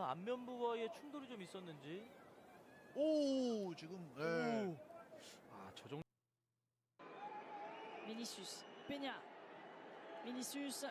안면부와의 충돌이 좀 있었는지. 오, 지금 네. 저 정도. Vinicius, Peña, Vinicius.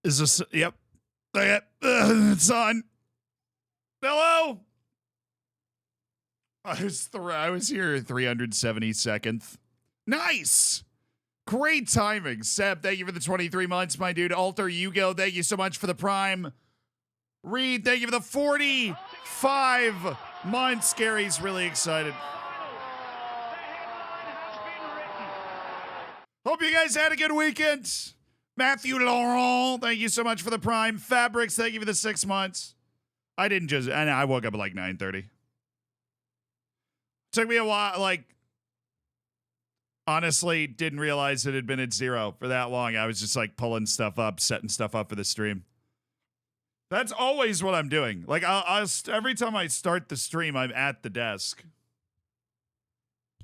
Is this? Yep. Okay. It's on. Hello. I was here 372nd. Nice. Great timing. Seb, thank you for the 23 months, my dude. Alter, Hugo, thank you so much for the prime. Reed, thank you for the 45 months. Gary's really excited. Hope you guys had a good weekend. Matthew Laurent, thank you so much for the prime. Fabrics, thank you for the 6 months. I woke up at like 9:30. Took me a while, like, honestly, didn't realize it had been at 0 for that long. I was just like pulling stuff up, setting stuff up for the stream. That's always what I'm doing. Like, every time I start the stream, I'm at the desk.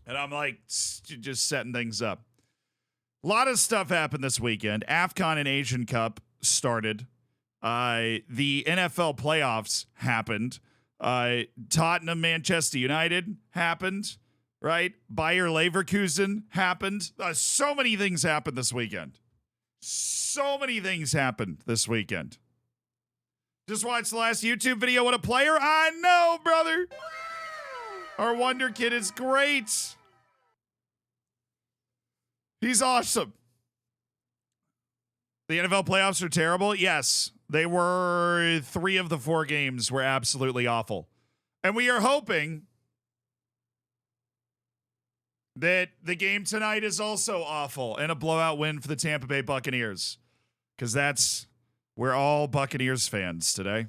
And I'm like, just setting things up. A lot of stuff happened this weekend. Afcon and Asian Cup started. The NFL playoffs happened. Tottenham, Manchester United happened, right? Bayer Leverkusen happened. So many things happened this weekend. So many things happened this weekend. Just watched the last YouTube video. What a player. I know, brother. Our Wonder Kid is great. He's awesome. The NFL playoffs are terrible. Yes, they were. 3 of the 4 games were absolutely awful. And we are hoping that the game tonight is also awful and a blowout win for the Tampa Bay Buccaneers. Because we're all Buccaneers fans today.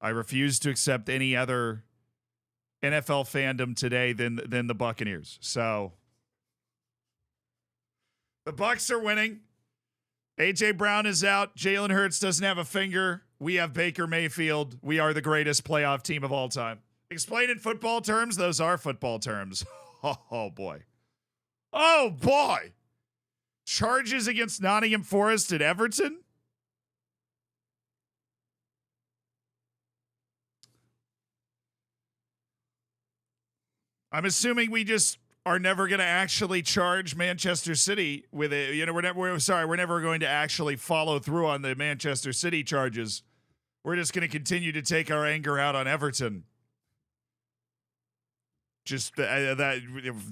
I refuse to accept any other NFL fandom today than the Buccaneers. So the Bucs are winning. A.J. Brown is out. Jalen Hurts doesn't have a finger. We have Baker Mayfield. We are the greatest playoff team of all time. Explain in football terms. Those are football terms. Oh, boy. Oh, boy. Charges against Nottingham Forest at Everton? I'm assuming we just are never going to actually charge Manchester City with it. You know, we're never going to actually follow through on the Manchester City charges. We're just going to continue to take our anger out on Everton. Just that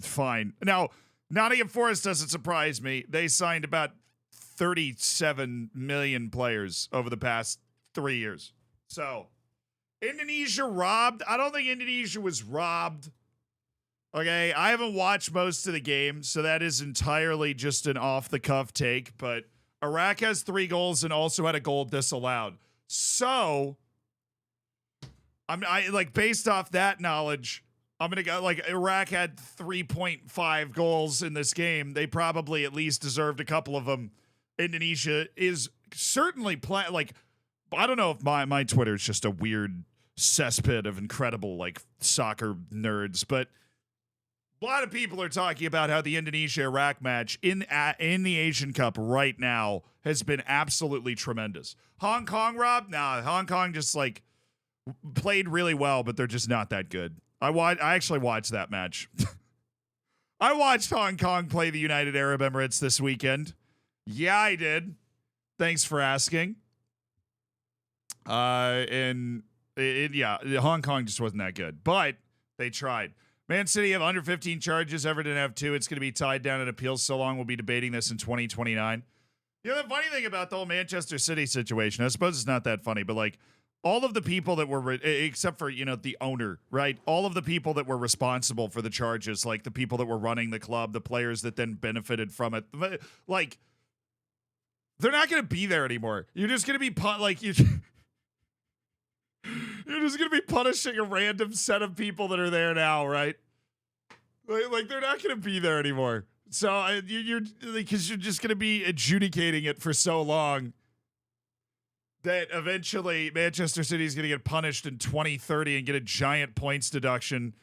fine. Now, Nottingham Forest doesn't surprise me. They signed about 37 million players over the past 3 years. So, Indonesia robbed? I don't think Indonesia was robbed. Okay, I haven't watched most of the game, so that is entirely just an off-the-cuff take, but Iraq has 3 goals and also had a goal disallowed. So, I like based off that knowledge, I'm going to go like Iraq had 3.5 goals in this game. They probably at least deserved a couple of them. Indonesia is certainly like I don't know if my Twitter is just a weird cesspit of incredible like soccer nerds, but a lot of people are talking about how the Indonesia-Iraq match in the Asian Cup right now has been absolutely tremendous. Hong Kong, Rob? Nah, Hong Kong just like played really well, but they're just not that good. I actually watched that match. I watched Hong Kong play the United Arab Emirates this weekend. Yeah, I did. Thanks for asking. Yeah, Hong Kong just wasn't that good, but they tried. Man City have under 15 charges. Everton have 2. It's going to be tied down in appeals so long. We'll be debating this in 2029. You know, the funny thing about the whole Manchester City situation, I suppose it's not that funny, but like all of the people that were, except for, you know, the owner, right? All of the people that were responsible for the charges, like the people that were running the club, the players that then benefited from it, like they're not going to be there anymore. You're just going to be you're just going to be punishing a random set of people that are there now, right? Like they're not going to be there anymore. So you're because you're just going to be adjudicating it for so long that eventually Manchester City is going to get punished in 2030 and get a giant points deduction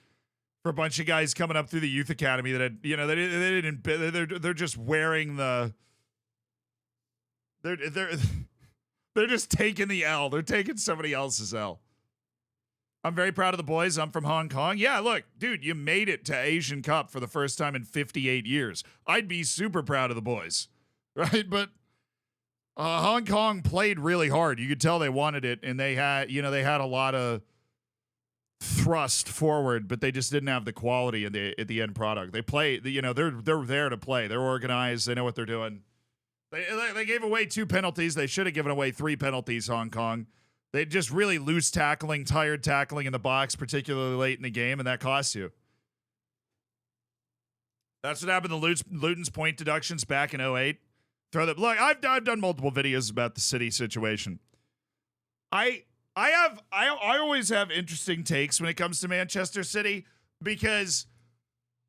for a bunch of guys coming up through the youth academy that had, you know, they're just wearing the they're just taking the L. They're taking somebody else's L. I'm very proud of the boys. I'm from Hong Kong. Yeah, look, dude, you made it to Asian Cup for the first time in 58 years. I'd be super proud of the boys, right? But Hong Kong played really hard. You could tell they wanted it, and they had a lot of thrust forward, but they just didn't have the quality at the end product. They play, you know, they're there to play. They're organized. They know what they're doing. They gave away 2 penalties. They should have given away 3 penalties, Hong Kong. They just really loose tackling, tired tackling in the box, particularly late in the game, and that costs you. That's what happened to Luton's point deductions back in 08. Look, I've done multiple videos about the City situation. I always have interesting takes when it comes to Manchester City because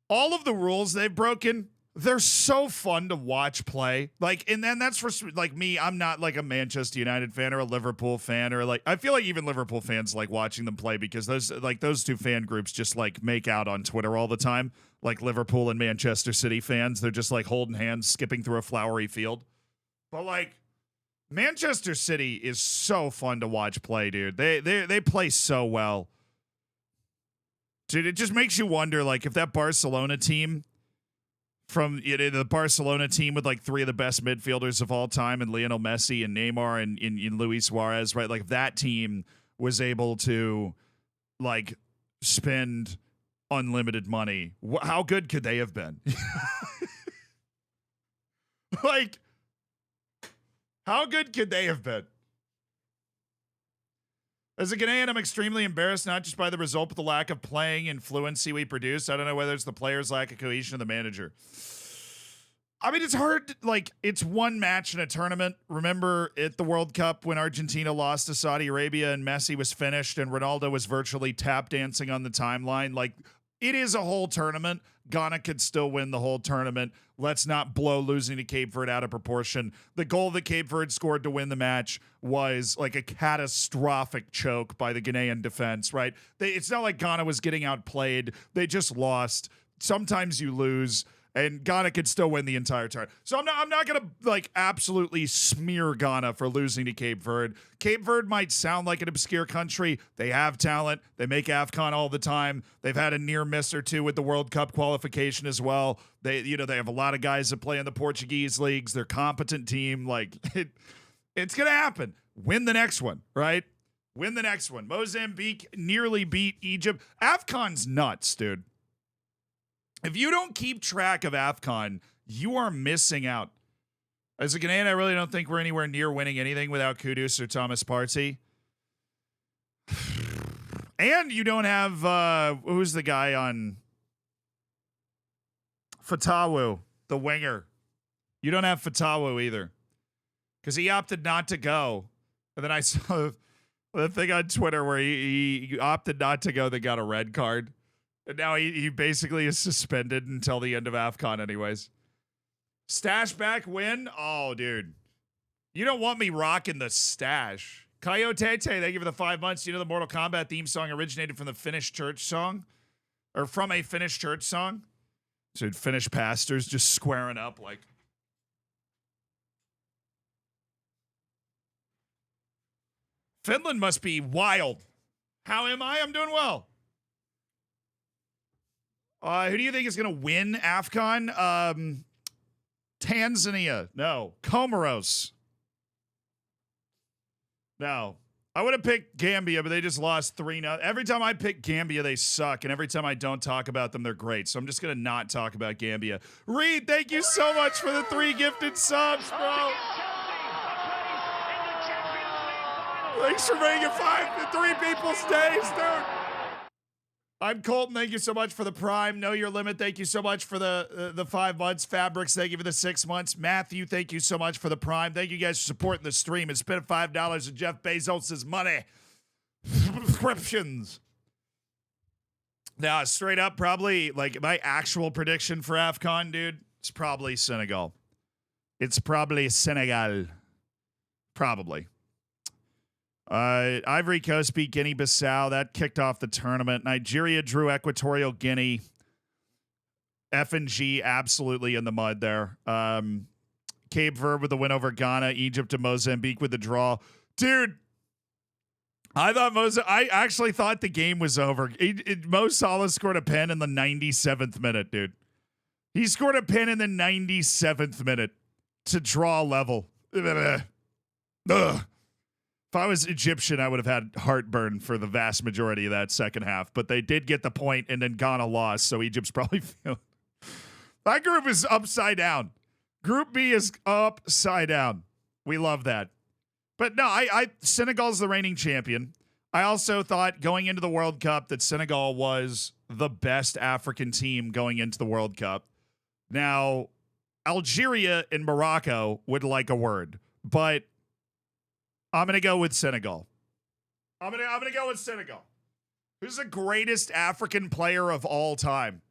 all of the rules they've broken, they're so fun to watch play. Like, and then that's for like me. I'm not like a Manchester United fan or a Liverpool fan or like, I feel like even Liverpool fans like watching them play because those 2 fan groups just like make out on Twitter all the time. Like Liverpool and Manchester City fans, they're just like holding hands, skipping through a flowery field. But like Manchester City is so fun to watch play, dude. They play so well. Dude, it just makes you wonder like if that Barcelona team from the Barcelona team with like 3 of the best midfielders of all time and Lionel Messi and Neymar and Luis Suarez, right? Like if that team was able to like spend unlimited money, how good could they have been? Like, how good could they have been? As a Ghanaian, I'm extremely embarrassed, not just by the result, but the lack of playing and fluency we produce. I don't know whether it's the players' lack of cohesion or the manager. I mean, it's hard. Like, it's one match in a tournament. Remember at the World Cup when Argentina lost to Saudi Arabia and Messi was finished and Ronaldo was virtually tap dancing on the timeline? Like, it is a whole tournament. Ghana could still win the whole tournament. Let's not blow losing to Cape Verde out of proportion. The goal that Cape Verde scored to win the match was like a catastrophic choke by the Ghanaian defense, right? It's not like Ghana was getting outplayed. They just lost. Sometimes you lose. and Ghana could still win the entire tournament. So I'm not gonna like absolutely smear Ghana for losing to Cape Verde. Cape Verde might sound like an obscure country. They have talent. They make Afcon all the time. They've had a near miss or two with the World Cup qualification as well. They have a lot of guys that play in the Portuguese leagues. They're a competent team. Like it's gonna happen. Win the next one, right? Win the next one. Mozambique nearly beat Egypt. Afcon's nuts, dude. If you don't keep track of Afcon, you are missing out. As a Ghanaian, I really don't think we're anywhere near winning anything without Kudus or Thomas Partey. And you don't have, who's the guy on Fatawu, the winger. You don't have Fatawu either. Because he opted not to go. And then I saw the thing on Twitter where he opted not to go that got a red card. And now he basically is suspended until the end of Afcon anyways. Stash back win? Oh, dude. You don't want me rocking the stash. Coyote, thank you for the 5 months. You know the Mortal Kombat theme song originated from the Finnish church song? Or from a Finnish church song? So Finnish pastors just squaring up like... Finland must be wild. How am I? I'm doing well. Who do you think is going to win Afcon? Tanzania. No. Comoros. No. I would have picked Gambia, but they just lost 3-0. Every time I pick Gambia, they suck. And every time I don't talk about them, they're great. So I'm just going to not talk about Gambia. Reed, thank you so much for the 3 gifted subs, bro. Thanks for making 3 people's days, dude. I'm Colton. Thank you so much for the Prime. Know Your Limit. Thank you so much for the 5 months. Fabrics, thank you for the 6 months. Matthew, thank you so much for the Prime. Thank you guys for supporting the stream. It's been $5 of Jeff Bezos' money. Subscriptions. Now, straight up, probably, like, my actual prediction for Afcon, dude, it's probably Senegal. It's probably Senegal. Probably. Ivory Coast beat Guinea-Bissau. That kicked off the tournament. Nigeria drew Equatorial Guinea. F&G absolutely in the mud there. Cape Verde with the win over Ghana. Egypt and Mozambique with the draw. Dude, I actually thought the game was over. Mo Salah scored a pen in the 97th minute, dude. He scored a pen in the 97th minute to draw level. Ugh. If I was Egyptian, I would have had heartburn for the vast majority of that second half. But they did get the point, and then Ghana lost, so Egypt's probably feeling... That group is upside down. Group B is upside down. We love that. But no, Senegal's the reigning champion. I also thought going into the World Cup that Senegal was the best African team going into the World Cup. Now, Algeria and Morocco would like a word, but I'm going to go with Senegal. I'm going to go with Senegal. Who's the greatest African player of all time?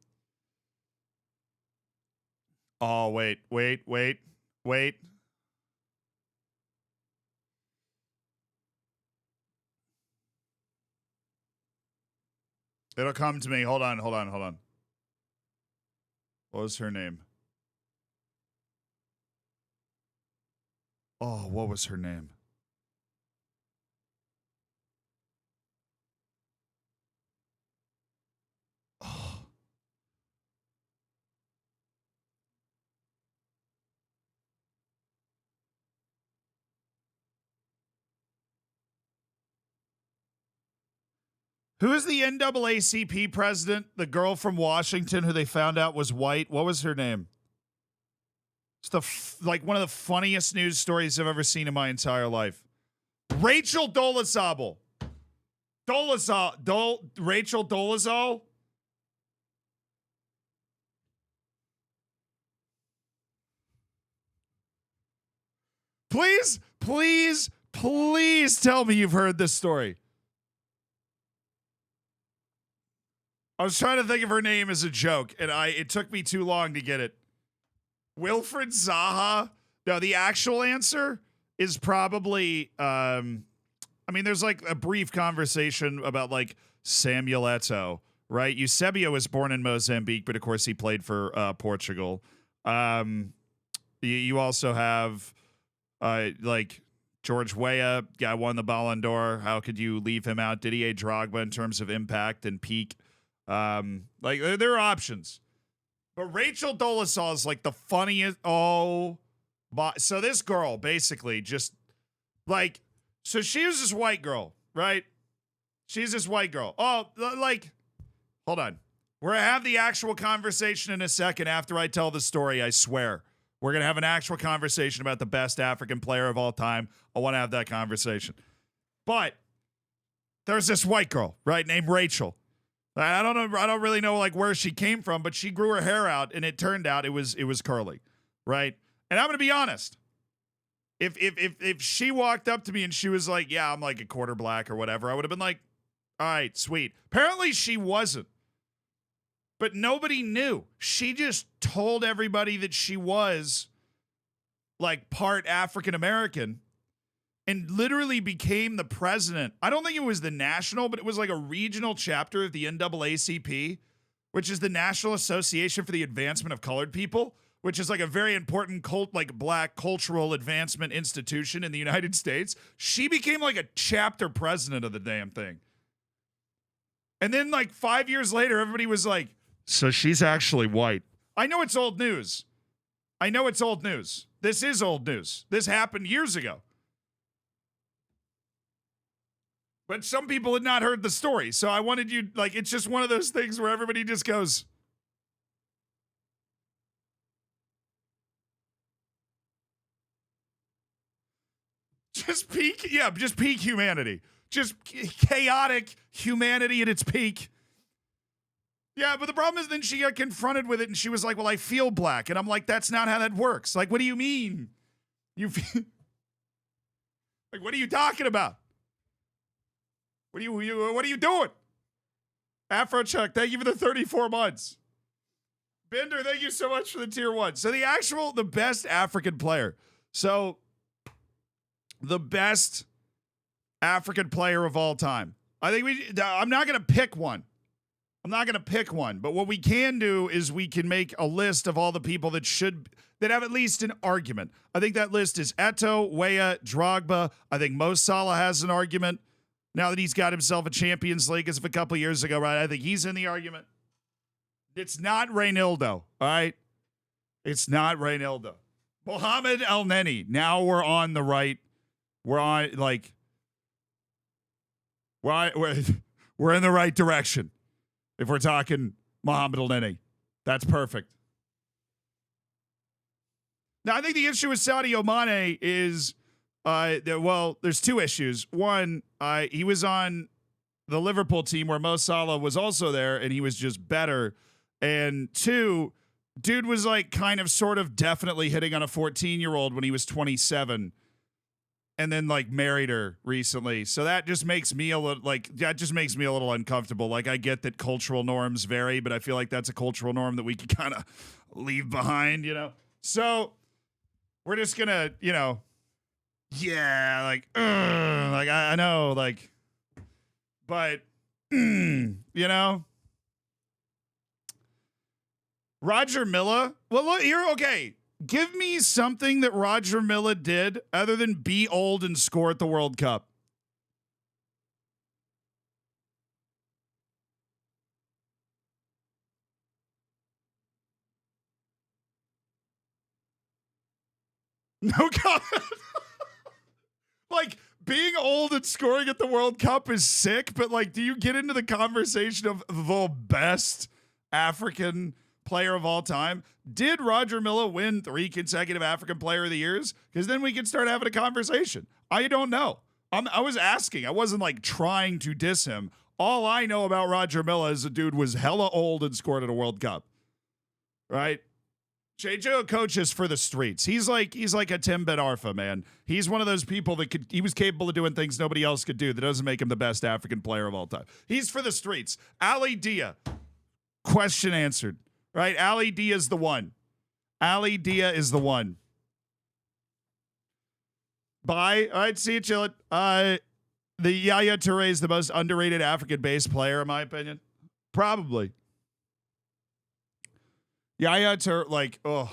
Oh, wait. It'll come to me. Hold on. What was her name? Oh, what was her name? Oh. Who is the NAACP president? The girl from Washington who they found out was white. What was her name? It's like one of the funniest news stories I've ever seen in my entire life. Rachel Dolezal. Rachel Dolezal. Please tell me you've heard this story. I was trying to think of her name as a joke, and it took me too long to get it. Wilfred Zaha? No, the actual answer is probably, there's like a brief conversation about like Samuel Eto'o, right? Eusebio was born in Mozambique, but of course he played for Portugal. You also have like George Weah, guy won the Ballon d'Or. How could you leave him out? Didier Drogba in terms of impact and peak. Like there are options. But Rachel Dolezal is like the funniest. So this girl basically just like, so she was this white girl, right? She's this white girl. Oh, like, hold on. We're going to have the actual conversation in a second after I tell the story, I swear. We're going to have an actual conversation about the best African player of all time. I want to have that conversation. But there's this white girl, right, named Rachel. I don't know. I don't really know like where she came from, but she grew her hair out, and it turned out it was curly, right? And I'm going to be honest. If she walked up to me and she was like, "Yeah, I'm like a quarter black or whatever," I would have been like, "All right, sweet." Apparently, she wasn't. But nobody knew. She just told everybody that she was like part African American and literally became the president. I don't think it was the national, but it was like a regional chapter of the NAACP, which is the National Association for the Advancement of Colored People, which is like a very important black cultural advancement institution in the United States. She became like a chapter president of the damn thing. And then like 5 years later, everybody was like, so she's actually white. I know it's old news. This is old news. This happened years ago. But some people had not heard the story. So I wanted you, like, it's just one of those things where everybody just goes, just peak humanity. Just chaotic humanity at its peak. Yeah, but the problem is then she got confronted with it and she was like, well, I feel black. And I'm like, that's not how that works. Like, what do you mean? You feel like, what are you talking about? What are you doing? Afro Chuck, thank you for the 34 months. Bender, thank you so much for the tier 1. So the best African player. So the best African player of all time. I'm not going to pick one. But what we can do is we can make a list of all the people that have at least an argument. I think that list is Eto'o, Weah, Drogba. I think Mo Salah has an argument now that he's got himself a Champions League as of a couple years ago, right? I think he's in the argument. It's not Reynildo, all right? It's not Reynildo. Mohamed El Neni. Now we're on the right. We're on, like, we're in the right direction. If we're talking Mohamed El Neni, that's perfect. Now, I think the issue with Sadio Mane is, there's two issues. One, he was on the Liverpool team where Mo Salah was also there, and he was just better. And two, dude was like kind of sort of definitely hitting on a 14-year-old when he was 27. And then like married her recently. So that just makes me a little uncomfortable. Like, I get that cultural norms vary, but I feel like that's a cultural norm that we can kind of leave behind, you know? So we're just gonna, I know, like, but, Roger Milla. Well, look here. Okay. Give me something that Roger Milla did other than be old and score at the World Cup. No comment. Like, being old and scoring at the World Cup is sick, but like, do you get into the conversation of the best African player of all time? Did Roger Milla win 3 consecutive African Player of the Years? Because then we can start having a conversation. I don't know. I was asking. I wasn't like trying to diss him. All I know about Roger Milla is the dude was hella old and scored at a World Cup. Right? JJ coaches for the streets. He's like a Tim Ben Arfa, man. He's one of those people he was capable of doing things nobody else could do. That doesn't make him the best African player of all time. He's for the streets. Ali Dia. Question answered. Right? Ali Dia is the one. Ali Dia is the one. Bye. All right, see you, chillin'. The Yaya Toure is the most underrated African bass player, in my opinion. Probably. Yaya Toure, like, oh.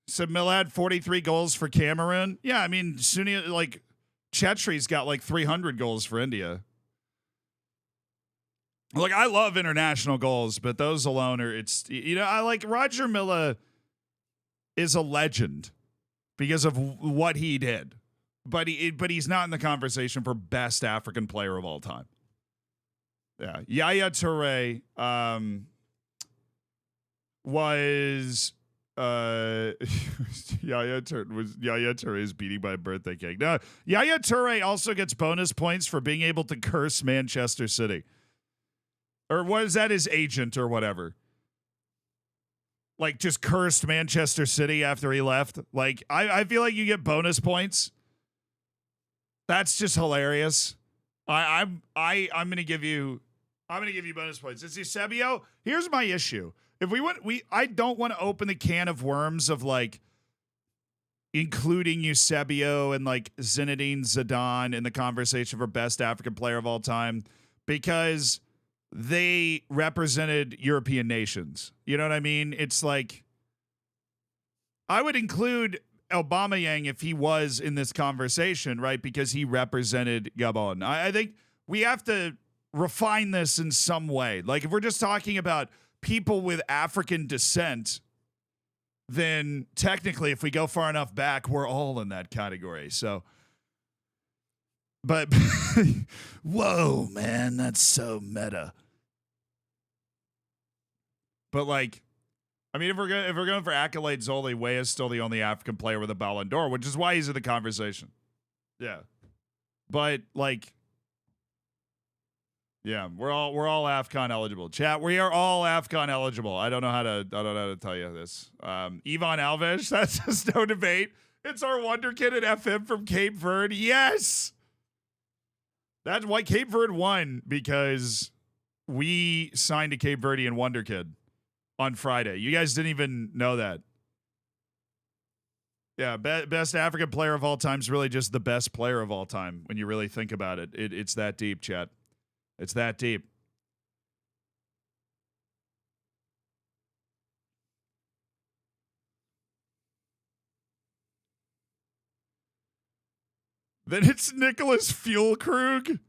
Sabmilla had 43 goals for Cameroon. Yeah, I mean, Sunia, like, Chetri's got like 300 goals for India. Like, I love international goals, but those alone are, it's, you know, I like Roger Milla is a legend because of what he did. But he's not in the conversation for best African player of all time. Yeah. Yaya Toure was Yaya Toure is beating by a birthday cake. No, Yaya Toure also gets bonus points for being able to curse Manchester City. Or was that his agent or whatever? Like, just cursed Manchester City after he left. Like, I feel like you get bonus points. That's just hilarious. I'm gonna give you bonus points. It's Eusebio. Here's my issue. If I don't want to open the can of worms of like including Eusebio and like Zinedine Zidane in the conversation for best African player of all time because they represented European nations. You know what I mean? It's like I would include Aubameyang if he was in this conversation, right? Because he represented Gabon. I think we have to refine this in some way. Like if we're just talking about people with African descent, then technically if we go far enough back, we're all in that category. So, but whoa, man, that's so meta. But like, I mean, if we're going for accolades, Zoli Way is still the only African player with a Ballon d'Or, which is why he's in the conversation. Yeah, but like, yeah, we're all Afcon eligible. Chat, we are all Afcon eligible. I don't know how to tell you this. Ivan Alves, that's just no debate. It's our wonder kid at FM from Cape Verde. Yes, that's why Cape Verde won, because we signed a Cape Verdean wonder kid on Friday. You guys didn't even know that. Yeah, best African player of all time is really just the best player of all time when you really think about it. It's that deep, chat. It's that deep. Then it's Nicholas Fuelkrug.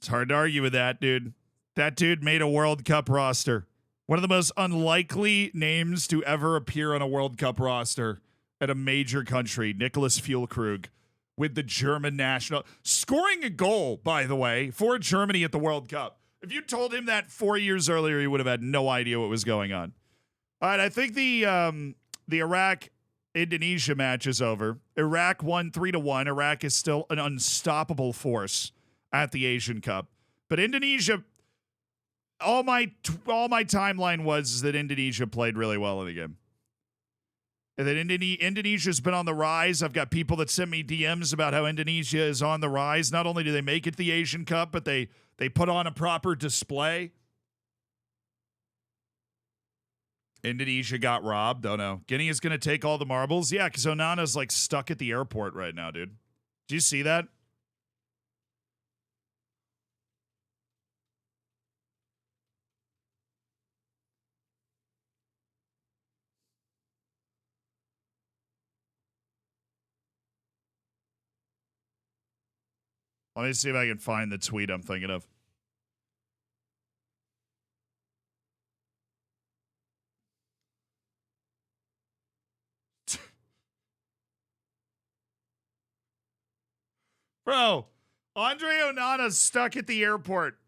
It's hard to argue with that, dude. That dude made a World Cup roster. One of the most unlikely names to ever appear on a World Cup roster at a major country, Nicholas Fuelkrug, with the German national, scoring a goal, by the way, for Germany at the World Cup. If you told him that 4 years earlier, he would have had no idea what was going on. All right, I think the Iraq-Indonesia match is over. Iraq won 3-1. Iraq is still an unstoppable force at the Asian Cup. But Indonesia, all my timeline was that Indonesia played really well in the game. And that Indonesia's been on the rise. I've got people that send me DMs about how Indonesia is on the rise. Not only do they make it to the Asian Cup, but they put on a proper display. Indonesia got robbed. Oh, no. Guinea is going to take all the marbles. Yeah, because Onana's like stuck at the airport right now, dude. Do you see that? Let me see if I can find the tweet I'm thinking of. Bro, Andre Onana's stuck at the airport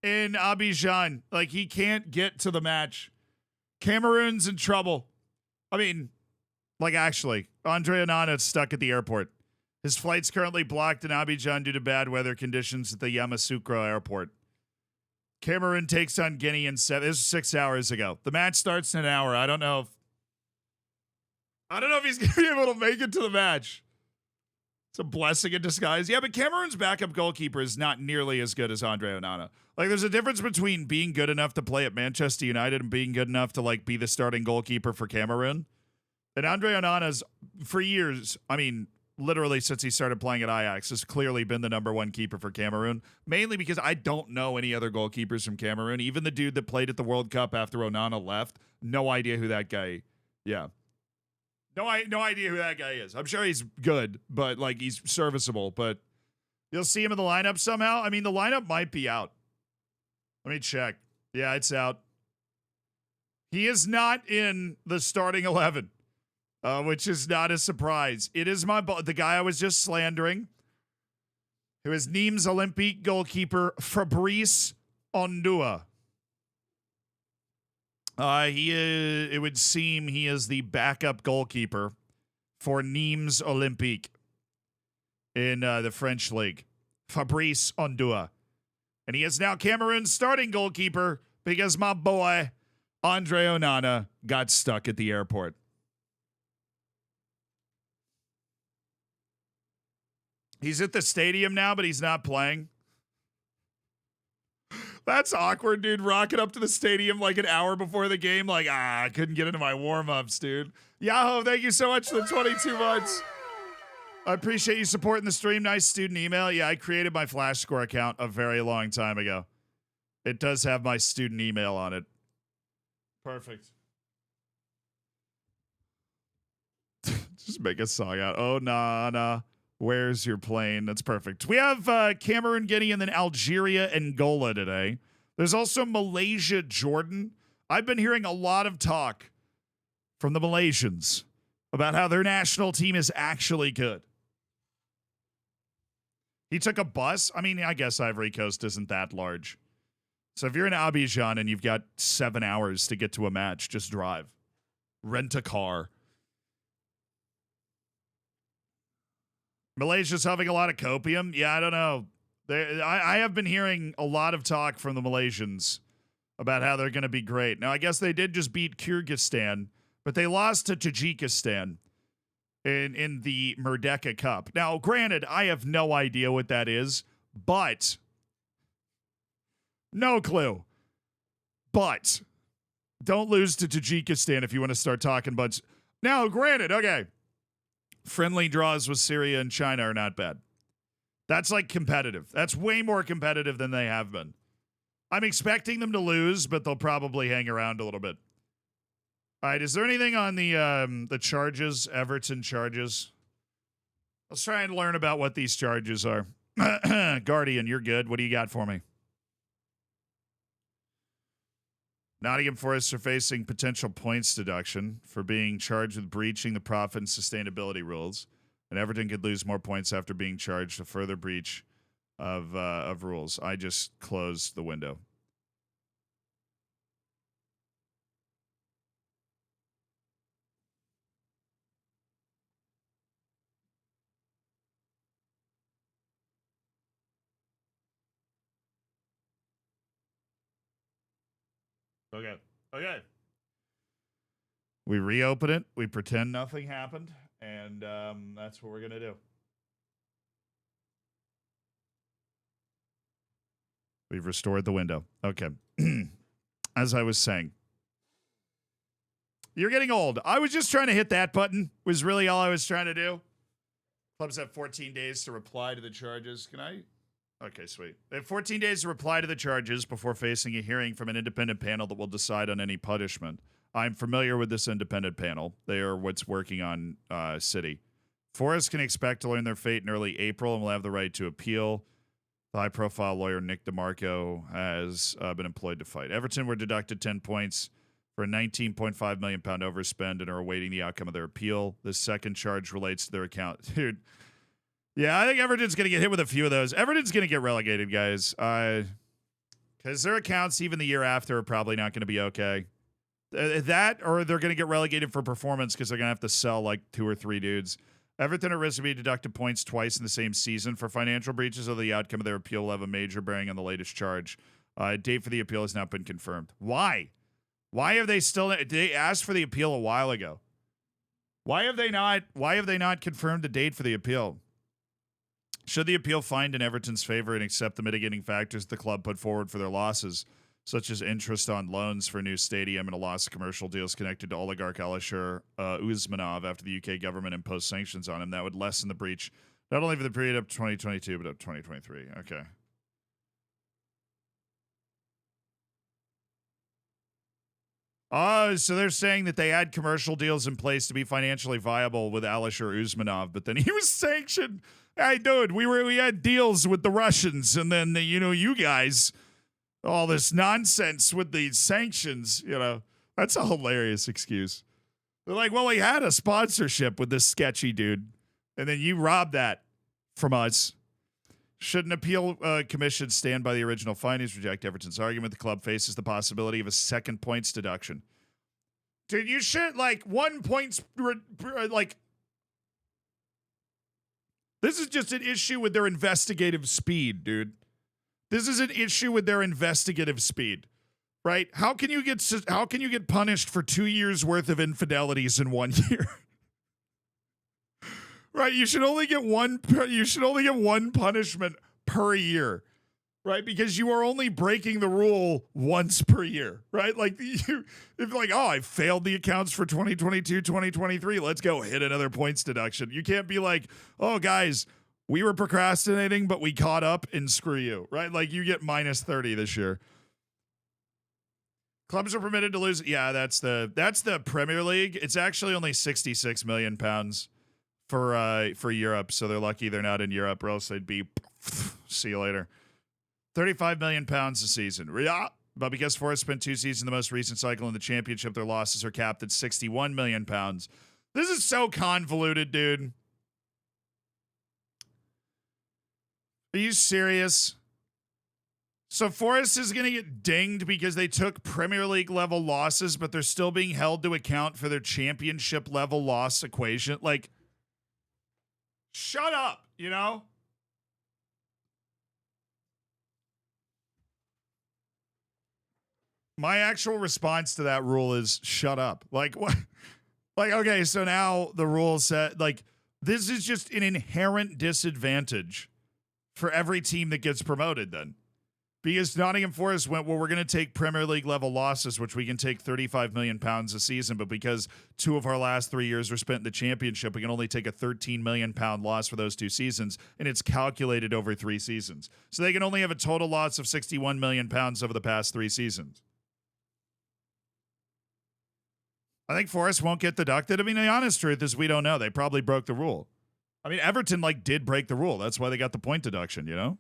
in Abidjan. Like, he can't get to the match. Cameroon's in trouble. I mean, like, actually, Andre Onana's stuck at the airport. His flight's currently blocked in Abidjan due to bad weather conditions at the Yamoussoukro airport. Cameroon takes on Guinea in 7. This was 6 hours ago. The match starts in an hour. I don't know if he's going to be able to make it to the match. It's a blessing in disguise. Yeah, but Cameroon's backup goalkeeper is not nearly as good as Andre Onana. Like, there's a difference between being good enough to play at Manchester United and being good enough to, like, be the starting goalkeeper for Cameroon. And Andre Onana's, for years, I mean, literally since he started playing at Ajax, has clearly been the number one keeper for Cameroon, mainly because I don't know any other goalkeepers from Cameroon. Even the dude that played at the World Cup after Onana left, no idea who that guy, yeah. No idea who that guy is. I'm sure he's good, but like he's serviceable, but you'll see him in the lineup somehow. I mean, the lineup might be out. Let me check. Yeah, it's out. He is not in the starting 11, which is not a surprise. It is the guy I was just slandering, who is Nîmes Olympique goalkeeper Fabrice Ondua. It would seem he is the backup goalkeeper for Nîmes Olympique in the French league. Fabrice Ondua. And he is now Cameroon's starting goalkeeper because my boy, Andre Onana, got stuck at the airport. He's at the stadium now, but he's not playing. That's awkward, dude. Rocking up to the stadium like an hour before the game. Like, I couldn't get into my warm-ups, dude. Yahoo, thank you so much for the 22 months. I appreciate you supporting the stream. Nice student email. Yeah, I created my Flash Score account a very long time ago. It does have my student email on it. Perfect. Just make a song out. Oh, nah. Where's your plane? That's perfect. We have Cameroon, Guinea, and then Algeria, Angola today. There's also Malaysia, Jordan. I've been hearing a lot of talk from the Malaysians about how their national team is actually good. He took a bus. I mean, I guess Ivory Coast isn't that large. So if you're in Abidjan and you've got 7 hours to get to a match, just drive. Rent a car. Malaysia's having a lot of copium. Yeah, I don't know. I have been hearing a lot of talk from the Malaysians about how they're going to be great. Now, I guess they did just beat Kyrgyzstan, but they lost to Tajikistan in the Merdeka Cup. Now, granted, I have no idea what that is, but no clue. But don't lose to Tajikistan if you want to start talking about. Now, granted, okay. Friendly draws with Syria and China are not bad. That's like competitive. That's way more competitive than they have been. I'm expecting them to lose, but they'll probably hang around a little bit. All right, is there anything on the charges, Everton charges? Let's try and learn about what these charges are. Guardian, you're good. What do you got for me? Nottingham Forest are facing potential points deduction for being charged with breaching the profit and sustainability rules. And Everton could lose more points after being charged a further breach of rules. I just closed the window. Okay. We reopen it. We pretend nothing happened. And that's what we're going to do. We've restored the window. Okay. As I was saying. You're getting old. I was just trying to hit that button. Was really all I was trying to do. Clubs have 14 days to reply to the charges. Can I? Okay, sweet. They have 14 days to reply to the charges before facing a hearing from an independent panel that will decide on any punishment. I'm familiar with this independent panel. They are what's working on City. Forest can expect to learn their fate in early April and will have the right to appeal. The high-profile lawyer Nick DeMarco has been employed to fight. Everton were deducted 10 points for a £19.5 million overspend and are awaiting the outcome of their appeal. The second charge relates to their account. Dude. Yeah, I think Everton's going to get hit with a few of those. Everton's going to get relegated, guys. Because their accounts, even the year after, are probably not going to be okay. That, or they're going to get relegated for performance because they're going to have to sell like 2 or 3 dudes. Everton are risk to be deducted points twice in the same season for financial breaches, although the outcome of their appeal will have a major bearing on the latest charge. Date for the appeal has not been confirmed. Why? Why have they still? They asked for the appeal a while ago. Why have they not confirmed a date for the appeal? Should the appeal find in Everton's favor and accept the mitigating factors the club put forward for their losses, such as interest on loans for a new stadium and a loss of commercial deals connected to oligarch Alisher Usmanov after the UK government imposed sanctions on him. That would lessen the breach not only for the period up to 2022, but up to 2023. Okay. Oh, so they're saying that they had commercial deals in place to be financially viable with Alisher Usmanov, but then he was sanctioned. Hey, dude, we had deals with the Russians, and then you guys, all this nonsense with these sanctions. That's a hilarious excuse. They're like, well, we had a sponsorship with this sketchy dude, and then you robbed that from us. Should an appeal commission stand by the original findings, reject Everton's argument? The club faces the possibility of a second points deduction. Dude, you should, 1 point, this is just an issue with their investigative speed, dude. This is an issue with their investigative speed, right? How can you get punished for 2 years worth of infidelities in 1 year? Right, you should only get one punishment per year, right? Because you are only breaking the rule once per year, right? I failed the accounts for 2022, 2023. Let's go hit another points deduction. You can't be like, oh, guys, we were procrastinating, but we caught up and screw you, right? You get minus 30 this year. Clubs are permitted to lose. Yeah, that's the Premier League. It's actually only 66 million pounds. For Europe, so they're lucky they're not in Europe, or else they'd be see you later. 35 million pounds a season. But because Forest spent 2 seasons in the most recent cycle in the championship, their losses are capped at 61 million pounds. This is so convoluted, dude. Are you serious? So Forest is going to get dinged because they took Premier League level losses, but they're still being held to account for their championship level loss equation. Shut up, My actual response to that rule is shut up. What? Okay, so now the rule said, this is just an inherent disadvantage for every team that gets promoted then. Because Nottingham Forest went, well, we're going to take Premier League level losses, which we can take 35 million pounds a season. But because 2 of our last 3 years were spent in the championship, we can only take a 13 million pound loss for those 2 seasons. And it's calculated over 3 seasons. So they can only have a total loss of 61 million pounds over the past 3 seasons. I think Forest won't get deducted. I mean, the honest truth is we don't know. They probably broke the rule. I mean, Everton did break the rule. That's why they got the point deduction, And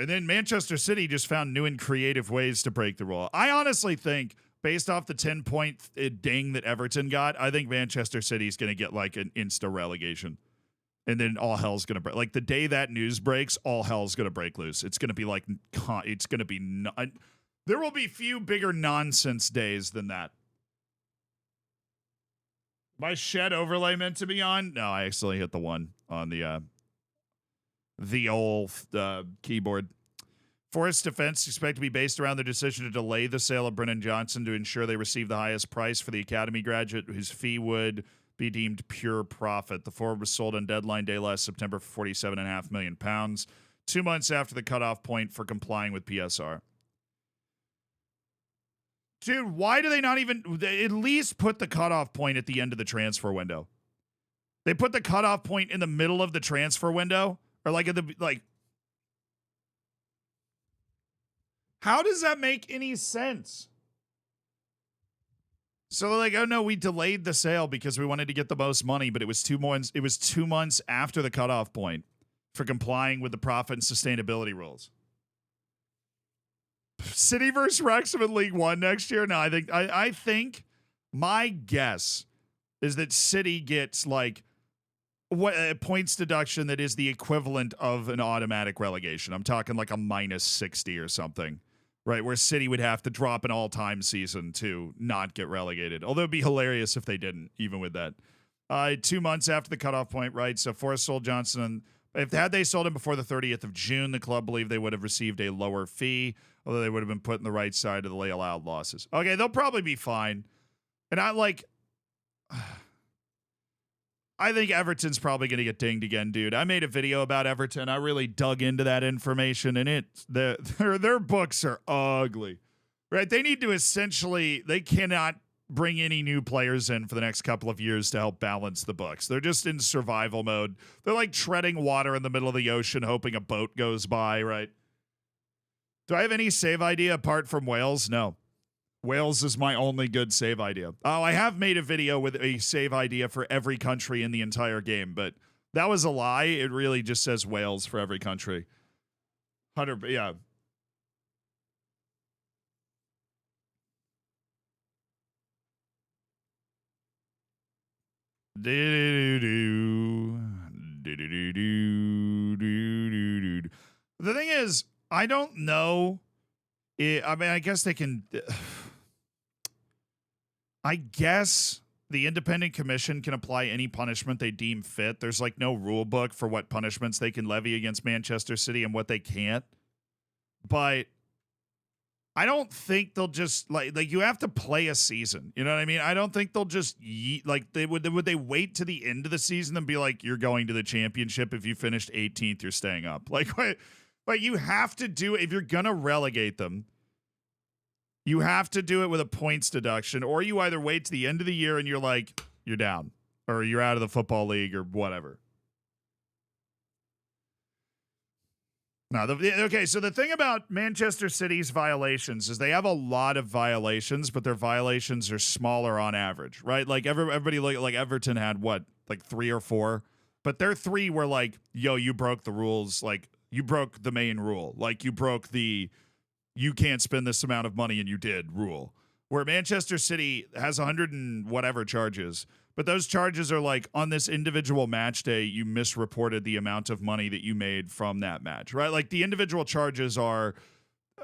then Manchester City just found new and creative ways to break the rule. I honestly think, based off the 10-point ding that Everton got, I think Manchester City is going to get an insta relegation. And then all hell's going to break. The day that news breaks, all hell's going to break loose. It's going to be there will be few bigger nonsense days than that. My shed overlay meant to be on? No, I actually hit the one on the old keyboard. Forest defense expect to be based around their decision to delay the sale of Brennan Johnson to ensure they receive the highest price for the academy graduate, whose fee would be deemed pure profit. The forward was sold on deadline day last September for £47.5 million, 2 months after the cutoff point for complying with PSR. Dude, why do they not at least put the cutoff point at the end of the transfer window? They put the cutoff point in the middle of the transfer window, or how does that make any sense? So they're like, oh no, we delayed the sale because we wanted to get the most money, but it was 2 months. It was 2 months after the cutoff point for complying with the profit and sustainability rules. City versus Wrexham in League One next year? No, I think my guess is that City gets what a points deduction that is the equivalent of an automatic relegation. I'm talking a minus 60 or something, right? Where City would have to drop an all-time season to not get relegated. Although it'd be hilarious if they didn't, even with that. 2 months after the cutoff point, right? So Forest sold Johnson. Had they sold him before the 30th of June, the club believed they would have received a lower fee, although they would have been put in the right side of the allowed losses. Okay, they'll probably be fine. And I think Everton's probably going to get dinged again, dude. I made a video about Everton. I really dug into that information, and their books are ugly, right? They need to they cannot bring any new players in for the next couple of years to help balance the books. They're just in survival mode. They're like treading water in the middle of the ocean, hoping a boat goes by, right? Do I have any save idea apart from Wales? No. Wales is my only good save idea. Oh, I have made a video with a save idea for every country in the entire game, but that was a lie. It really just says Wales for every country. 100, yeah. The thing is, I don't know. I mean, I guess they can. I guess the independent commission can apply any punishment they deem fit. There's like no rule book for what punishments they can levy against Manchester City and what they can't. But I don't think they'll just like you have to play a season. You know what I mean? I don't think they'll just would they wait to the end of the season and be like, you're going to the championship if you finished 18th, you're staying up. Like you have to do it if you're gonna relegate them. You have to do it with a points deduction, or you either wait to the end of the year and you're like, you're down, or you're out of the football league or whatever. Now, okay, so the thing about Manchester City's violations is they have a lot of violations, but their violations are smaller on average, right? Like everybody, like Everton had what, like 3 or 4, but their 3 were like, yo, you broke the rules, like you broke the main rule, like you broke the you can't spend this amount of money and you did rule. Where Manchester City has 100 and whatever charges, but those charges are like on this individual match day, you misreported the amount of money that you made from that match, right? Like the individual charges are,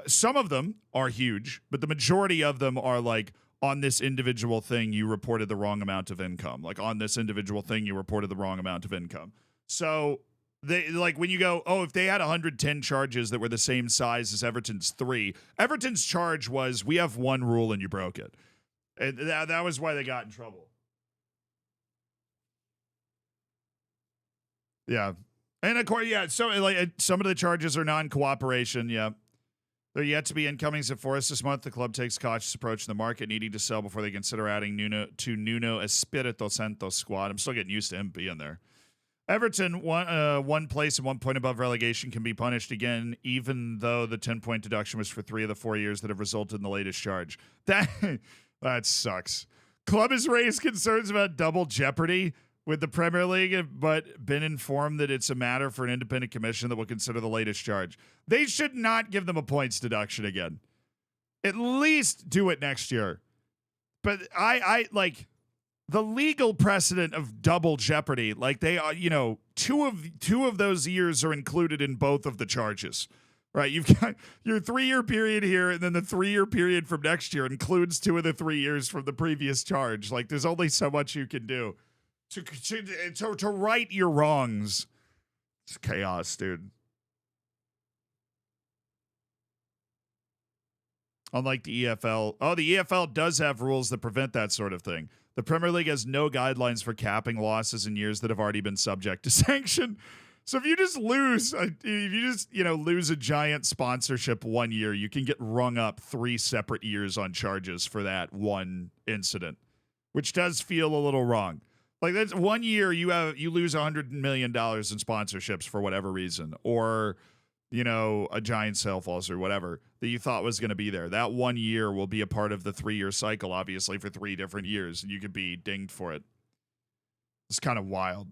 some of them are huge, but the majority of them are like on this individual thing, you reported the wrong amount of income. Like on this individual thing, you reported the wrong amount of income. So they like when you go, oh, if they had 110 charges that were the same size as Everton's 3, Everton's charge was, we have 1 rule and you broke it. And that was why they got in trouble. Yeah. And of course, yeah, so like some of the charges are non-cooperation, yeah. They're yet to be incomings at Forest this month. The club takes a cautious approach in the market, needing to sell before they consider adding Nuno Espirito Santos squad. I'm still getting used to him being there. Everton, one place and 1 point above relegation, can be punished again, even though the 10-point deduction was for 3 of the 4 years that have resulted in the latest charge. That sucks. Club has raised concerns about double jeopardy with the Premier League, but been informed that it's a matter for an independent commission that will consider the latest charge. They should not give them a points deduction again. At least do it next year. But I like the legal precedent of double jeopardy. Like they are, you know, two of those years are included in both of the charges, right? You've got your 3-year period here, and then the 3-year period from next year includes 2 of the 3 years from the previous charge. Like there's only so much you can do to right your wrongs. It's chaos, dude. Unlike the EFL. Oh, the EFL does have rules that prevent that sort of thing. The Premier League has no guidelines for capping losses in years that have already been subject to sanction. So if you just lose, lose a giant sponsorship 1 year, you can get rung up 3 separate years on charges for that one incident, which does feel a little wrong. Like that's 1 year you lose $100 million in sponsorships for whatever reason, or a giant sale falls or whatever that you thought was going to be there. That 1 year will be a part of the 3-year cycle, obviously, for 3 different years, and you could be dinged for it. It's kind of wild.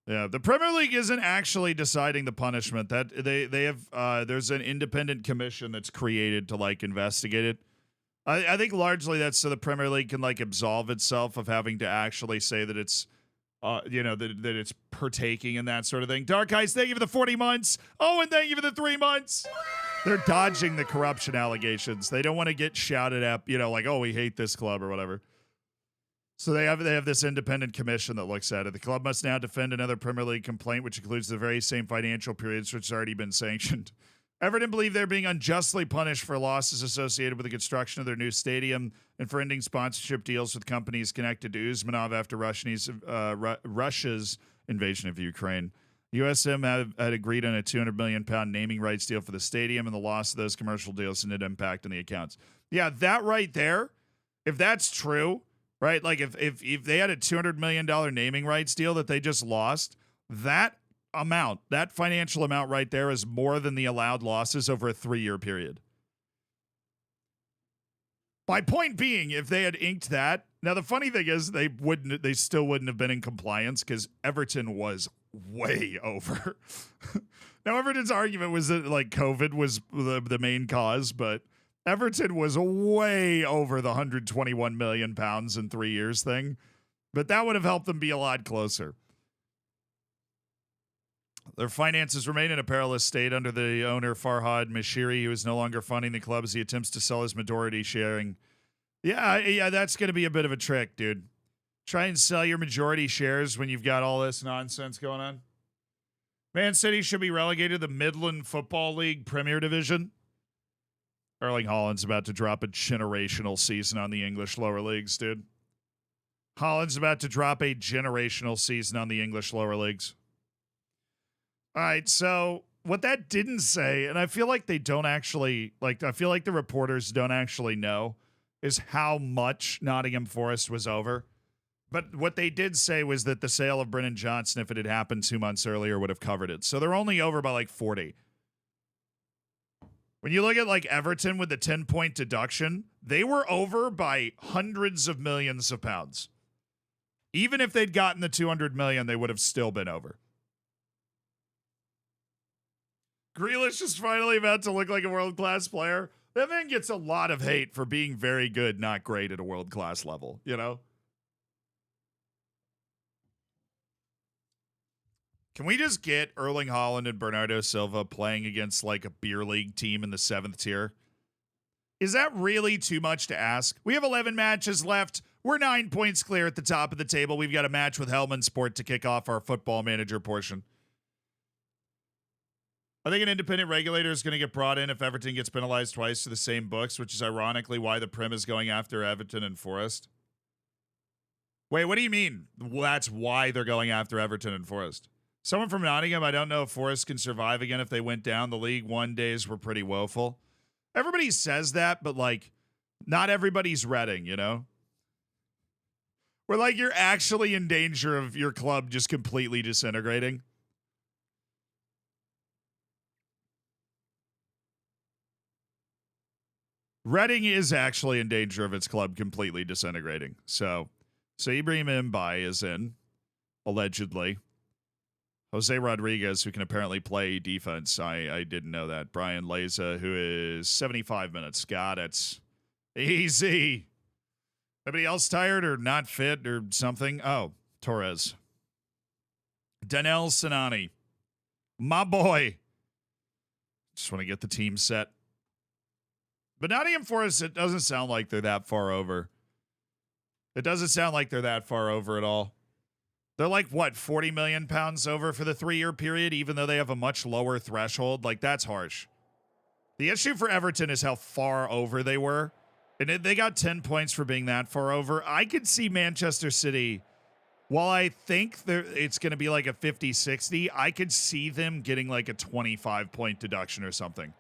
Yeah, the Premier League isn't actually deciding the punishment. That they have there's an independent commission that's created to like investigate it. I think largely that's so the Premier League can like absolve itself of having to actually say that it's that it's partaking in that sort of thing. Dark Eyes, thank you for the 40 months. Oh, and thank you for the 3 months. They're dodging the corruption allegations. They don't want to get shouted at, like, oh, we hate this club or whatever. So they have this independent commission that looks at it. The club must now defend another Premier League complaint, which includes the very same financial periods which has already been sanctioned. Everton believe they're being unjustly punished for losses associated with the construction of their new stadium and for ending sponsorship deals with companies connected to Usmanov after Russia's invasion of Ukraine. USM had agreed on a £200 million naming rights deal for the stadium, and the loss of those commercial deals had an impact on the accounts. Yeah, that right there, if that's true, right? Like if they had a $200 million naming rights deal that they just lost, that amount, that financial amount right there is more than the allowed losses over a 3-year period. My point being, if they had inked that, now the funny thing is they still wouldn't have been in compliance because Everton was way over. Now Everton's argument was that like COVID was the main cause, but Everton was way over the £121 million in 3 years thing. But that would have helped them be a lot closer. Their finances remain in a perilous state under the owner Farhad Mashiri, who is no longer funding the club as he attempts to sell his majority sharing. Yeah, that's going to be a bit of a trick, dude. Try and sell your majority shares when you've got all this nonsense going on. Man City should be relegated to the Midland Football League Premier Division. Erling Haaland's about to drop a generational season on the English lower leagues, dude. Haaland's about to drop a generational season on the English lower leagues. All right, so what that didn't say, and I feel like they don't actually, I feel like the reporters don't actually know, is how much Nottingham Forest was over. But what they did say was that the sale of Brennan Johnson, if it had happened 2 months earlier, would have covered it. So they're only over by 40. When you look at Everton with the 10-point deduction, they were over by hundreds of millions of pounds. Even if they'd gotten the 200 million, they would have still been over. Grealish is finally about to look like a world-class player. That man gets a lot of hate for being very good, not great at a world-class level, you know? Can we just get Erling Haaland and Bernardo Silva playing against a beer league team in the 7th tier? Is that really too much to ask? We have 11 matches left. We're 9 points clear at the top of the table. We've got a match with Helmand Sport to kick off our football manager portion. I think an independent regulator is going to get brought in if Everton gets penalized twice to the same books, which is ironically why the Prem is going after Everton and Forest. Wait, what do you mean? Well, that's why they're going after Everton and Forest. Someone from Nottingham, I don't know if Forest can survive again if they went down. The League One days were pretty woeful. Everybody says that, but not everybody's Reading, you know? Where you're actually in danger of your club just completely disintegrating. Reading is actually in danger of its club completely disintegrating. So Ibrahim Mbaye is in, allegedly. Jose Rodriguez, who can apparently play defense. I didn't know that. Brian Leza, who is 75 minutes. God, it's easy. Anybody else tired or not fit or something? Oh, Torres. Danel Sinani. My boy. Just want to get the team set. But Nottingham Forest, it doesn't sound like they're that far over. It doesn't sound like they're that far over at all. They're 40 million pounds over for the 3-year period, even though they have a much lower threshold. That's harsh. The issue for Everton is how far over they were. And they got 10 points for being that far over. I could see Manchester City, while I think it's going to be a 50-60, I could see them getting a 25-point deduction or something.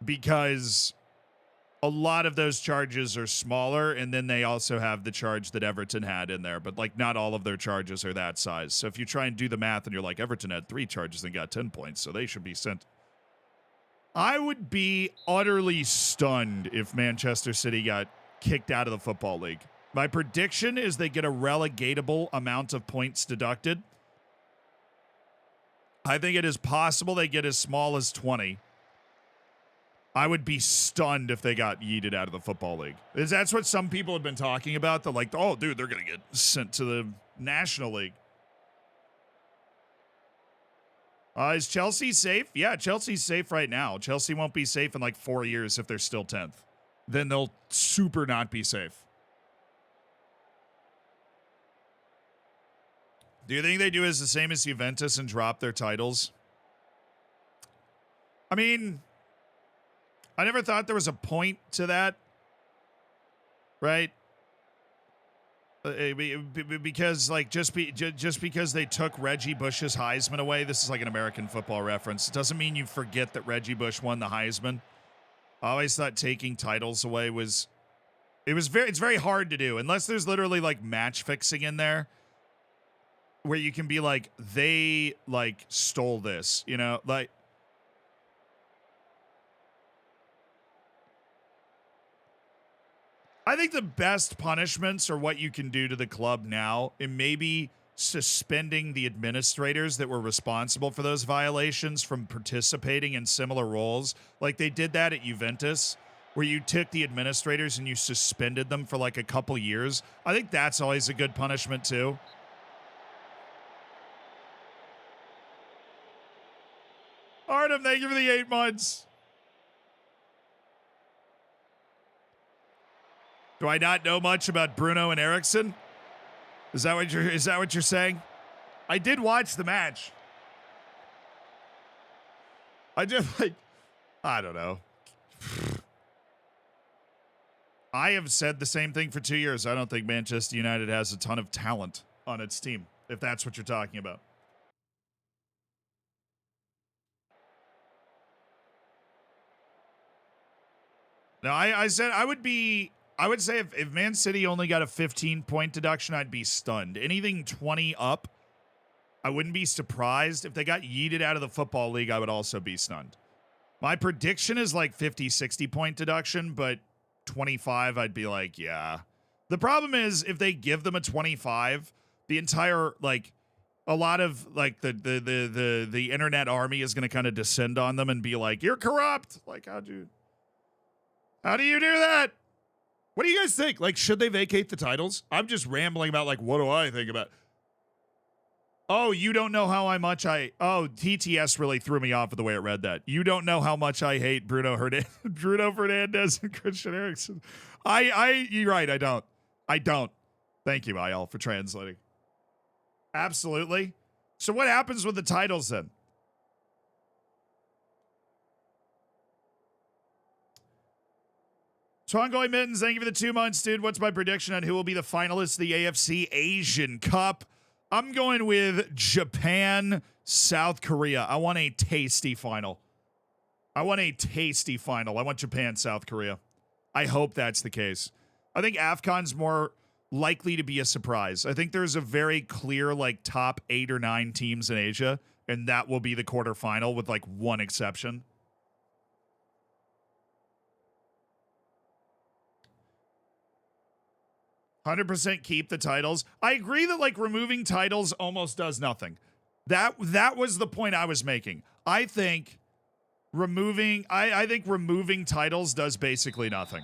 Because a lot of those charges are smaller, and then they also have the charge that Everton had in there. But not all of their charges are that size. So if you try and do the math and you're Everton had 3 charges and got 10 points, so they should be sent. I would be utterly stunned if Manchester City got kicked out of the Football League. My prediction is they get a relegatable amount of points deducted. I think it is possible they get as small as 20. I would be stunned if they got yeeted out of the Football League. That's what some people have been talking about. They're oh, dude, they're going to get sent to the National League. Is Chelsea safe? Yeah, Chelsea's safe right now. Chelsea won't be safe in 4 years if they're still 10th. Then they'll super not be safe. Do you think they do as the same as Juventus and drop their titles? mean, I never thought there was a point to that, right? Because like just because they took Reggie Bush's Heisman away, this is like an American football reference. It doesn't mean you forget that Reggie Bush won the Heisman. I always thought taking titles away it's very hard to do unless there's literally like match fixing in there where you can be like, they like stole this, you know, like. I think the best punishments are what you can do to the club now, and maybe suspending the administrators that were responsible for those violations from participating in similar roles. Like they did that at Juventus, where you took the administrators and you suspended them for like a couple years. I think that's always a good punishment too. Artem, thank you for the 8 months. Do I not know much about Bruno and Eriksson? Is that what you're saying? I did watch the match. I don't know. I have said the same thing for 2 years. I don't think Manchester United has a ton of talent on its team, if that's what you're talking about. No, I said I would say if Man City only got a 15-point deduction, I'd be stunned. Anything 20 up, I wouldn't be surprised. If they got yeeted out of the Football League, I would also be stunned. My prediction is like 50, 60-point deduction, but 25, I'd be like, yeah. The problem is if they give them a 25, the entire, like, a lot of, like, the internet army is going to kind of descend on them and be like, you're corrupt. Like, how do you do that? What do you guys think? Like, should they vacate the titles? I'm just rambling about, like, what do I think about? Oh, you don't know how much TTS really threw me off with the way it read that. You don't know how much I hate Bruno Fernandes and Christian Eriksen. You're right, I don't. Thank you, IL, for translating. Absolutely. So what happens with the titles then? Tongoy Mittens, thank you for the 2 months, dude. What's my prediction on who will be the finalists of the AFC Asian Cup? I'm going with Japan, South Korea. I want a tasty final. I want Japan, South Korea. I hope that's the case. I think Afcon's more likely to be a surprise. I think there's a very clear, like, top 8 or 9 teams in Asia, and that will be the quarterfinal with, like, one exception. %, keep the titles. I agree that like removing titles almost does nothing. That was the point I was making. I think removing titles does basically nothing.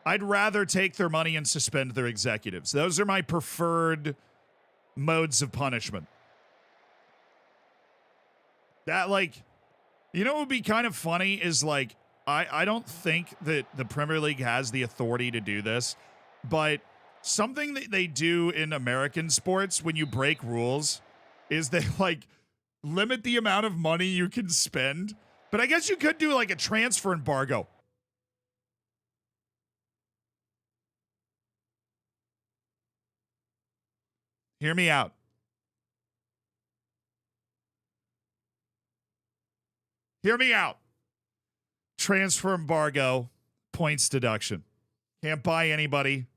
I'd rather take their money and suspend their executives. Those are my preferred modes of punishment. That, like, you know what would be kind of funny is, like, I don't think that the Premier League has the authority to do this. But something that they do in American sports when you break rules is they, like, limit the amount of money you can spend. But I guess you could do, like, a transfer embargo. Hear me out. Transfer embargo, points deduction. Can't buy anybody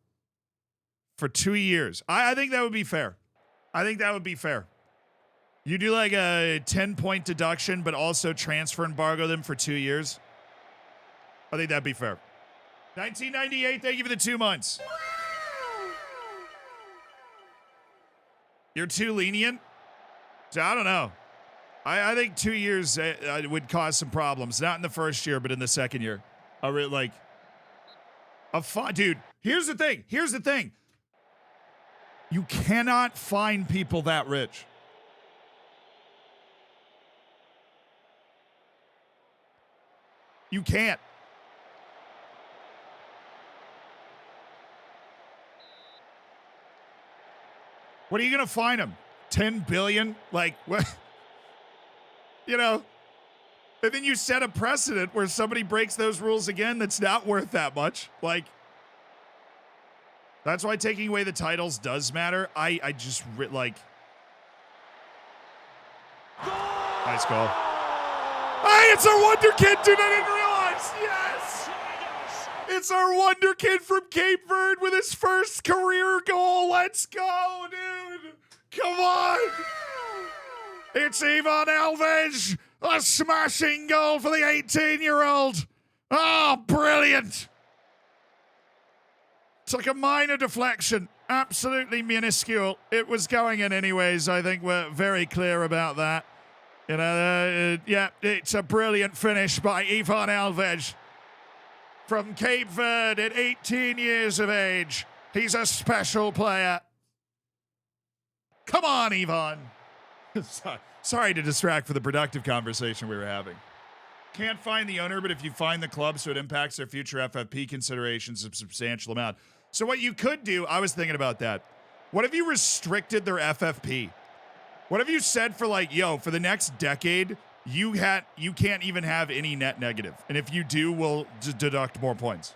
for 2 years. I think that would be fair. You do like a 10-point deduction, but also transfer embargo them for 2 years. I think that'd be fair. 1998, thank you for the 2 months. You're too lenient? So I don't know. I think 2 years would cause some problems. Not in the first year, but in the second year. I really like... Dude, here's the thing. You cannot find people that rich. You can't. What are you going to find them? 10 billion? Like, what? You know, And then you set a precedent where somebody breaks those rules again that's not worth that much. Like, that's why taking away the titles does matter. I just, like... Nice call. Hey, it's our Wonder Kid, dude, I didn't realize! Yes! It's our Wonder Kid from Cape Verde with his first career goal. Let's go, dude! Come on! It's Ivan Alves! A smashing goal for the 18-year-old. Oh, brilliant. Took a minor deflection. Absolutely minuscule. It was going in anyways. I think we're very clear about that. You know, yeah, it's a brilliant finish by Ivan Alves. From Cape Verde at 18 years of age. He's a special player. Come on, Ivan. Sorry to distract for the productive conversation we were having. Can't find the owner, but if you find the club so it impacts their future FFP considerations a substantial amount. So what you could do, I was thinking about that. What if you restricted their FFP? What if you said for like, yo, for the next decade, you can't even have any net negative. And if you do, we'll deduct more points.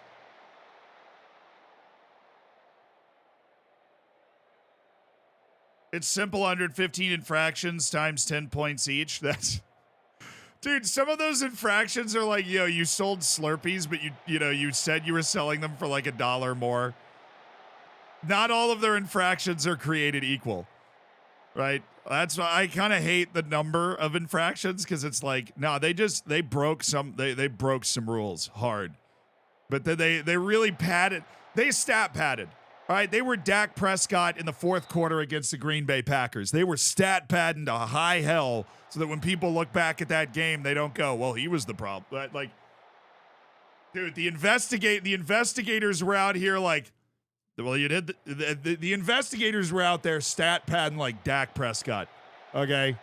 It's simple, 115 infractions times 10 points each. That's... Dude, some of those infractions are like, yo, you sold Slurpees, but you said you were selling them for like $1 more. Not all of their infractions are created equal, right? That's why I kind of hate the number of infractions because it's like, no, they broke some rules hard, but then they really padded. They stat padded. All right, they were Dak Prescott in the fourth quarter against the Green Bay Packers. They were stat padding to high hell so that when people look back at that game, they don't go, well, he was the problem. But like, dude, the investigators were out here like, well, you did. The investigators were out there stat padding like Dak Prescott. Okay,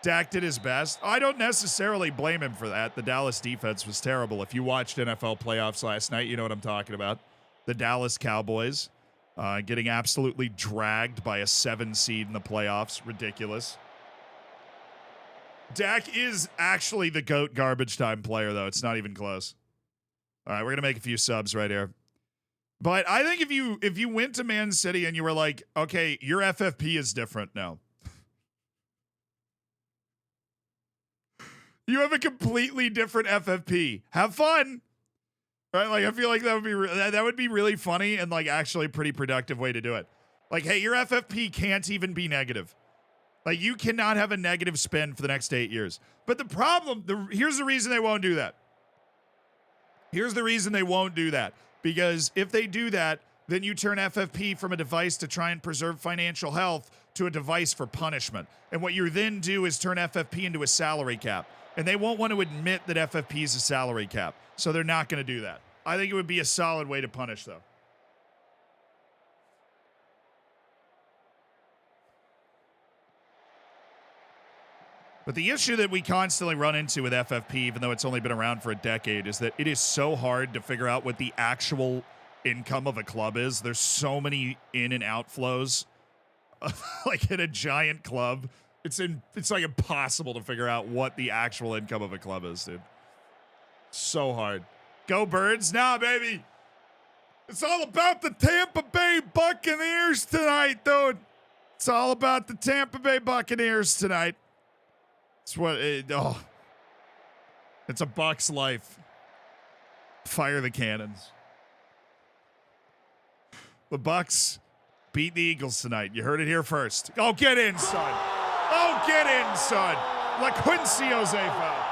Dak did his best. I don't necessarily blame him for that. The Dallas defense was terrible. If you watched NFL playoffs last night, you know what I'm talking about. The Dallas Cowboys. Getting absolutely dragged by a 7 seed in the playoffs. Ridiculous. Dak is actually the GOAT garbage time player, though. It's not even close. All right, we're going to make a few subs right here. But I think if you went to Man City and you were like, okay, your FFP is different now. You have a completely different FFP. Have fun. Right, like I feel like that would be really funny and like actually a pretty productive way to do it. Like, hey, your FFP can't even be negative. Like, you cannot have a negative spin for the next 8 years. But the problem, here's the reason they won't do that. Here's the reason they won't do that. Because if they do that, then you turn FFP from a device to try and preserve financial health to a device for punishment. And what you then do is turn FFP into a salary cap. And they won't want to admit that FFP is a salary cap. So they're not going to do that. I think it would be a solid way to punish, though. But the issue that we constantly run into with FFP, even though it's only been around for a decade, is that it is so hard to figure out what the actual income of a club is. There's so many in and outflows. Like in a giant club, it's like impossible to figure out what the actual income of a club is, dude. So hard. Go Birds. Nah, baby. It's all about the Tampa Bay Buccaneers tonight, dude. It's all about the Tampa Bay Buccaneers tonight. It's what it's a Bucks life. Fire the cannons. The Bucks beat the Eagles tonight. You heard it here first. Oh, get in, son. Oh, get in, son. La Quincy Jose foul.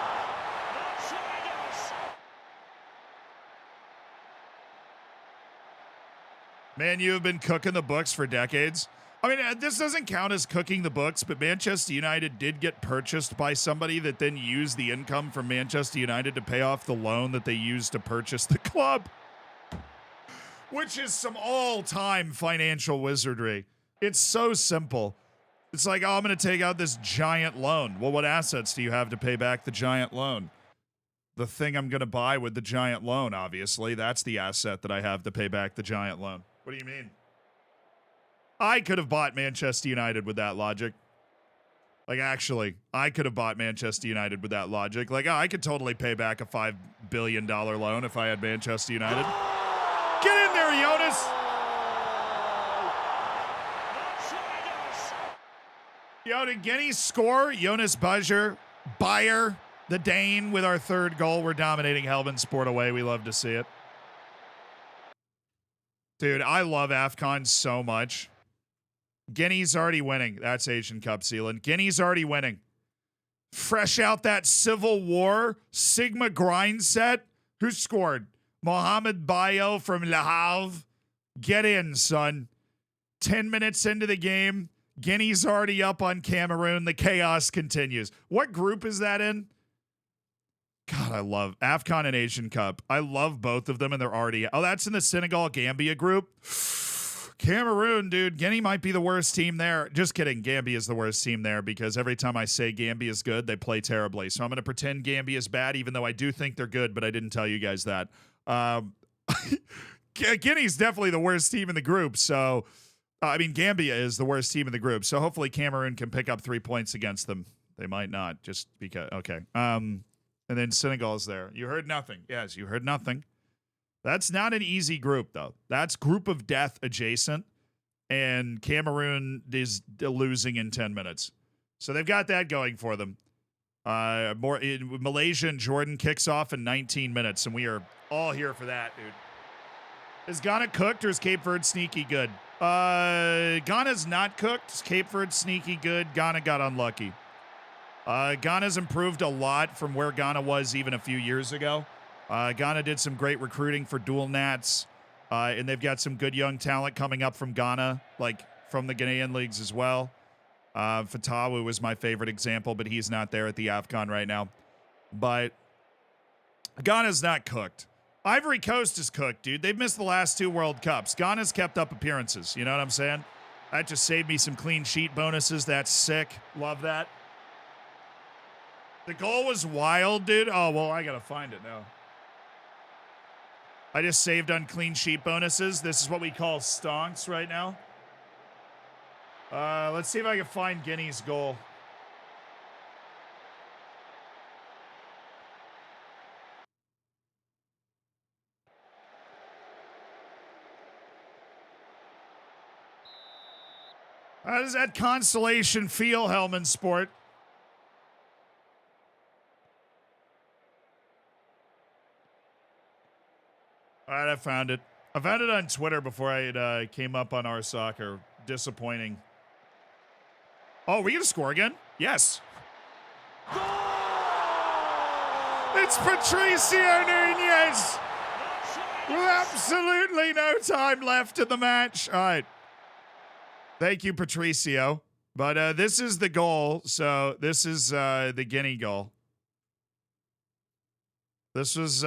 Man, you have been cooking the books for decades. I mean, this doesn't count as cooking the books, but Manchester United did get purchased by somebody that then used the income from Manchester United to pay off the loan that they used to purchase the club, which is some all-time financial wizardry. It's so simple. It's like, oh, I'm going to take out this giant loan. Well, what assets do you have to pay back the giant loan? The thing I'm going to buy with the giant loan, obviously. That's the asset that I have to pay back the giant loan. What do you mean? I could have bought Manchester United with that logic. Like, actually, I could have bought Manchester United with that logic. Like, oh, I could totally pay back a $5 billion loan if I had Manchester United. Get in there, Jonas! Yo, did Guinea score? Jonas Bayer, the Dane, with our third goal. We're dominating Helmand Sport away. We love to see it. Dude, I love Afcon so much. Guinea's already winning. That's Asian Cup Zealand. Guinea's already winning. Fresh out that Civil War Sigma grind set. Who scored? Mohamed Bayo from Le Havre. Get in, son. 10 minutes into the game. Guinea's already up on Cameroon. The chaos continues. What group is that in? God, I love Afcon and Asian Cup. I love both of them, and they're already... Oh, that's in the Senegal-Gambia group? Cameroon, dude. Guinea might be the worst team there. Just kidding. Gambia is the worst team there because every time I say Gambia is good, they play terribly. So I'm going to pretend Gambia is bad, even though I do think they're good, but I didn't tell you guys that. Guinea's definitely the worst team in the group, so... I mean, Gambia is the worst team in the group, so hopefully Cameroon can pick up 3 points against them. They might not, just because. Okay. And then Senegal is there. You heard nothing. Yes, you heard nothing. That's not an easy group, though. That's group of death adjacent, and Cameroon is losing in 10 minutes. So they've got that going for them. Malaysia and Jordan kicks off in 19 minutes, and we are all here for that, dude. Is Ghana cooked or is Cape Verde sneaky good? Ghana's not cooked. Cape Verde sneaky good. Ghana got unlucky. Ghana's improved a lot from where Ghana was even a few years ago. Ghana did some great recruiting for dual nats, and they've got some good young talent coming up from Ghana, like from the Ghanaian leagues as well. Fatawu was my favorite example, but he's not there at the Afcon right now. But Ghana's not cooked. Ivory Coast is cooked, dude. They've missed the last 2 World Cups. Ghana's kept up appearances. You know what I'm saying? That just saved me some clean sheet bonuses. That's sick. Love that. The goal was wild, dude. Oh, well, I got to find it now. I just saved on clean sheet bonuses. This is what we call stonks right now. Let's see if I can find Guinea's goal. How does that consolation feel, Helmand Sport? All right, I found it. I found it on Twitter before I came up on our soccer. Disappointing. Oh, are we going to score again? Yes. It's Patricio Nunez with absolutely no time left in the match. All right. Thank you, Patricio. But this is the goal. So this is the Guinea goal. This was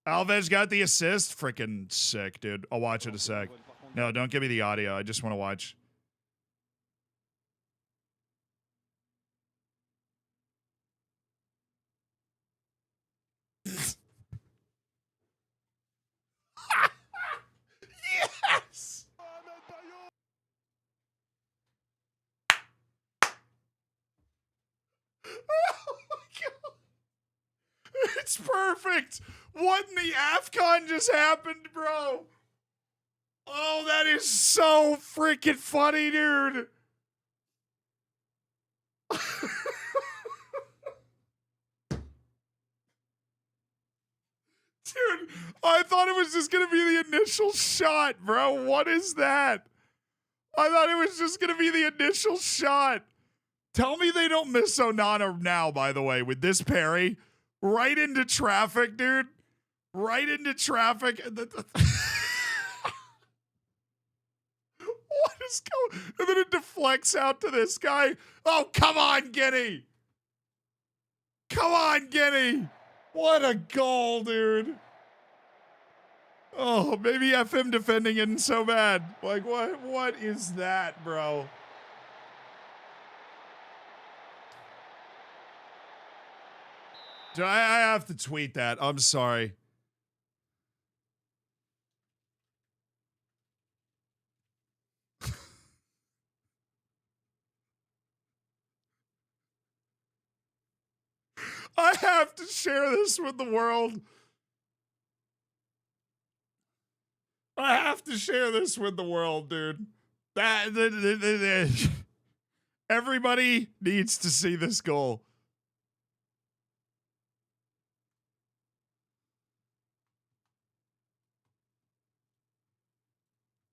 Alves got the assist. Freaking sick, dude. I'll watch it a sec. No, don't give me the audio. I just want to watch. Yes! Oh my God. It's perfect. What in the Afcon just happened, bro? Oh, that is so freaking funny, dude. Dude, I thought it was just going to be the initial shot, bro. What is that? I thought it was just going to be the initial shot. Tell me they don't miss Onana now, by the way, with this parry. Right into traffic, dude. Right into traffic. What is going? And then it deflects out to this guy. Oh, come on, Guinea. Come on, Guinea. What a goal, dude. Oh, maybe FM defending isn't so bad. Like, what is that, bro? I have to tweet that. I'm sorry. I have to share this with the world. I have to share this with the world, dude. Everybody needs to see this goal.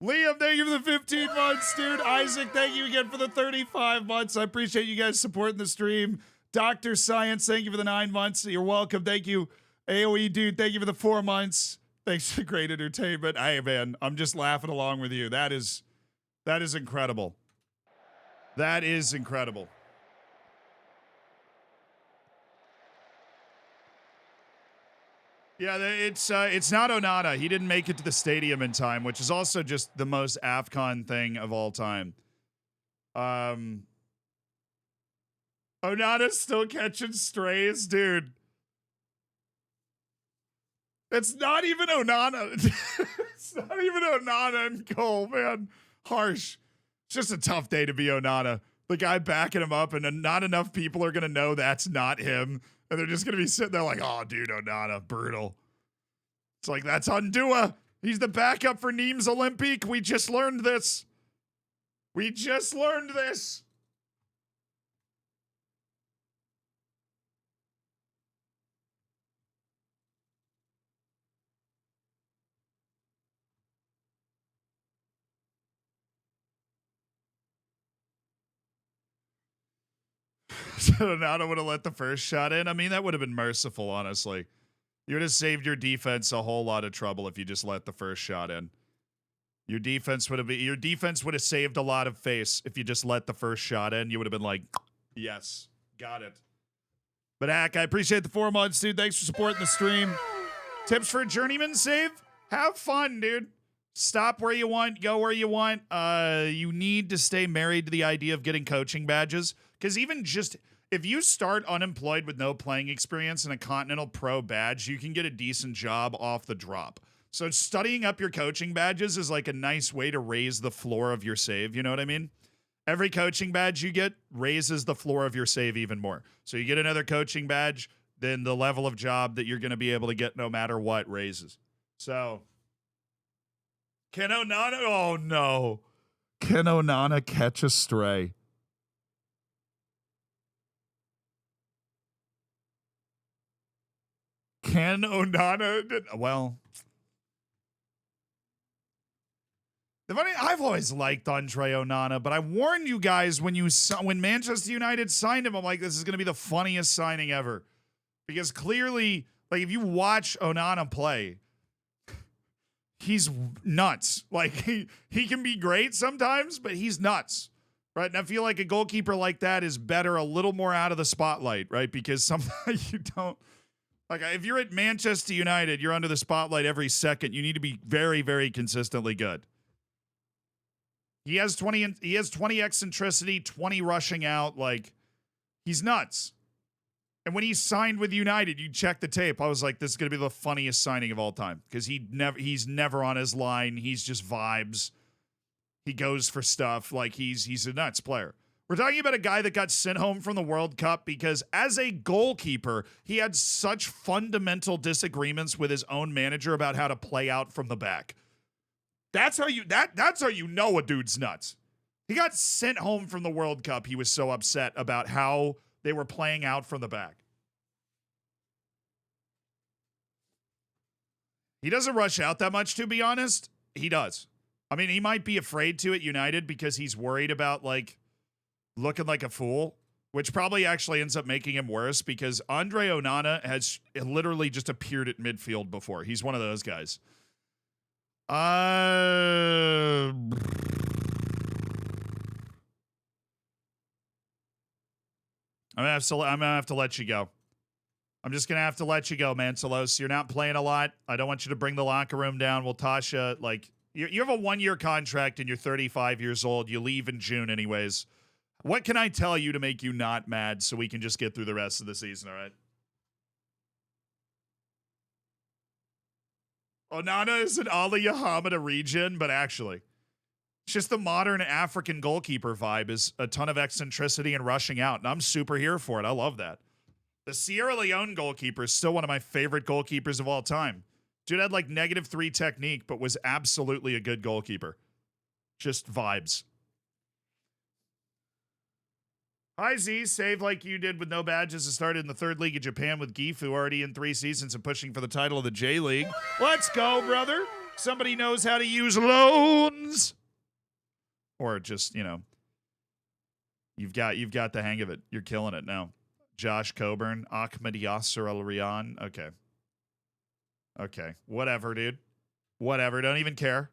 Liam, thank you for the 15 months, dude. Isaac, thank you again for the 35 months. I appreciate you guys supporting the stream. Dr. Science, thank you for the 9 months. You're welcome. Thank you. AOE, dude, thank you for the 4 months. Thanks for great entertainment. Hey, man, I'm just laughing along with you. That is incredible. That is incredible. Yeah, it's not Onana. He didn't make it to the stadium in time, which is also just the most Afcon thing of all time. Onana's still catching strays, dude. It's not even Onana. It's not even Onana in goal, man. Harsh. It's just a tough day to be Onana. The guy backing him up, and not enough people are going to know that's not him. And they're just going to be sitting there like, oh, dude, Onana, brutal. It's like, that's Undua. He's the backup for Nîmes Olympique. We just learned this. We just learned this. So now I would have let the first shot in. I mean, that would have been merciful, honestly. You would have saved your defense a whole lot of trouble if you just let the first shot in. Your defense would have saved a lot of face if you just let the first shot in. You would have been like, yes, got it. But Hack, I appreciate the 4 months, dude. Thanks for supporting the stream. Tips for a journeyman save? Have fun, dude. Stop where you want, go where you want. You need to stay married to the idea of getting coaching badges. Because even just if you start unemployed with no playing experience and a Continental Pro badge, you can get a decent job off the drop. So studying up your coaching badges is like a nice way to raise the floor of your save. You know what I mean? Every coaching badge you get raises the floor of your save even more. So you get another coaching badge, then the level of job that you're going to be able to get no matter what raises. So can Onana? Oh no. Can Onana catch a stray? Can Onana? Well, I've always liked Andre Onana, but I warned you guys when Manchester United signed him, I'm like, this is going to be the funniest signing ever. Because clearly, like, if you watch Onana play, he's nuts. Like, he can be great sometimes, but he's nuts. Right? And I feel like a goalkeeper like that is better a little more out of the spotlight, right? Because sometimes you don't. Like, if you're at Manchester United, you're under the spotlight every second. You need to be very, very consistently good. He has 20 eccentricity, 20 rushing out. Like, he's nuts. And when he signed with United, you check the tape. I was like, this is going to be the funniest signing of all time. Because he's never on his line. He's just vibes. He goes for stuff. Like, he's a nuts player. We're talking about a guy that got sent home from the World Cup because as a goalkeeper, he had such fundamental disagreements with his own manager about how to play out from the back. That's how you know a dude's nuts. He got sent home from the World Cup. He was so upset about how they were playing out from the back. He doesn't rush out that much, to be honest. He does. I mean, he might be afraid to at United because he's worried about, like, looking like a fool, which probably actually ends up making him worse because Andre Onana has literally just appeared at midfield before. He's one of those guys. I'm gonna have to let you go. I'm just gonna have to let you go, Mancelos. You're not playing a lot. I don't want you to bring the locker room down. We'll toss you. Like, you have a 1-year contract and you're 35 years old. You leave in June anyways. What can I tell you to make you not mad so we can just get through the rest of the season, all right? Onana is an Ali Yahamada region, but actually, it's just the modern African goalkeeper vibe is a ton of eccentricity and rushing out, and I'm super here for it. I love that. The Sierra Leone goalkeeper is still one of my favorite goalkeepers of all time. Dude had like -3 technique, but was absolutely a good goalkeeper. Just vibes. Hi, Z. Save like you did with no badges and started in the 3rd league of Japan with Gifu already in 3 seasons and pushing for the title of the J League. Let's go, brother. Somebody knows how to use loans. Or just, you know, you've got the hang of it. You're killing it now. Josh Coburn, Ahmed Yasser Al Riyan. Okay. Okay. Whatever, dude. Whatever. Don't even care.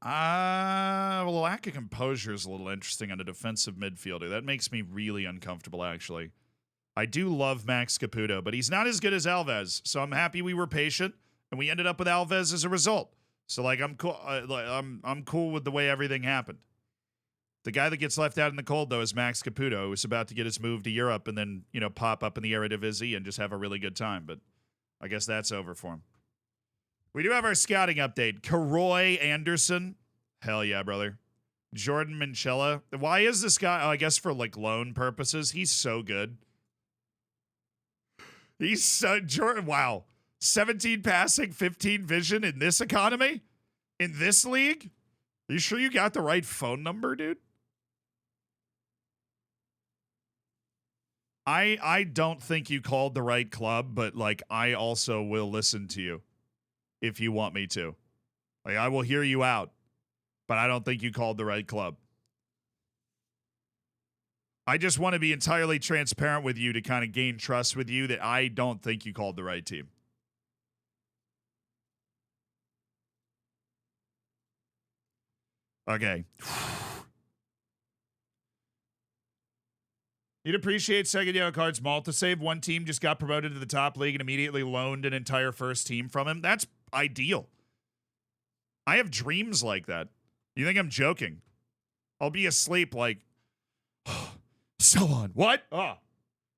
Well, lack of composure is a little interesting on a defensive midfielder. That makes me really uncomfortable, actually. I do love Max Caputo, but he's not as good as Alves. So I'm happy we were patient, and we ended up with Alves as a result. So, like, I'm cool. I'm cool with the way everything happened. The guy that gets left out in the cold, though, is Max Caputo, who's about to get his move to Europe and then, you know, pop up in the Eredivisie and just have a really good time. But I guess that's over for him. We do have our scouting update. Karoy Anderson. Hell yeah, brother. Jordan Minchella. Why is this guy? Oh, I guess for, like, loan purposes. He's so good. He's so... Jordan, wow. 17 passing, 15 vision in this economy? In this league? Are you sure you got the right phone number, dude? I don't think you called the right club, but, like, I also will listen to you if you want me to. Like, I will hear you out, but I don't think you called the right club. I just want to be entirely transparent with you to kind of gain trust with you that I don't think you called the right team. Okay. You'd appreciate second yellow cards Malta save. One team just got promoted to the top league and immediately loaned an entire first team from him. That's ideal. I have dreams like that. You think I'm joking? I'll be asleep like, so on. What? Oh,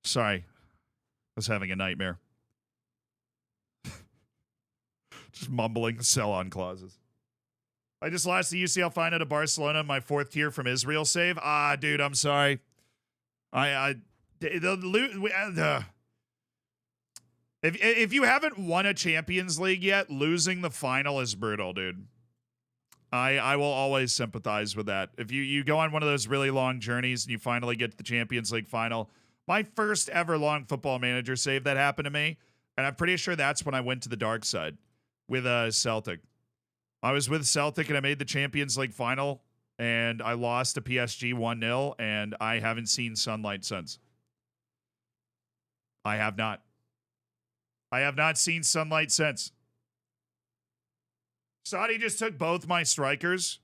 sorry. I was having a nightmare. Just mumbling sell on clauses. I just lost the UCL final to Barcelona in my 4th tier from Israel save. Ah, dude, I'm sorry. If you haven't won a Champions League yet, losing the final is brutal, dude. I will always sympathize with that. If you go on one of those really long journeys and you finally get to the Champions League final, my first ever long Football Manager save that happened to me, and I'm pretty sure that's when I went to the dark side with Celtic. I was with Celtic and I made the Champions League final, and I lost to PSG 1-0, and I haven't seen sunlight since. I have not. I have not seen sunlight since. Saudi just took both my strikers.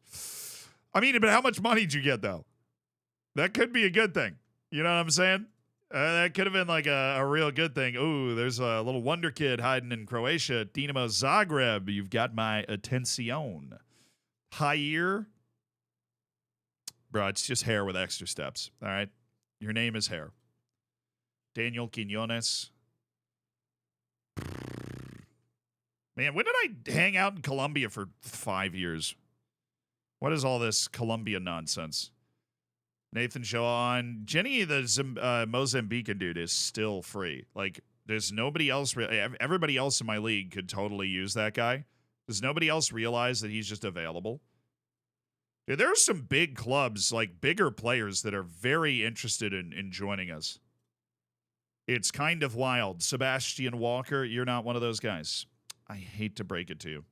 I mean, but how much money did you get, though? That could be a good thing. You know what I'm saying? That could have been like a real good thing. Ooh, there's a little wonder kid hiding in Croatia. Dinamo Zagreb, you've got my attention. Jair. Bro, it's just hair with extra steps. All right? Your name is hair. Daniel Quinones. Man, when did I hang out in Colombia for 5 years? What is all this Colombia nonsense? Nathan Joan. Jenny, the Mozambican dude, is still free. Like, there's nobody else. Everybody else in my league could totally use that guy. Does nobody else realize that he's just available? Dude, there are some big clubs, like bigger players, that are very interested in joining us. It's kind of wild. Sebastian Walker, you're not one of those guys. I hate to break it to you.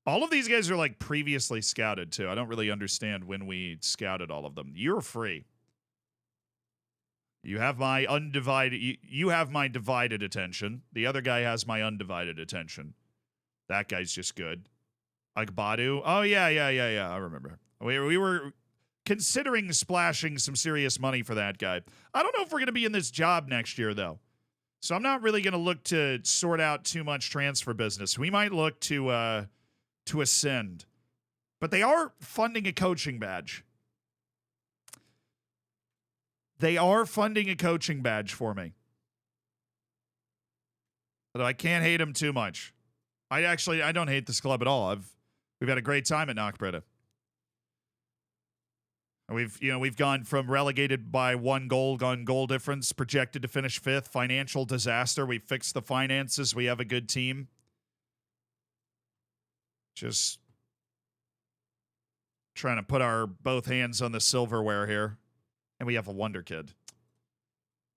All of these guys are like previously scouted too. I don't really understand when we scouted all of them. You're free. You have my undivided. You have my divided attention. The other guy has my undivided attention. That guy's just good. Agbadu. Oh yeah. I remember. We were considering splashing some serious money for that guy. I don't know if we're going to be in this job next year though. So I'm not really going to look to sort out too much transfer business. We might look to ascend. But they are funding a coaching badge. They are funding a coaching badge for me. Although I can't hate them too much. I don't hate this club at all. We've had a great time at Knockbreda. We've gone from relegated by 1 goal on goal difference, projected to finish 5th, financial disaster. We fixed the finances. We have a good team. Just trying to put our both hands on the silverware here. And we have a wonder kid.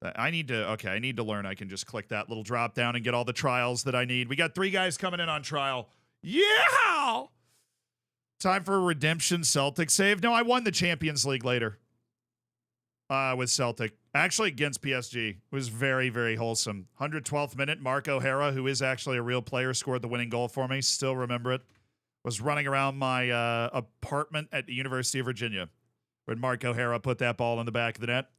I need to learn. I can just click that little drop down and get all the trials that I need. We got 3 guys coming in on trial. Yeah! Time for a redemption Celtic save. No, I won the Champions League later with Celtic. Actually, against PSG. It was very, very wholesome. 112th minute, Mark O'Hara, who is actually a real player, scored the winning goal for me. Still remember it. Was running around my apartment at the University of Virginia when Mark O'Hara put that ball in the back of the net.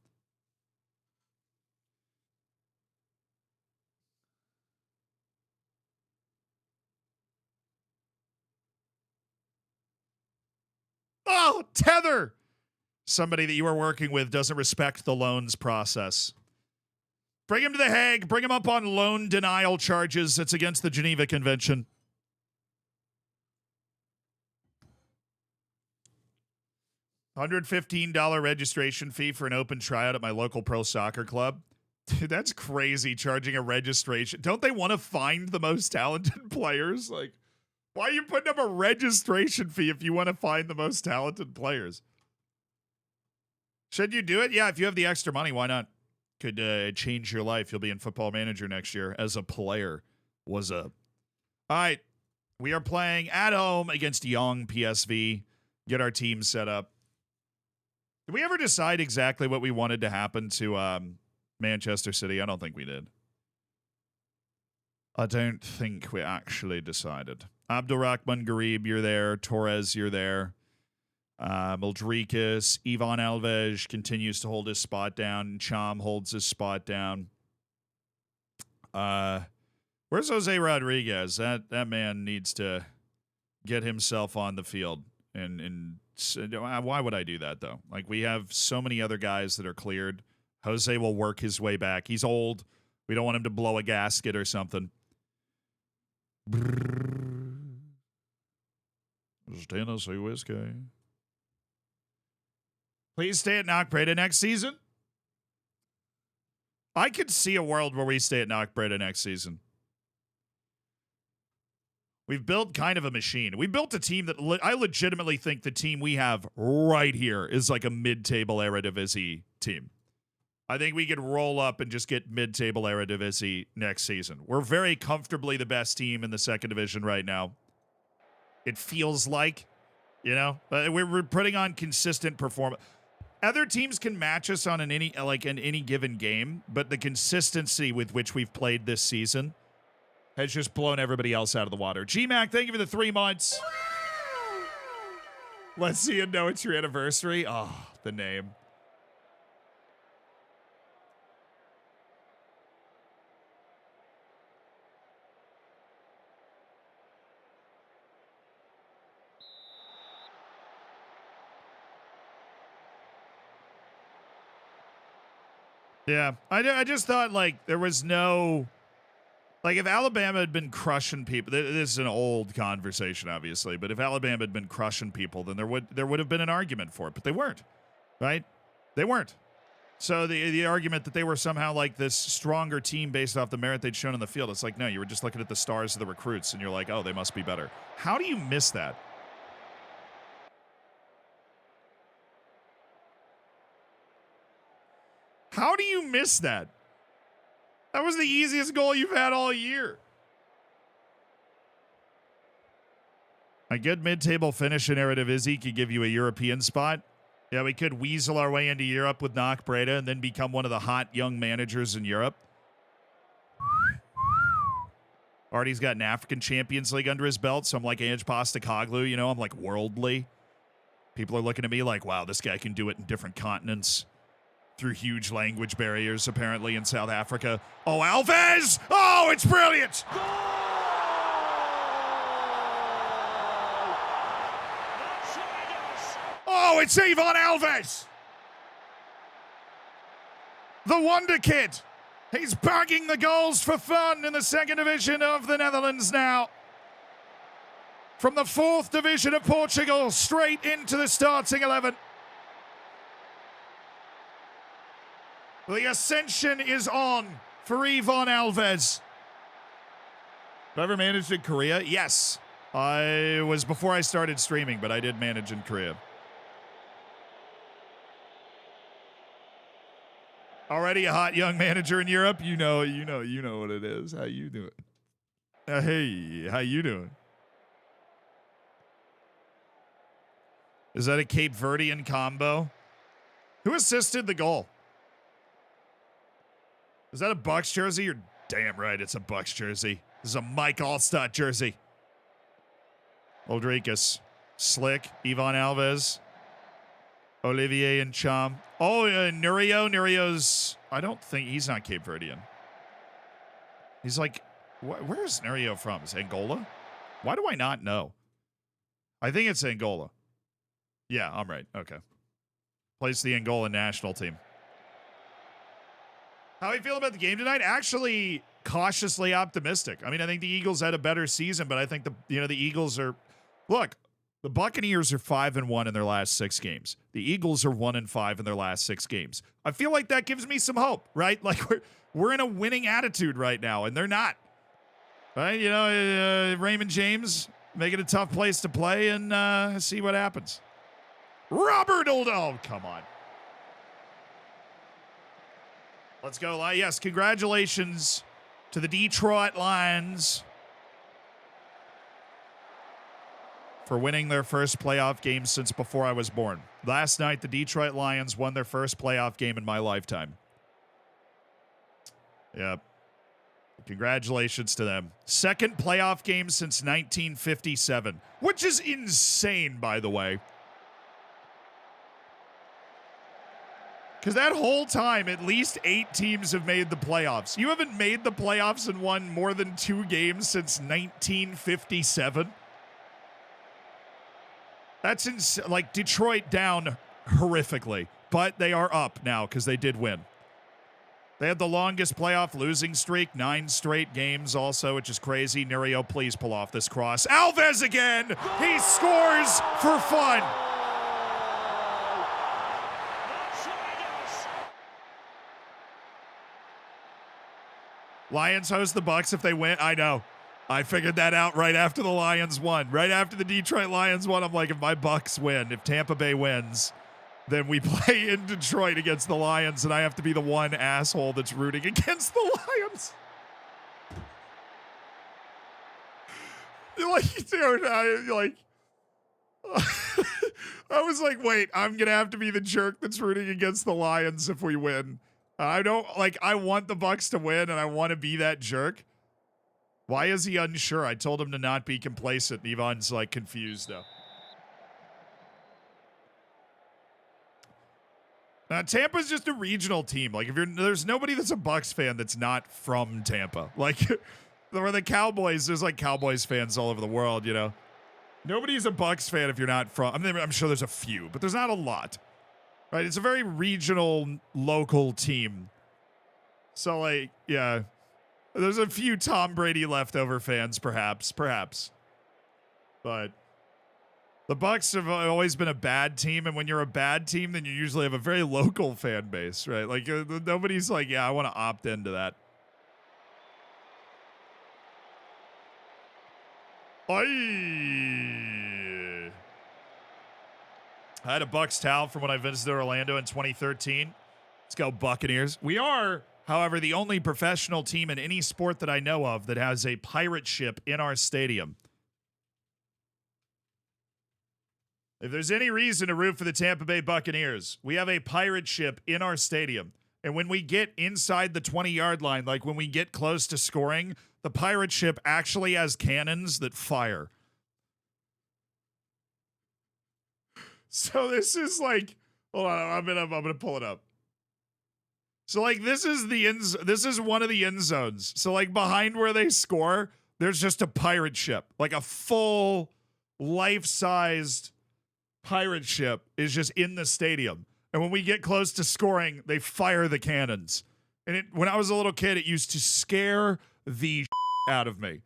Oh, Tether! Somebody that you are working with doesn't respect the loans process. Bring him to The Hague. Bring him up on loan denial charges. It's against the Geneva Convention. $115 registration fee for an open tryout at my local pro soccer club. Dude, that's crazy, charging a registration. Don't they want to find the most talented players? Like, why are you putting up a registration fee if you want to find the most talented players? Should you do it? Yeah, if you have the extra money, why not? Could change your life. You'll be in Football Manager next year as a player. What's up? All right, we are playing at home against Young PSV. Get our team set up. Did we ever decide exactly what we wanted to happen to Manchester City? I don't think we did. I don't think we actually decided. Abdulrahman Garib, you're there. Torres, you're there. Mildrikas, Ivan Alves continues to hold his spot down. Cham holds his spot down. Where's Jose Rodriguez? That man needs to get himself on the field. And why would I do that, though? Like, we have so many other guys that are cleared. Jose will work his way back. He's old. We don't want him to blow a gasket or something. Tennessee whiskey. Please stay at Knockbreda next season. I could see a world where we stay at Knockbreda next season. We've built kind of a machine. We built a team that I legitimately think the team we have right here is like a mid-table Eredivisie team. I think we could roll up and just get mid-table Eredivisie next season. We're very comfortably the best team in the second division right now. It feels like, we're putting on consistent performance. Other teams can match us on in any given game, but the consistency with which we've played this season has just blown everybody else out of the water. G-Mac, thank you for the 3 months. Let's see you know it's your anniversary. Oh, the name. Yeah, I just thought, like, there was no... Like, if Alabama had been crushing people, this is an old conversation, obviously, but if Alabama had been crushing people, then there would have been an argument for it, but they weren't, right? They weren't. So the argument that they were somehow like this stronger team based off the merit they'd shown in the field, it's like, no, you were just looking at the stars of the recruits, and you're like, oh, they must be better. How do you miss that? How do you miss that? That was the easiest goal you've had all year. A good mid-table finish in Eredivisie could give you a European spot. Yeah, we could weasel our way into Europe with Knockbreda and then become one of the hot young managers in Europe. Artie's got an African Champions League under his belt, so I'm like Ange Postecoglou, I'm like worldly. People are looking at me like, wow, this guy can do it in different continents. Through huge language barriers, apparently, in South Africa. Oh, Alves! Oh, it's brilliant! Goal! Oh, it's Ivan Alves! The Wonder Kid! He's bagging the goals for fun in the second division of the Netherlands now. From the 4th division of Portugal, straight into the starting 11. The ascension is on for Ivan Alves. Have I ever managed in Korea? Yes. I was before I started streaming, but I did manage in Korea. Already a hot young manager in Europe. You know what it is. How you doing? Hey, how you doing? Is that a Cape Verdean combo? Who assisted the goal? Is that a Bucks jersey? You're damn right it's a Bucks jersey. This is a Mike Allstott jersey. Oldricus. Slick. Ivan Alves. Olivier and Cham. Oh, Nurio. Nurio's... I don't think... He's not Cape Verdean. He's like... Where's Nurio from? Is it Angola? Why do I not know? I think it's Angola. Yeah, I'm right. Okay. Plays the Angola national team. How do you feel about the game tonight? Actually, cautiously optimistic. I mean, I think the Eagles had a better season, but I think the Eagles are... Look, the Buccaneers are 5-1 in their last 6 games. The Eagles are 1-5 in their last 6 games. I feel like that gives me some hope, right? Like we're in a winning attitude right now, and they're not. Right? You know, Raymond James, make it a tough place to play and see what happens. Robert Oldo, come on. Let's go. Yes, congratulations to the Detroit Lions for winning their first playoff game since before I was born. Last night, the Detroit Lions won their first playoff game in my lifetime. Yep. Congratulations to them. Second playoff game since 1957, which is insane, by the way. Because that whole time, at least 8 teams have made the playoffs. You haven't made the playoffs and won more than 2 games since 1957? That's like Detroit down horrifically, but they are up now because they did win. They had the longest playoff losing streak, 9 straight games also, which is crazy. Nurio, please pull off this cross. Alves again! He scores for fun! Lions host the Bucks if they win. I know. I figured that out right after the Lions won. Right after the Detroit Lions won, I'm like, if my Bucks win, if Tampa Bay wins, then we play in Detroit against the Lions, and I have to be the one asshole that's rooting against the Lions. Like, dude, I was like, wait, I'm going to have to be the jerk that's rooting against the Lions if we win. I want the Bucks to win, and I want to be that jerk. Why is he unsure? I told him to not be complacent. Ivan's like confused though. Tampa's just a regional team. Like there's nobody that's a Bucks fan that's not from Tampa. Like or the Cowboys, there's like Cowboys fans all over the world, you know. Nobody's a Bucks fan if you're not from. I mean, I'm sure there's a few, but there's not a lot. Right? It's a very regional, local team. So like, yeah. There's a few Tom Brady leftover fans, perhaps. But the Bucks have always been a bad team, and when you're a bad team, then you usually have a very local fan base, right? Like nobody's like, yeah, I want to opt into that. I had a Bucks towel from when I visited Orlando in 2013. Let's go Buccaneers. We are, however, the only professional team in any sport that I know of that has a pirate ship in our stadium. If there's any reason to root for the Tampa Bay Buccaneers, we have a pirate ship in our stadium. And when we get inside the 20-yard line, like when we get close to scoring, the pirate ship actually has cannons that fire. So this is like, hold on, I'm gonna pull it up. So like this is one of the end zones. So like behind where they score, there's just a pirate ship, like a full life-sized pirate ship is just in the stadium. And when we get close to scoring, they fire the cannons. And when I was a little kid, it used to scare the out of me.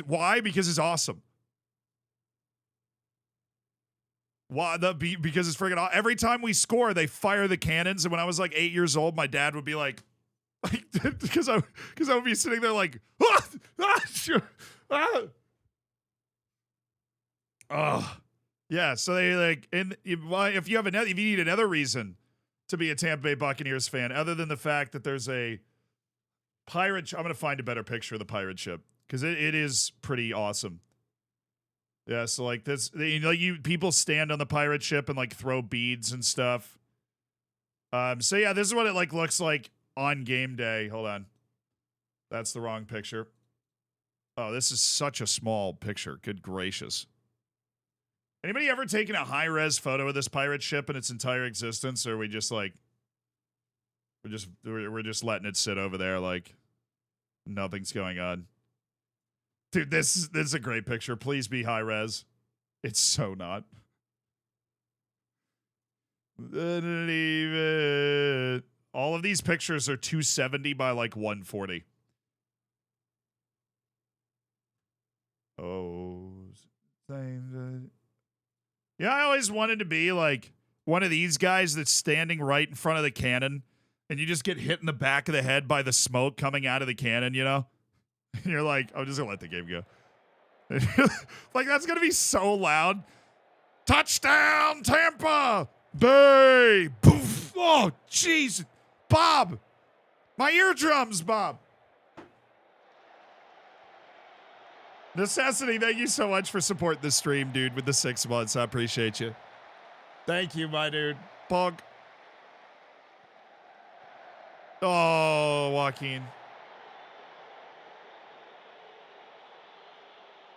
Why? Because it's awesome. Why because it's freaking every time we score, they fire the cannons. And when I was like 8 years old, my dad would be like because I would be sitting there like, oh, yeah. So they like, and if you need another reason to be a Tampa Bay Buccaneers fan, other than the fact that there's a pirate, I'm gonna find a better picture of the pirate ship because it is pretty awesome. Yeah, so like this, people stand on the pirate ship and like throw beads and stuff. So yeah, this is what it like looks like on game day. Hold on, that's the wrong picture. Oh, this is such a small picture. Good gracious. Anybody ever taken a high res photo of this pirate ship in its entire existence, or are we just like we're just letting it sit over there like nothing's going on? Dude, this is a great picture. Please be high res. It's so not. Leave it. All of these pictures are 270 by like 140. Oh, yeah, I always wanted to be like one of these guys that's standing right in front of the cannon and you just get hit in the back of the head by the smoke coming out of the cannon, you know? And you're like, I'm just gonna let the game go. Like, that's gonna be so loud. Touchdown, Tampa Bay! Poof! Oh, jeez. Bob! My eardrums, Bob! Necessity, thank you so much for supporting the stream, dude, with the 6 months. I appreciate you. Thank you, my dude. Bog. Oh, Joaquin.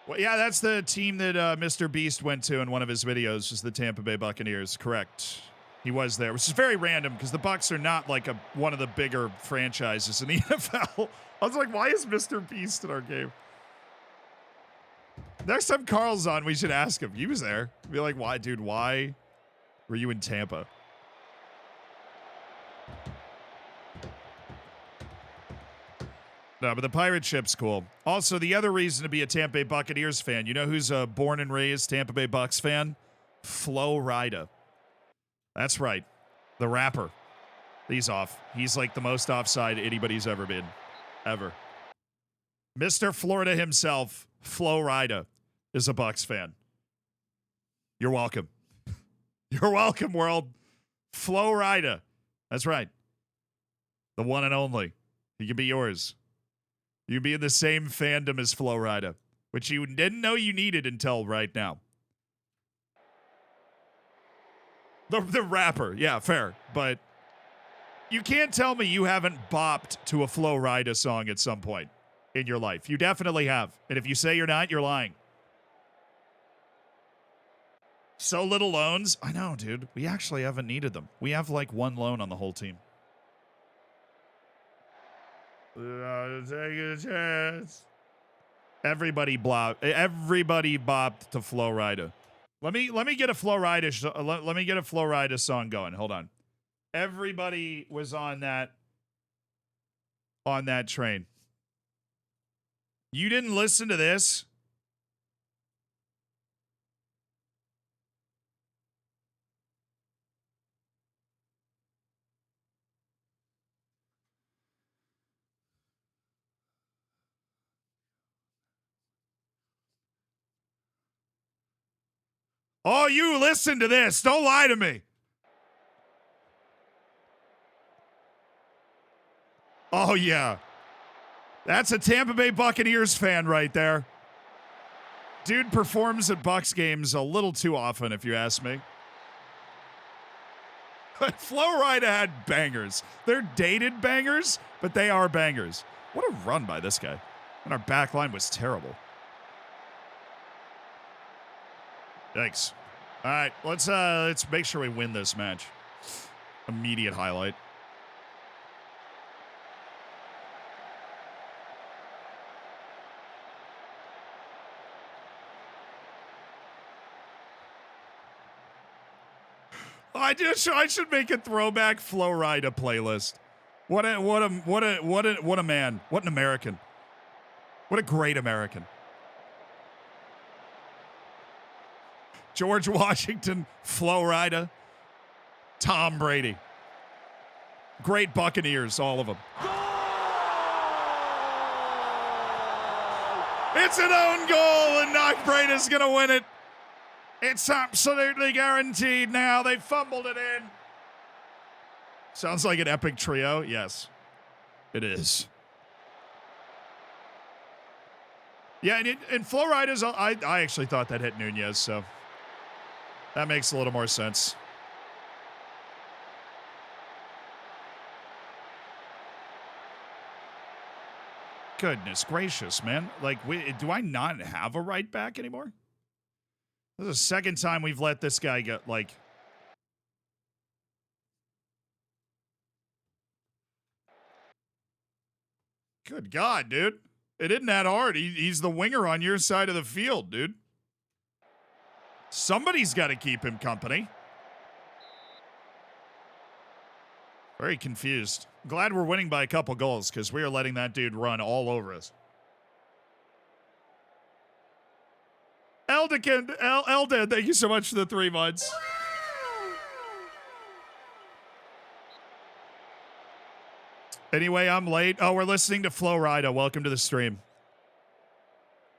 Well, yeah, that's the team that Mr. Beast went to in one of his videos, just the Tampa Bay Buccaneers. Correct. He was there, which is very random because the Bucs are not like one of the bigger franchises in the NFL. I was like, why is Mr. Beast in our game? Next time Carl's on, we should ask him. He was there. Be like, why, dude, why were you in Tampa? No, but the pirate ship's cool. Also, the other reason to be a Tampa Bay Buccaneers fan, you know who's a born and raised Tampa Bay Bucs fan? Flo Rida. That's right. The rapper. He's off. He's like the most offside anybody's ever been. Ever. Mr. Florida himself, Flo Rida, is a Bucs fan. You're welcome. You're welcome, world. Flo Rida. That's right. The one and only. He can be yours. You can be in the same fandom as Flo Rida, which you didn't know you needed until right now. The rapper. Yeah, fair. But you can't tell me you haven't bopped to a Flo Rida song at some point in your life. You definitely have. And if you say you're not, you're lying. So little loans. I know, dude. We actually haven't needed them. We have like one loan on the whole team. Take a chance. Everybody bopped to Flo Rida. Let me get a Flo Rida. Let me get a Flo Rida song going. Hold on. Everybody was on that train. You didn't listen to this? Oh, you listen to this. Don't lie to me. Oh, yeah. That's a Tampa Bay Buccaneers fan right there. Dude performs at Bucs games a little too often, if you ask me. Flo Rida had bangers. They're dated bangers, but they are bangers. What a run by this guy. And our back line was terrible. Thanks. All right, let's make sure we win this match. Immediate highlight. I should make a throwback Flo Rida playlist. What a man. What an American. What a great American. George Washington, Flo Rida, Tom Brady. Great Buccaneers, all of them. It's an own goal, and Knock Brady's going to win it. It's absolutely guaranteed now. They fumbled it in. Sounds like an epic trio. Yes, it is. Yeah, and Flo Rida's, I actually thought that hit Nunez, so that makes a little more sense. Goodness gracious, man. Like, do I not have a right back anymore? This is the second time we've let this guy get, like... Good God, dude. It isn't that hard. He's the winger on your side of the field, dude. Somebody's got to keep him company. Very confused. Glad we're winning by a couple goals because we are letting that dude run all over us. Eldon, thank you so much for the 3 months. Anyway, I'm late. Oh, we're listening to Flo Rida. Welcome to the stream.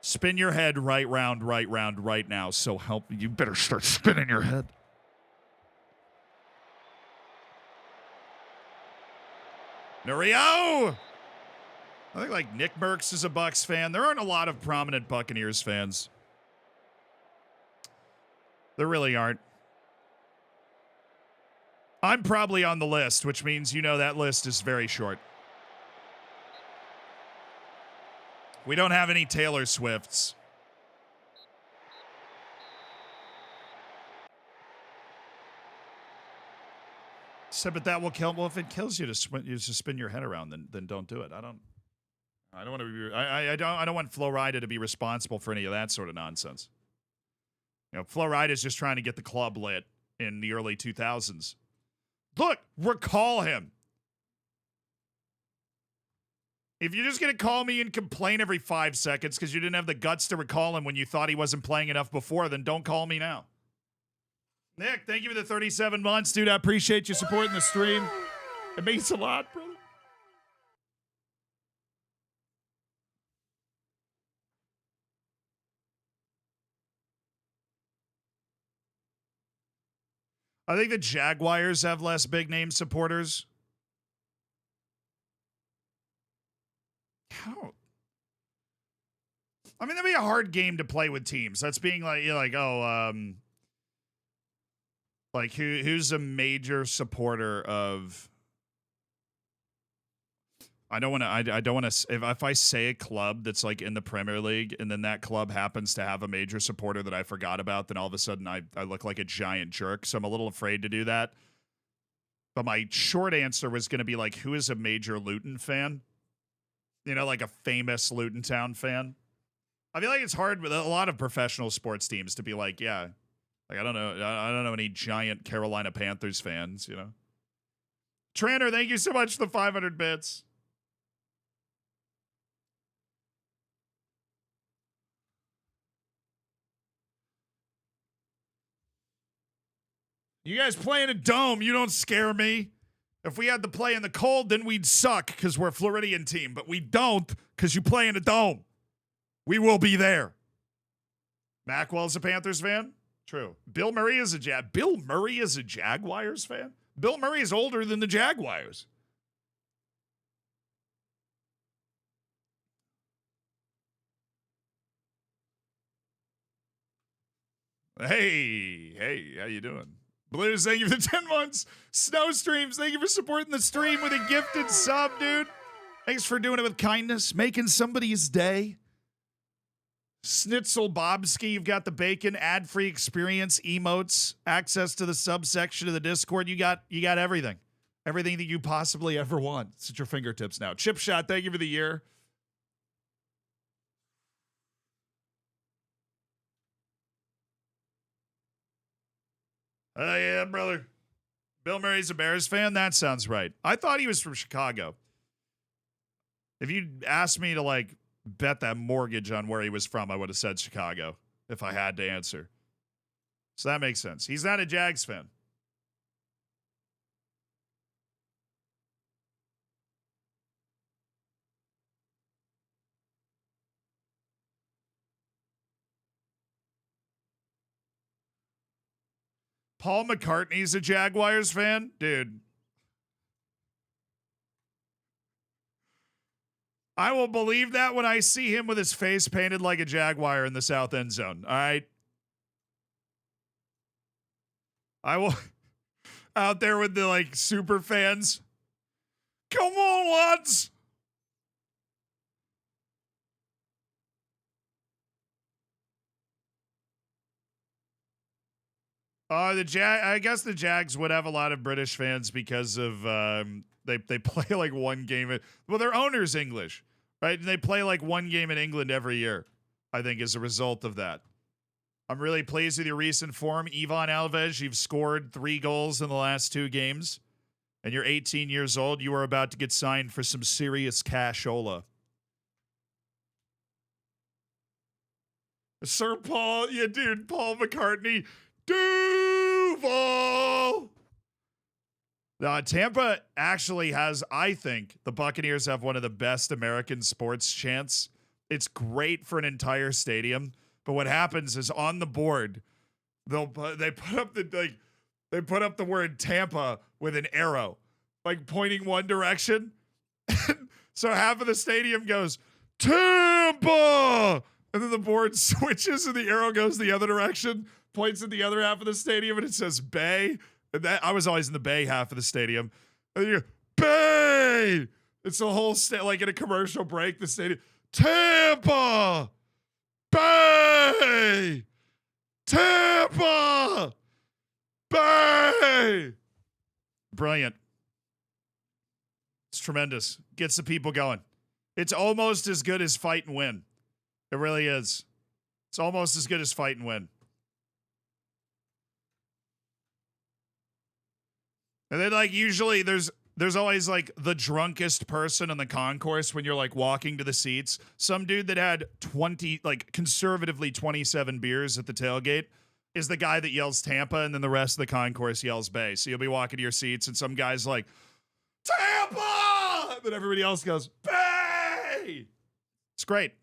Spin your head right round right now. So help me. You better start spinning your head. Nurio! I think like Nick Merckx is a Bucks fan. There aren't a lot of prominent Buccaneers fans. There really aren't. I'm probably on the list, which means you know that list is very short. We don't have any Taylor Swifts. So, but that will kill. Well, if it kills you to spin your head around, then don't do it. I don't want to be. I don't want Flo Rida to be responsible for any of that sort of nonsense. You know, Flo Rida is just trying to get the club lit in the early 2000s. Look, recall him. If you're just going to call me and complain every 5 seconds because you didn't have the guts to recall him when you thought he wasn't playing enough before, then don't call me now. Nick, thank you for the 37 months, dude. I appreciate you supporting the stream. It means a lot, brother. I think the Jaguars have less big-name supporters. How? I mean, that'd be a hard game to play with teams. That's being like, you're like, like who's a major supporter of? I don't want to. If I say a club that's like in the Premier League, and then that club happens to have a major supporter that I forgot about, then all of a sudden I look like a giant jerk. So I'm a little afraid to do that. But my short answer was going to be like, who is a major Luton fan? You know, like a famous Luton Town fan. I feel like it's hard with a lot of professional sports teams to be like, yeah, like I don't know any giant Carolina Panthers fans. You know, Tranter, thank you so much for the 500 bits. You guys play in a dome. You don't scare me. If we had to play in the cold, then we'd suck because we're a Floridian team. But we don't because you play in a dome. We will be there. Macwell's a Panthers fan? True. Bill Murray is a Jaguars fan? Bill Murray is older than the Jaguars. Hey, how you doing? Blues, thank you for the 10 months. Snow Streams, thank you for supporting the stream with a gifted sub, dude. Thanks for doing it with kindness, making somebody's day. Schnitzel Bobski, you've got the bacon, ad-free experience, emotes, access to the subsection of the Discord. You got everything. Everything that you possibly ever want. It's at your fingertips now. Chip Shot, thank you for the year. Oh, yeah, brother. Bill Murray's a Bears fan? That sounds right. I thought he was from Chicago. If you'd asked me to, like, bet that mortgage on where he was from, I would have said Chicago if I had to answer. So that makes sense. He's not a Jags fan. Paul McCartney's a Jaguars fan? Dude. I will believe that when I see him with his face painted like a Jaguar in the south end zone. All right. I will out there with the like super fans. Come on, lads. I guess the Jags would have a lot of British fans because of they play like one game. Well, their owner's English, right? And they play like one game in England every year, I think, as a result of that. I'm really pleased with your recent form. Ivan Alves, you've scored 3 goals in the last 2 games. And you're 18 years old. You are about to get signed for some serious cashola. Sir Paul, yeah, dude, Paul McCartney. Duval! Tampa actually has, I think, the Buccaneers have one of the best American sports chants. It's great for an entire stadium. But what happens is on the board, they put up the word Tampa with an arrow, like pointing one direction. So half of the stadium goes Tampa, and then the board switches and the arrow goes the other direction, points at the other half of the stadium, and it says Bay. And that I was always in the Bay half of the stadium. And you go, Bay. It's the whole like in a commercial break. The stadium, Tampa. Bay! Tampa! Bay! Brilliant. It's tremendous. Gets the people going. It's almost as good as Fight and Win. It really is. It's almost as good as Fight and Win. And then, like, usually there's always like the drunkest person in the concourse when you're like walking to the seats. Some dude that had 20, like conservatively 27 beers at the tailgate is the guy that yells Tampa, and then the rest of the concourse yells Bay. So you'll be walking to your seats and some guy's like, Tampa! And then everybody else goes, Bay! It's great.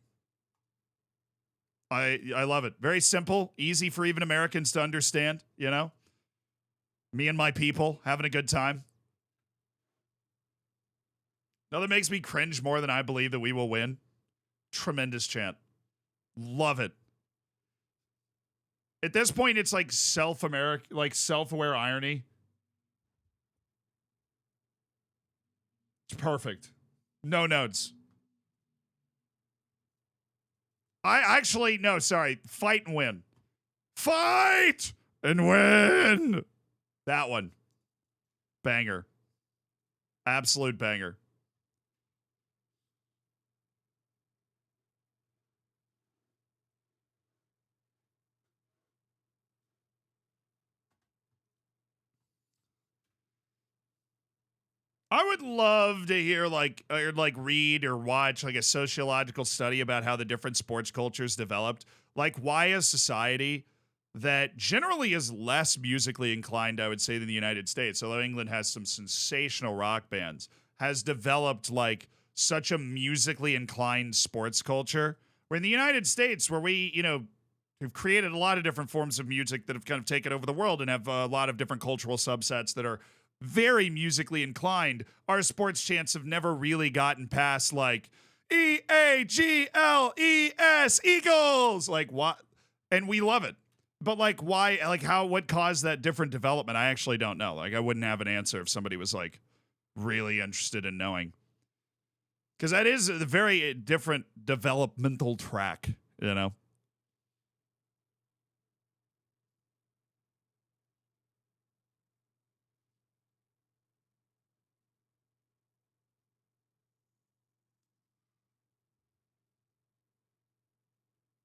I love it. Very simple, easy for even Americans to understand, you know? Me and my people having a good time. No, that makes me cringe more than I believe that we will win. Tremendous chant. Love it. At this point, it's like self-aware irony. It's perfect. No notes. Fight and win. Fight and win. That one. Banger. Absolute banger. I would love to hear read or watch like a sociological study about how the different sports cultures developed. Like why a society that generally is less musically inclined, I would say, than the United States, although England has some sensational rock bands, has developed like such a musically inclined sports culture. Where in the United States, where we, have created a lot of different forms of music that have kind of taken over the world and have a lot of different cultural subsets that are very musically inclined, our sports chants have never really gotten past like EAGLES Eagles. Like what? And we love it. But like why, like what caused that different development? I actually don't know. Like I wouldn't have an answer if somebody was like really interested in knowing. Because that is a very different developmental track, you know?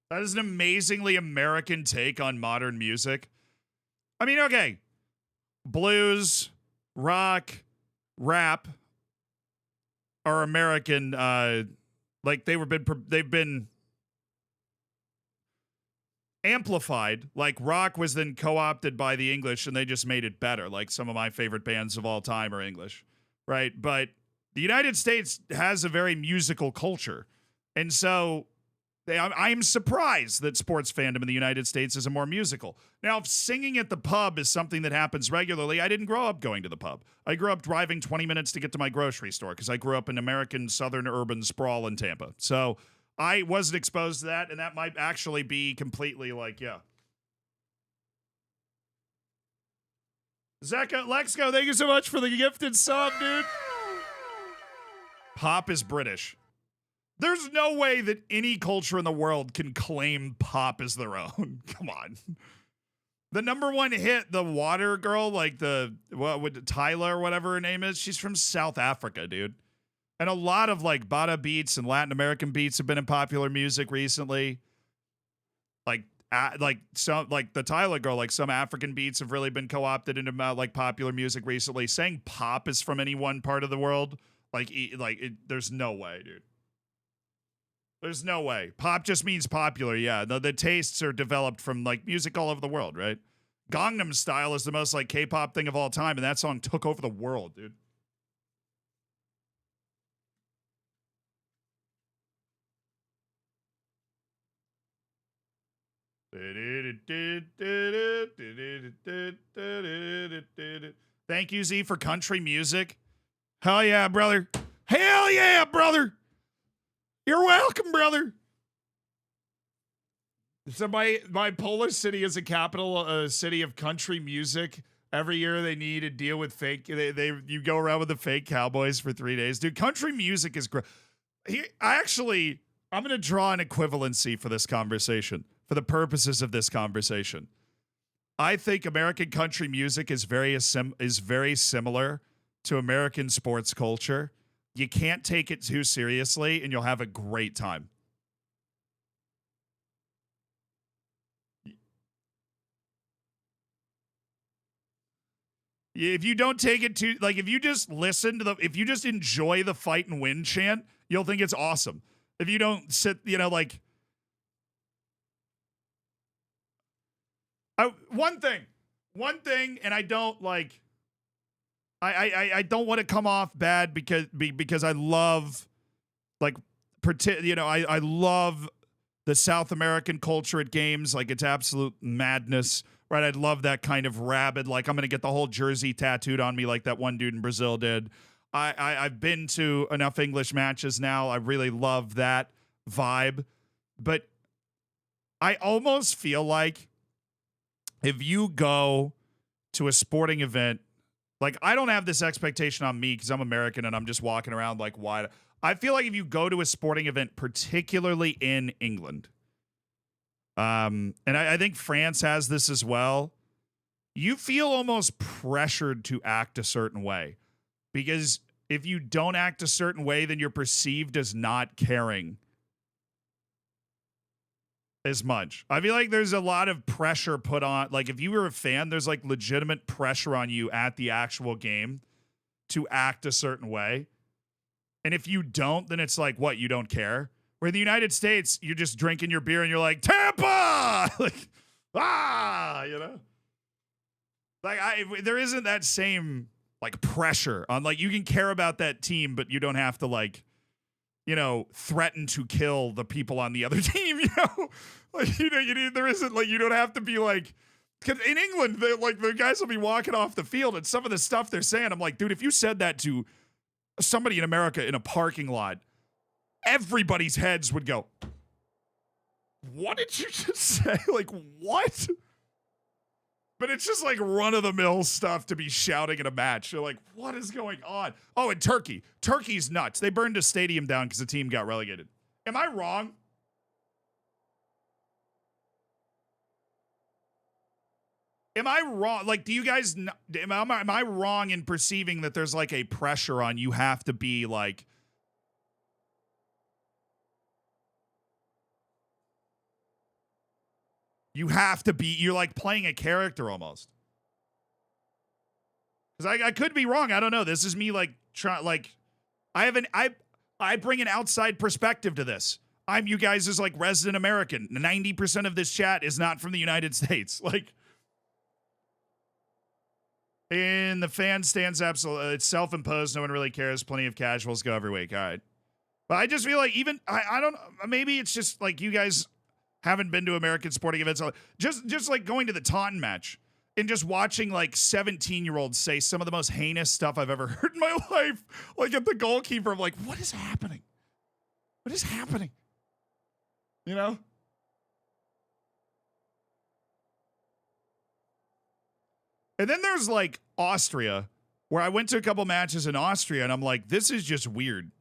That is an amazingly American take on modern music. I mean, okay, blues, rock, rap are American. They've been amplified. Like rock was then co-opted by the English and they just made it better. Like some of my favorite bands of all time are English, right? But the United States has a very musical culture. And so I'm surprised that sports fandom in the United States is a more musical. Now, if singing at the pub is something that happens regularly, I didn't grow up going to the pub. I grew up driving 20 minutes to get to my grocery store because I grew up in American southern urban sprawl in Tampa. So I wasn't exposed to that, and that might actually be completely like, yeah. Zeka, Lexco, thank you so much for the gifted sub, dude. Pop is British. There's no way that any culture in the world can claim pop as their own. Come on. The number one hit, the water girl, like Tyler or whatever her name is, she's from South Africa, dude. And a lot of like Bada beats and Latin American beats have been in popular music recently. Like the Tyler girl, like some African beats have really been co-opted into like popular music recently. Saying pop is from any one part of the world, there's no way, dude. There's no way. Pop just means popular, yeah. The tastes are developed from like music all over the world, right? Gangnam Style is the most like K-pop thing of all time, and that song took over the world, dude. Thank you, Z, for country music. Hell yeah, brother. Hell yeah, brother. You're welcome, brother. So my Polish city is a capital city of country music. Every year they need to deal with fake. You go around with the fake cowboys for 3 days, dude. Country music is great. I'm going to draw an equivalency for this conversation, for the purposes of this conversation. I think American country music is very similar to American sports culture. You can't take it too seriously, and you'll have a great time. If you don't take it too, like, if you just listen to if you just enjoy the fight and win chant, you'll think it's awesome. If you don't sit, like, one thing, and I don't like. I don't want to come off bad because I love, like, I love the South American culture at games. Like, it's absolute madness, right? I'd love that kind of rabid, like, I'm going to get the whole jersey tattooed on me like that one dude in Brazil did. I've been to enough English matches now. I really love that vibe. But I almost feel like if you go to a sporting event, like, I don't have this expectation on me because I'm American and I'm just walking around like wide. I feel like if you go to a sporting event, particularly in England, and I think France has this as well, you feel almost pressured to act a certain way. Because if you don't act a certain way, then you're perceived as not caring as much. I feel like there's a lot of pressure put on. Like, if you were a fan, there's like legitimate pressure on you at the actual game to act a certain way. And if you don't, then it's like, what, you don't care? Where in the United States, you're just drinking your beer and you're like, Tampa! Like, Like, there isn't that same, like, pressure on, like, you can care about that team, but you don't have to, like, threaten to kill the people on the other team, Like, there isn't, like, you don't have to be, like, because in England, the guys will be walking off the field, and some of the stuff they're saying, I'm like, dude, if you said that to somebody in America in a parking lot, everybody's heads would go, what did you just say? Like, what? But it's just like run-of-the-mill stuff to be shouting at a match. You're like, what is going on? Oh, and Turkey. Turkey's nuts. They burned a stadium down because the team got relegated. Am I wrong? Am I wrong? Like, do you guys... Am I wrong in perceiving that there's, like, a pressure on you have to be, like... You have to be... You're, like, playing a character almost. Because I could be wrong. I don't know. This is me, like, I bring an outside perspective to this. I'm you guys as like resident American. 90% of this chat is not from the United States. Like, in the fan stands, absolutely, it's self-imposed. No one really cares. Plenty of casuals go every week. All right. But I just feel like even, I don't, maybe it's just like you guys haven't been to American sporting events. Just like going to the Taunton match and just watching like 17-year-olds say some of the most heinous stuff I've ever heard in my life. Like at the goalkeeper, I'm like, what is happening? What is happening? You know? And then there's like Austria, where I went to a couple matches in Austria and I'm like, this is just weird.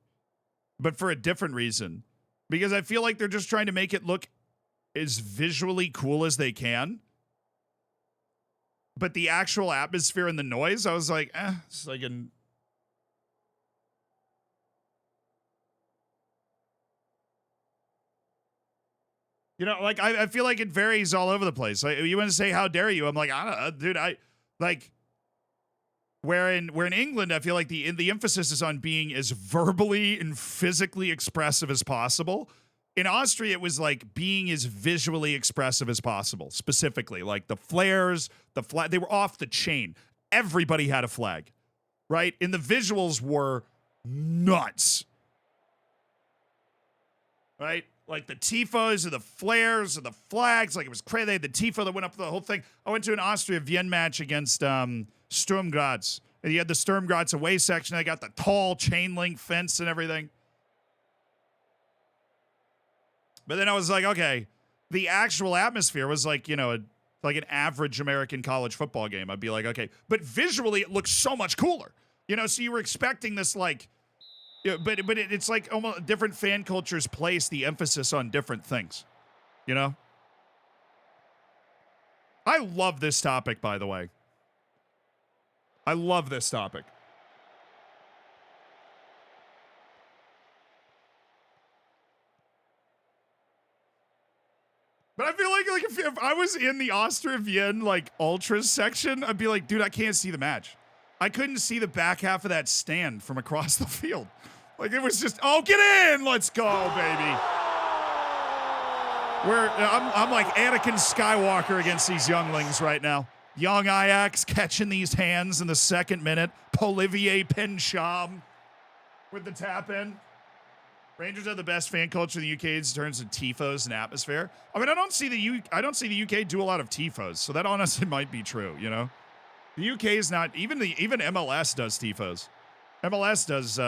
But for a different reason. Because I feel like they're just trying to make it look as visually cool as they can. But the actual atmosphere and the noise, I was like, it's like an... You know, like, I feel like it varies all over the place. Like, you want to say, how dare you? I'm like, I don't know, dude, like... Where in England, I feel like the emphasis is on being as verbally and physically expressive as possible. In Austria, it was like being as visually expressive as possible. Specifically, like the flares, the flag, they were off the chain. Everybody had a flag, right? And the visuals were nuts, right? Like the tifos or the flares or the flags, like it was crazy. They had the tifo that went up the whole thing. I went to an Austria-Vienna match against Sturm Graz. And you had the Sturm Graz away section. They got the tall chain link fence and everything. But then I was like, okay, the actual atmosphere was like, you know, like an average American college football game. I'd be like, okay. But visually, it looks so much cooler. You know, so you were expecting this like, yeah, but it's like almost different fan cultures place the emphasis on different things. You know? I love this topic, by the way. I love this topic. But I feel like if I was in the Austria-Vienna like ultras section, I'd be like, dude, I can't see the match. I couldn't see the back half of that stand from across the field. Like it was just, oh, get in, let's go, baby. I'm like Anakin Skywalker against these younglings right now. Young Ajax catching these hands in the second minute. Olivier Pencham with the tap in. Rangers have the best fan culture in the UK in terms of tifos and atmosphere. I mean, I don't see the UK do a lot of tifos, so that honestly might be true. You know, the UK is not even MLS does tifos. MLS does.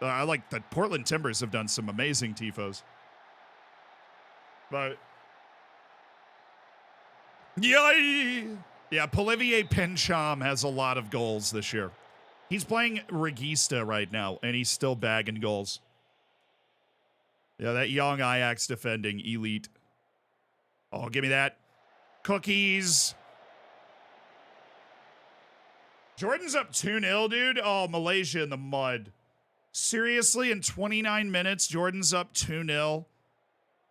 I like the Portland Timbers have done some amazing tifos, but yeah, Olivier Pencham has a lot of goals this year. He's playing Regista right now, and he's still bagging goals. Yeah, that young Ajax defending elite. Oh, give me that. Cookies. Jordan's up 2-0, dude. Oh, Malaysia in the mud. Seriously, in 29 minutes, Jordan's up 2-0.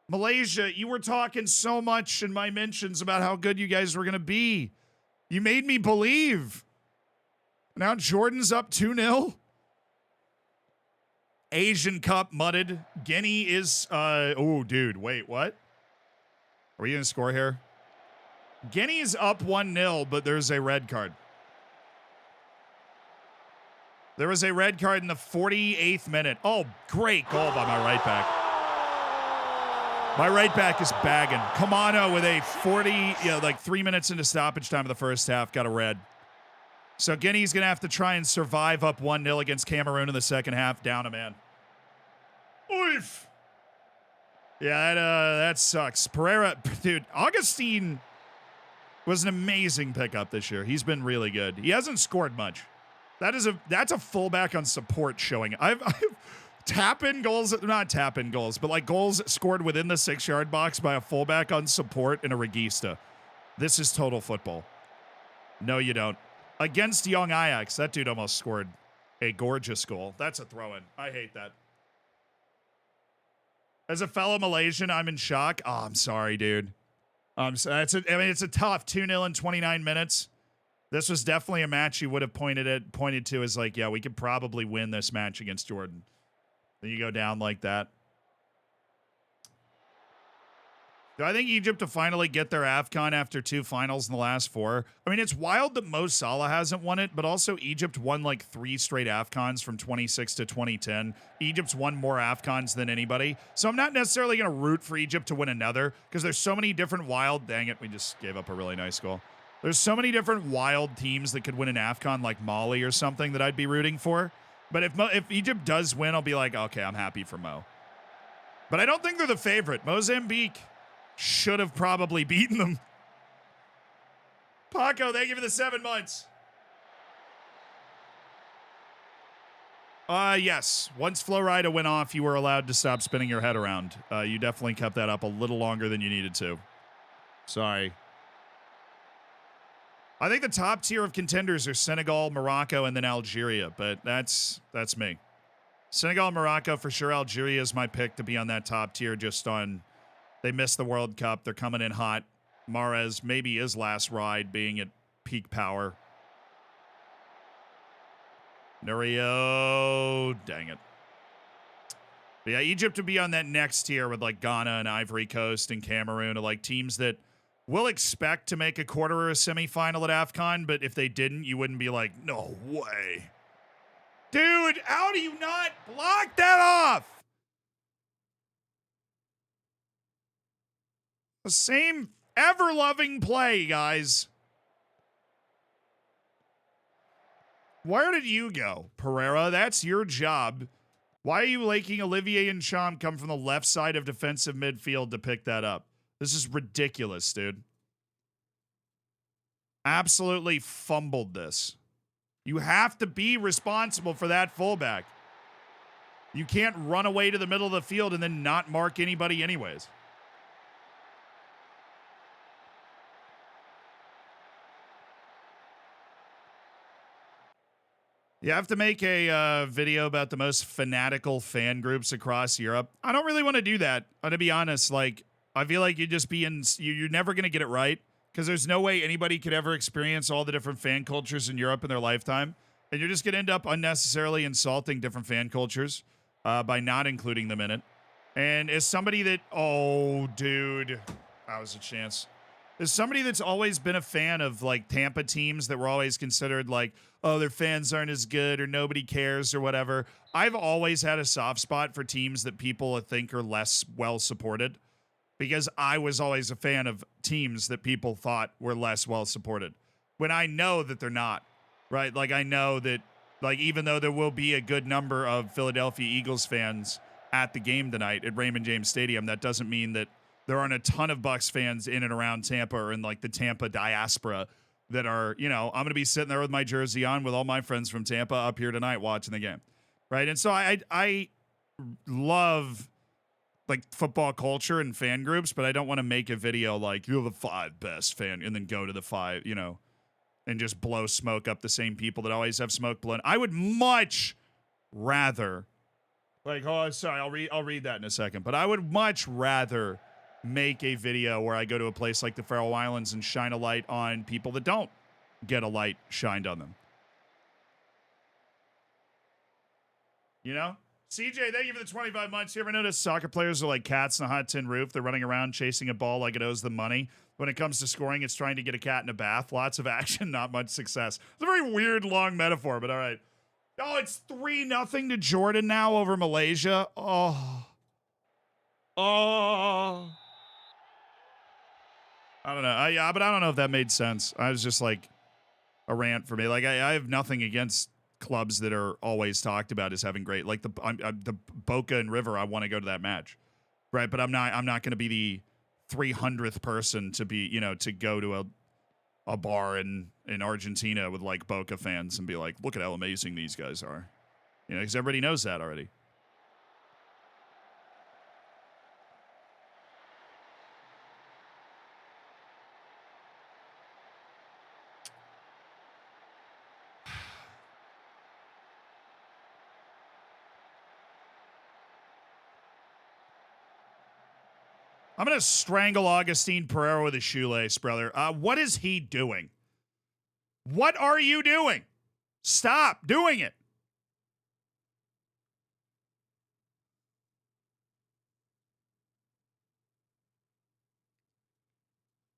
Malaysia, you were talking so much in my mentions about how good you guys were going to be. You made me believe. Now Jordan's up 2-0. Asian Cup mudded. Guinea is, oh, dude, wait, what? Are we going to score here? Guinea's up 1-0, but there's a red card. There was a red card in the 48th minute. Oh, great goal by my right back. My right back is bagging. Kamano with a like 3 minutes into stoppage time of the first half, got a red. So Guinea's going to have to try and survive up 1-0 against Cameroon in the second half. Down a man. Oof. Yeah, that sucks. Pereira, dude, Augustine was an amazing pickup this year. He's been really good. He hasn't scored much. That's a fullback on support showing. I've tap-in goals, not tap-in goals, but like goals scored within the 6-yard box by a fullback on support in a regista. This is total football. No, you don't. Against young Ajax, that dude almost scored a gorgeous goal. That's a throw-in. I hate that. As a fellow Malaysian, I'm in shock. Oh, I'm sorry, dude. It's a tough 2-0 in 29 minutes. This was definitely a match you would have pointed to as like, yeah, we could probably win this match against Jordan. Then you go down like that. Do I think Egypt to finally get their Afcon after 2 finals in the last 4? I mean, it's wild that Mo Salah hasn't won it, but also Egypt won like 3 straight Afcons from 26 to 2010. Egypt's won more Afcons than anybody. So I'm not necessarily going to root for Egypt to win another because there's so many different wild... Dang it, we just gave up a really nice goal. There's so many different wild teams that could win an Afcon like Mali or something that I'd be rooting for. But if Egypt does win, I'll be like, okay, I'm happy for Mo. But I don't think they're the favorite. Mozambique should have probably beaten them. Paco, thank you for the 7 months. Yes. Once Florida went off, you were allowed to stop spinning your head around. You definitely kept that up a little longer than you needed to. Sorry. I think the top tier of contenders are Senegal, Morocco, and then Algeria, but that's me. Senegal, Morocco, for sure. Algeria is my pick to be on that top tier just on... They missed the World Cup. They're coming in hot. Mahrez, maybe his last ride being at peak power. Nurio. Dang it. But yeah, Egypt would be on that next tier with like Ghana and Ivory Coast and Cameroon, or like teams that will expect to make a quarter or a semifinal at AFCON, but if they didn't, you wouldn't be like, no way. Dude, how do you not block that off? The same ever-loving play, guys. Where did you go, Pereira? That's your job. Why are you making Olivier and Cham come from the left side of defensive midfield to pick that up? This is ridiculous, dude. Absolutely fumbled this. You have to be responsible for that fullback. You can't run away to the middle of the field and then not mark anybody anyways. You have to make a video about the most fanatical fan groups across Europe. I don't really want to do that. To be honest, like, I feel like you're never going to get it right because there's no way anybody could ever experience all the different fan cultures in Europe in their lifetime. And you're just going to end up unnecessarily insulting different fan cultures by not including them in it. And as somebody that, oh, dude, that was a chance. As somebody that's always been a fan of like Tampa teams that were always considered like, oh, their fans aren't as good or nobody cares or whatever. I've always had a soft spot for teams that people think are less well supported because I was always a fan of teams that people thought were less well supported when I know that they're not, right? Like I know that like even though there will be a good number of Philadelphia Eagles fans at the game tonight at Raymond James Stadium, that doesn't mean that there aren't a ton of Bucks fans in and around Tampa or in like the Tampa diaspora that are, you know, I'm going to be sitting there with my jersey on with all my friends from Tampa up here tonight watching the game. Right. And so I love like football culture and fan groups, but I don't want to make a video like you're the 5 best fan and then go to the 5, you know, and just blow smoke up the same people that always have smoke blown. I would much rather like, oh, sorry, I'll read that in a second, but I would much rather make a video where I go to a place like the Faroe Islands and shine a light on people that don't get a light shined on them. You know? CJ, thank you for the 25 months. You ever notice soccer players are like cats in a hot tin roof? They're running around chasing a ball like it owes them money. When it comes to scoring, it's trying to get a cat in a bath. Lots of action, not much success. It's a very weird, long metaphor, but all right. Oh, it's 3-0 to Jordan now over Malaysia. Oh. I don't know. But I don't know if that made sense. I was just like a rant for me. Like I have nothing against clubs that are always talked about as having great, like the Boca and River. I want to go to that match, right? But I'm not going to be the 300th person to be, you know, to go to a bar in Argentina with like Boca fans and be like, look at how amazing these guys are, you know, because everybody knows that already. I'm going to strangle Augustine Pereira with a shoelace, brother. What is he doing? What are you doing? Stop doing it.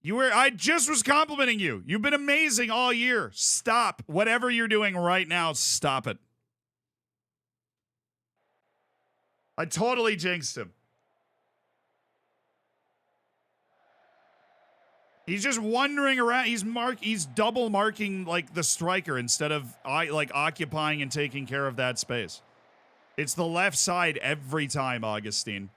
I just was complimenting you. You've been amazing all year. Stop. Whatever you're doing right now, stop it. I totally jinxed him. He's just wandering around. He's double marking like the striker instead of occupying and taking care of that space. It's the left side every time, Augustine.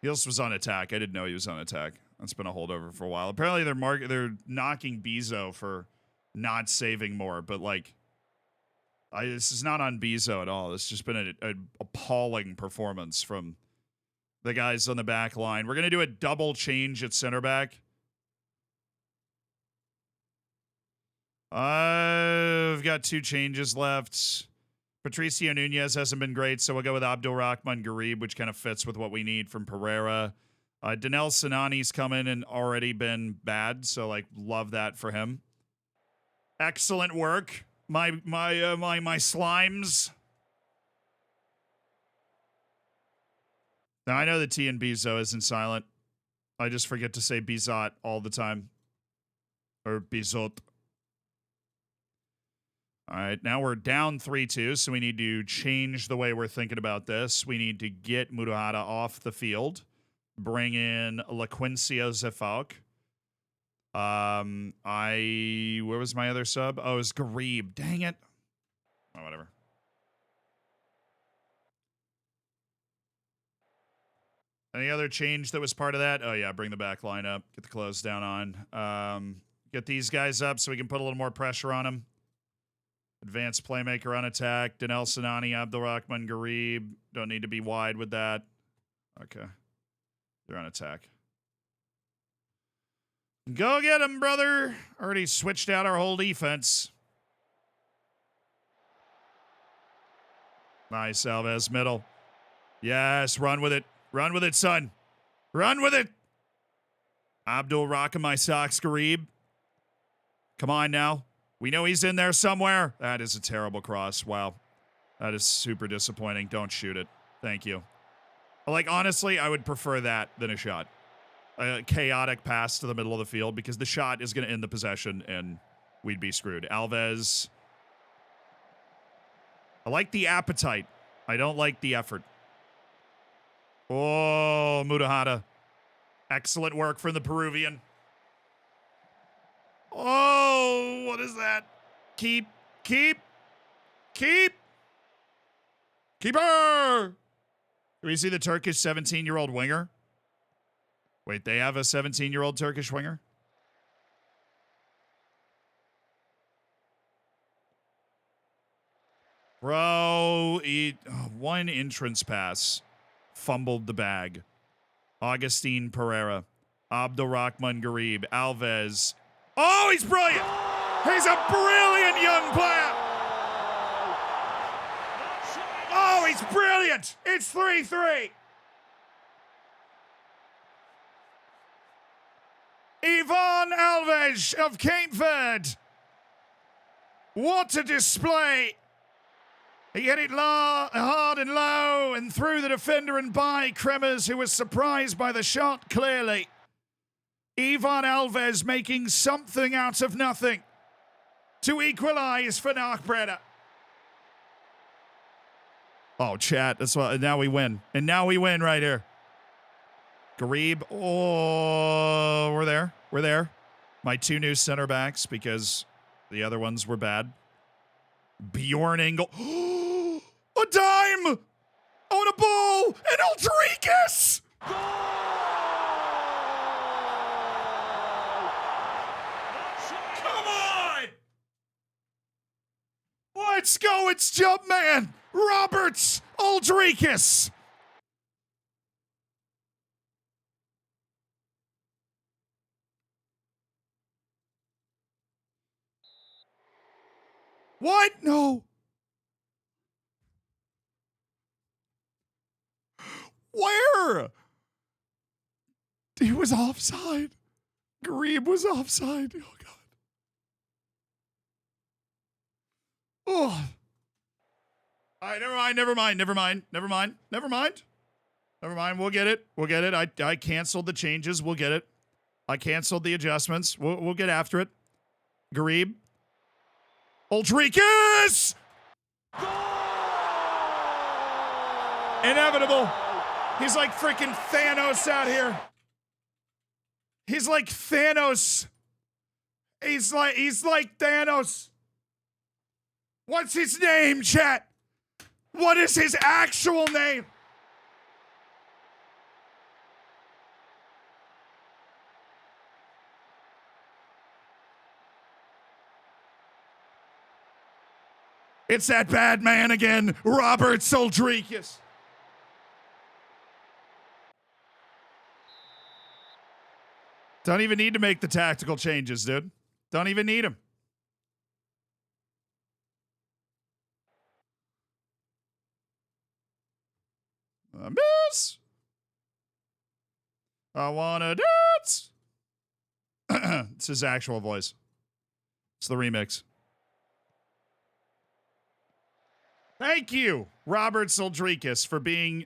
He also was on attack. I didn't know he was on attack. That's been a holdover for a while. Apparently they're knocking Bezo for not saving more, but like this is not on Bezo at all. It's just been an appalling performance from the guys on the back line. We're gonna do a double change at center back. I've got 2 changes left. Patricio Nunez hasn't been great, so we'll go with Abdulrahman Garib, which kind of fits with what we need from Pereira. Danel Sinani's come in and already been bad, so like love that for him. Excellent work, my slimes. Now I know the T in Bezo isn't silent. I just forget to say Bizot all the time, or Bizot. All right, now we're down 3-2, so we need to change the way we're thinking about this. We need to get Murahara off the field, bring in LaQuincio Zefalk. Where was my other sub? Oh, it was Garib. Dang it. Oh, whatever. Any other change that was part of that? Oh, yeah, bring the back line up. Get the close down on. Get these guys up so we can put a little more pressure on them. Advanced playmaker on attack. Danel Sinani, Abdulrahman Garib. Don't need to be wide with that. Okay. They're on attack. Go get him, brother. Already switched out our whole defense. Nice, Alves, middle. Yes, run with it. Run with it, son. Run with it. Abdul rocking my socks, Garib. Come on now. We know he's in there somewhere. That is a terrible cross. Wow. That is super disappointing. Don't shoot it. Thank you. Like, honestly, I would prefer that than a shot. A chaotic pass to the middle of the field because the shot is going to end the possession and we'd be screwed. Alves. I like the appetite. I don't like the effort. Oh, Murahara. Excellent work from the Peruvian. Oh, what is that? Keep. Keeper! Do we see the Turkish 17-year-old winger? Wait, they have a 17-year-old Turkish winger? Bro, one entrance pass. Fumbled the bag. Augustine Pereira. Abdulrahman Garib. Alves. Oh, he's brilliant! He's a brilliant young player! Oh, he's brilliant! It's 3-3. Ivan Alves of Cape Verde. What a display! He hit it hard and low and through the defender and by Kremers, who was surprised by the shot, clearly. Ivan Alves making something out of nothing to equalize for Narkbreda. Oh, chat. That's what. Now we win. And now we win right here. Garib. Oh, we're there. We're there. My 2 new center backs because the other ones were bad. Bjorn Engel. A dime on a ball. And Aldricus. Let's go, it's Jumpman! Roberts Aldricus! What? No. Where? He was offside. Garib was offside. Oh, God. Oh. All right, never mind. We'll get it. I canceled the changes. We'll get it. I canceled the adjustments. We'll get after it. Garib. Uldrikis! Inevitable. He's like freaking Thanos out here. He's like Thanos. He's like Thanos. What's his name, chat? What is his actual name? It's that bad man again, Robert Uldrikis. Don't even need to make the tactical changes, dude. Don't even need them. I miss. I wanna dance. It's his actual voice. It's the remix. Thank you, Robert Uldrikis, for being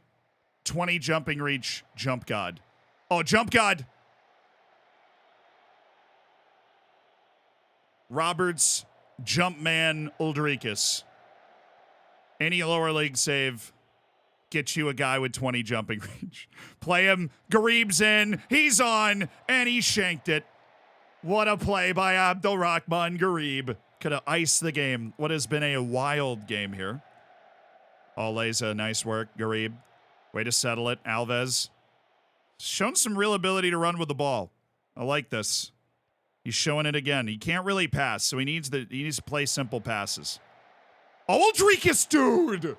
20 jumping reach jump god. Oh, jump god. Roberts Jumpman Uldrikis. Any lower league save gets you a guy with 20 jumping reach. Play him. Garib's in. He's on. And he shanked it. What a play by Abdulrahman Garib. Could have iced the game. What has been a wild game here. Oleza, nice work. Garib. Way to settle it. Alves. Shown some real ability to run with the ball. I like this. He's showing it again. He can't really pass, so he needs to play simple passes. Oh, Uldrikis, dude!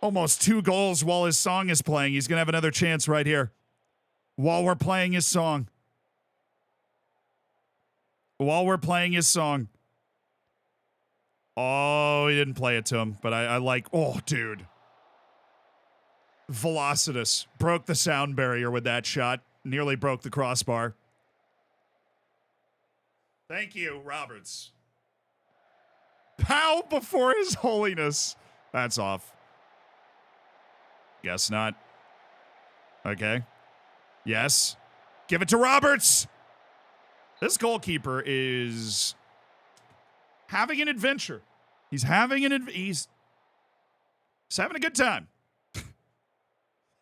Almost 2 goals while his song is playing. He's going to have another chance right here. While we're playing his song. While we're playing his song. Oh, he didn't play it to him, but I like... Oh, dude. Velocitus broke the sound barrier with that shot. Nearly broke the crossbar. Thank you, Roberts. Pow before his holiness. That's off. Guess not. Okay. Yes. Give it to Roberts. This goalkeeper is having an adventure. He's having he's having a good time.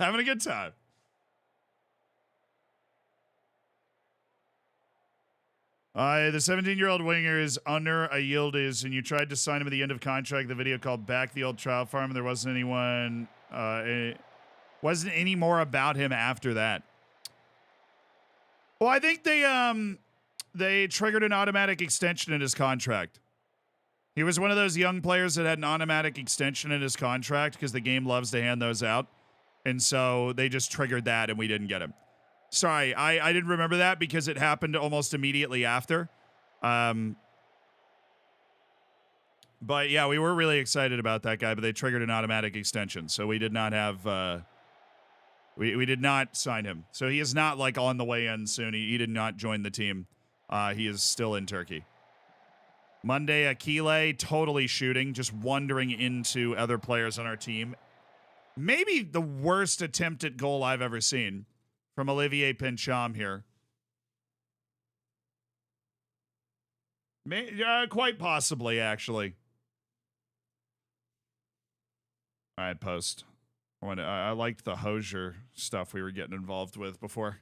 Having a good time. The 17-year-old winger is under a Yildiz, and you tried to sign him at the end of contract. The video called Back the Old Trial Farm, and there wasn't anyone, it wasn't any more about him after that. Well, I think they triggered an automatic extension in his contract. He was one of those young players that had an automatic extension in his contract because the game loves to hand those out. And so they just triggered that and we didn't get him. Sorry, I didn't remember that because it happened almost immediately after. But yeah, we were really excited about that guy, but they triggered an automatic extension. So we did not have, we did not sign him. So he is not like on the way in soon. He did not join the team. He is still in Turkey. Monday, Akile, totally shooting, just wandering into other players on our team. Maybe the worst attempted goal I've ever seen from Olivier Pincham here. Quite possibly, actually. All right, post. I liked the Hosier stuff we were getting involved with before.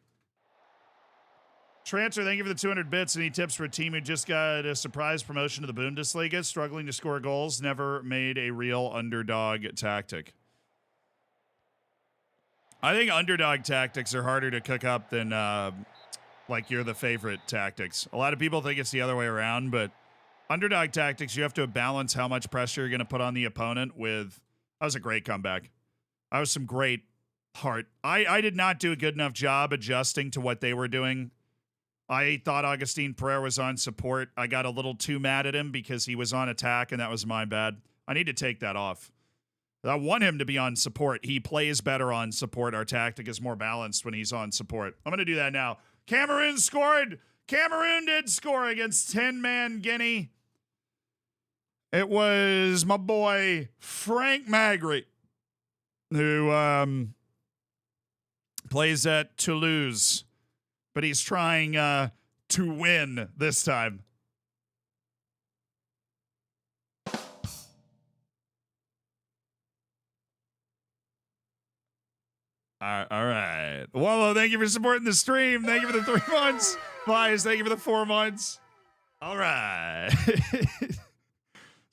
Transfer, thank you for the 200 bits. Any tips for a team who just got a surprise promotion to the Bundesliga, struggling to score goals, never made a real underdog tactic? I think underdog tactics are harder to cook up than like you're the favorite tactics. A lot of people think it's the other way around, but underdog tactics, you have to balance how much pressure you're going to put on the opponent with. That was a great comeback. That was some great heart. I did not do a good enough job adjusting to what they were doing. I thought Augustine Pereira was on support. I got a little too mad at him because he was on attack, and that was my bad. I need to take that off. I want him to be on support. He plays better on support. Our tactic is more balanced when he's on support. I'm going to do that now. Cameroon scored. Cameroon did score against 10-man Guinea. It was my boy Frank Magri who plays at Toulouse, but he's trying to win this time. All right. Wallow, thank you for supporting the stream. Thank you for the 3 months. Flies, thank you for the 4 months. All right.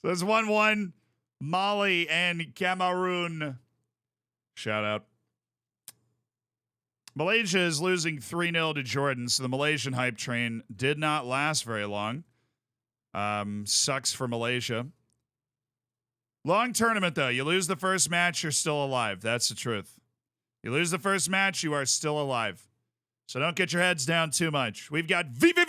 So it's 1-1. Mali and Cameroon. Shout out. Malaysia is losing 3-0 to Jordan, so the Malaysian hype train did not last very long. Sucks for Malaysia. Long tournament, though. You lose the first match, you're still alive. That's the truth. You lose the first match, you are still alive. So don't get your heads down too much. We've got Vinlo.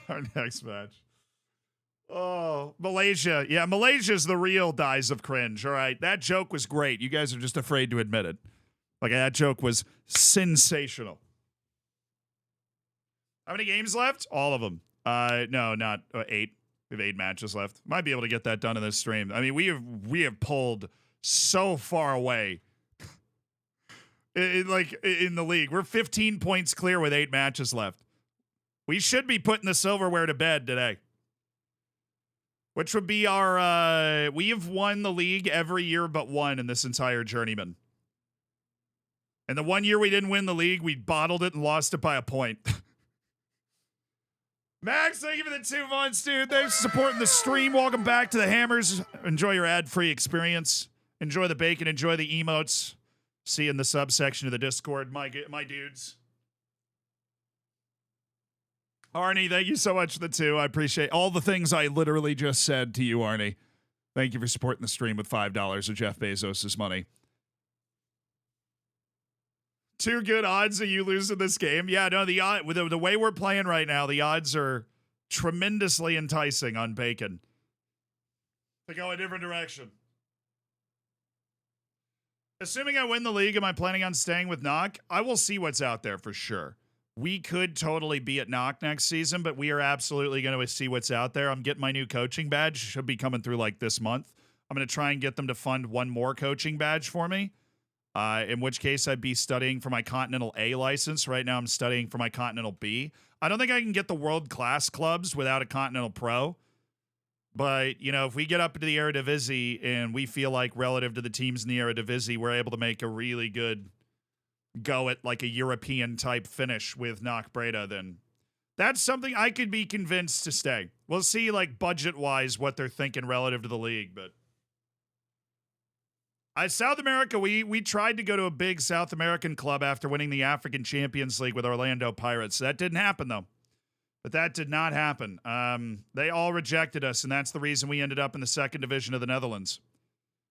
Our next match. Oh, Malaysia. Yeah, Malaysia's the real dies of cringe, all right? That joke was great. You guys are just afraid to admit it. Like, that joke was sensational. How many games left? All of them. No, not 8. We have 8 matches left. Might be able to get that done in this stream. I mean, we have pulled so far away. In the league. We're 15 points clear with 8 matches left. We should be putting the silverware to bed today. Which would be our, we have won the league every year but one in this entire journeyman. And the 1 year we didn't win the league, we bottled it and lost it by a point. Max, thank you for the 2 months, dude. Thanks for supporting the stream. Welcome back to the Hammers. Enjoy your ad-free experience. Enjoy the bacon. Enjoy the emotes. See you in the subsection of the Discord, my dudes. Arnie, thank you so much for the 2. I appreciate all the things I literally just said to you, Arnie. Thank you for supporting the stream with $5 of Jeff Bezos' money. 2 good odds of you losing this game. Yeah, no, the way we're playing right now, the odds are tremendously enticing on bacon to go a different direction. Assuming I win the league, am I planning on staying with Knock? I will see what's out there for sure. We could totally be at Knock next season, but we are absolutely going to see what's out there. I'm getting my new coaching badge. Should be coming through like this month. I'm going to try and get them to fund one more coaching badge for me. In which case I'd be studying for my Continental A license. Right now I'm studying for my Continental B. I don't think I can get the world-class clubs without a Continental Pro. But, you know, if we get up into the Eredivisie and we feel like relative to the teams in the Eredivisie, we're able to make a really good go at like a European-type finish with Knock Breda, then that's something I could be convinced to stay. We'll see, like, budget-wise what they're thinking relative to the league, but... South America, we tried to go to a big South American club after winning the African Champions League with Orlando Pirates. That didn't happen, though. But that did not happen. They all rejected us, and that's the reason we ended up in the 2nd division of the Netherlands.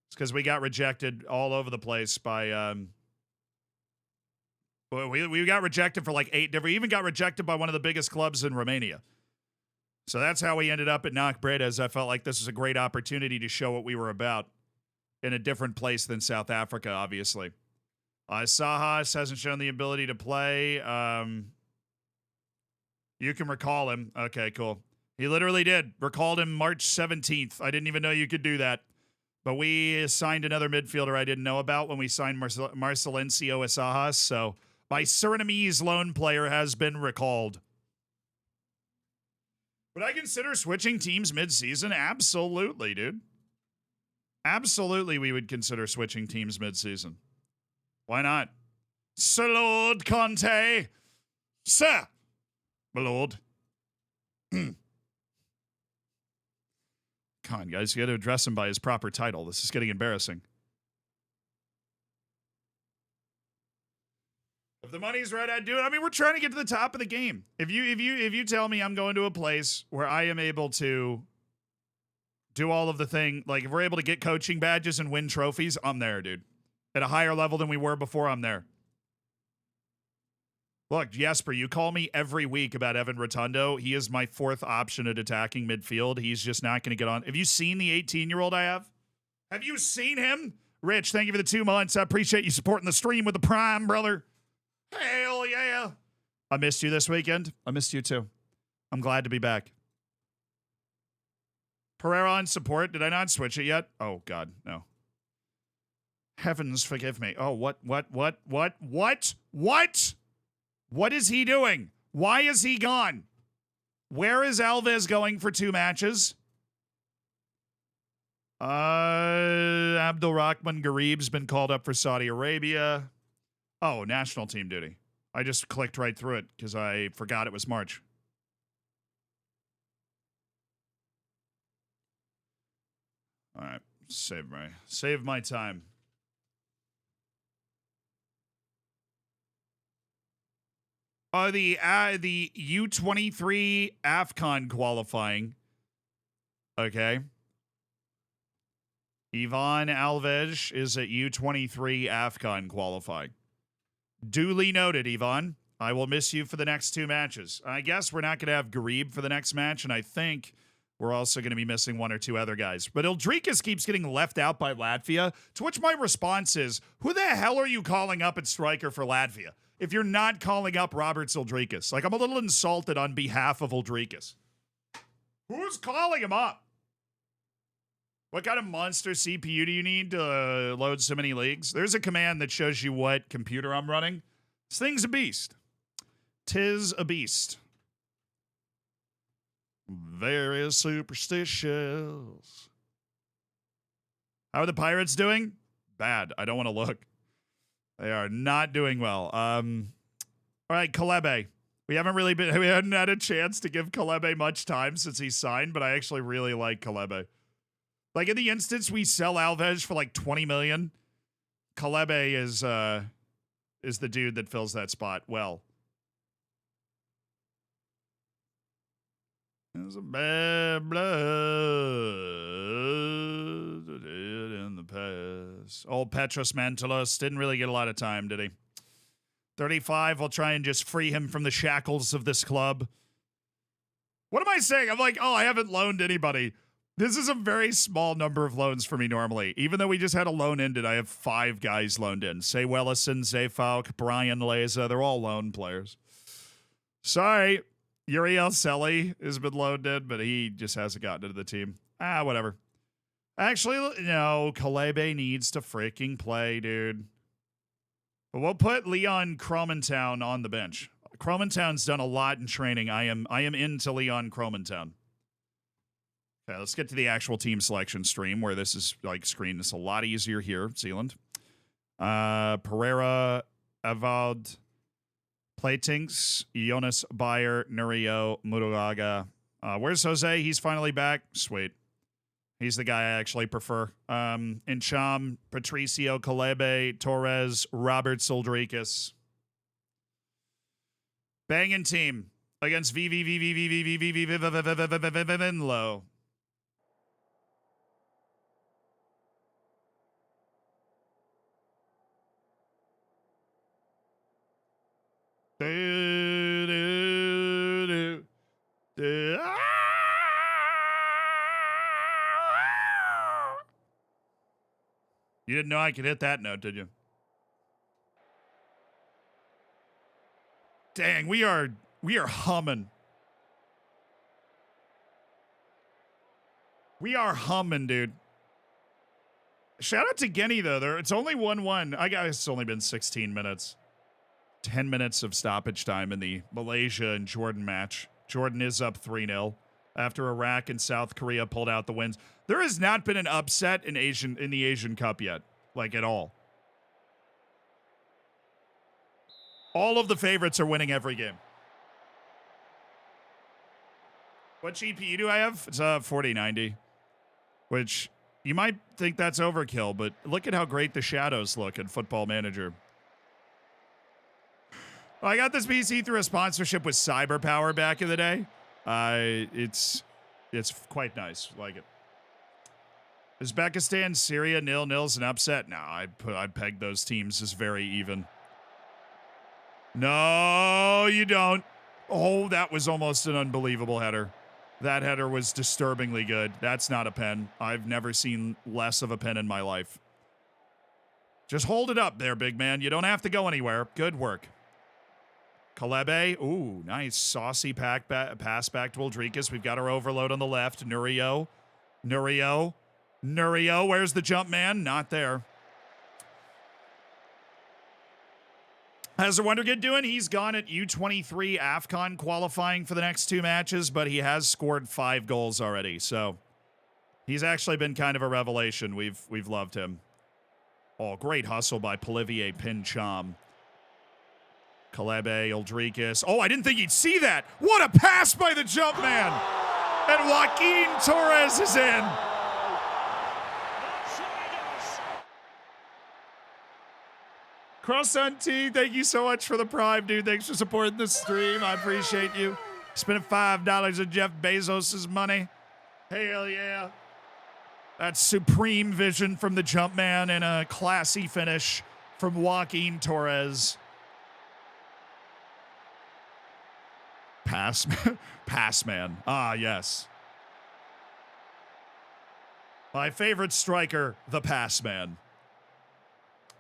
It's because we got rejected all over the place by... we got rejected for like 8 different... We even got rejected by one of the biggest clubs in Romania. So that's how we ended up at Knock Breda, as I felt like this was a great opportunity to show what we were about. In a different place than South Africa, obviously. Sajas hasn't shown the ability to play. You can recall him. Okay, cool. He literally did. Recalled him March 17th. I didn't even know you could do that. But we signed another midfielder I didn't know about when we signed Marcelencio Sajas. So my Surinamese loan player has been recalled. Would I consider switching teams mid-season? Absolutely, dude. Absolutely, we would consider switching teams mid-season. Why not? Sir Lord Conte. Sir. My lord. Come on, guys. You got to address him by his proper title. This is getting embarrassing. If the money's right, I'd do it. I mean, we're trying to get to the top of the game. If you tell me I'm going to a place where I am able to do all of the thing, like if we're able to get coaching badges and win trophies, I'm there, dude. At a higher level than we were before, I'm there. Look, Jesper, you call me every week about Evan Rotundo. He is my 4th option at attacking midfield. He's just not going to get on. Have you seen the 18-year-old I have? Have you seen him? Rich, thank you for the 2 months. I appreciate you supporting the stream with the Prime, brother. Hell yeah. I missed you this weekend. I missed you too. I'm glad to be back. Pereira on support. Did I not switch it yet? Oh, God, no. Heavens forgive me. Oh, what? What is he doing? Why is he gone? Where is Alves going for 2 matches? Abdulrahman Garib's been called up for Saudi Arabia. Oh, national team duty. I just clicked right through it because I forgot it was March. All right, save my time. The U23 Afcon qualifying. Okay. Ivan Alves is at U23 Afcon qualifying. Duly noted, Ivan. I will miss you for the next 2 matches. I guess we're not going to have Garib for the next match, and I think we're also going to be missing 1 or 2 other guys. But Ildrikas keeps getting left out by Latvia, to which my response is, who the hell are you calling up at striker for Latvia if you're not calling up Roberts Ildrikas? Like, I'm a little insulted on behalf of Ildrikas. Who's calling him up? What kind of monster CPU do you need to load so many leagues? There's a command that shows you what computer I'm running. This thing's a beast. 'Tis a beast. Very superstitious. How are the Pirates doing? Bad. I don't want to look. They are not doing well. All right, Kalebe. We hadn't had a chance to give Kalebe much time since he signed, but I actually really like Kalebe. Like, in the instance we sell Alves for like 20 million, Kalebe is the dude that fills that spot well. There's a bad blood in the past. Old Petros Mantelos didn't really get a lot of time, did he? 35, I'll try and just free him from the shackles of this club. What am I saying? I'm like, oh, I haven't loaned anybody. This is a very small number of loans for me normally. Even though we just had a loan ended, I have 5 guys loaned in. Say Wellison, Zay Falk, Brian Leza. They're all loan players. Sorry. Uriel Selly has been loaned in, but he just hasn't gotten into the team. Whatever. Actually, no. Kalebe needs to freaking play, dude. But we'll put Leon Cromantown on the bench. Cromantown's done a lot in training. I am into Leon Cromantown. Okay, let's get to the actual team selection stream where this is like screen. It's a lot easier here, Zealand. Pereira, Evald, Platings, Jonas Bayer, Nurio, Murulaga. Where's Jose? He's finally back. Sweet. He's the guy I actually prefer. Incham, Patricio, Kalebe, Torres, Robert Soldrikas. Banging team against Venlo. You didn't know I could hit that note, did you? Dang, we are humming. We are humming, dude. Shout out to Genny, though. It's only 1-1. I guess it's only been 16 minutes. 10 minutes of stoppage time in the Malaysia and Jordan match. Jordan is up 3-0 after Iraq and South Korea pulled out the wins. There has not been an upset in the Asian Cup yet, like at all. All of the favorites are winning every game. What GPU do I have? It's a 4090, which you might think that's overkill, but look at how great the shadows look in Football Manager. I got this PC through a sponsorship with CyberPower back in the day. It's quite nice. Like it. Uzbekistan, Syria, 0-0's an upset. No, I'd peg those teams as very even. No, you don't. Oh, that was almost an unbelievable header. That header was disturbingly good. That's not a pen. I've never seen less of a pen in my life. Just hold it up there, big man. You don't have to go anywhere. Good work. Kalebe, ooh, nice saucy pass back to Ildrikas. We've got our overload on the left. Nurio, where's the jump man? Not there. How's the Wonder Kid doing? He's gone at U23 Afcon qualifying for the next 2 matches, but he has scored 5 goals already. So he's actually been kind of a revelation. We've loved him. Oh, great hustle by Polivier Pincham. Kalebe, Aldrikis. Oh, I didn't think he'd see that. What a pass by the jump man. And Joaquin Torres is in. Croissant T, thank you so much for the prime, dude. Thanks for supporting the stream. I appreciate you. Spending $5 of Jeff Bezos' money. Hell yeah. That's supreme vision from the jump man and a classy finish from Joaquin Torres. Pass man. Ah, yes. My favorite striker, the pass man.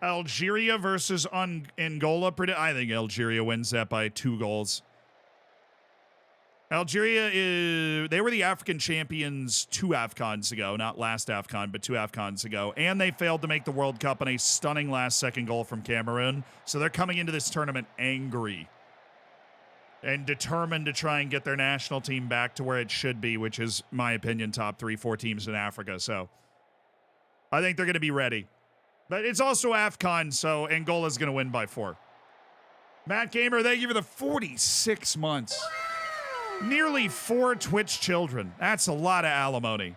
Algeria versus Angola. I think Algeria wins that by 2 goals. Algeria, they were the African champions 2 Afcons ago. Not last Afcon, but 2 Afcons ago. And they failed to make the World Cup on a stunning last-second goal from Cameroon. So they're coming into this tournament angry and determined to try and get their national team back to where it should be, which is, my opinion, top 3-4 teams in Africa. So I think they're going to be ready. But it's also Afcon, so Angola's going to win by 4. Matt Gamer, thank you for the 46 months. Nearly 4 Twitch children. That's a lot of alimony.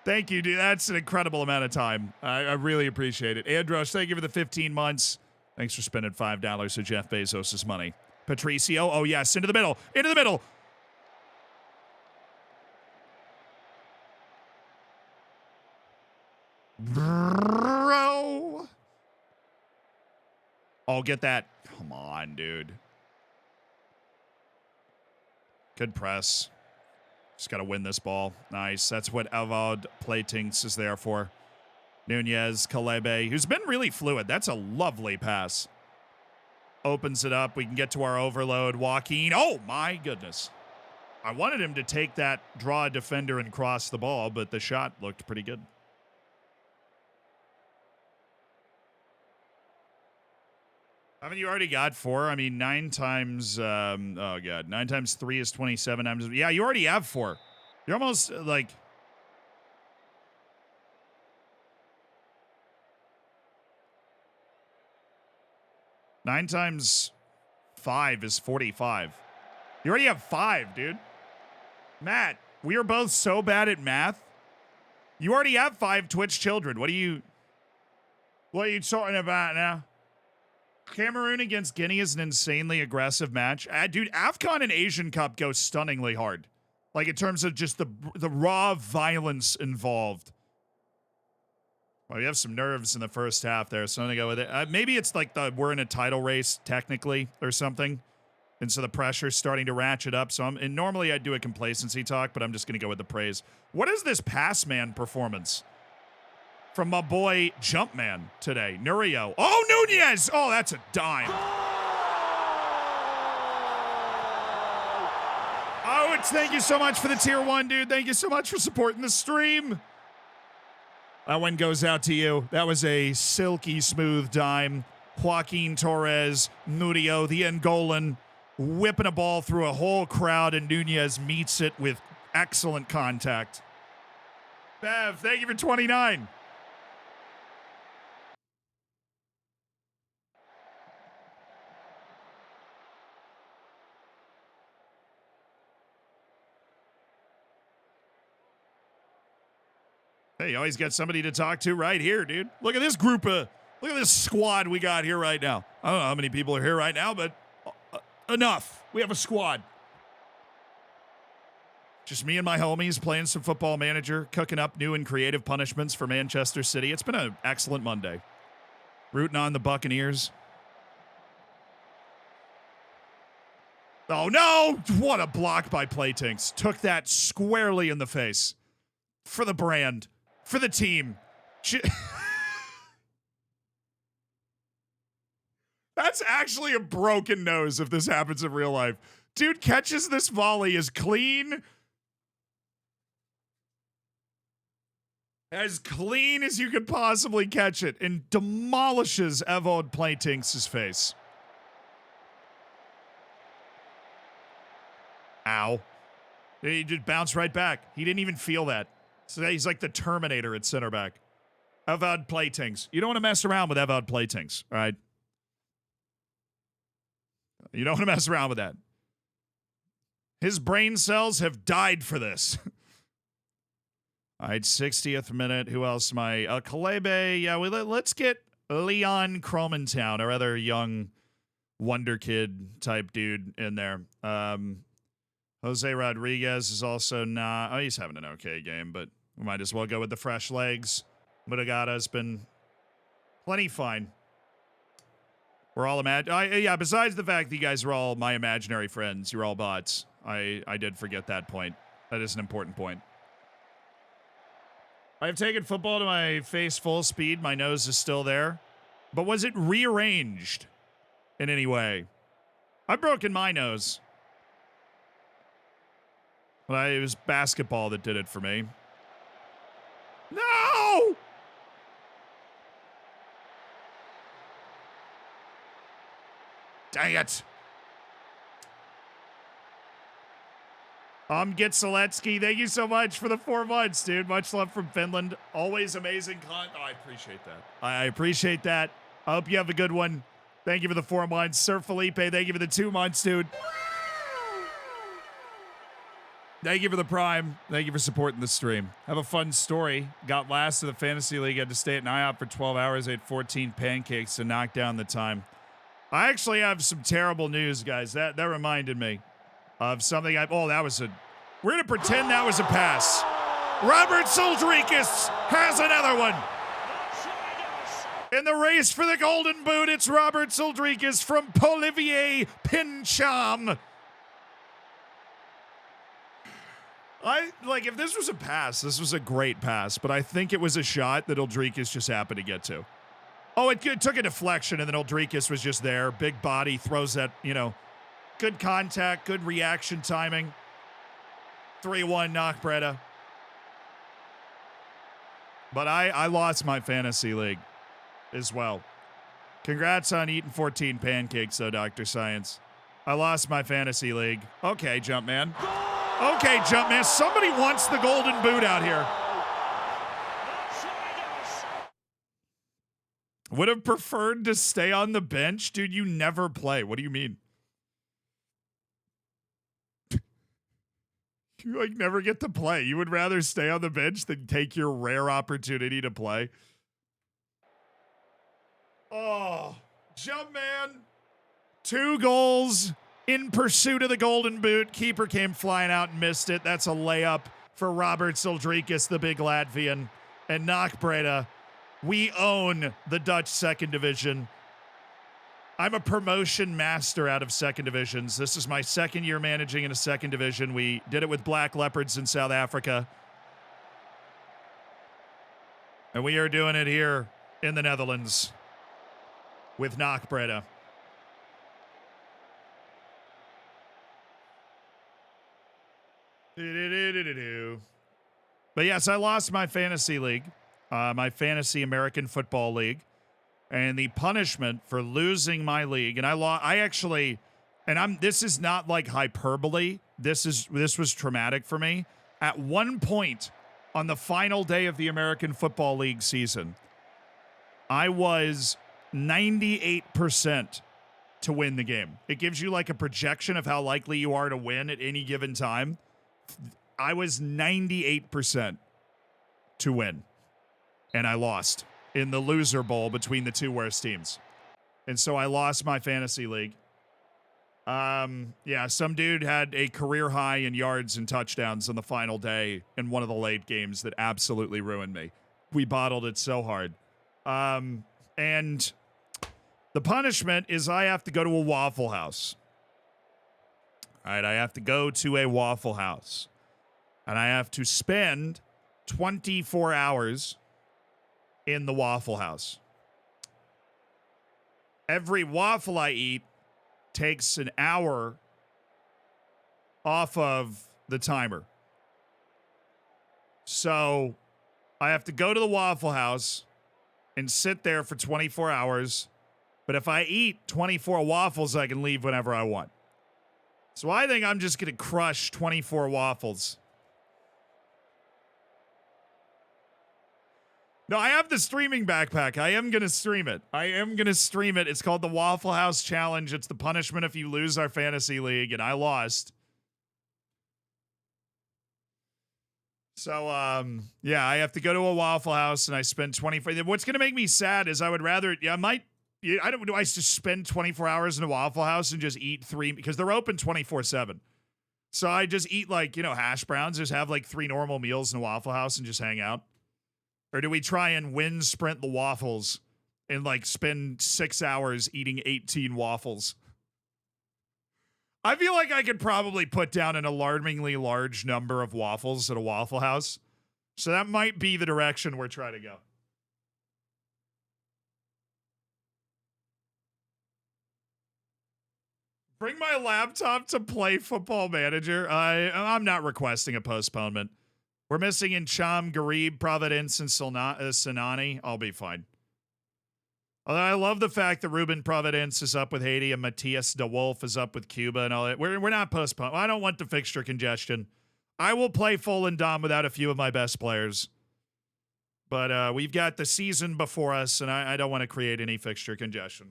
Thank you, dude. That's an incredible amount of time. I really appreciate it. Andros, thank you for the 15 months. Thanks for spending $5 of Jeff Bezos' money. Patricio, oh yes, into the middle. Into the middle. Bro. Oh, get that. Come on, dude. Good press. Just got to win this ball. Nice. That's what Avad Playtinks is there for. Nunez, Kalebe, who's been really fluid. That's a lovely pass. Opens it up. We can get to our overload. Joaquin. Oh, my goodness. I wanted him to take that, draw a defender, and cross the ball, but the shot looked pretty good. Haven't you already got 4? I mean, 9 times, oh, God. 9 times 3 is 27 times. Yeah, you already have 4. You're almost, like... Nine times 5 is 45. You already have 5, dude. Matt, we are both so bad at math. You already have 5 Twitch children. What are you talking about now? Cameroon against Guinea is an insanely aggressive match. Dude, Afcon and Asian Cup go stunningly hard. Like, in terms of just the raw violence involved. Well, you have some nerves in the first half there, so I'm going to go with it. Maybe it's like we're in a title race, technically, or something. And so the pressure's starting to ratchet up. So and normally I'd do a complacency talk, but I'm just going to go with the praise. What is this pass man performance from my boy Jumpman today? Nurio. Oh, Nunez! Oh, that's a dime. Oh, thank you so much for the tier 1, dude. Thank you so much for supporting the stream. That one goes out to you. That was a silky smooth dime. Joaquin Torres, Nurio, the Angolan, whipping a ball through a whole crowd, and Nunez meets it with excellent contact. Bev, thank you for 29. Hey, you always got somebody to talk to right here, dude. Look at this look at this squad we got here right now. I don't know how many people are here right now, but enough. We have a squad. Just me and my homies playing some Football Manager, cooking up new and creative punishments for Manchester City. It's been an excellent Monday. Rooting on the Buccaneers. Oh, no! What a block by Playtinks. Took that squarely in the face. For the brand. For the team. That's actually a broken nose if this happens in real life. Dude catches this volley, is clean. As clean as you could possibly catch it and demolishes Evod Playtinks' face. Ow. He just bounced right back. He didn't even feel that. So he's like the Terminator at center back. Evod Playtinks. You don't want to mess around with Evod Playtinks, all right? You don't want to mess around with that. His brain cells have died for this. All right, 60th minute. Who else am I? Kalebe. Yeah, let's get Leon Cromantown, our other young wonder kid type dude in there. Jose Rodriguez is also not. Oh, he's having an okay game, but we might as well go with the fresh legs. Mutagata's been plenty fine. We're all yeah, besides the fact that you guys are all my imaginary friends, you're all bots. I did forget that point. That is an important point. I've taken football to my face full speed. My nose is still there. But was it rearranged in any way? I've broken my nose. But it was basketball that did it for me. No! Dang it. Gitseletsky, thank you so much for the 4 months, dude. Much love from Finland. Always amazing content. Oh, I appreciate that. I appreciate that. I hope you have a good one. Thank you for the 4 months. Sir Felipe, thank you for the 2 months, dude. Thank you for the Prime. Thank you for supporting the stream. Have a fun story. Got last of the Fantasy League. Had to stay at an IHOP for 12 hours. Ate 14 pancakes to knock down the time. I actually have some terrible news, guys. That reminded me of something that was a... We're going to pretend that was a pass. Robert Soldrikis has another one. In the race for the Golden Boot, it's Robert Soldrikis from Polivier Pincham. If this was a pass, this was a great pass, but I think it was a shot that Oldrikis just happened to get to. Oh, it took a deflection, and then Oldrikis was just there. Big body, throws that, good contact, good reaction timing. 3-1 knock Breda. But I lost my fantasy league as well. Congrats on eating 14 pancakes, though, Dr. Science. I lost my fantasy league. Okay, Jumpman. Okay, Jumpman. Somebody wants the Golden Boot out here. Would have preferred to stay on the bench? Dude, you never play. What do you mean? You, never get to play. You would rather stay on the bench than take your rare opportunity to play? Oh, Jumpman. 2 goals in pursuit of the Golden Boot. Keeper came flying out and missed it. That's a layup for Robert Soldrikis, the big Latvian. And knock Breda. We own the Dutch second division. I'm a promotion master out of second divisions. This is my second year managing in a second division. We did it with Black Leopards in South Africa. And we are doing it here in the Netherlands with knock Breda. But yes, I lost my fantasy league. My fantasy American Football League, and the punishment for losing my league, and this is not like hyperbole. This was traumatic for me. At one point on the final day of the American Football League season, I was 98% to win the game. It gives you like a projection of how likely you are to win at any given time. I was 98% to win. And I lost in the loser bowl between the 2 worst teams. And so I lost my fantasy league. Yeah, some dude had a career high in yards and touchdowns on the final day in one of the late games that absolutely ruined me. We bottled it so hard. And the punishment is I have to go to a Waffle House. All right, I have to go to a Waffle House. And I have to spend 24 hours in the Waffle House. Every waffle I eat takes an hour off of the timer. So I have to go to the Waffle House and sit there for 24 hours. But if I eat 24 waffles, I can leave whenever I want. So I think I'm just going to crush 24 waffles. No, I have the streaming backpack. I am going to stream it. It's called the Waffle House Challenge. It's the punishment if you lose our fantasy league, and I lost. So, yeah, I have to go to a Waffle House, and I spend 24. What's going to make me sad is I would rather, do I just spend 24 hours in a Waffle House and just eat 3, because they're open 24/7. So I just eat, like, hash browns, just have, like, 3 normal meals in a Waffle House and just hang out. Or do we try and wind sprint the waffles and, like, spend 6 hours eating 18 waffles? I feel like I could probably put down an alarmingly large number of waffles at a Waffle House. So that might be the direction we're trying to go. Bring my laptop to play Football Manager. I'm not requesting a postponement. We're missing in Cham, Garib, Providence, and Sinani. I'll be fine. Although I love the fact that Ruben Providence is up with Haiti and Matthias De Wolf is up with Cuba and all that. We're not postponed. I don't want the fixture congestion. I will play full and dom without a few of my best players. But we've got the season before us, and I don't want to create any fixture congestion.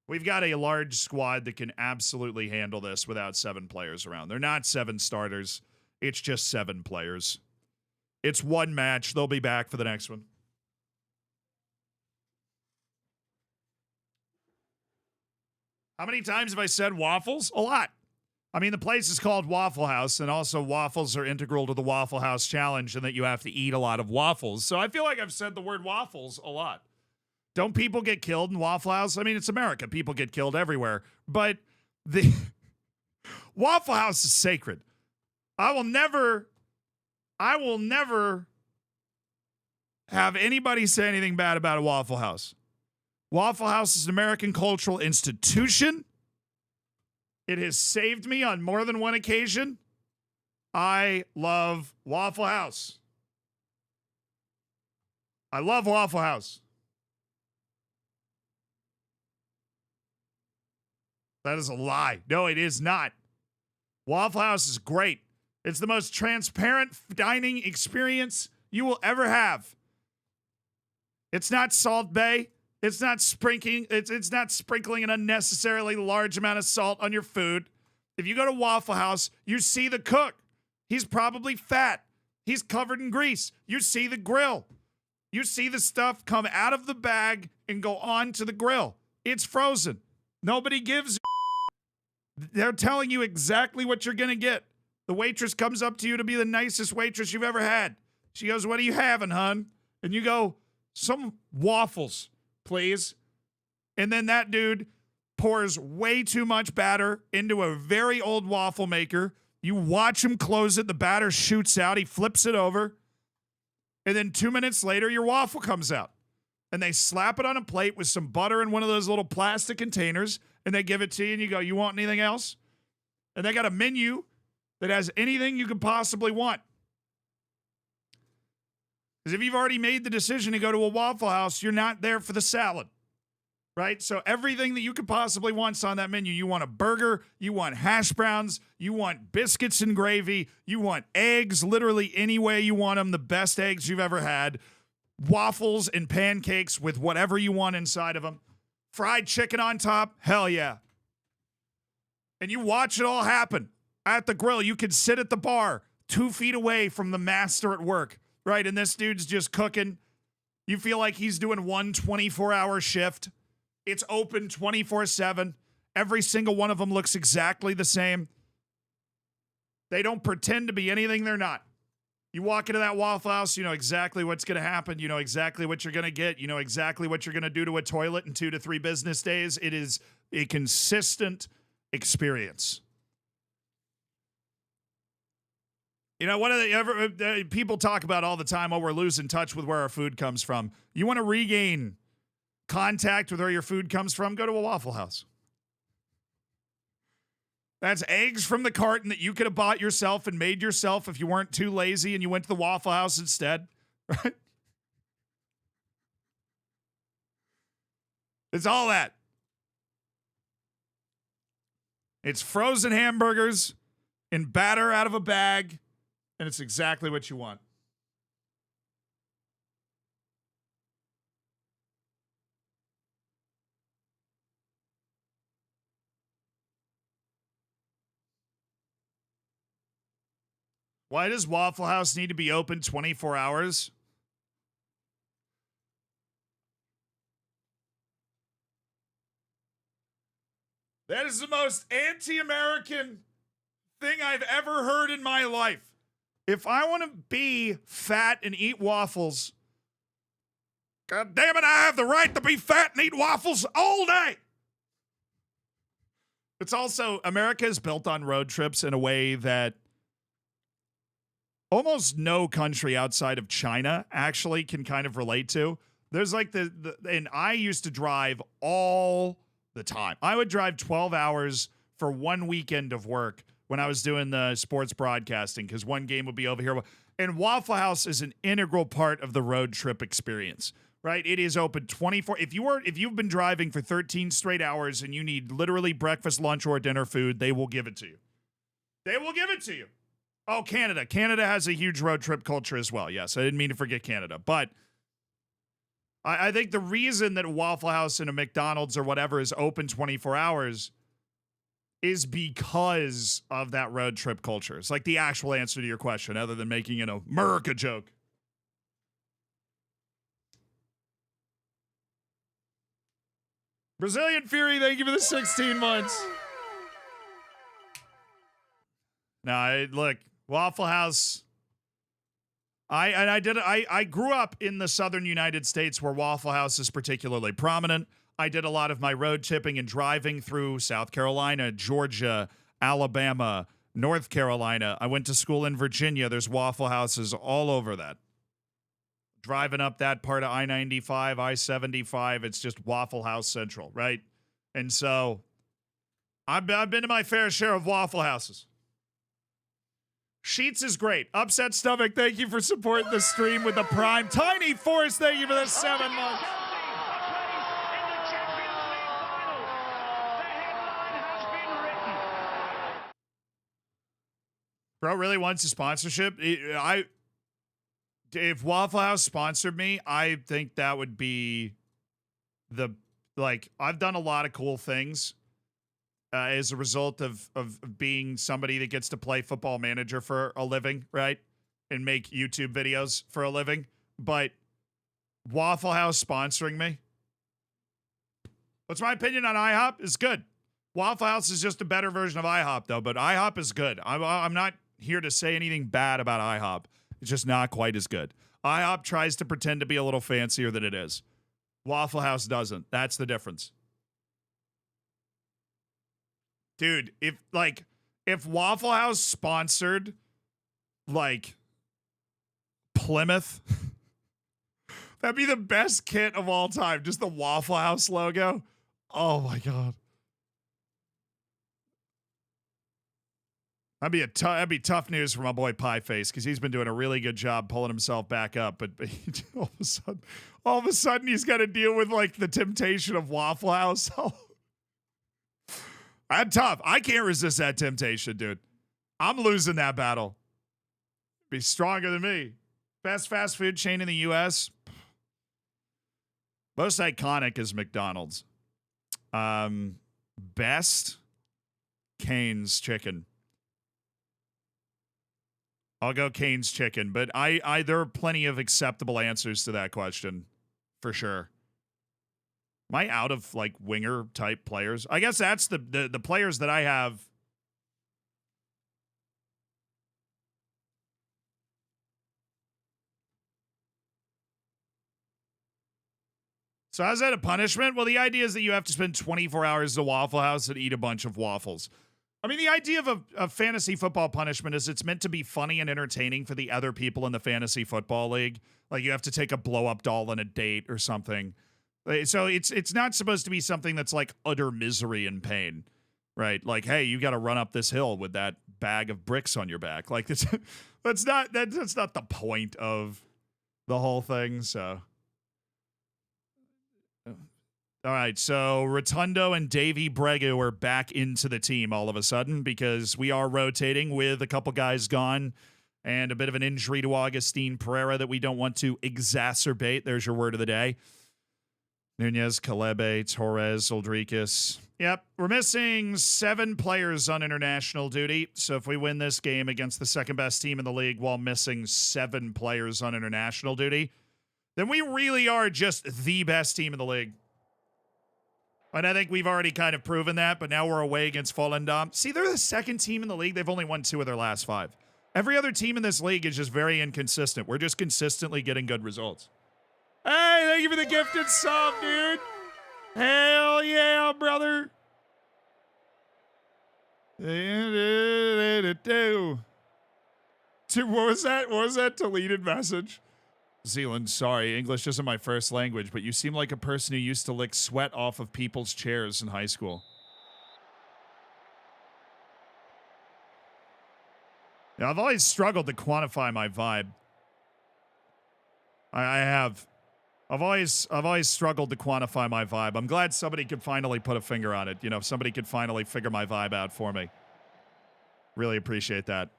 We've got a large squad that can absolutely handle this without 7 players around. They're not 7 starters. It's just 7 players. It's 1 match. They'll be back for the next one. How many times have I said waffles? A lot. I mean, the place is called Waffle House, and also waffles are integral to the Waffle House Challenge and that you have to eat a lot of waffles. So I feel like I've said the word waffles a lot. Don't people get killed in Waffle House? I mean, it's America. People get killed everywhere. But the Waffle House is sacred. I will never have anybody say anything bad about a Waffle House. Waffle House is an American cultural institution. It has saved me on more than one occasion. I love Waffle House. I love Waffle House. That is a lie. No, it is not. Waffle House is great. It's the most transparent dining experience you will ever have. It's not Salt Bay. It's not sprinkling an unnecessarily large amount of salt on your food. If you go to Waffle House, you see the cook. He's probably fat. He's covered in grease. You see the grill. You see the stuff come out of the bag and go on to the grill. It's frozen. Nobody gives a They're telling you exactly what you're going to get. The waitress comes up to you to be the nicest waitress you've ever had. She goes, "What are you having, hon?" And you go, "Some waffles, please." And then that dude pours way too much batter into a very old waffle maker. You watch him close it. The batter shoots out. He flips it over. And then 2 minutes later, your waffle comes out. And they slap it on a plate with some butter in one of those little plastic containers. And they give it to you. And you go, "You want anything else?" And they got a menu that has anything you could possibly want. Because if you've already made the decision to go to a Waffle House, you're not there for the salad, right? So everything that you could possibly want is on that menu. You want a burger, you want hash browns, you want biscuits and gravy, you want eggs literally any way you want them, the best eggs you've ever had, waffles and pancakes with whatever you want inside of them, fried chicken on top, hell yeah. And you watch it all happen. At the grill, you can sit at the bar 2 feet away from the master at work, right? And this dude's just cooking. You feel like he's doing one 24-hour shift. It's open 24/7. Every single one of them looks exactly the same. They don't pretend to be anything they're not. You walk into that Waffle House, you know exactly what's going to happen. You know exactly what you're going to get. You know exactly what you're going to do to a toilet in 2 to 3 business days. It is a consistent experience. You know, one of the people talk about all the time, "Oh, we're losing touch with where our food comes from." You want to regain contact with where your food comes from? Go to a Waffle House. That's eggs from the carton that you could have bought yourself and made yourself if you weren't too lazy and you went to the Waffle House instead. right? It's all that. It's frozen hamburgers in batter out of a bag, and it's exactly what you want. Why does Waffle House need to be open 24 hours? That is the most anti-American thing I've ever heard in my life. If I want to be fat and eat waffles, God damn it, I have the right to be fat and eat waffles all day. It's also, America is built on road trips in a way that almost no country outside of China actually can kind of relate to. There's like and I used to drive all the time. I would drive 12 hours for one weekend of work when I was doing the sports broadcasting because one game would be over here. And Waffle House is an integral part of the road trip experience, right? It is open 24. If you've been driving for 13 straight hours and you need literally breakfast, lunch, or dinner food, they will give it to you. They will give it to you. Oh, Canada. Canada has a huge road trip culture as well. Yes, I didn't mean to forget Canada. But I think the reason that a Waffle House and a McDonald's or whatever is open 24 hours is because of that road trip culture. It's like the actual answer to your question, other than making an America joke. Brazilian Fury, thank you for the 16 months. Now, look, Waffle House. I grew up in the southern United States where Waffle House is particularly prominent. I did a lot of my road tripping and driving through South Carolina, Georgia, Alabama, North Carolina. I went to school in Virginia. There's Waffle Houses all over that. Driving up that part of I-95, I-75, it's just Waffle House Central, right? And so I've been to my fair share of Waffle Houses. Sheets is great. Upset Stomach, thank you for supporting the stream with the Prime. Tiny Force, thank you for the 7 months. Bro really wants a sponsorship. If Waffle House sponsored me, I think that would be I've done a lot of cool things as a result of being somebody that gets to play Football Manager for a living, right? And make YouTube videos for a living. But Waffle House sponsoring me, what's my opinion on IHOP? It's good. Waffle House is just a better version of IHOP, though. But IHOP is good. I'm not here to say anything bad about IHOP. It's just not quite as good. IHOP tries to pretend to be a little fancier than it is. Waffle House doesn't. That's the difference. Dude, if Waffle House sponsored Plymouth, that'd be the best kit of all time. Just the Waffle House logo. Oh my God. That'd be tough news for my boy Pieface because he's been doing a really good job pulling himself back up, but all of a sudden he's got to deal with the temptation of Waffle House. That's tough. I can't resist that temptation, dude. I'm losing that battle. Be stronger than me. Best fast food chain in the U.S. Most iconic is McDonald's. Best Cane's Chicken. I'll go Cane's Chicken, but there are plenty of acceptable answers to that question, for sure. Am I out of winger type players? I guess that's the players that I have. So how's that a punishment? Well, the idea is that you have to spend 24 hours at a Waffle House and eat a bunch of waffles. I mean, the idea of a fantasy football punishment is it's meant to be funny and entertaining for the other people in the fantasy football league. Like you have to take a blow-up doll on a date or something. So it's not supposed to be something that's utter misery and pain, right? Like, hey, you got to run up this hill with that bag of bricks on your back. That's not the point of the whole thing, so. All right, so Rotundo and Davey Bregu are back into the team all of a sudden because we are rotating with a couple guys gone and a bit of an injury to Augustine Pereira that we don't want to exacerbate. There's your word of the day. Nunez, Kalebe, Torres, Oldrikis. Yep, we're missing 7 players on international duty. So if we win this game against the second best team in the league while missing 7 players on international duty, then we really are just the best team in the league. And I think we've already kind of proven that, but now we're away against Volendam. See, they're the second team in the league. They've only won 2 of their last 5. Every other team in this league is just very inconsistent. We're just consistently getting good results. Hey, thank you for the gifted sub, dude. Hell yeah, brother. Dude, what was that? What was that deleted message? Zealand, sorry, English isn't my first language, but you seem like a person who used to lick sweat off of people's chairs in high school. Yeah, I've always struggled to quantify my vibe. I have. I've always struggled to quantify my vibe. I'm glad somebody could finally put a finger on it. You know, somebody could finally figure my vibe out for me. Really appreciate that.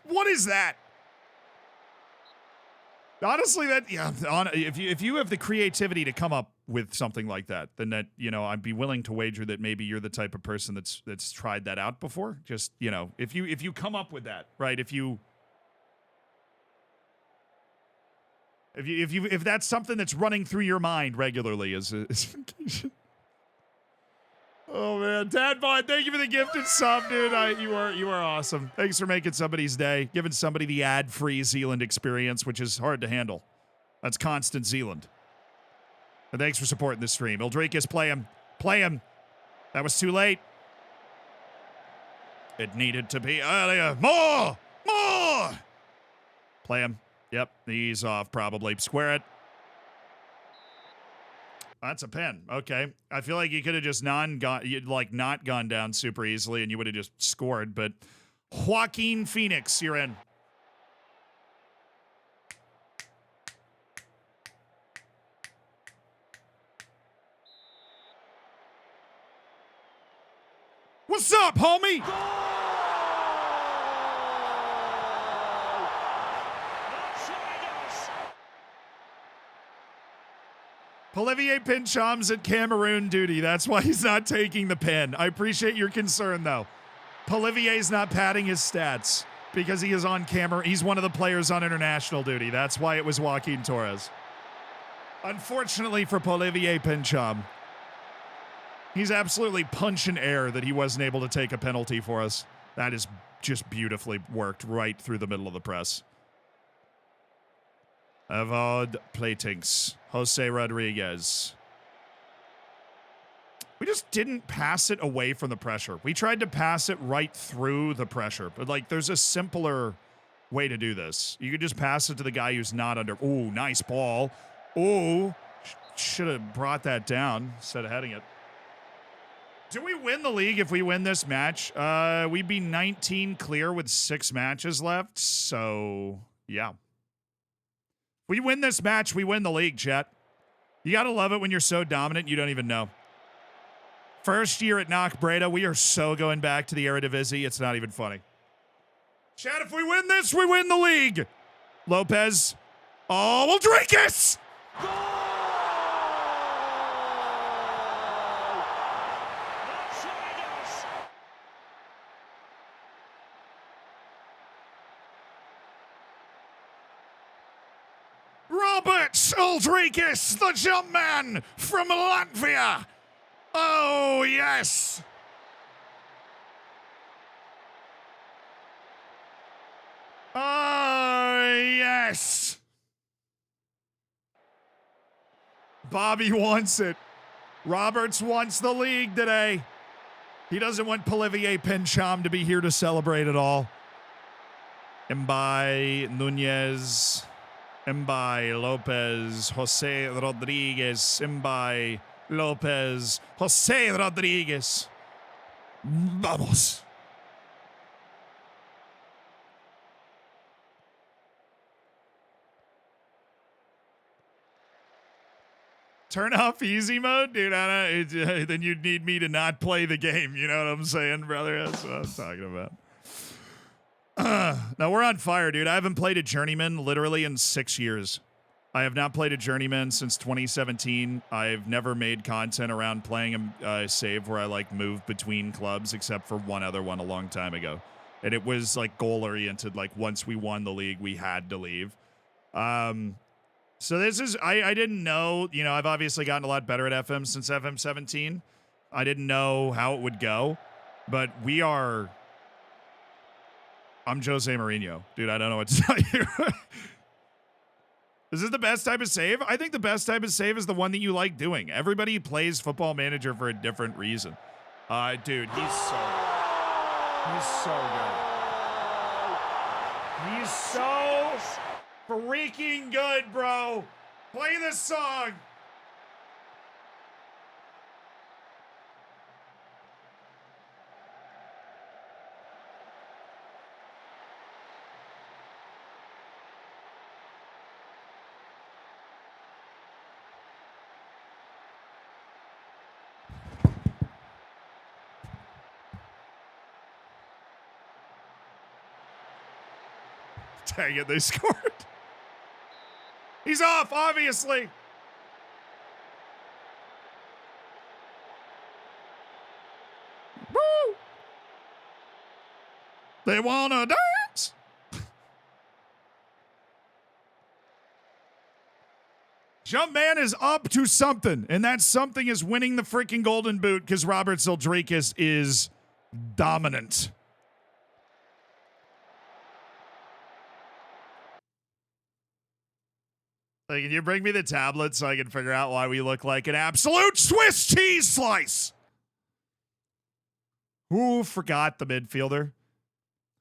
What is that? Honestly, that, yeah, if you have the creativity to come up with something like that, then that, you know, I'd be willing to wager that maybe you're the type of person that's tried that out before. Just, you know, if you come up with that, right? If that's something that's running through your mind regularly as vacation. Oh man, Dad Bod, thank you for the gifted sub, dude. You are awesome. Thanks for making somebody's day, giving somebody the ad-free Zealand experience, which is hard to handle. That's constant Zealand. And thanks for supporting the stream. Ildrikis, play him. Play him. That was too late. It needed to be earlier. More! More! Play him. Yep, he's off probably. Square it. That's a pen. Okay. I feel like you could have just not gone down super easily and you would have just scored, but Joaquin Phoenix, you're in. What's up, homie? Olivier Pincham's at Cameroon duty. That's why he's not taking the pen. I appreciate your concern, though. Olivier's not padding his stats because he is on camera. He's one of the players on international duty. That's why it was Joaquin Torres. Unfortunately for Olivier Pincham, he's absolutely punching air that he wasn't able to take a penalty for us. That is just beautifully worked right through the middle of the press. Avad Platings. Jose Rodriguez. We just didn't pass it away from the pressure. We tried to pass it right through the pressure. But, like, there's a simpler way to do this. You could just pass it to the guy who's not under. Ooh, nice ball. Ooh, should have brought that down instead of heading it. Do we win the league if we win this match? We'd be 19 clear with 6 matches left. So, yeah. We win this match, we win the league, chat. You gotta love it when you're so dominant you don't even know. First year at Knock Breda, we are so going back to the Eredivisie, it's not even funny. Chat, if we win this, we win the league. Lopez. Oh, we'll drink it! Robert Uldrikis, the jump man from Latvia. Oh, yes. Oh, yes. Bobby wants it. Roberts wants the league today. He doesn't want Olivier Pincham to be here to celebrate it all. Mbai, Nunez, Mbai, Lopez, Jose Rodriguez, Mbai, Lopez, Jose Rodriguez. Vamos. Turn off easy mode, dude. Then you'd need me to not play the game. You know what I'm saying, brother? That's what I'm talking about. Now we're on fire, dude. I haven't played a journeyman literally in 6 years. I have not played a journeyman since 2017. I've never made content around playing a save where I like move between clubs, except for one other one a long time ago. And it was like goal oriented. Like once we won the league, we had to leave. So this is, I didn't know, you know, I've obviously gotten a lot better at FM since FM 17. I didn't know how it would go, but I'm Jose Mourinho. Dude, I don't know what to tell you. Is this the best type of save? I think the best type of save is the one that you like doing. Everybody plays Football Manager for a different reason. Dude, he's so good. He's so freaking good, bro. Play this song. Dang it, they scored. He's off, obviously. Woo! They wanna dance. Jumpman is up to something, and that something is winning the freaking Golden Boot because Robert Zildjikas is dominant. Like, can you bring me the tablet so I can figure out why we look like an absolute Swiss cheese slice? Who forgot the midfielder?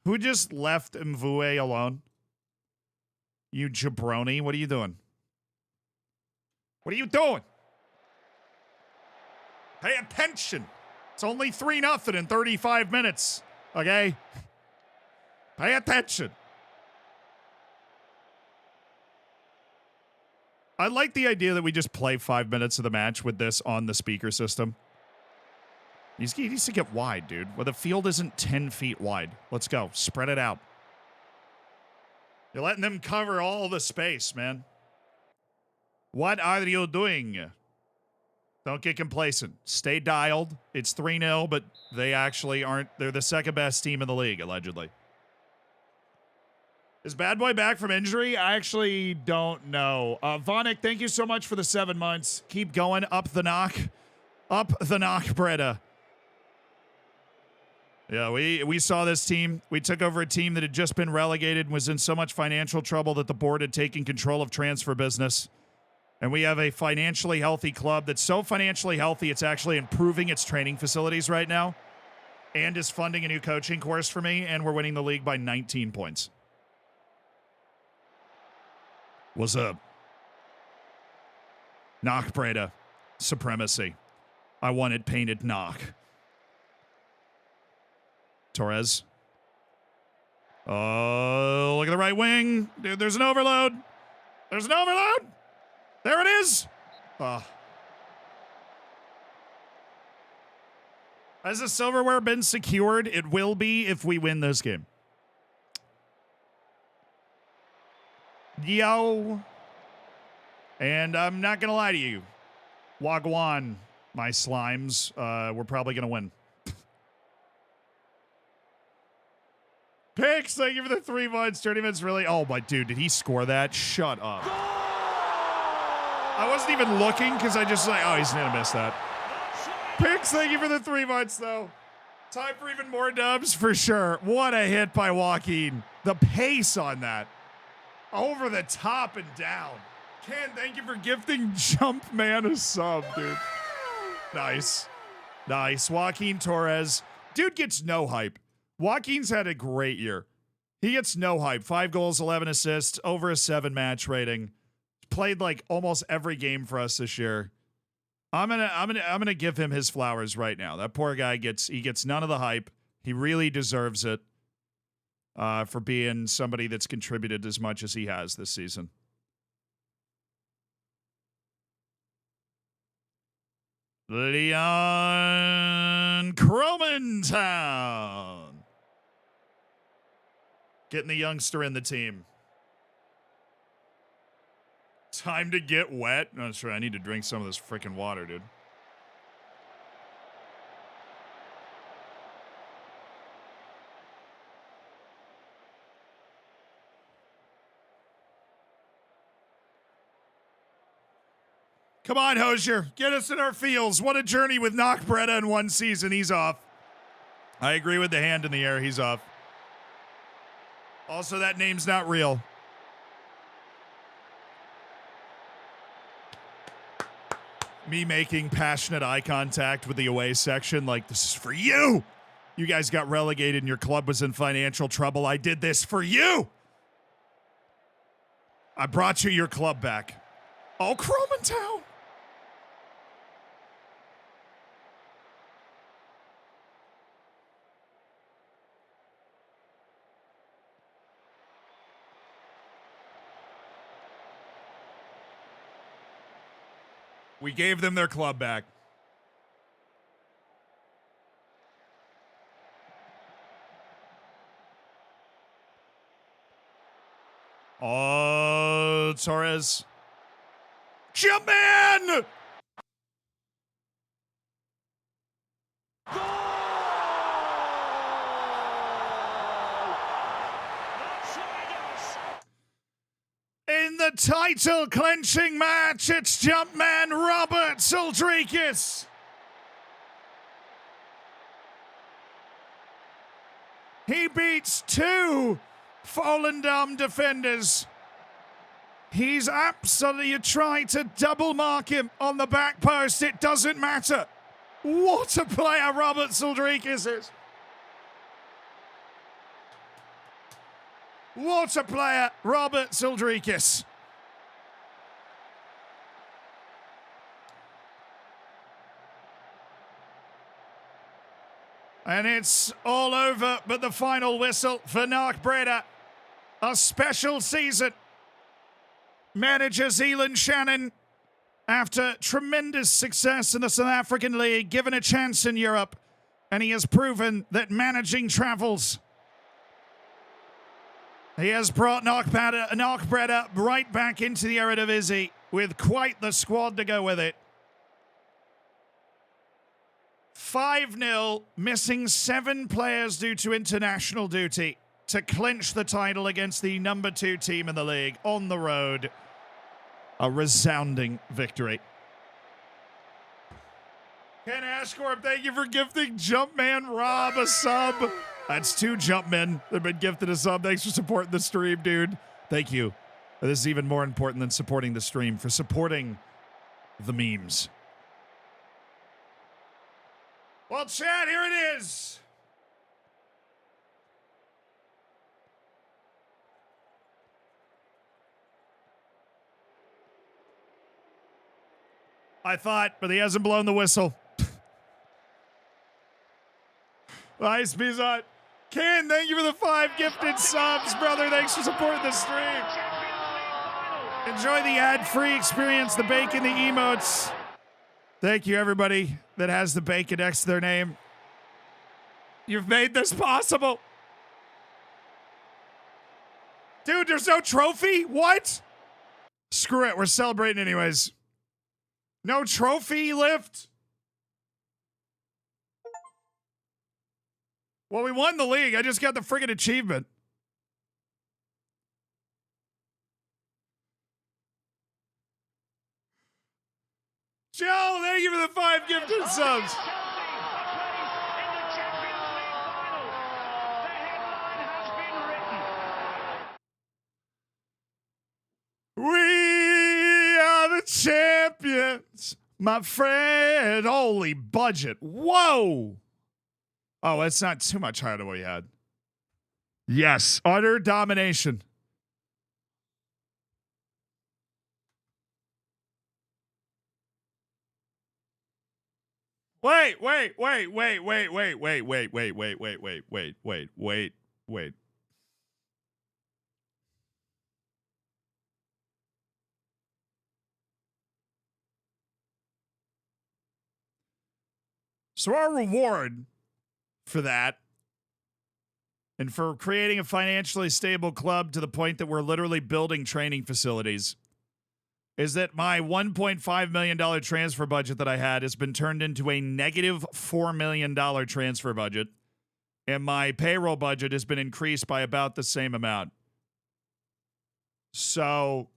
Who just left Mvue alone? You jabroni, what are you doing? What are you doing? Pay attention. It's only 3-0 in 35 minutes, okay? Pay attention. I like the idea that we just play 5 minutes of the match with this on the speaker system. He needs to get wide, dude. Well, the field isn't 10 feet wide. Let's go. Spread it out. You're letting them cover all the space, man. What are you doing? Don't get complacent. Stay dialed. It's 3-0, but they actually aren't. They're the second best team in the league, allegedly. Is Bad Boy back from injury? I actually don't know. Vonic, thank you so much for the 7 months. Keep going. Up the knock. Up the knock, Breda. Yeah, we saw this team. We took over a team that had just been relegated and was in so much financial trouble that the board had taken control of transfer business. And we have a financially healthy club that's so financially healthy it's actually improving its training facilities right now and is funding a new coaching course for me, and we're winning the league by 19 points. What's up? Knock, Breda. Supremacy. I want it painted knock. Torres. Oh, look at the right wing. Dude, there's an overload. There's an overload. There it is. Has the silverware been secured? It will be if we win this game. Yo. And I'm not going to lie to you. Wagwan, my slimes, we're probably going to win. Picks, thank you for the 3 months. Journeyman's really... Oh, my dude, did he score that? Shut up. I wasn't even looking because I just like, oh, he's going to miss that. Picks, thank you for the 3 months, though. Time for even more dubs, for sure. What a hit by Joaquin. The pace on that. Over the top and down. Ken, thank you for gifting Jumpman a sub, dude. Nice. Nice. Joaquin Torres. Dude gets no hype. Joaquin's had a great year. He gets no hype. 5 goals, 11 assists, over a 7 match rating. Played like almost every game for us this year. I'm gonna give him his flowers right now. That poor guy gets none of the hype. He really deserves it for being somebody that's contributed as much as he has this season. Leon Cromantown. Getting the youngster in the team. Time to get wet. No, that's right. I need to drink some of this freaking water, dude. Come on, Hosier. Get us in our feels. What a journey with Knockbretta in one season. He's off. I agree with the hand in the air. He's off. Also, that name's not real. Me making passionate eye contact with the away section like, this is for you. You guys got relegated and your club was in financial trouble. I did this for you. I brought you your club back. Oh, Cromantown. We gave them their club back. Oh, Torres. Jumpman! In the title-clinching match, it's Jumpman Robert Sildrikis. He beats two Volendam defenders. He's absolutely tried to double mark him on the back post. It doesn't matter. What a player Robert Sildrikis is. What a player Robert Sildrikis. And it's all over but the final whistle for Knockbretta. A special season. Manager Zealand Shannon, after tremendous success in the South African League, given a chance in Europe, and he has proven that managing travels. He has brought Knockbretta right back into the Eredivisie with quite the squad to go with it. 5-0, missing 7 players due to international duty to clinch the title against the number 2 team in the league on the road. A resounding victory. Ken Ashcorp, thank you for gifting Jumpman Rob a sub. That's 2 Jumpmen that have been gifted a sub. Thanks for supporting the stream, dude. Thank you. This is even more important than supporting the stream, for supporting the memes. Well, chat, here it is. I thought, but he hasn't blown the whistle. Nice, Bizot. Ken, thank you for the 5 gifted subs, brother. Thanks for supporting the stream. Enjoy the ad-free experience, the bacon, the emotes. Thank you, everybody that has the bacon next to their name. You've made this possible. Dude, there's no trophy? What? Screw it, we're celebrating anyways. No trophy lift? Well, we won the league. I just got the friggin' achievement. Joe, thank you for the 5 gifted subs. We are the champions, my friend. Holy budget. Whoa. Oh, it's not too much higher than what we had. Yes, utter domination. Wait. So our reward for that and for creating a financially stable club to the point that we're literally building training facilities is that my $1.5 million transfer budget that I had has been turned into a negative $4 million transfer budget. And my payroll budget has been increased by about the same amount. So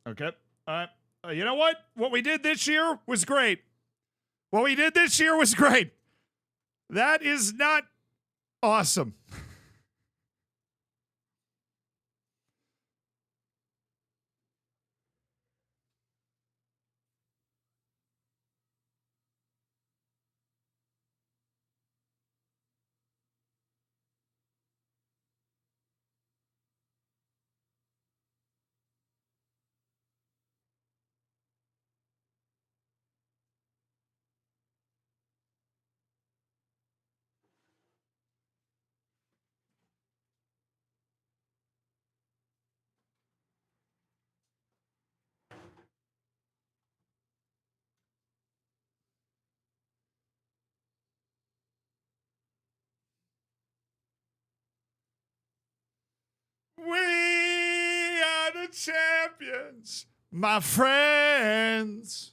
okay. You know what? What we did this year was great. What we did this year was great. That is not awesome. We are the champions, my friends.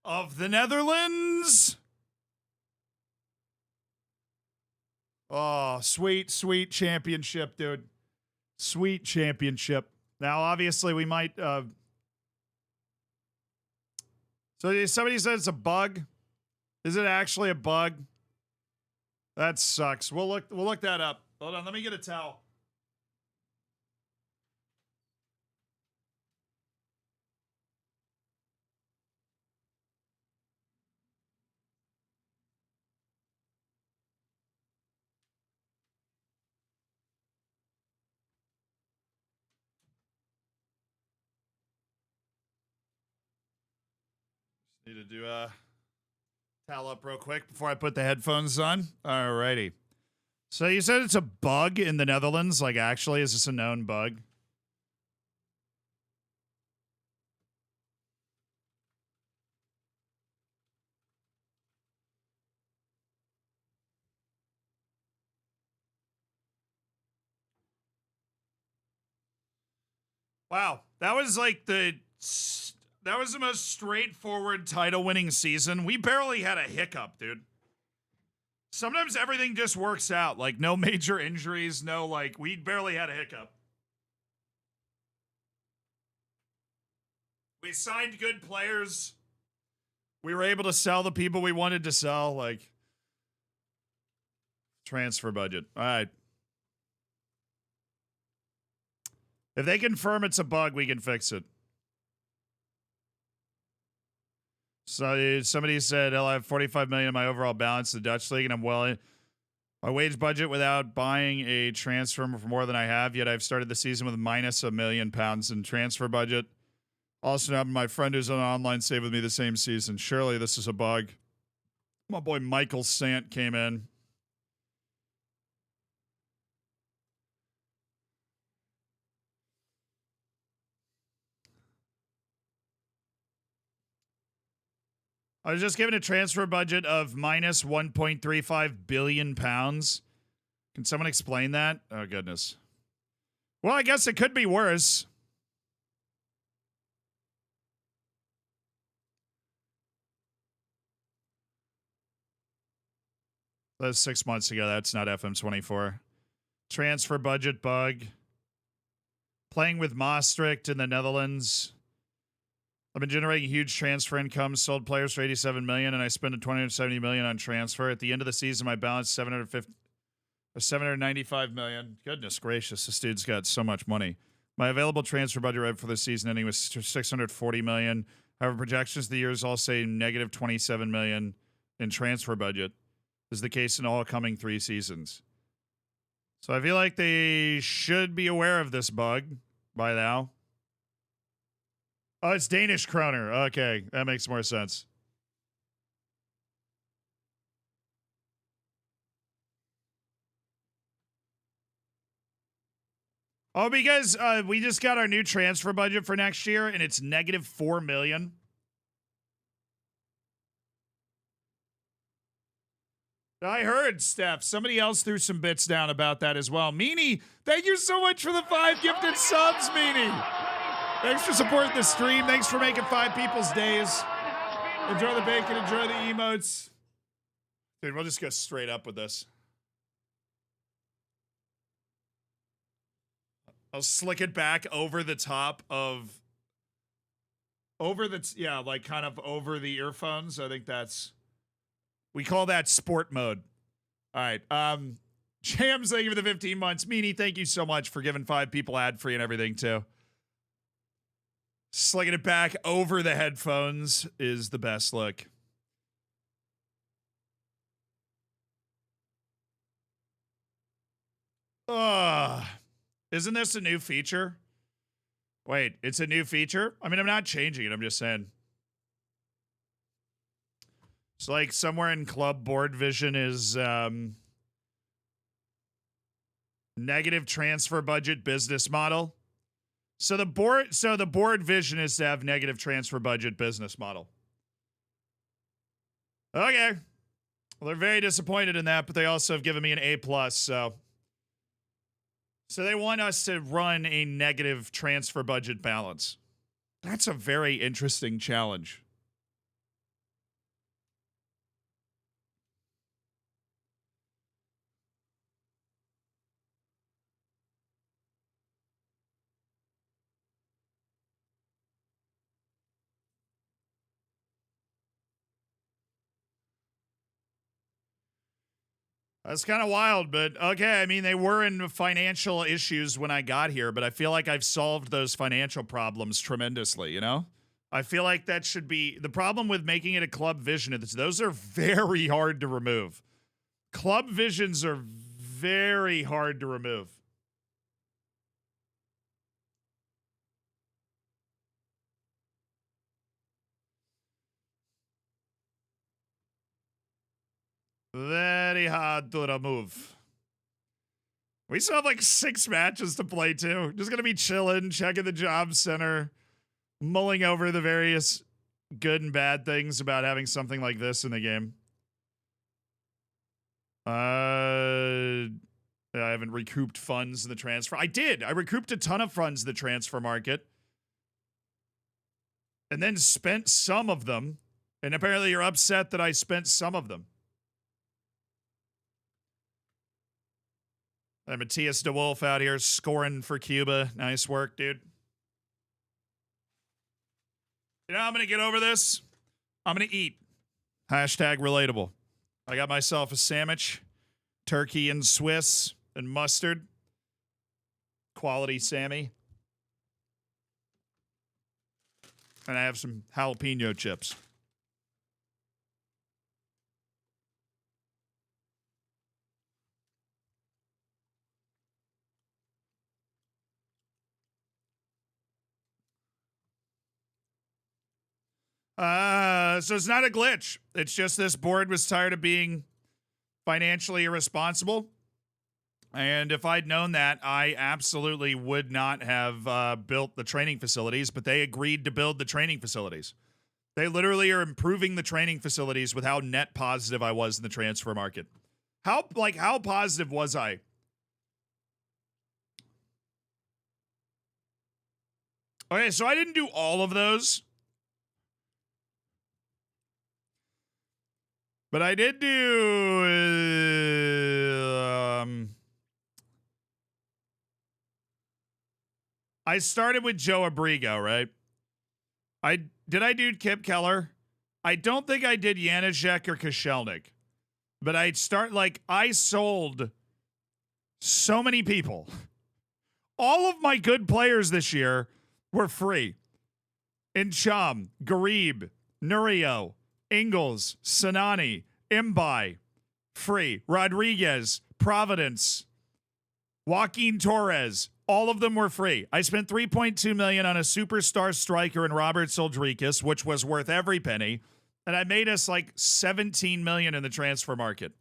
Of the Netherlands. Oh, sweet, sweet championship, dude. Sweet championship. Now, obviously, we might. So somebody said it's a bug. Is it actually a bug? That sucks. We'll look that up. Hold on, let me get a towel. Need to do a towel up real quick before I put the headphones on. Alrighty. So you said it's a bug in the Netherlands? Like, actually, is this a known bug? Wow, that was like that was the most straightforward title-winning season. We barely had a hiccup, dude. Sometimes everything just works out. Like, no major injuries, no, like, we barely had a hiccup. We signed good players. We were able to sell the people we wanted to sell. Like, transfer budget. All right. If they confirm it's a bug, we can fix it. So somebody said, I'll have 45 million in my overall balance in the Dutch league, and I'm well in my wage budget without buying a transfer for more than I have. Yet I've started the season with minus £1 million in transfer budget. Also, now my friend who's on an online save with me the same season. Surely this is a bug. My boy Michael Sant came in. I was just given a transfer budget of minus £1.35 billion. Can someone explain that? Oh, goodness. Well, I guess it could be worse. That was 6 months ago. That's not FM24. Transfer budget bug. Playing with Maastricht in the Netherlands. I've been generating huge transfer income, sold players for 87 million, and I spent 270 million on transfer. At the end of the season, my balance 795 million. Goodness gracious, this dude's got so much money. My available transfer budget right for the season ending was 640 million. However, projections of the years all say negative 27 million in transfer budget. This is the case in all coming 3 seasons. So I feel like they should be aware of this bug by now. Oh, it's Danish kroner. Okay, that makes more sense. Oh, because we just got our new transfer budget for next year, and it's negative 4 million. I heard, Steph. Somebody else threw some bits down about that as well. Meanie, thank you so much for the 5 gifted subs, Meanie. Thanks for supporting the stream. Thanks for making 5 people's days. Enjoy the bacon. Enjoy the emotes. Dude, we'll just go straight up with this. I'll slick it back over the top of... yeah, like kind of over the earphones. I think that's... We call that sport mode. All right. Jams, thank you for the 15 months. Meanie, thank you so much for giving 5 people ad-free and everything, too. Slicking it back over the headphones is the best look. Isn't this a new feature? Wait, it's a new feature? I mean, I'm not changing it. I'm just saying. It's like somewhere in Club Board Vision is negative transfer budget business model. So the board vision is to have negative transfer budget business model. Okay. Well, they're very disappointed in that, but they also have given me an A+, so they want us to run a negative transfer budget balance. That's a very interesting challenge. That's kind of wild, but okay. I mean, they were in financial issues when I got here, but I feel like I've solved those financial problems tremendously, you know? I feel like that should be... The problem with making it a club vision is those are very hard to remove. Club visions are very hard to remove. Very hard to remove. We still have like 6 matches to play too. Just gonna be chilling, checking the job center, mulling over the various good and bad things about having something like this in the game. I haven't recouped funds in the transfer. I did. I recouped a ton of funds in the transfer market. And then spent some of them. And apparently you're upset that I spent some of them. Matthias DeWolf out here scoring for Cuba. Nice work, dude. You know how I'm going to get over this? I'm going to eat. Hashtag relatable. I got myself a sandwich. Turkey and Swiss and mustard. Quality Sammy. And I have some jalapeno chips. So it's not a glitch. It's just this board was tired of being financially irresponsible. And if I'd known that, I absolutely would not have built the training facilities, but they agreed to build the training facilities. They literally are improving the training facilities with how net positive I was in the transfer market. How positive was I Okay, so I didn't do all of those. But I did do... I started with Joe Abrigo, right? Did I do Kip Keller? I don't think I did Janacek or Koscielnik. But I sold so many people. All of my good players this year were free. Incham, Garib, Nurio, Ingles, Sanani, Imbai, free. Rodriguez, Providence, Joaquin Torres, all of them were free. I spent $3.2 million on a superstar striker in Robert Soldrikis, which was worth every penny, and I made us like $17 million in the transfer market.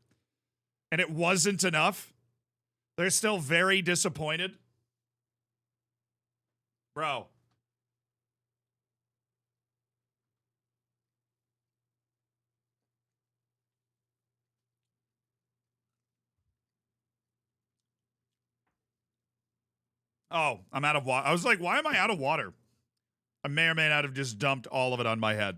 And it wasn't enough. They're still very disappointed. Bro. Oh, I'm out of water. I was like, why am I out of water? I may or may not have just dumped all of it on my head.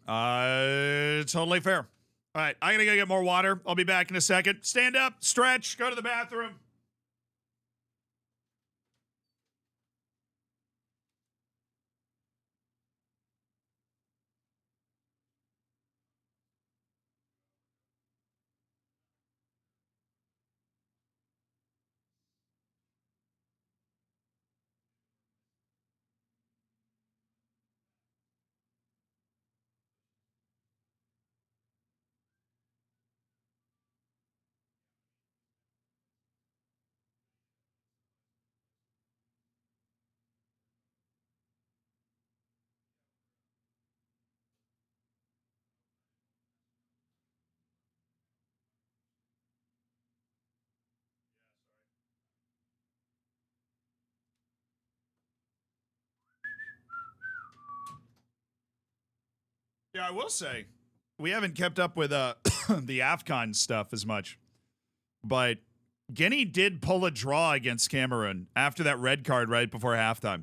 Totally fair. All right, I gotta go get more water. I'll be back in a second. Stand up, stretch, go to the bathroom. Yeah, I will say, we haven't kept up with the Afcon stuff as much. But Guinea did pull a draw against Cameroon after that red card right before halftime.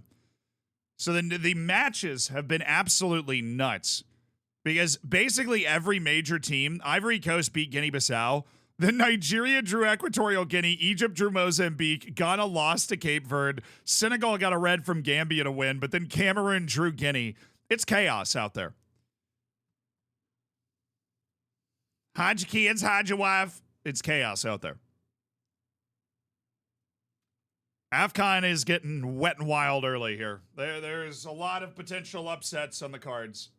So the matches have been absolutely nuts. Because basically every major team, Ivory Coast beat Guinea-Bissau, then Nigeria drew Equatorial Guinea, Egypt drew Mozambique, Ghana lost to Cape Verde, Senegal got a red from Gambia to win, but then Cameroon drew Guinea. It's chaos out there. Hide your kids, hide your wife. It's chaos out there. Afcon is getting wet and wild early here. There's a lot of potential upsets on the cards.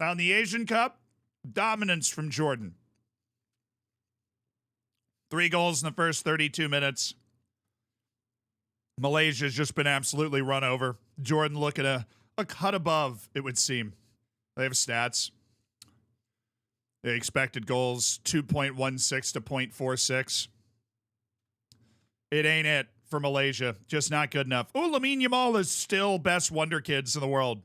Now in the Asian Cup, dominance from Jordan. 3 goals in the first 32 minutes. Malaysia's just been absolutely run over. Jordan looking a cut above, it would seem. They have stats. They expected goals 2.16 to 0.46. It ain't it for Malaysia. Just not good enough. Oh, Lamine Yamal is still best wonder kids in the world.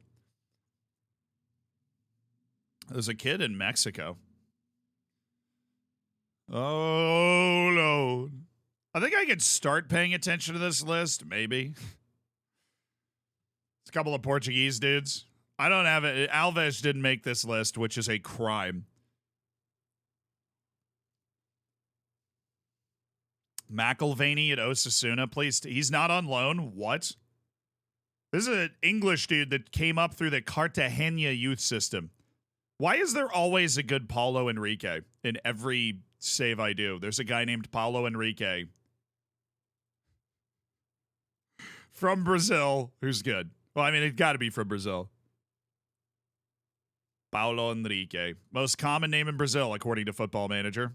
There's a kid in Mexico. Oh, Lord. I think I could start paying attention to this list, maybe. It's a couple of Portuguese dudes. I don't have it. Alves didn't make this list, which is a crime. McIlvaney at Osasuna, please. He's not on loan. What? This is an English dude that came up through the Cartagena youth system. Why is there always a good Paulo Enrique in every save I do? There's a guy named Paulo Enrique from Brazil who's good. Well, I mean, it's got to be from Brazil. Paulo Enrique. Most common name in Brazil, according to Football Manager.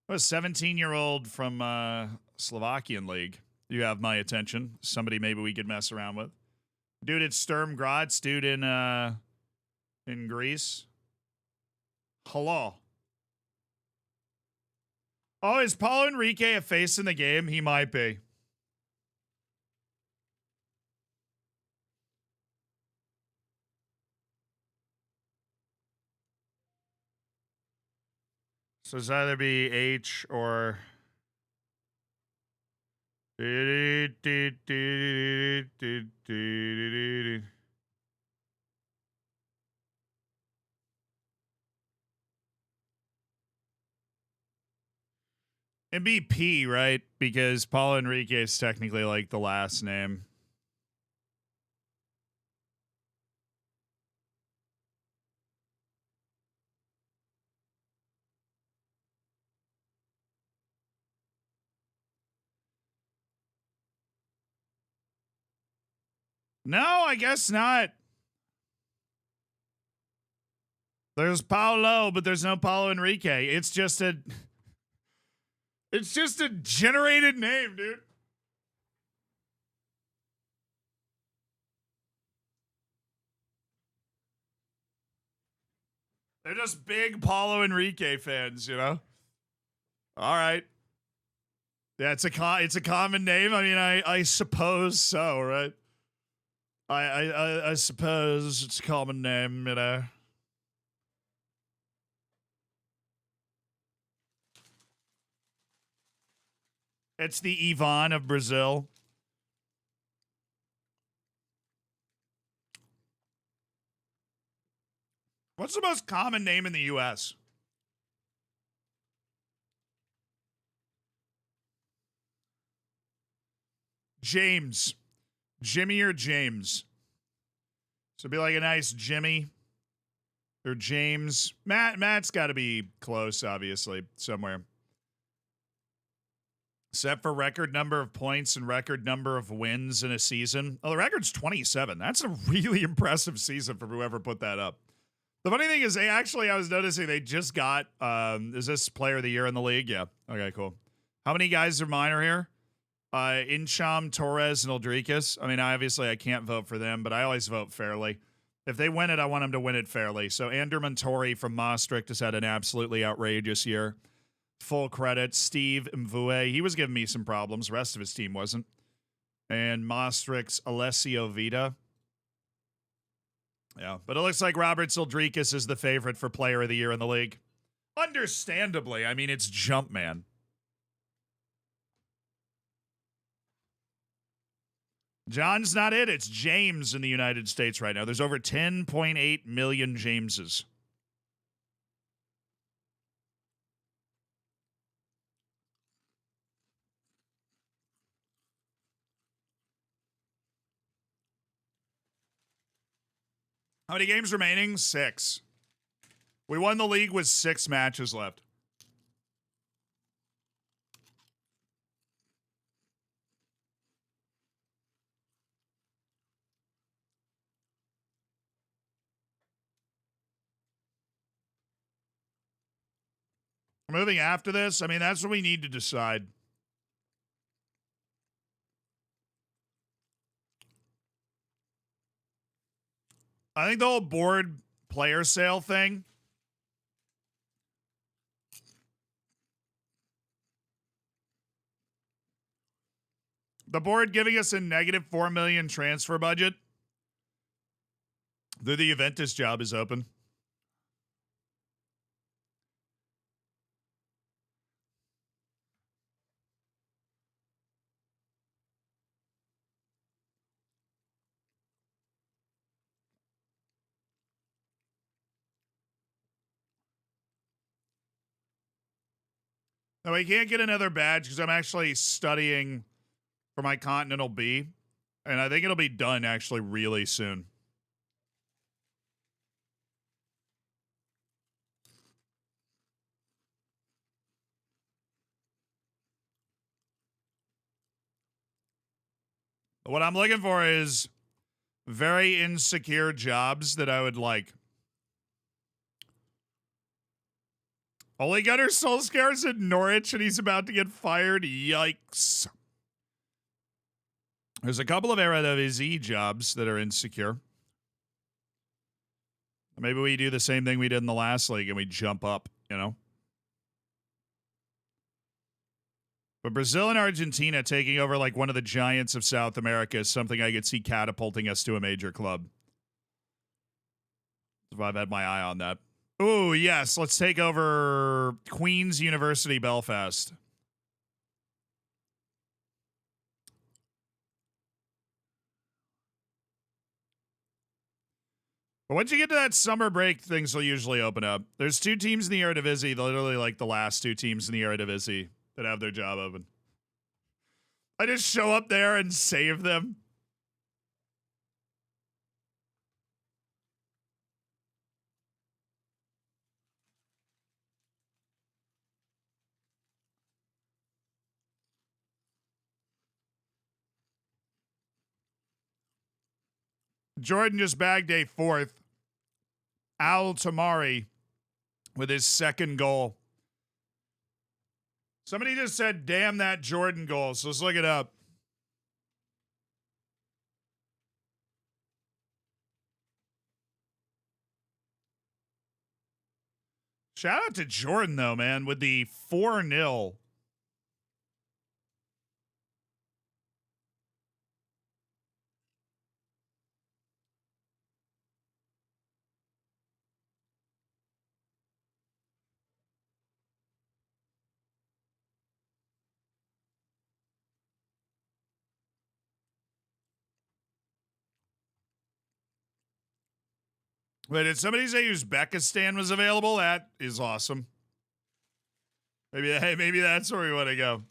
A 17-year-old from Slovakian league. You have my attention. Somebody maybe we could mess around with. Dude at Sturm Graz. Dude in Greece. Hello. Oh, is Paulo Enrique a face in the game? He might be. So it's either be H or. It'd be P, right? Because Paulo Enrique is technically like the last name. No, I guess not. There's Paulo, but there's no Paulo Enrique. It's just a generated name, dude. They're just big Paulo Enrique fans, you know? All right. Yeah, it's a common name. I mean, I suppose so, right? I suppose it's a common name, you know. It's the Ivan of Brazil. What's the most common name in the U.S.? James. Jimmy or James. So it'd be like a nice Jimmy or James. Matt's got to be close, obviously, somewhere. Set for record number of points and record number of wins in a season. Oh, the record's 27. That's a really impressive season for whoever put that up. The funny thing is, I was noticing they just got, is this player of the year in the league? Yeah. Okay, cool. How many guys are minor here? Incham, Torres, and Aldricus. I mean, obviously I can't vote for them, but I always vote fairly. If they win it, I want them to win it fairly. So Ander Montori from Maastricht has had an absolutely outrageous year. Full credit. Steve Mvue, he was giving me some problems. The rest of his team wasn't. And Maastricht's Alessio Vida. Yeah, but it looks like Robert Zildrikas is the favorite for player of the year in the league. Understandably. I mean, it's Jumpman. John's not it. It's James in the United States right now. There's over 10.8 million Jameses. How many games remaining? 6. We won the league with 6 matches left. Moving after this, I mean, that's what we need to decide. I think the whole board player sale thing. The board giving us a negative 4 million transfer budget. The Juventus job is open. No, I can't get another badge because I'm actually studying for my Continental B. And I think it'll be done actually really soon. What I'm looking for is very insecure jobs that I would like. Ole Gunnar Solskjaer's in Norwich and he's about to get fired. Yikes. There's a couple of Eredivisie jobs that are insecure. Maybe we do the same thing we did in the last league and we jump up, you know? But Brazil and Argentina taking over like one of the giants of South America is something I could see catapulting us to a major club. I've had my eye on that. Oh, yes. Let's take over Queen's University Belfast. But once you get to that summer break, things will usually open up. There's 2 teams in the Eredivisie, literally like the last 2 teams in the Eredivisie that have their job open. I just show up there and save them. Jordan just bagged a 4th. Al Tamari with his 2nd goal. Somebody just said, damn that Jordan goal. So let's look it up. Shout out to Jordan, though, man, with the 4-0. Wait, did somebody say Uzbekistan was available? That is awesome. Maybe that's where we want to go.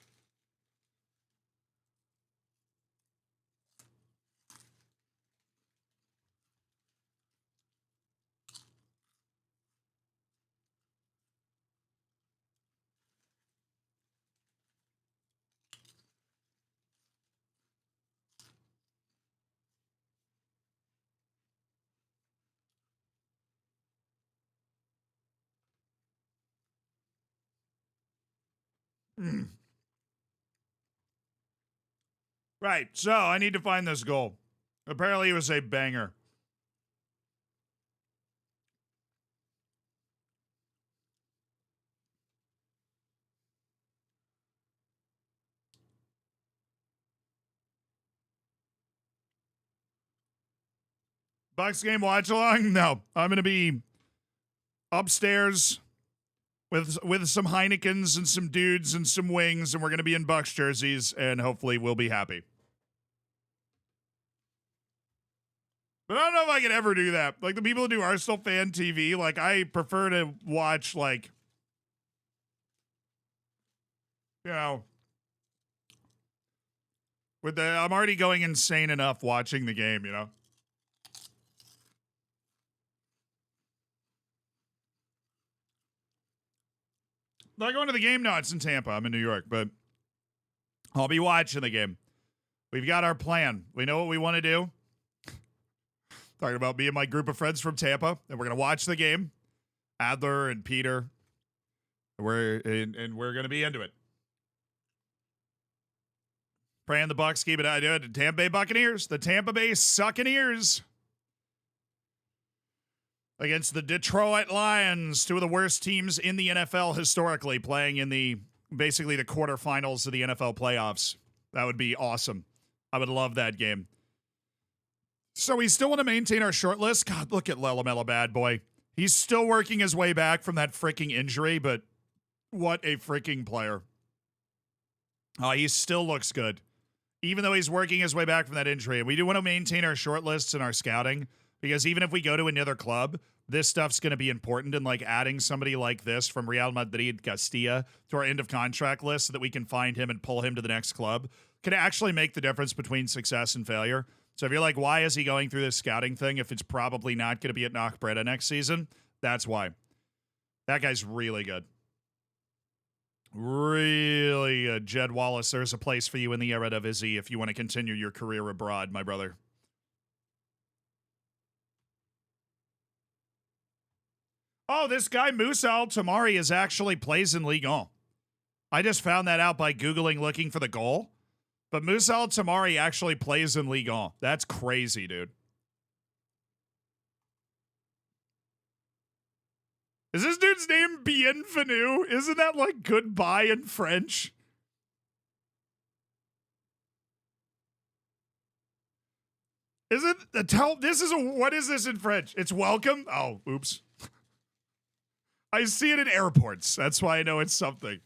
Right, so I need to find this goal. Apparently it was a banger. Bucks game watch along? No, I'm going to be upstairs with some Heinekens and some dudes and some wings, and we're going to be in Bucks jerseys, and hopefully we'll be happy. But I don't know if I could ever do that. Like the people who do Arsenal fan TV, like I prefer to watch like, you know, I'm already going insane enough watching the game, you know. Not going to the game? No, it's in Tampa. I'm in New York, but I'll be watching the game. We've got our plan. We know what we want to do. Talking about me and my group of friends from Tampa, and we're going to watch the game. Adler and Peter. We're going to be into it. Praying the Bucks keep it out. The Tampa Bay Buccaneers. The Tampa Bay Succaneers. Against the Detroit Lions, 2 of the worst teams in the NFL historically, playing in basically the quarterfinals of the NFL playoffs. That would be awesome. I would love that game. So we still want to maintain our short list. God, look at Lelamela bad boy. He's still working his way back from that freaking injury, but what a freaking player. He still looks good. Even though he's working his way back from that injury. We do want to maintain our short lists and our scouting, because even if we go to another club, this stuff's going to be important, and like adding somebody like this from Real Madrid Castilla to our end of contract list so that we can find him and pull him to the next club can actually make the difference between success and failure. So if you're like, why is he going through this scouting thing if it's probably not going to be at Knockbreda next season? That's why. That guy's really good. Really good. Jed Wallace, there's a place for you in the Eredivisie if you want to continue your career abroad, my brother. Oh, this guy, Musa Al-Tamari, is actually plays in Ligue 1. I just found that out by Googling looking for the goal. But Musa Al-Tamari actually plays in Ligue 1. That's crazy, dude. Is this dude's name Bienvenue? Isn't that like goodbye in French? Is it? What is this in French? It's welcome? Oh, oops. I see it in airports. That's why I know it's something.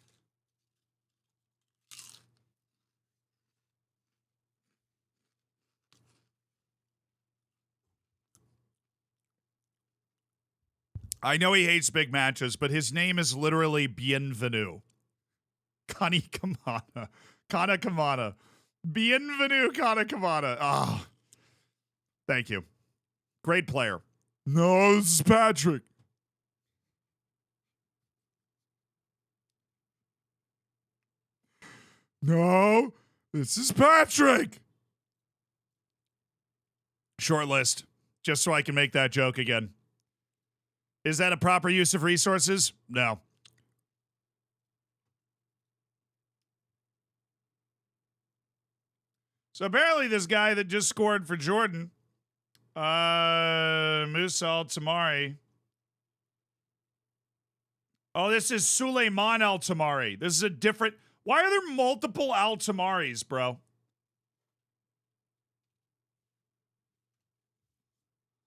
I know he hates big matches, but his name is literally Bienvenu. Kani Kamana. Kana Kamana. Bienvenu Kana Kamana. Ah. Thank you. Great player. No, this is Patrick. No, this is Patrick. Short list, just so I can make that joke again. Is that a proper use of resources? No. So apparently this guy that just scored for Jordan, Musa Al-Tamari. Oh, this is Suleiman Al-Tamari. This is a different... Why are there multiple Al-Tamaris, bro?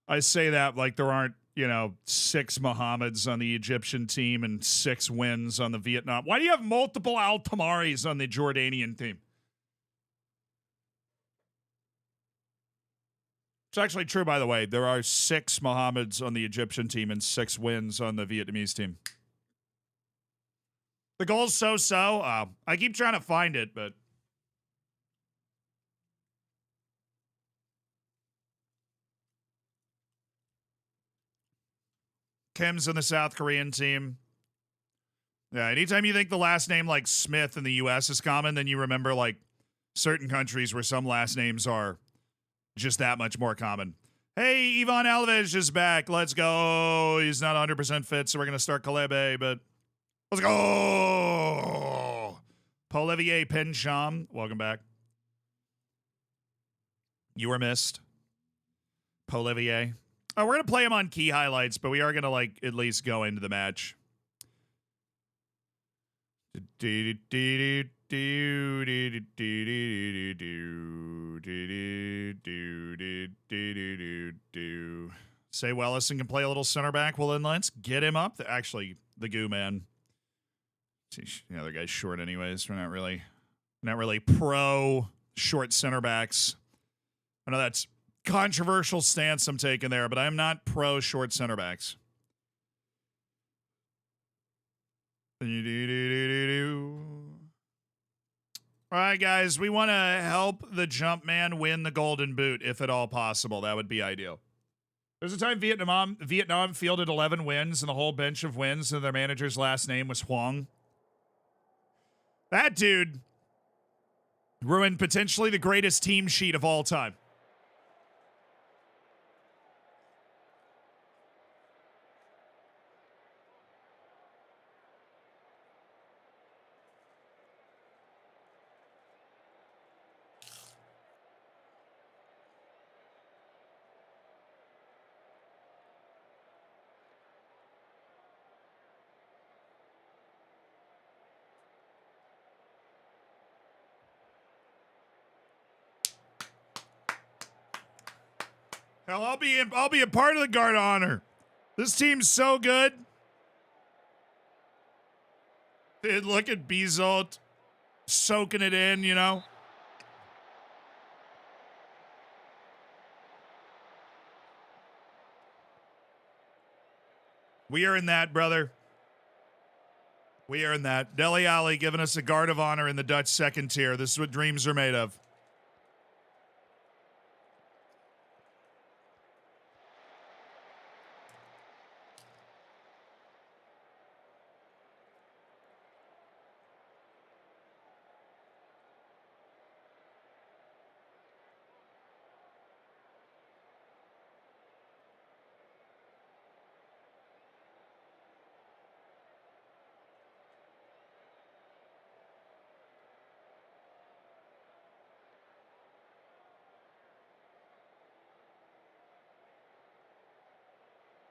I say that like there aren't, 6 Mohammeds on the Egyptian team and 6 wins on the Vietnam. Why do you have multiple Al-Tamaris on the Jordanian team? It's actually true, by the way. There are 6 Mohammeds on the Egyptian team and 6 wins on the Vietnamese team. The goal's so-so. I keep trying to find it, but... Kim's on the South Korean team. Yeah, anytime you think the last name like Smith in the U.S. is common, then you remember like certain countries where some last names are just that much more common. Hey, Ivan Alves is back. Let's go. He's not 100% fit, so we're going to start Kalebe, but let's go. Paul-Olivier Pencham, welcome back. You were missed. Paul-Olivier. Oh, we're going to play him on key highlights, but we are going to, like, at least go into the match. Say Wellison can play a little center back. Well, then let's get him up. Actually, the goo man. The other guy's short anyways. We're not really pro short center backs. I know that's controversial stance I'm taking there, but I'm not pro short center backs. All right, guys, we want to help the jump man win the golden boot if at all possible. That would be ideal. There's a time Vietnam fielded 11 wins and the whole bench of wins, and their manager's last name was Huang. That dude ruined potentially the greatest team sheet of all time. Hell, I'll be a part of the guard of honor. This team's so good. Dude, look at Bizot soaking it in, We are in that, brother. We are in that. Dele Alli giving us a guard of honor in the Dutch second tier. This is what dreams are made of.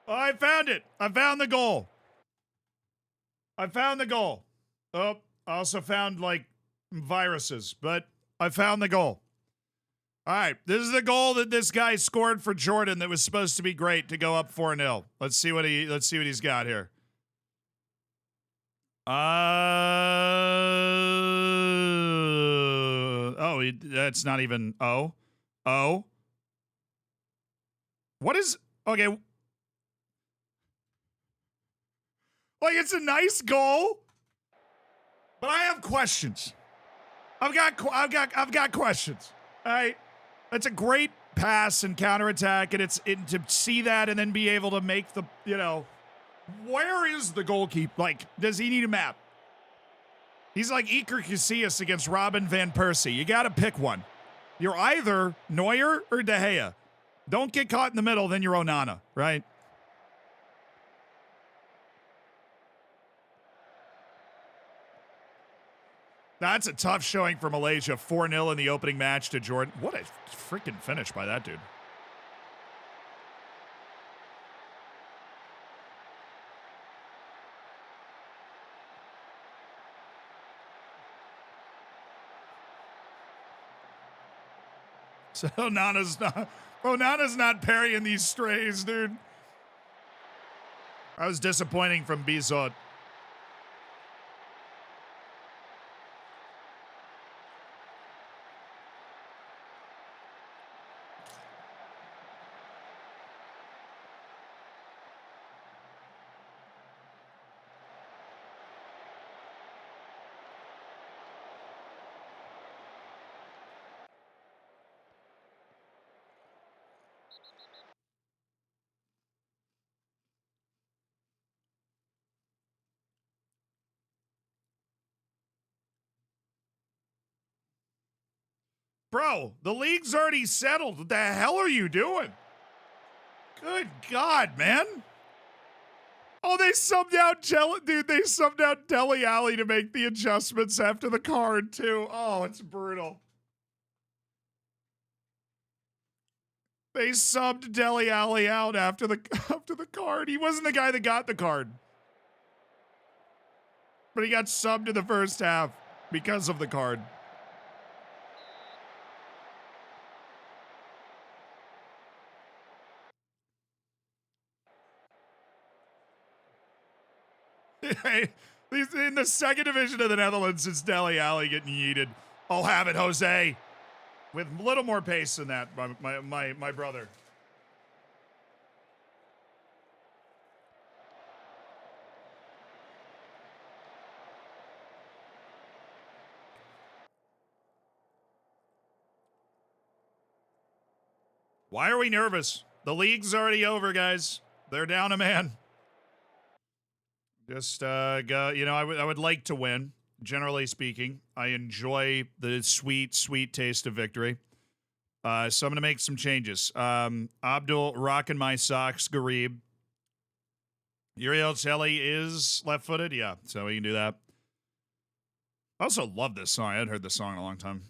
Oh, I found it. I found the goal. I found the goal. Oh, I also found, like, viruses, but I found the goal. All right, this is the goal that this guy scored for Jordan that was supposed to be great to go up 4-0. Let's see what he's got here. That's not even Oh. What is okay? Like, it's a nice goal, but I have questions. I've got questions. All right, that's a great pass and counterattack, and to see that and then be able to make the where is the goalkeeper? Like, does he need a map? He's like Iker Casillas against Robin van Persie. You got to pick one. You're either Neuer or De Gea. Don't get caught in the middle, then you're Onana, right? That's a tough showing for Malaysia. 4-0 in the opening match to Jordan. What a freaking finish by that dude. So Onana's not parrying these strays, dude. That was disappointing from Bizot. Bro, the league's already settled. What the hell are you doing? Good God, man. Oh, they subbed out They subbed out Dele Alli to make the adjustments after the card, too. Oh, it's brutal. They subbed Dele Alli out after the card. He wasn't the guy that got the card. But he got subbed in the first half because of the card. In the second division of the Netherlands, it's Dele Alli getting yeeted. I'll have it, Jose. With a little more pace than that, my brother. Why are we nervous? The league's already over, guys. They're down a man. Just go. I would like to win. Generally speaking, I enjoy the sweet, sweet taste of victory. So I'm going to make some changes. Abdul rocking my socks. Garib. Uriel Telly is left-footed. Yeah, so we can do that. I also love this song. I hadn't heard this song in a long time.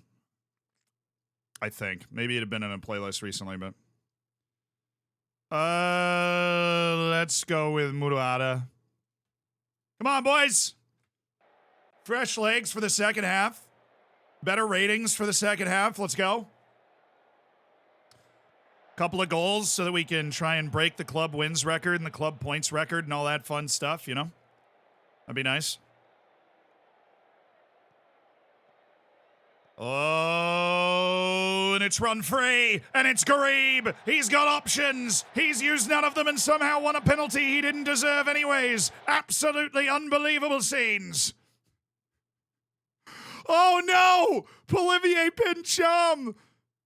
I think. Maybe it had been in a playlist recently, but... let's go with Murata. Come on, boys. Fresh legs for the second half. Better ratings for the second half. Let's go. Couple of goals so that we can try and break the club wins record and the club points record and all that fun stuff, That'd be nice. Oh, and it's run free, and it's Garib. He's got options. He's used none of them and somehow won a penalty he didn't deserve anyways. Absolutely unbelievable scenes. Oh, no! Polivier Pincham!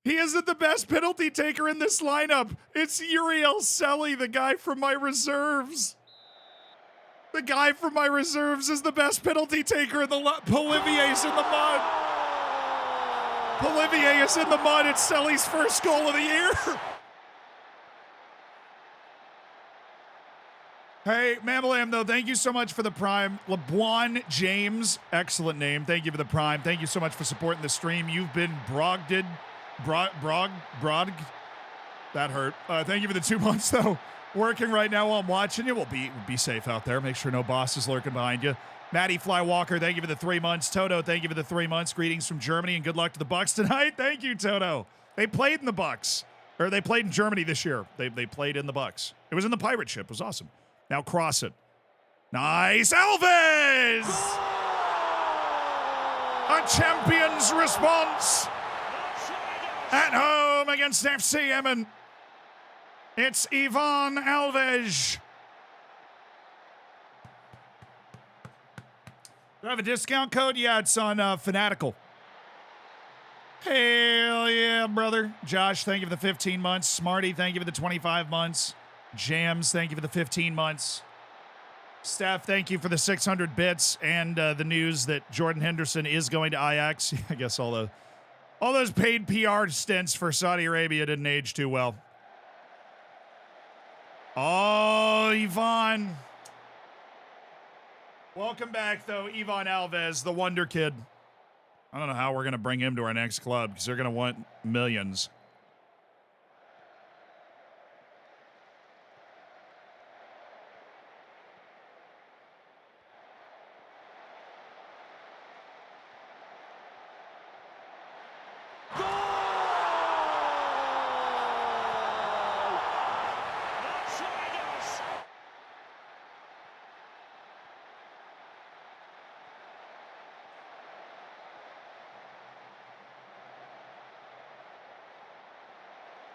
He isn't the best penalty taker in this lineup. It's Uriel Selly, the guy from my reserves. The guy from my reserves is the best penalty taker in the Polivier's in the mud. Polivier is in the mud. It's Selly's first goal of the year. Hey, Mamalam, though, thank you so much for the Prime. LeBron James, excellent name. Thank you for the Prime. Thank you so much for supporting the stream. You've been Brogded. That hurt. Thank you for the 2 months, though. Working right now while I'm watching you. We'll be safe out there. Make sure no boss is lurking behind you. Matty Flywalker, thank you for the 3 months. Toto, thank you for the 3 months. Greetings from Germany and good luck to the Bucks tonight. Thank you, Toto. They played in the Bucks. Or they played in Germany this year. They played in the Bucks. It was in the pirate ship. It was awesome. Now cross it. Nice. Alves! A champion's response at home against FC Emmen. It's Ivan Alves. Do I have a discount code? Yeah, it's on Fanatical. Hell yeah, brother. Josh, thank you for the 15 months. Smarty, thank you for the 25 months. Jams, thank you for the 15 months. Steph, thank you for the 600 bits and the news that Jordan Henderson is going to Ajax. I guess all those paid PR stints for Saudi Arabia didn't age too well. Oh, Ivan. Welcome back, though, Ivan Alves, the Wonder Kid. I don't know how we're going to bring him to our next club because they're going to want millions.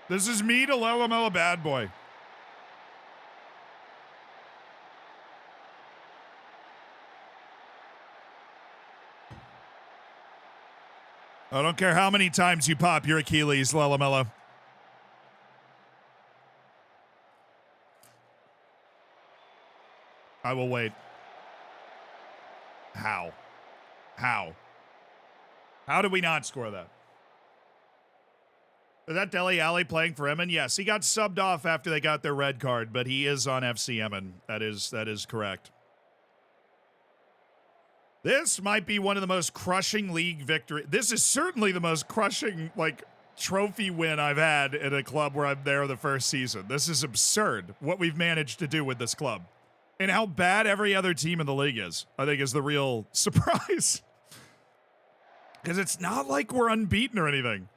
This is me to Lelamella Bad Boy. I don't care how many times you pop your Achilles, Lelamella. I will wait. How? How did we not score that? Is that Dele Alli playing for Emmen? Yes, he got subbed off after they got their red card, but he is on FC Emmen. That is correct. This might be one of the most crushing league victory. This is certainly the most crushing, trophy win I've had at a club where I'm there the first season. This is absurd what we've managed to do with this club. And how bad every other team in the league is, I think, is the real surprise. Because it's not like we're unbeaten or anything.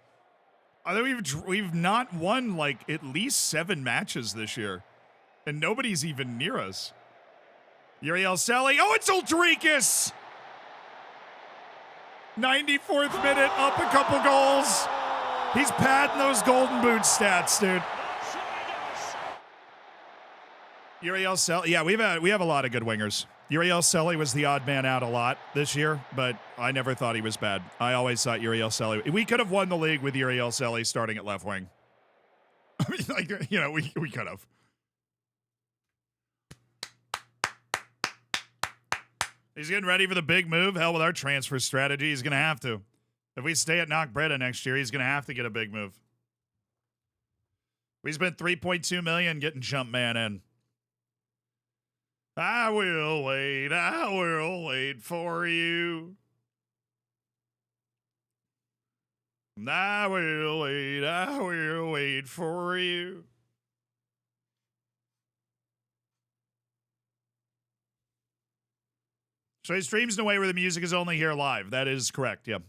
I think we've not won at least 7 matches this year, and nobody's even near us. Uriel Selly. Oh, it's Ulrikes! 94th minute, up a couple goals. He's padding those golden boot stats, dude. Uriel Selly. Yeah, we have a lot of good wingers. Uriel Selly was the odd man out a lot this year, but I never thought he was bad. I always thought Uriel Selly. We could have won the league with Uriel Selly starting at left wing. I mean, we could have. He's getting ready for the big move. Hell, with our transfer strategy, he's going to have to. If we stay at Knockbreda next year, he's going to have to get a big move. We spent $3.2 million getting Jumpman in. I will wait for you. I will wait for you. So he streams in a way where the music is only here live. That is correct, yep.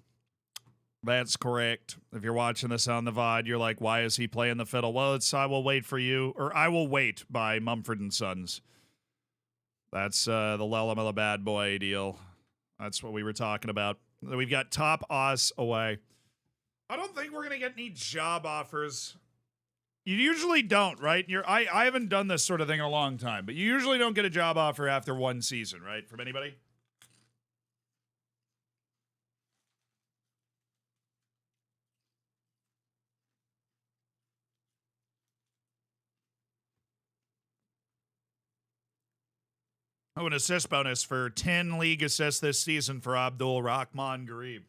That's correct. If you're watching this on the VOD, you're like, why is he playing the fiddle? Well, it's I Will Wait for You, or I Will Wait by Mumford & Sons. That's the Lelamella Bad Boy deal. That's what we were talking about. We've got Top Os away. I don't think we're going to get any job offers. You usually don't, right? I haven't done this sort of thing in a long time, but you usually don't get a job offer after one season, right? From anybody? Oh, an assist bonus for 10 league assists this season for Abdul Rahman Garib.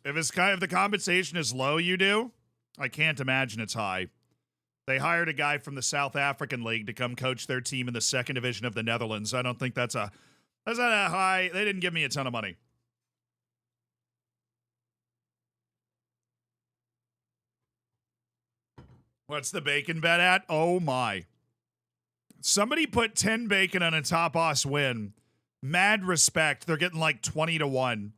If the compensation is low, you do? I can't imagine it's high. They hired a guy from the South African League to come coach their team in the second division of the Netherlands. I don't think that's not a high. They didn't give me a ton of money. What's the bacon bet at? Oh my. Somebody put 10 bacon on a top os win. Mad respect. They're getting like 20 to 1.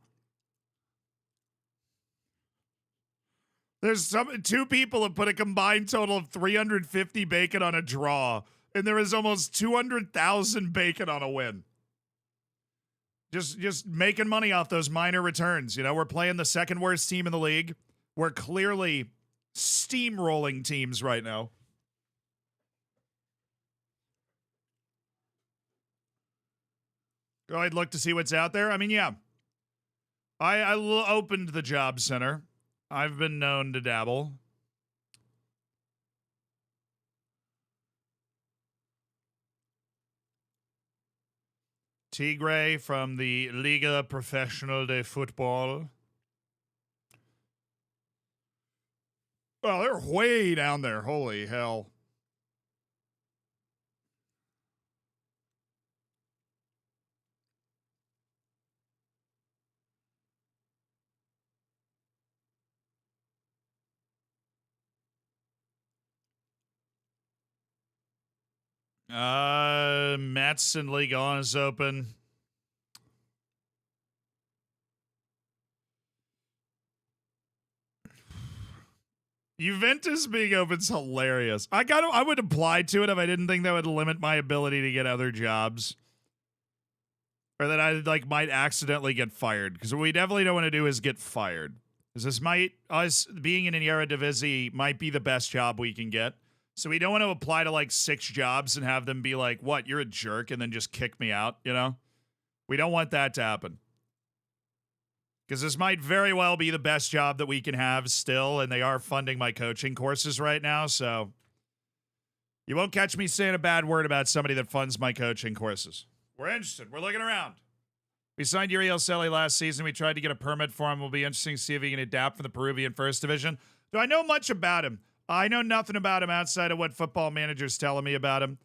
There's two people have put a combined total of 350 bacon on a draw, and there is almost 200,000 bacon on a win. Just making money off those minor returns. You know, we're playing the second worst team in the league. We're clearly steamrolling teams right now. Go ahead, look to see what's out there. I mean, yeah. I opened the job center. I've been known to dabble. Tigre from the Liga Professional de Football. Oh, they're way down there. Holy hell. Mets and Ligue 1 is open. Juventus being open is hilarious. I would apply to it if I didn't think that would limit my ability to get other jobs. Or that I might accidentally get fired. Because what we definitely don't want to do is get fired. Because us being in an Eredivisie might be the best job we can get. So we don't want to apply to 6 jobs and have them be like, what, you're a jerk, and then just kick me out, you know? We don't want that to happen. Because this might very well be the best job that we can have still, and they are funding my coaching courses right now, so you won't catch me saying a bad word about somebody that funds my coaching courses. We're interested. We're looking around. We signed Uriel Selly last season. We tried to get a permit for him. It'll be interesting to see if he can adapt from the Peruvian First Division. Do I know much about him? I know nothing about him outside of what Football Manager's telling me about him,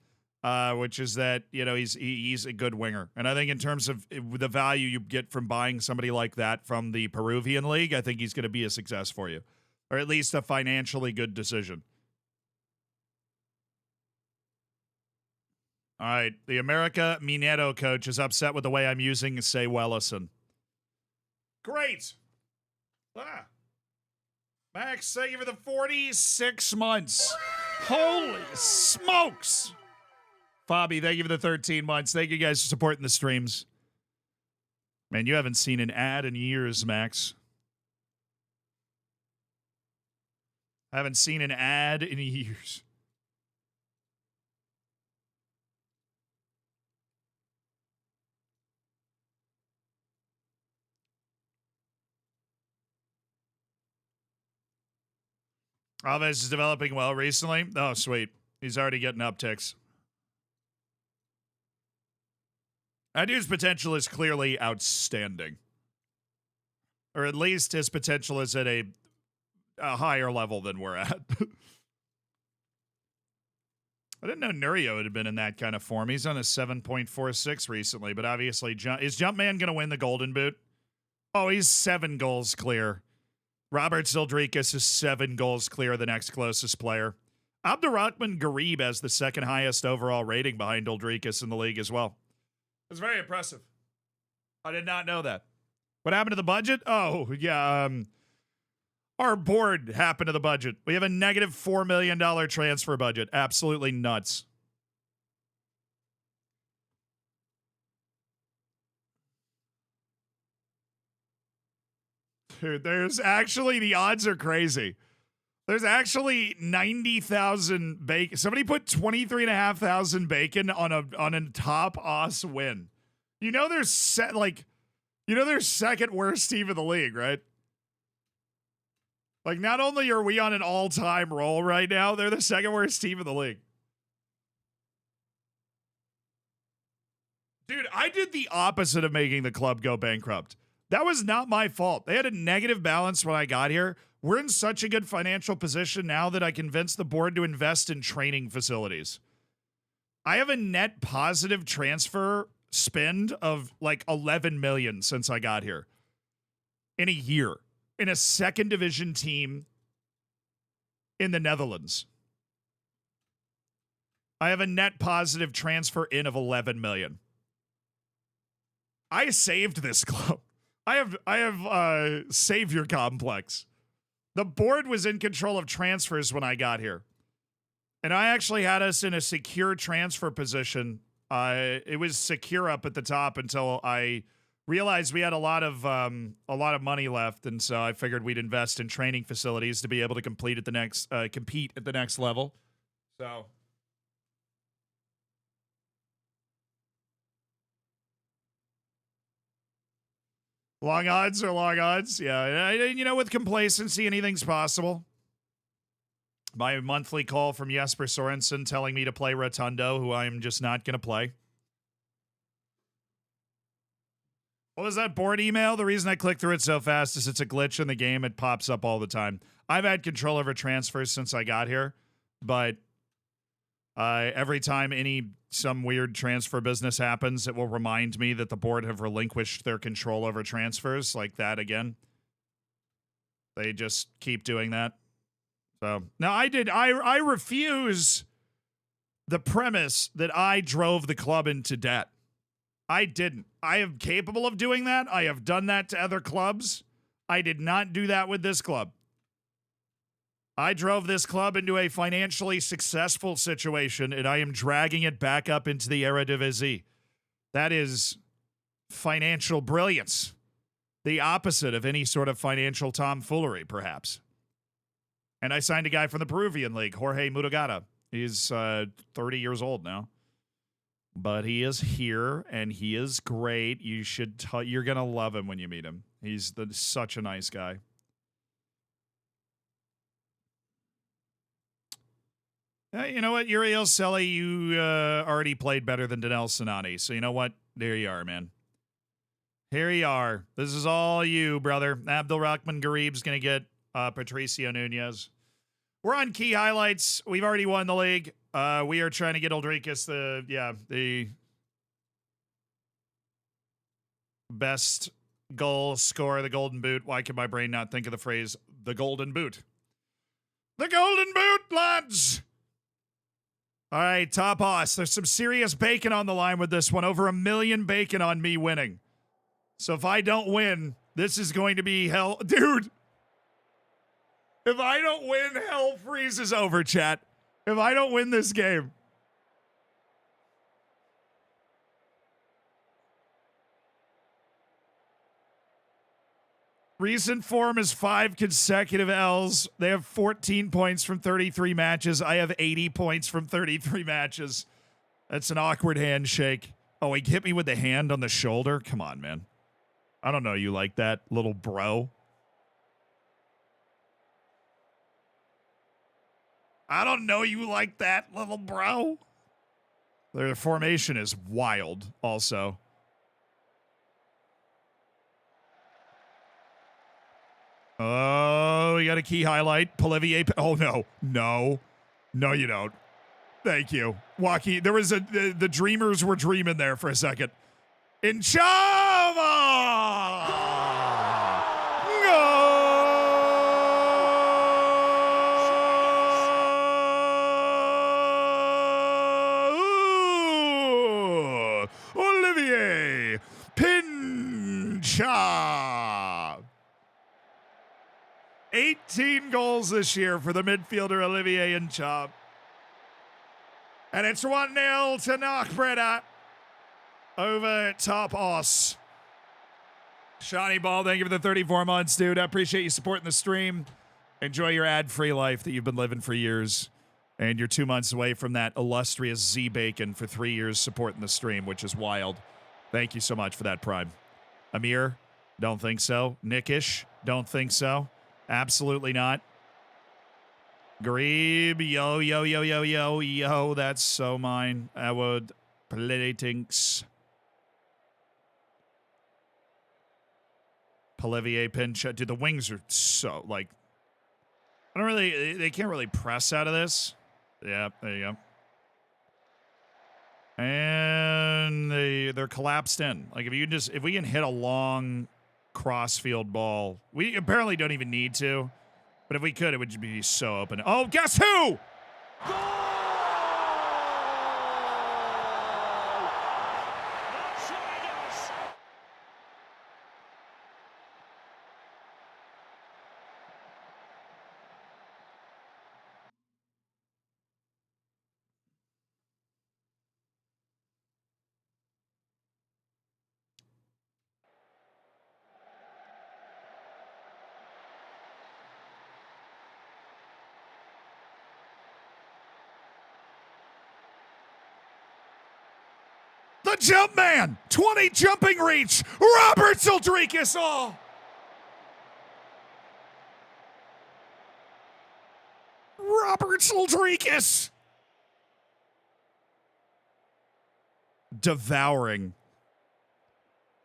which is that, you know, he's a good winger. And I think in terms of the value you get from buying somebody like that from the Peruvian League, I think he's going to be a success for you, or at least a financially good decision. All right, the America Mineiro coach is upset with the way I'm using Say Wellison. Great. Max, thank you for the 46 months. Holy smokes. Bobby, thank you for the 13 months. Thank you guys for supporting the streams. Man, you haven't seen an ad in years, Max. I haven't seen an ad in years. Alves is developing well recently. Oh, sweet. He's already getting upticks. That dude's potential is clearly outstanding. Or at least his potential is at a higher level than we're at. I didn't know Nurio had been in that kind of form. He's on a 7.46 recently, but obviously, is Jumpman going to win the Golden Boot? Oh, he's 7 goals clear. Robert Zildrikas is 7 goals clear, the next closest player. Abdurrahman Garib has the second highest overall rating behind Zildrikas in the league as well. It's very impressive. I did not know that. What happened to the budget? Oh, yeah. Our board happened to the budget. We have a negative $4 million transfer budget. Absolutely nuts. Dude, there's actually, the odds are crazy. There's actually 90,000 bacon. Somebody put 23,500 bacon on a top os win. You know they're they're second worst team in the league, right? Like, not only are we on an all-time roll right now, they're the second worst team in the league. Dude, I did the opposite of making the club go bankrupt. That was not my fault. They had a negative balance when I got here. We're in such a good financial position now that I convinced the board to invest in training facilities. I have a net positive transfer spend of like 11 million since I got here. In a year. In a second division team in the Netherlands. I have a net positive transfer in of 11 million. I saved this club. I have savior complex. The board was in control of transfers when I got here. And I actually had us in a secure transfer position. It was secure up at the top until I realized we had a lot of money left, and so I figured we'd invest in training facilities to be able to compete at the next level. So long odds are long odds. Yeah, you know, with complacency, anything's possible. My monthly call from Jesper Sorensen telling me to play Rotundo, who I am just not going to play. What was that board email? The reason I click through it so fast is it's a glitch in the game. It pops up all the time. I've had control over transfers since I got here, but every time some weird transfer business happens, it will remind me that the board have relinquished their control over transfers like that again. They just keep doing that. So now I refuse the premise that I drove the club into debt. I didn't. I am capable of doing that. I have done that to other clubs. I did not do that with this club. I drove this club into a financially successful situation, and I am dragging it back up into the Eredivisie. That is financial brilliance. The opposite of any sort of financial tomfoolery, perhaps. And I signed a guy from the Peruvian league, Jorge Muragata. He's 30 years old now. But he is here, and he is great. You're going to love him when you meet him. He's such a nice guy. You know what, Uriel Selly, you already played better than Danel Sinani. So you know what? There you are, man. Here you are. This is all you, brother. Abdulrahman Garib's going to get Patricio Nunez. We're on key highlights. We've already won the league. We are trying to get Ulrikes the best goal scorer, the golden boot. Why can my brain not think of the phrase, the golden boot? The golden boot, lads! All right, top hoss. There's some serious bacon on the line with this one. Over 1 million bacon on me winning. So if I don't win, this is going to be hell. Dude! If I don't win, hell freezes over, chat. If I don't win this game. Recent form is 5 consecutive L's. They have 14 points from 33 matches. I have 80 points from 33 matches. That's an awkward handshake. Oh, he hit me with the hand on the shoulder? Come on, man. I don't know you like that, little bro. I don't know you like that, little bro. Their formation is wild, also. Oh, we got a key highlight. Polivier. Oh, no. No. No, you don't. Thank you. Joaquin, there was the dreamers were dreaming there for a second. Inchava! Goal! Olivier Pincha! 18 goals this year for the midfielder Olivier Inchab. And it's 1-0 to Knockbreda over Top Os. Shawnee Ball, thank you for the 34 months, dude. I appreciate you supporting the stream. Enjoy your ad-free life that you've been living for years. And you're 2 months away from that illustrious Z-Bacon for 3 years supporting the stream, which is wild. Thank you so much for that, Prime. Amir, don't think so. Nickish, don't think so. Absolutely not. Grebe, yo, that's so mine. I would play tinks. Polivier Pincha. Dude, the wings are so, like, they can't really press out of this. Yeah, there you go. And they're collapsed in. Like, if we can hit a long crossfield ball, we apparently don't even need to. But if we could, it would be so open. Oh, guess who? The jump man, 20 jumping reach, Robert Sildrikis. Oh. Robert Sildrikis. Devouring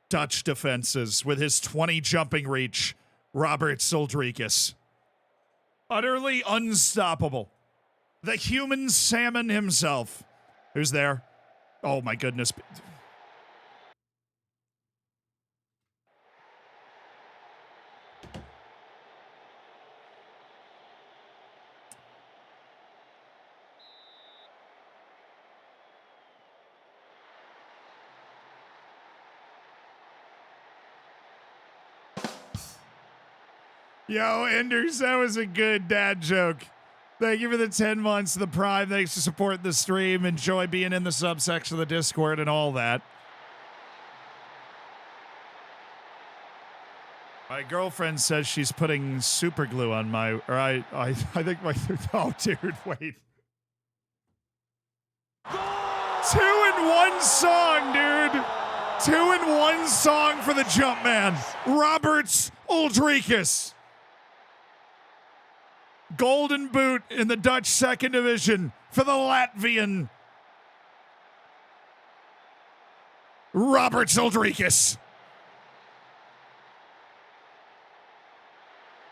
Dutch defenses with his 20 jumping reach, Robert Sildrikis. Utterly unstoppable. The human salmon himself. Who's there? Oh my goodness. Yo, Enders, that was a good dad joke. Thank you for the 10 months of the Prime. Thanks for supporting the stream. Enjoy being in the subsection of the Discord and all that. My girlfriend says she's putting super glue on my, or I think my, oh dude, wait. 2 in 1 song, dude. 2 in 1 song for the Jumpman. Roberts Uldrikus. Golden boot in the Dutch second division for the Latvian Robert Sildrikis.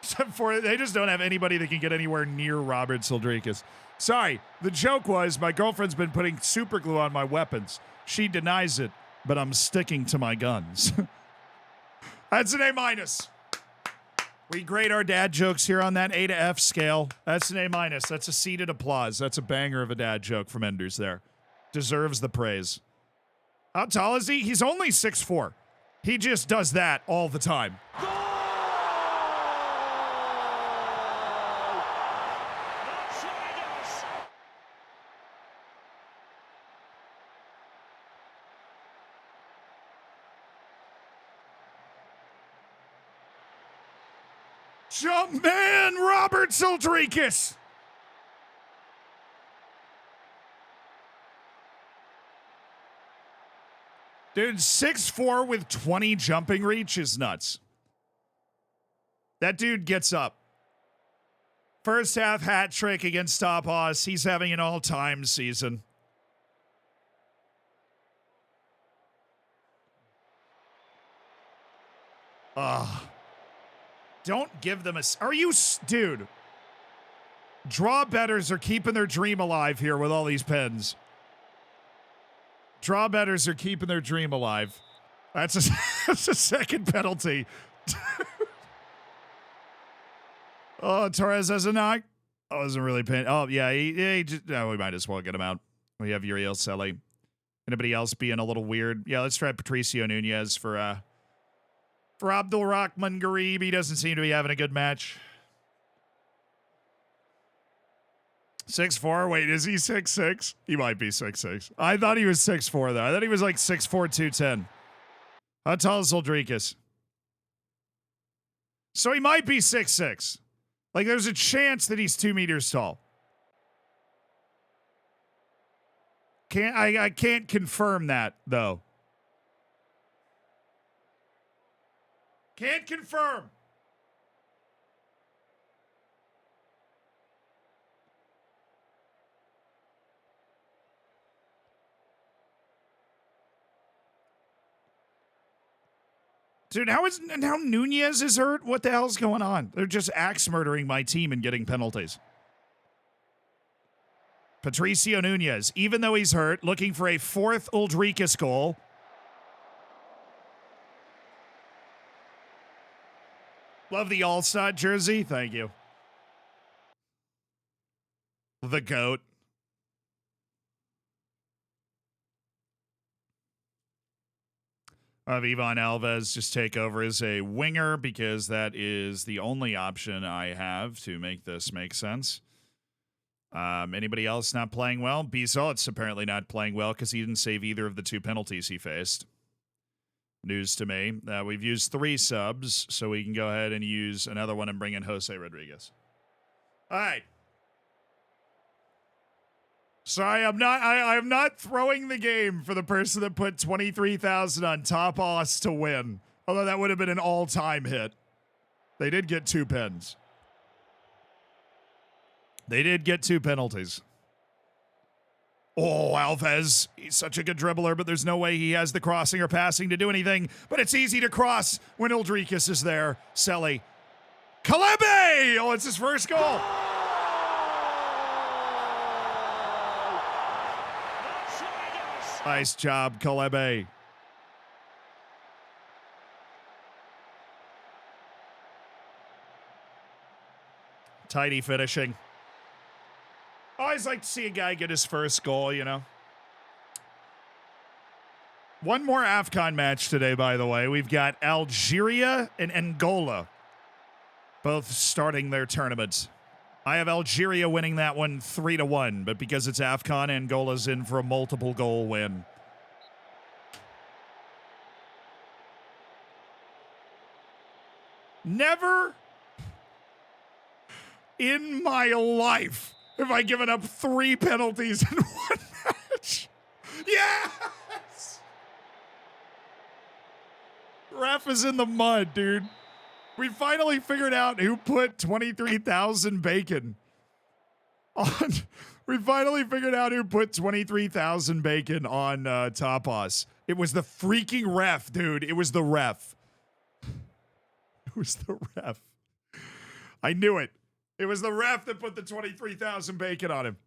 Except for they just don't have anybody that can get anywhere near Robert Sildrikis. Sorry, the joke was my girlfriend's been putting super glue on my weapons. She denies it, but I'm sticking to my guns. That's an A-. We grade our dad jokes here on that A to F scale. That's an A-. That's a seated applause. That's a banger of a dad joke from Enders there. Deserves the praise. How tall is he? He's only 6'4". He just does that all the time. Jumpman Robert Sildrikis. Dude, 6'4" with 20 jumping reach is nuts. That dude gets up. First half hat trick against Top Hoss. He's having an all-time season. Don't give them a... Are you... Dude. Draw bettors are keeping their dream alive here with all these pens. Draw bettors are keeping their dream alive. That's a, that's a second penalty. Oh, Torres has a knock. I wasn't really paying... Oh, yeah. He just, no, we might as well get him out. We have Uriel Selly. Anybody else being a little weird? Yeah, let's try Patricio Nunez for Abdul Rahman Garib. He doesn't seem to be having a good match. 6'4". Wait, is he 6'6"? He might be 6'6". I thought he was 6'4", though. I thought he was like 6'4", 210. How tall is Uldrikus? So he might be 6'6". Like, there's a chance that he's 2 meters tall. I can't confirm that, though. Can't confirm. Dude, now Nunez is hurt? What the hell's going on? They're just axe murdering my team and getting penalties. Patricio Nunez, even though he's hurt, looking for a 4th Uldrikus goal. Love the All-Star jersey. Thank you. The GOAT. I have Ivan Alves just take over as a winger because that is the only option I have to make this make sense. Anybody else not playing well? Bizot's apparently not playing well because he didn't save either of the 2 penalties he faced. News to me. We've used 3 subs, so we can go ahead and use another one and bring in Jose Rodriguez. All right. Sorry, I'm not. I'm not throwing the game for the person that put 23,000 on top odds to win. Although that would have been an all-time hit. They did get 2 pins. They did get 2 penalties. Oh, Alves, he's such a good dribbler, but there's no way he has the crossing or passing to do anything. But it's easy to cross when Ildrikas is there. Selly. Kalebe! Oh, it's his first goal. Nice job, Kalebe. Tidy finishing. Always like to see a guy get his first goal, you know. One more Afcon match today, by the way. We've got Algeria and Angola both starting their tournaments. I have Algeria winning that one 3-1, but because it's Afcon, Angola's in for a multiple goal win. Never in my life have I given up 3 penalties in one match. Yes! Ref is in the mud, dude. We finally figured out who put 23,000 bacon on. We finally figured out who put 23,000 bacon on Tapas. It was the freaking ref, dude. It was the ref. It was the ref. I knew it. It was the ref that put the 23,000 bacon on him.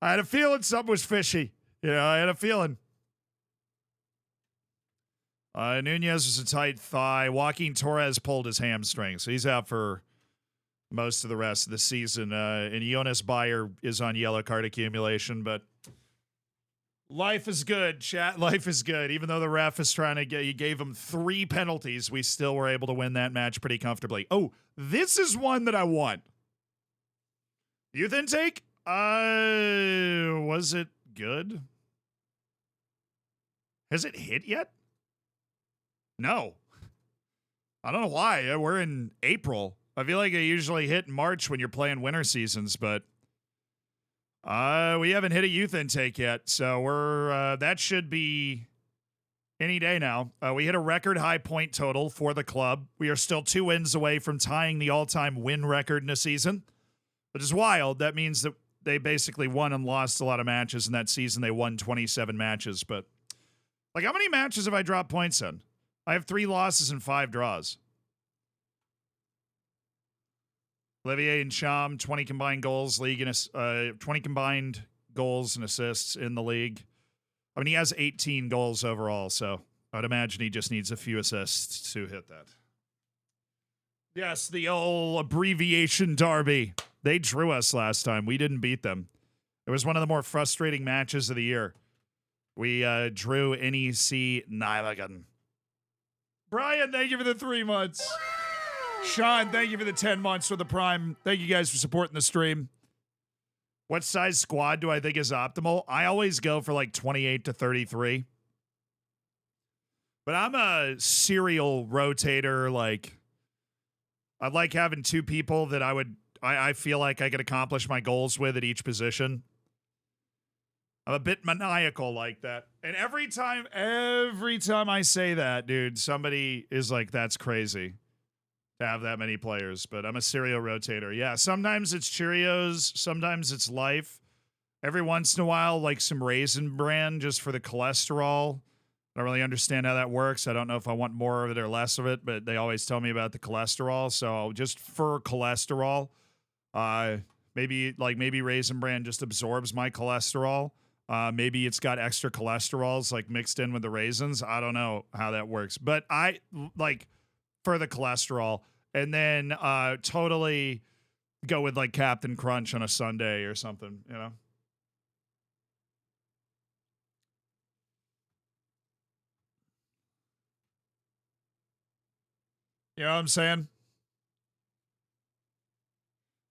I had a feeling something was fishy. Yeah, I had a feeling. Nunez was a tight thigh. Joaquin Torres pulled his hamstring, so he's out for most of the rest of the season. And Jonas Bayer is on yellow card accumulation, but life is good, chat. Life is good. Even though the ref is trying to get, he gave him 3 penalties, we still were able to win that match pretty comfortably. Oh, this is one that I want. Youth intake? Was it good? Has it hit yet? No. I don't know why. We're in April. I feel like I usually hit in March when you're playing winter seasons, but we haven't hit a youth intake yet, so we're that should be any day now. We hit a record high point total for the club. We are still 2 wins away from tying the all-time win record in a season, which is wild. That means that they basically won and lost a lot of matches in that season. They won 27 matches, but like, how many matches have I dropped points in? I have 3 losses and 5 draws. Olivier and Sham, 20 combined goals, 20 combined goals and assists in the league. I mean, he has 18 goals overall, so I'd imagine he just needs a few assists to hit that. Yes, the old abbreviation derby. They drew us last time. We didn't beat them. It was one of the more frustrating matches of the year. We drew NEC Nijmegen. Brian, thank you for the 3 months. Sean, thank you for the 10 months for the Prime. Thank you guys for supporting the stream. What size squad do I think is optimal? I always go for like 28 to 33. But I'm a serial rotator. Like, I like having 2 people that I feel like I could accomplish my goals with at each position. I'm a bit maniacal like that. And every time I say that, dude, somebody is like, that's crazy to have that many players. But I'm a serial rotator. Yeah, sometimes it's Cheerios. Sometimes it's Life. Every once in a while, like some Raisin Bran just for the cholesterol. I don't really understand how that works. I don't know if I want more of it or less of it, but they always tell me about the cholesterol. So just for cholesterol, maybe Raisin Bran just absorbs my cholesterol. Maybe it's got extra cholesterols like mixed in with the raisins. I don't know how that works, but I like for the cholesterol, and then totally go with like Captain Crunch on a Sunday or something, you know? You know what I'm saying?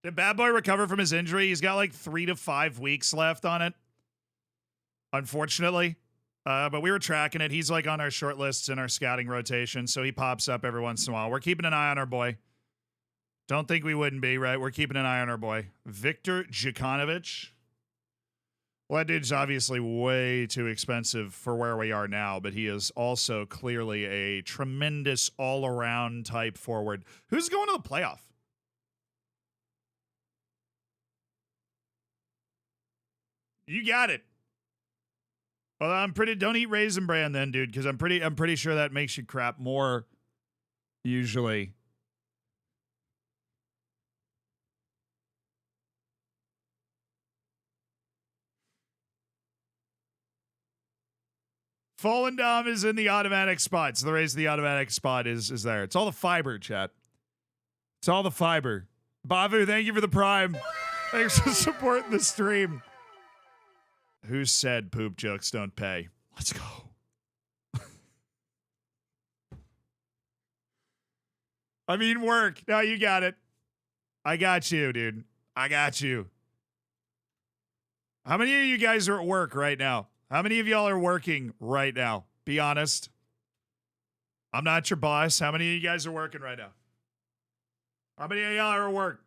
Did Bad Boy recover from his injury? He's got like 3 to 5 weeks left on it, unfortunately. But we were tracking it. He's like on our short lists in our scouting rotation, so he pops up every once in a while. We're keeping an eye on our boy. Don't think we wouldn't be, right? We're keeping an eye on our boy. Victor Djukanovic. Well, that dude's obviously way too expensive for where we are now, but he is also clearly a tremendous all-around type forward. Who's going to the playoff? You got it. Well, don't eat Raisin Bran then, dude, because I'm pretty sure that makes you crap more usually. Fallen Dom is in the automatic spot. So the raise of the automatic spot is there. It's all the fiber, chat. It's all the fiber. Bavu, thank you for the prime. Thanks for supporting the stream. Who said poop jokes don't pay? Let's go. I mean, work. No, you got it. I got you, dude. I got you. How many of you guys are at work right now? How many of y'all are working right now? Be honest. I'm not your boss. How many of you guys are working right now? How many of y'all are at work?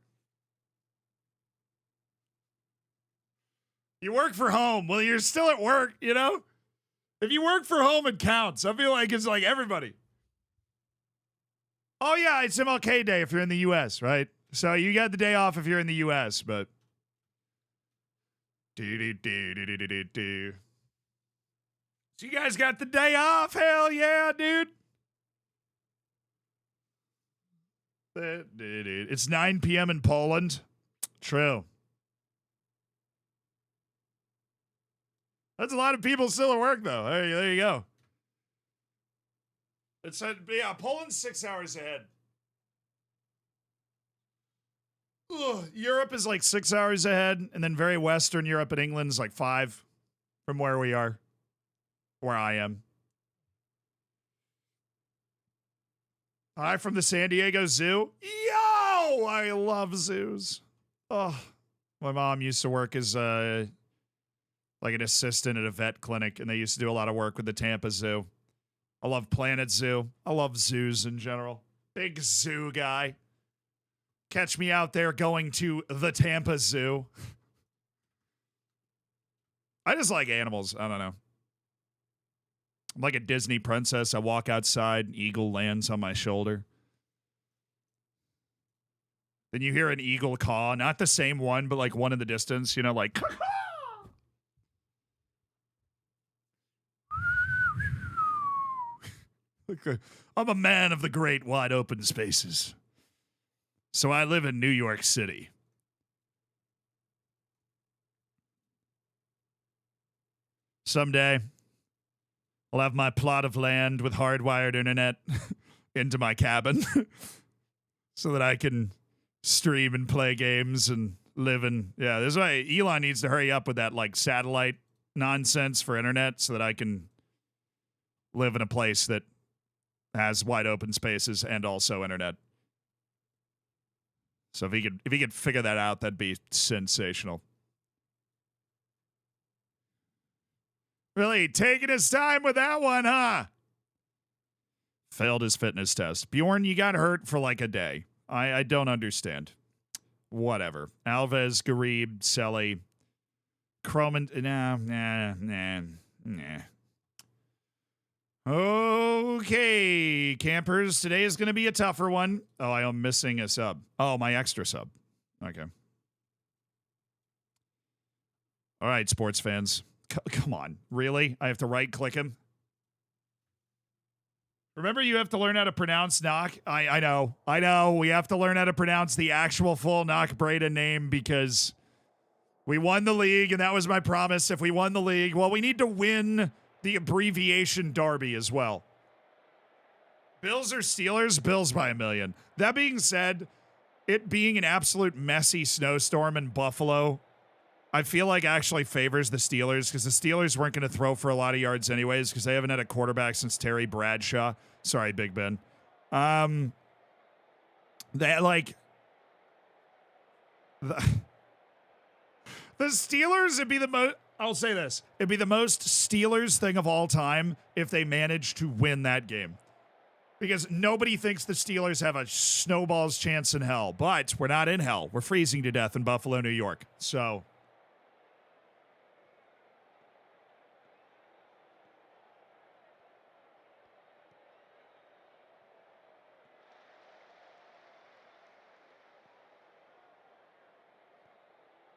You work for home. Well, you're still at work, you know? If you work for home, it counts. I feel like it's like everybody. Oh, yeah, it's MLK Day if you're in the U.S., right? So you got the day off if you're in the U.S., but... So you guys got the day off? Hell yeah, dude. It's 9 p.m. in Poland. True. That's a lot of people still at work, though. There you go. It's yeah, Poland's 6 hours ahead. Ugh, Europe is like 6 hours ahead, and then very Western Europe and England is like 5 from where we are. Where I am. Hi from the San Diego Zoo. Yo! I love zoos. Oh, my mom used to work as like an assistant at a vet clinic, and they used to do a lot of work with the Tampa Zoo. I love Planet Zoo. I love zoos in general. Big zoo guy. Catch me out there going to the Tampa Zoo. I just like animals. I don't know. I'm like a Disney princess. I walk outside, an eagle lands on my shoulder. Then you hear an eagle caw, not the same one, but like one in the distance, you know, like. I'm a man of the great wide open spaces. So I live in New York City. Someday, I'll have my plot of land with hardwired internet into my cabin so that I can stream and play games and live in. Yeah, this is why Elon needs to hurry up with that like satellite nonsense for internet so that I can live in a place that has wide open spaces and also internet. So if he could figure that out, that'd be sensational. Really taking his time with that one, huh? Failed his fitness test. Bjorn, you got hurt for like a day. I don't understand. Whatever. Alves, Garib, Selly, Croman. Nah. Okay, campers. Today is going to be a tougher one. Oh, I am missing a sub. Oh, my extra sub. Okay. All right, sports fans. Come on. Really? I have to right-click him? Remember, you have to learn how to pronounce Knock? I know. We have to learn how to pronounce the actual full Knock Breda name because we won the league, and that was my promise. If we won the league, well, we need to win the abbreviation derby as well. Bills or Steelers? Bills by a million. That being said, it being an absolute messy snowstorm in Buffalo, I feel like actually favors the Steelers because the Steelers weren't going to throw for a lot of yards anyways because they haven't had a quarterback since Terry Bradshaw. Sorry, Big Ben. They like the Steelers would be the most. I'll say this: it'd be the most Steelers thing of all time if they managed to win that game, because nobody thinks the Steelers have a snowball's chance in hell. But we're not in hell; we're freezing to death in Buffalo, New York. So.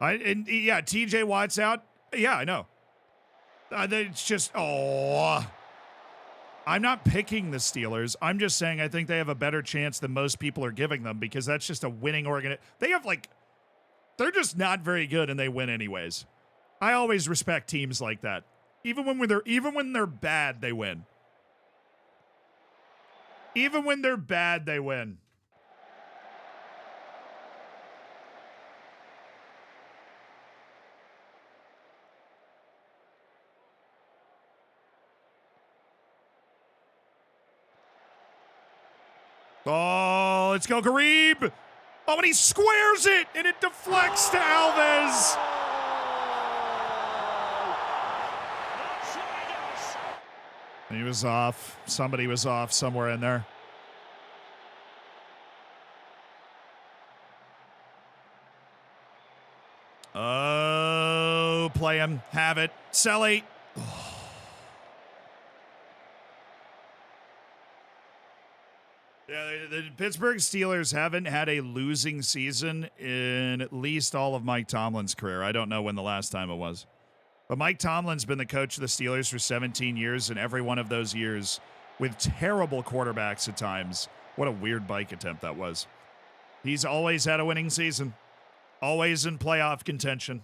Yeah, TJ Watt's out. Yeah, I know. It's just, I'm not picking the Steelers. I'm just saying I think they have a better chance than most people are giving them because that's just a winning They have they're just not very good and they win anyways. I always respect teams like that. Even when they're bad, they win. Even when they're bad, they win. Oh, let's go, Garib. Oh, and he squares it, and it deflects to Alves. He was off. Somebody was off somewhere in there. Oh, play him. Have it. Selly. Yeah, the Pittsburgh Steelers haven't had a losing season in at least all of Mike Tomlin's career. I don't know when the last time it was. But Mike Tomlin's been the coach of the Steelers for 17 years, and every one of those years with terrible quarterbacks at times. What a weird bike attempt that was. He's always had a winning season. Always in playoff contention.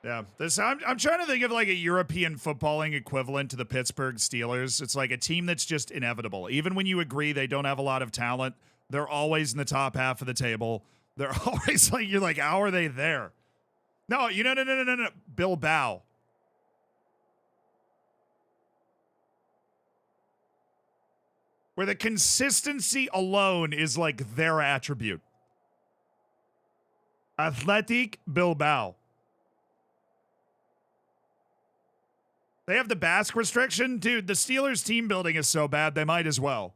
Yeah, I'm trying to think of a European footballing equivalent to the Pittsburgh Steelers. It's like a team that's just inevitable. Even when you agree they don't have a lot of talent, they're always in the top half of the table. They're always you're like, how are they there? No, no. Bilbao. Where the consistency alone is their attribute. Athletic Bilbao. They have the Basque restriction? Dude, the Steelers team building is so bad, they might as well.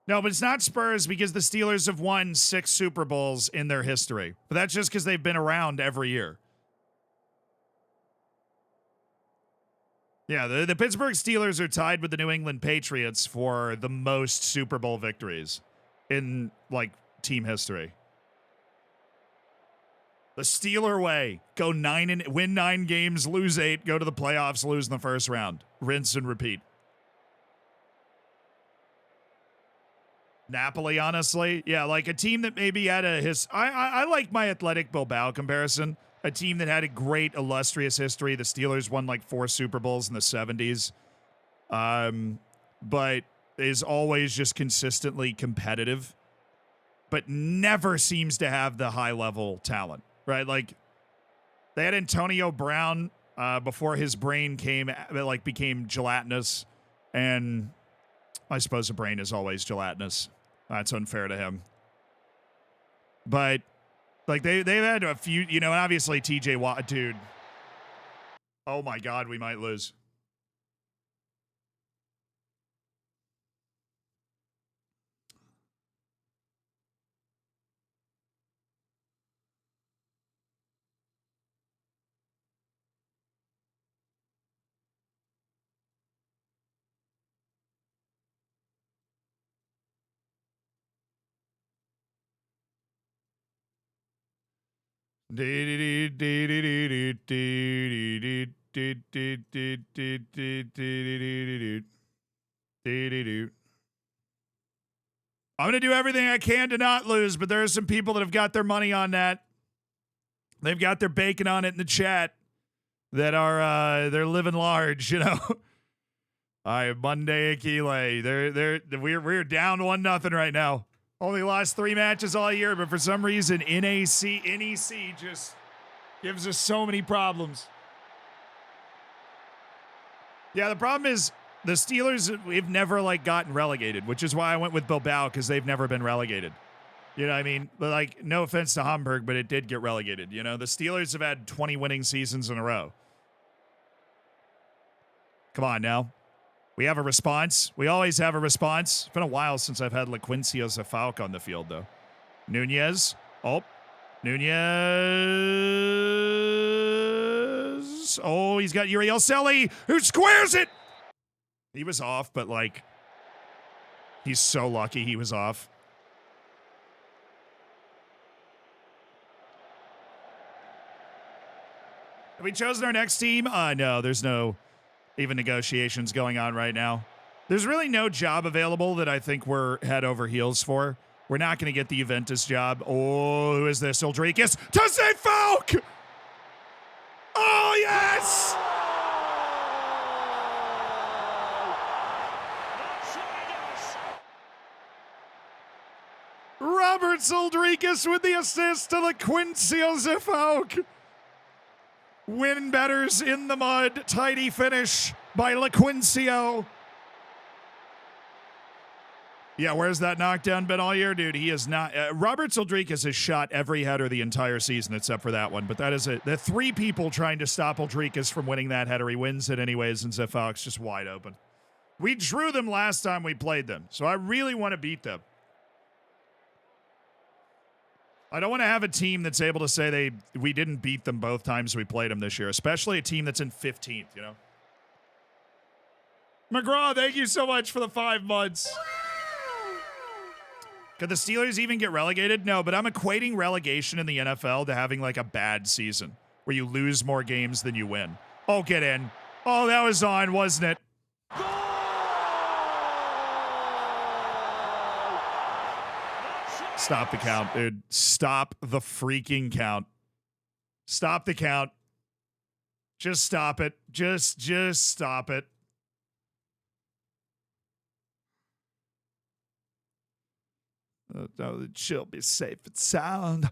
No, but it's not Spurs because the Steelers have won 6 Super Bowls in their history. But that's just because they've been around every year. Yeah, the Pittsburgh Steelers are tied with the New England Patriots for the most Super Bowl victories in, team history. The Steeler way. Win 9 games, lose 8, go to the playoffs, lose in the first round. Rinse and repeat. Napoli, honestly. Yeah, a team that maybe had I like my Athletic Bilbao comparison. A team that had a great, illustrious history. The Steelers won 4 Super Bowls in the 70s. But is always just consistently competitive. But never seems to have the high-level talent. Right, they had Antonio Brown before his brain became gelatinous, and I suppose a brain is always gelatinous. That's unfair to him. But they've had a few, obviously TJ Watt, dude. Oh my God, we might lose. I'm going to do everything I can to not lose, but there are some people that have got their money on that. They've got their bacon on it in the chat that are they're living large, All right, Monday Akile. We're down 1-0 right now. Only lost 3 matches all year, but for some reason, NEC just gives us so many problems. Yeah, the problem is the Steelers have never gotten relegated, which is why I went with Bilbao because they've never been relegated. You know what I mean? But no offense to Hamburg, but it did get relegated. The Steelers have had 20 winning seasons in a row. Come on now. We have a response. We always have a response. It's been a while since I've had LaQuincio Zafalk on the field, though. Nunez. Oh. Nunez. Rodriguez. Oh, he's got Uriel Selly, who squares it. He was off, but like, he's so lucky he was off. Have we chosen our next team? No, there's no even negotiations going on right now. There's really no job available that I think we're head over heels for. We're not going to get the Juventus job. Oh, who is this? Uldrikis to save Falk! Oh, yes! Robert Uldrikis with the assist to the Quincio Falk. Win betters in the mud. Tidy finish by LaQuincio. Yeah, where's that knockdown been all year? Dude, he is not. Robert Uldrikis has shot every header the entire season except for that one. But that is it. The three people trying to stop Uldrikis from winning that header. He wins it anyways, and Zefalk's just wide open. We drew them last time we played them, so I really want to beat them. I don't want to have a team that's able to say we didn't beat them both times we played them this year, especially a team that's in 15th, you know? McGraw, thank you so much for the 5 months. Could the Steelers even get relegated? No, but I'm equating relegation in the NFL to having like a bad season where you lose more games than you win. Oh, get in. Oh, that was on, wasn't it? Stop the count, dude. Stop the freaking count. Stop the count. Just stop it. Just stop it. Oh, she'll be safe and sound.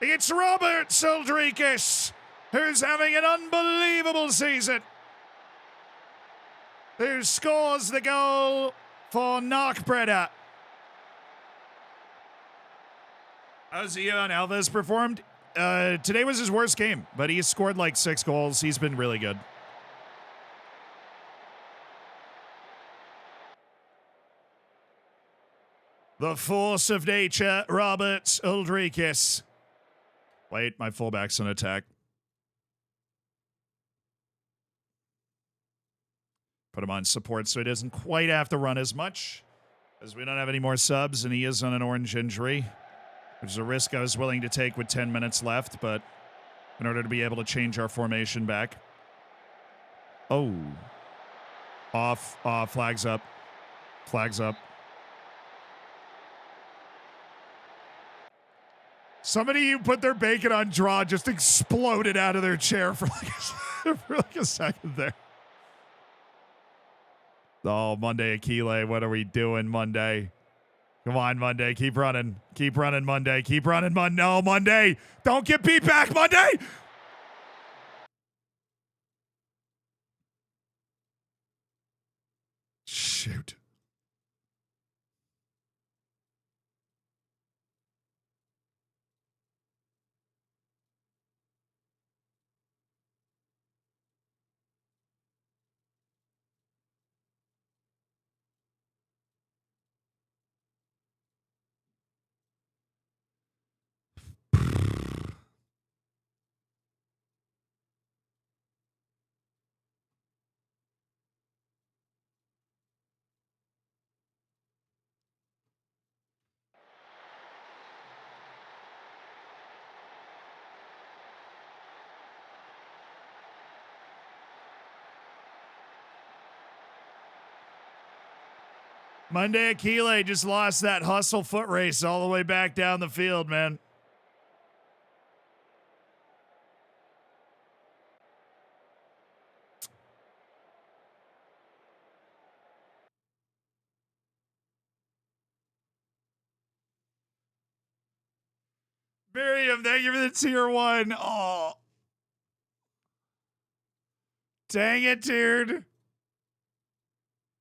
It's Robert Uldrikis, who's having an unbelievable season. Who scores the goal for Knockbreda. How's Ian Alves performed? Today was his worst game, but he scored like 6 goals. He's been really good. The force of nature, Robert Uldrikis. Wait, my fullback's on attack. Put him on support so he doesn't quite have to run as much, as we don't have any more subs and he is on an orange injury, which is a risk I was willing to take with 10 minutes left, but in order to be able to change our formation back. Oh. Off, flags up. Flags up. Somebody who put their bacon on draw just exploded out of their chair for like a second there. Oh, Monday Akile, what are we doing, Monday? Come on, Monday, keep running. Keep running, Monday. Keep running, Monday. No, Monday, don't get beat back, Monday! Shoot. Monday Akile just lost that hustle foot race all the way back down the field, man. Miriam, thank you for the tier 1. Oh. Dang it, dude.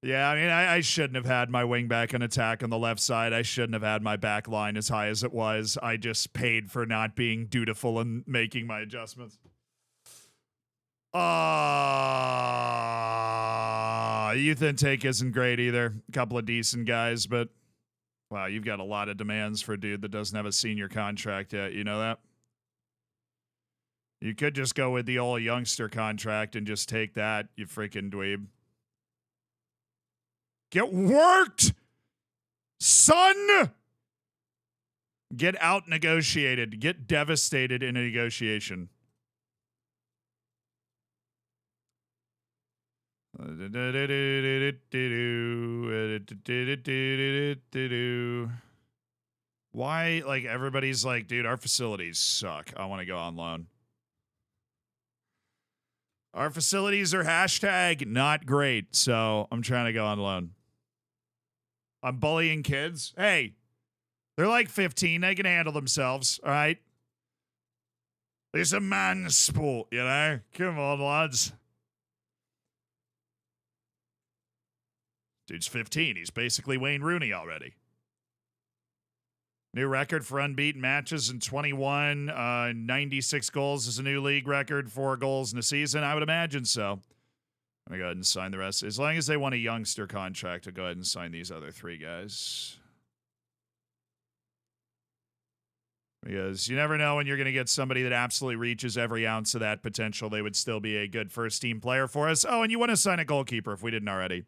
Yeah, I mean, I shouldn't have had my wing back and attack on the left side. I shouldn't have had my back line as high as it was. I just paid for not being dutiful and making my adjustments. youth intake isn't great either. A couple of decent guys, but wow, you've got a lot of demands for a dude that doesn't have a senior contract yet. You know that? You could just go with the old youngster contract and just take that, you freaking dweeb. Get worked, son! Get out negotiated. Get devastated in a negotiation. Why, like, everybody's like, dude, our facilities suck. I want to go on loan. Our facilities are hashtag not great, so I'm trying to go on loan. I'm bullying kids. Hey, they're like 15. They can handle themselves, all right? It's a man's sport, you know? Come on, lads. Dude's 15. He's basically Wayne Rooney already. New record for unbeaten matches in 21. 96 goals is a new league record. 4 goals in a season. I would imagine so. I'm going to go ahead and sign the rest. As long as they want a youngster contract, I'll go ahead and sign these other 3 guys. Because you never know when you're going to get somebody that absolutely reaches every ounce of that potential. They would still be a good first-team player for us. Oh, and you want to sign a goalkeeper if we didn't already.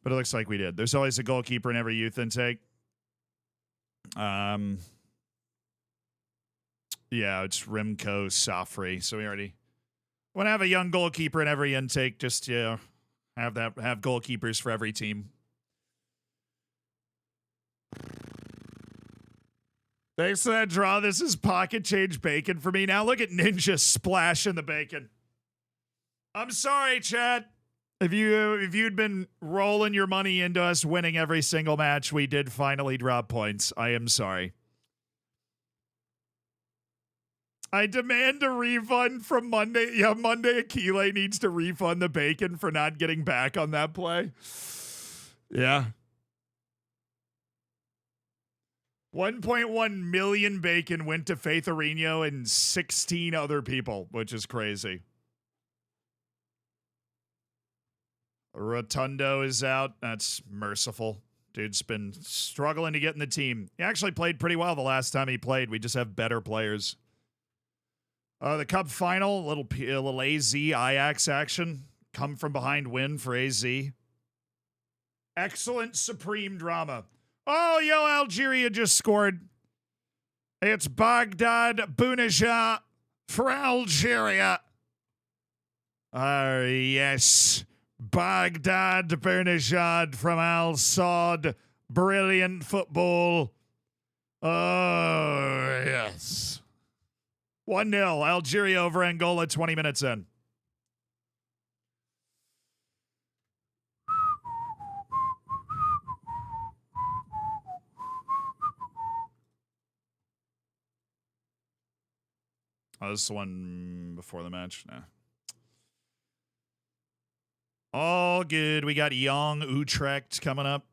But it looks like we did. There's always a goalkeeper in every youth intake. Yeah, it's Rimco Safri. So we already want to have a young goalkeeper in every intake. Just have goalkeepers for every team. Thanks for that draw. This is pocket change bacon for me. Now look at Ninja splashing the bacon. I'm sorry, chat. If you'd been rolling your money into us winning every single match, we did finally drop points. I am sorry. I demand a refund from Monday. Yeah, Monday Akile needs to refund the bacon for not getting back on that play. Yeah. 1.1 million bacon went to Faith Areno and 16 other people, which is crazy. Rotundo is out. That's merciful. Dude's been struggling to get in the team. He actually played pretty well the last time he played. We just have better players. The Cup final, a little AZ Ajax action. Come from behind win for AZ. Excellent supreme drama. Oh, yo, Algeria just scored. It's Baghdad Bounajah for Algeria. Yes. Baghdad Bernajad from Al Saud. Brilliant football. Oh, yes. 1-0. Algeria over Angola 20 minutes in. Oh, this is the one before the match? No. All good. We got Young Utrecht coming up.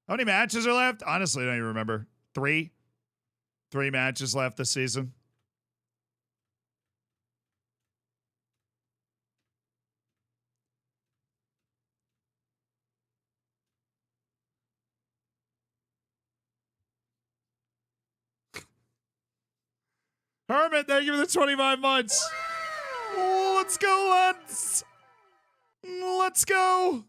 How many matches are left? Honestly, I don't even remember. 3? 3 matches left this season. Hermit, thank you for the 25 months. Oh, let's go, lads. Let's go.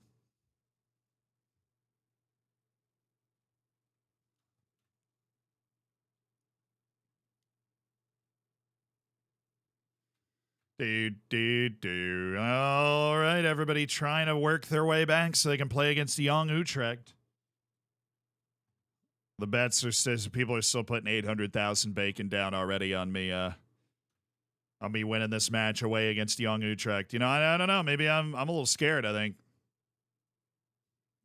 All right, everybody trying to work their way back so they can play against Young Utrecht. The bets are still, people are still putting 800,000 bacon down already on me winning this match away against Young Utrecht. You know, I don't know. Maybe I'm a little scared, I think.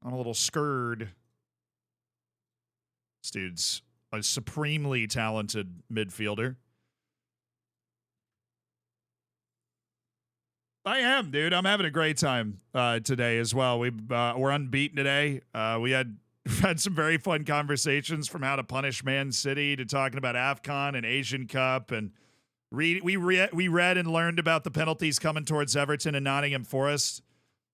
I'm a little scared. This dude's a supremely talented midfielder. I am, dude. I'm having a great time today as well. We're unbeaten today. We had We've had some very fun conversations, from how to punish Man City to talking about Afcon and Asian Cup, and we read and learned about the penalties coming towards Everton and Nottingham Forest.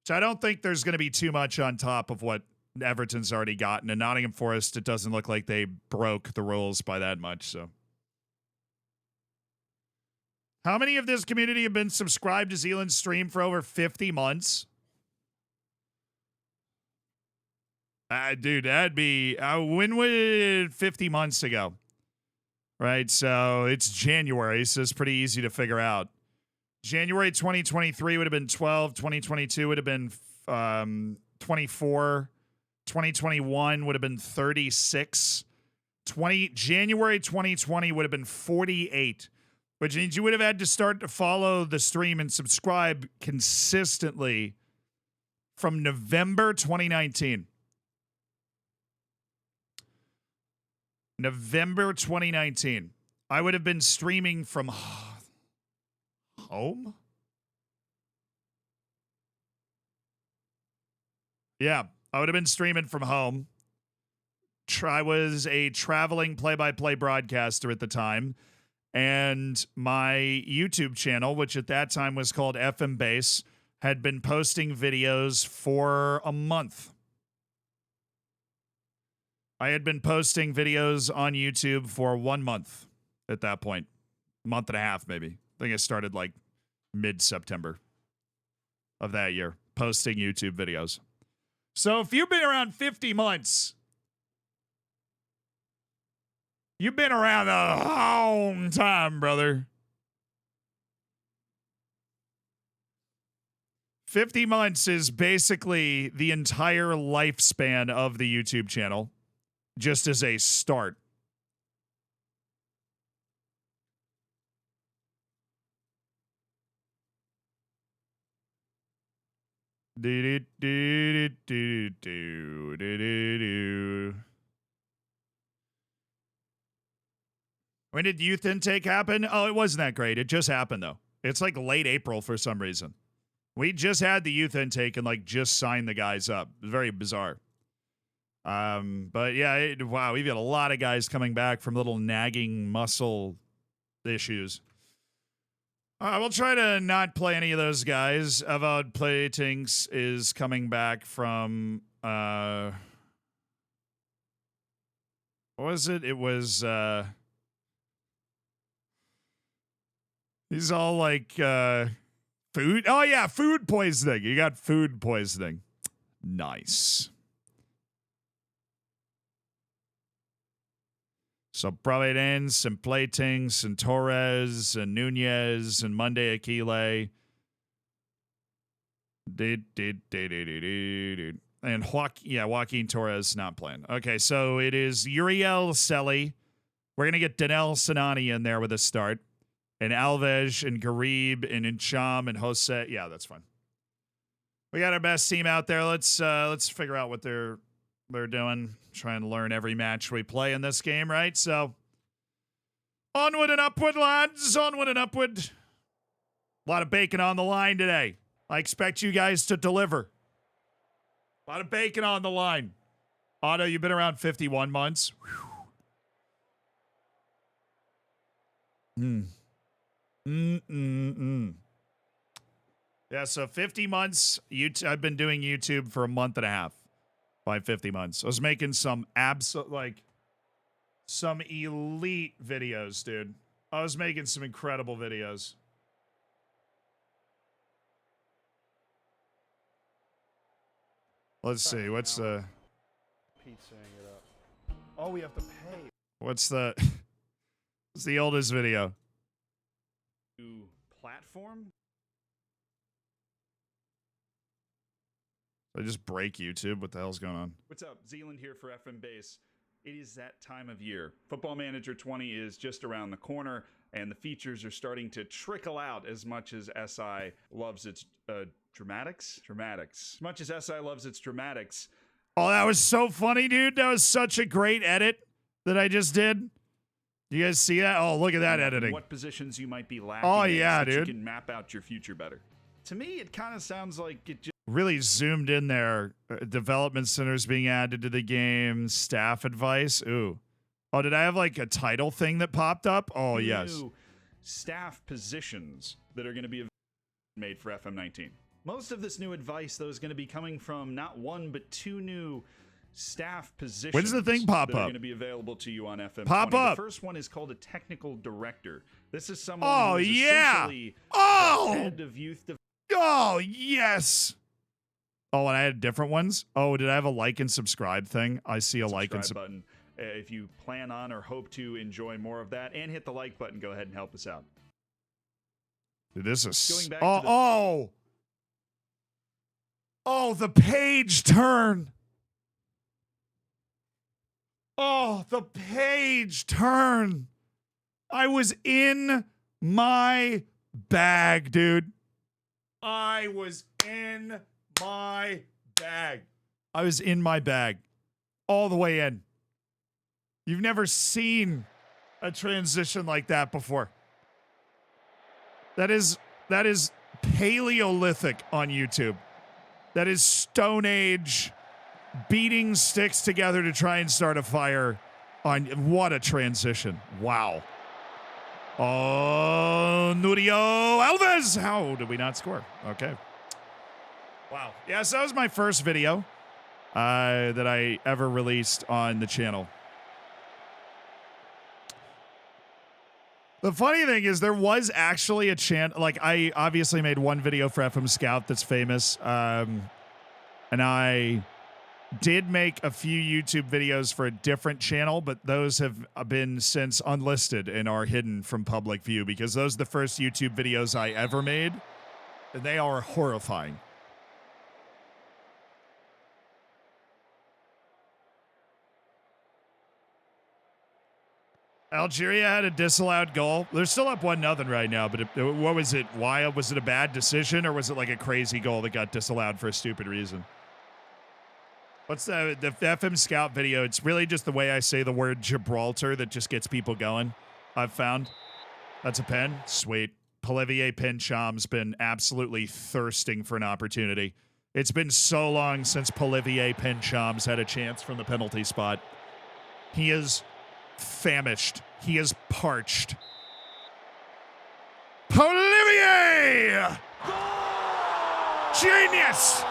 So I don't think there's going to be too much on top of what Everton's already gotten. And Nottingham Forest, it doesn't look like they broke the rules by that much. So, how many of this community have been subscribed to Zealand's stream for over 50 months? Dude, that'd be, when was 50 months ago? Right, so it's January, so it's pretty easy to figure out. January 2023 would have been 12, 2022 would have been 24, 2021 would have been 36, January 2020 would have been 48, which means you would have had to start to follow the stream and subscribe consistently from November 2019. November 2019. I would have been streaming from home? Yeah, I would have been streaming from home. I was a traveling play-by-play broadcaster at the time, and my YouTube channel, which at that time was called FM Base, had been posting videos for a month. I had been posting videos on YouTube for 1 month at that point. Month and a half, maybe. I think I started like mid-September of that year, posting YouTube videos. So if you've been around 50 months, you've been around a long time, brother. 50 months is basically the entire lifespan of the YouTube channel, just as a start. When did youth intake happen? Oh, it wasn't that great. It just happened, though. It's like late April for some reason. We just had the youth intake and like just signed the guys up. It was very bizarre. But yeah, wow, we've got a lot of guys coming back from little nagging muscle issues. We'll try to not play any of those guys. Avowed Playtings is coming back from, what was it? It was, he's all like, food. Oh yeah, food poisoning. You got food poisoning. Nice. So Providence and Playtings and Torres and Nunez and Monday Aquile. And Joaquin Torres not playing. Okay, so it is Uriel Selly. We're going to get Danel Sinani in there with a start. And Alves and Garib and Incham and Jose. Yeah, that's fine. We got our best team out there. Let's figure out what they're doing. Trying to learn every match we play in this game, right? So, onward and upward, lads. Onward and upward. A lot of bacon on the line today. I expect you guys to deliver. A lot of bacon on the line. Otto, you've been around 51 months. Yeah, so 50 months. I've been doing YouTube for a month and a half. By 50 months. I was making some some elite videos, dude. I was making some incredible videos. Let's see, what's the... Pete's saying it up. Oh, we have to pay. What's the oldest video? Platform? I just break YouTube. What the hell's going on? What's up? Zealand here for FM Base. It is that time of year. Football Manager 20 is just around the corner, and the features are starting to trickle out as much as SI loves its dramatics. As much as SI loves its dramatics. Oh, that was so funny, dude. That was such a great edit that I just did. You guys see that? Oh, look at that editing. What positions you might be lacking. Oh, yeah, in so dude. You can map out your future better. To me, it kind of sounds like it just... really zoomed in there. Development centers being added to the game. Staff advice. Ooh. Oh, did I have like a title thing that popped up? Oh, yes. New staff positions that are going to be made for FM19. Most of this new advice, though, is going to be coming from not one, but two new staff positions. When's the thing pop that are up? going to be available to you on FM20. Pop up. The first one is called a technical director. This is someone Oh, who is yeah. essentially Oh. the head of youth development. Oh, yes. Oh, and I had different ones. Oh, did I have a like and subscribe thing? I see a like and Subscribe button. If you plan on or hope to enjoy more of that, and hit the like button, go ahead and help us out. Dude, this is Going back oh to the- oh oh the page turn. Oh, the page turn. I was in my bag, dude. I was in my bag. I was in my bag all the way in. You've never seen a transition like that before. That is Paleolithic on YouTube. That is Stone Age beating sticks together to try and start a fire on what a transition. Wow. Oh, Nurio Alves. How did we not score? Okay. Wow. Yeah, so that was my first video that I ever released on the channel. The funny thing is there was actually a channel, like I obviously made one video for FM Scout that's famous. And I did make a few YouTube videos for a different channel, but those have been since unlisted and are hidden from public view because those are the first YouTube videos I ever made. And they are horrifying. Algeria had a disallowed goal. They're still up 1-0 right now, but what was it? Why? Was it a bad decision or was it like a crazy goal that got disallowed for a stupid reason? What's the FM Scout video? It's really just the way I say the word Gibraltar that just gets people going, I've found. That's a pen. Sweet. Polivier Pincham's been absolutely thirsting for an opportunity. It's been so long since Polivier Pincham's had a chance from the penalty spot. He is famished. He is parched. Polivier! Genius!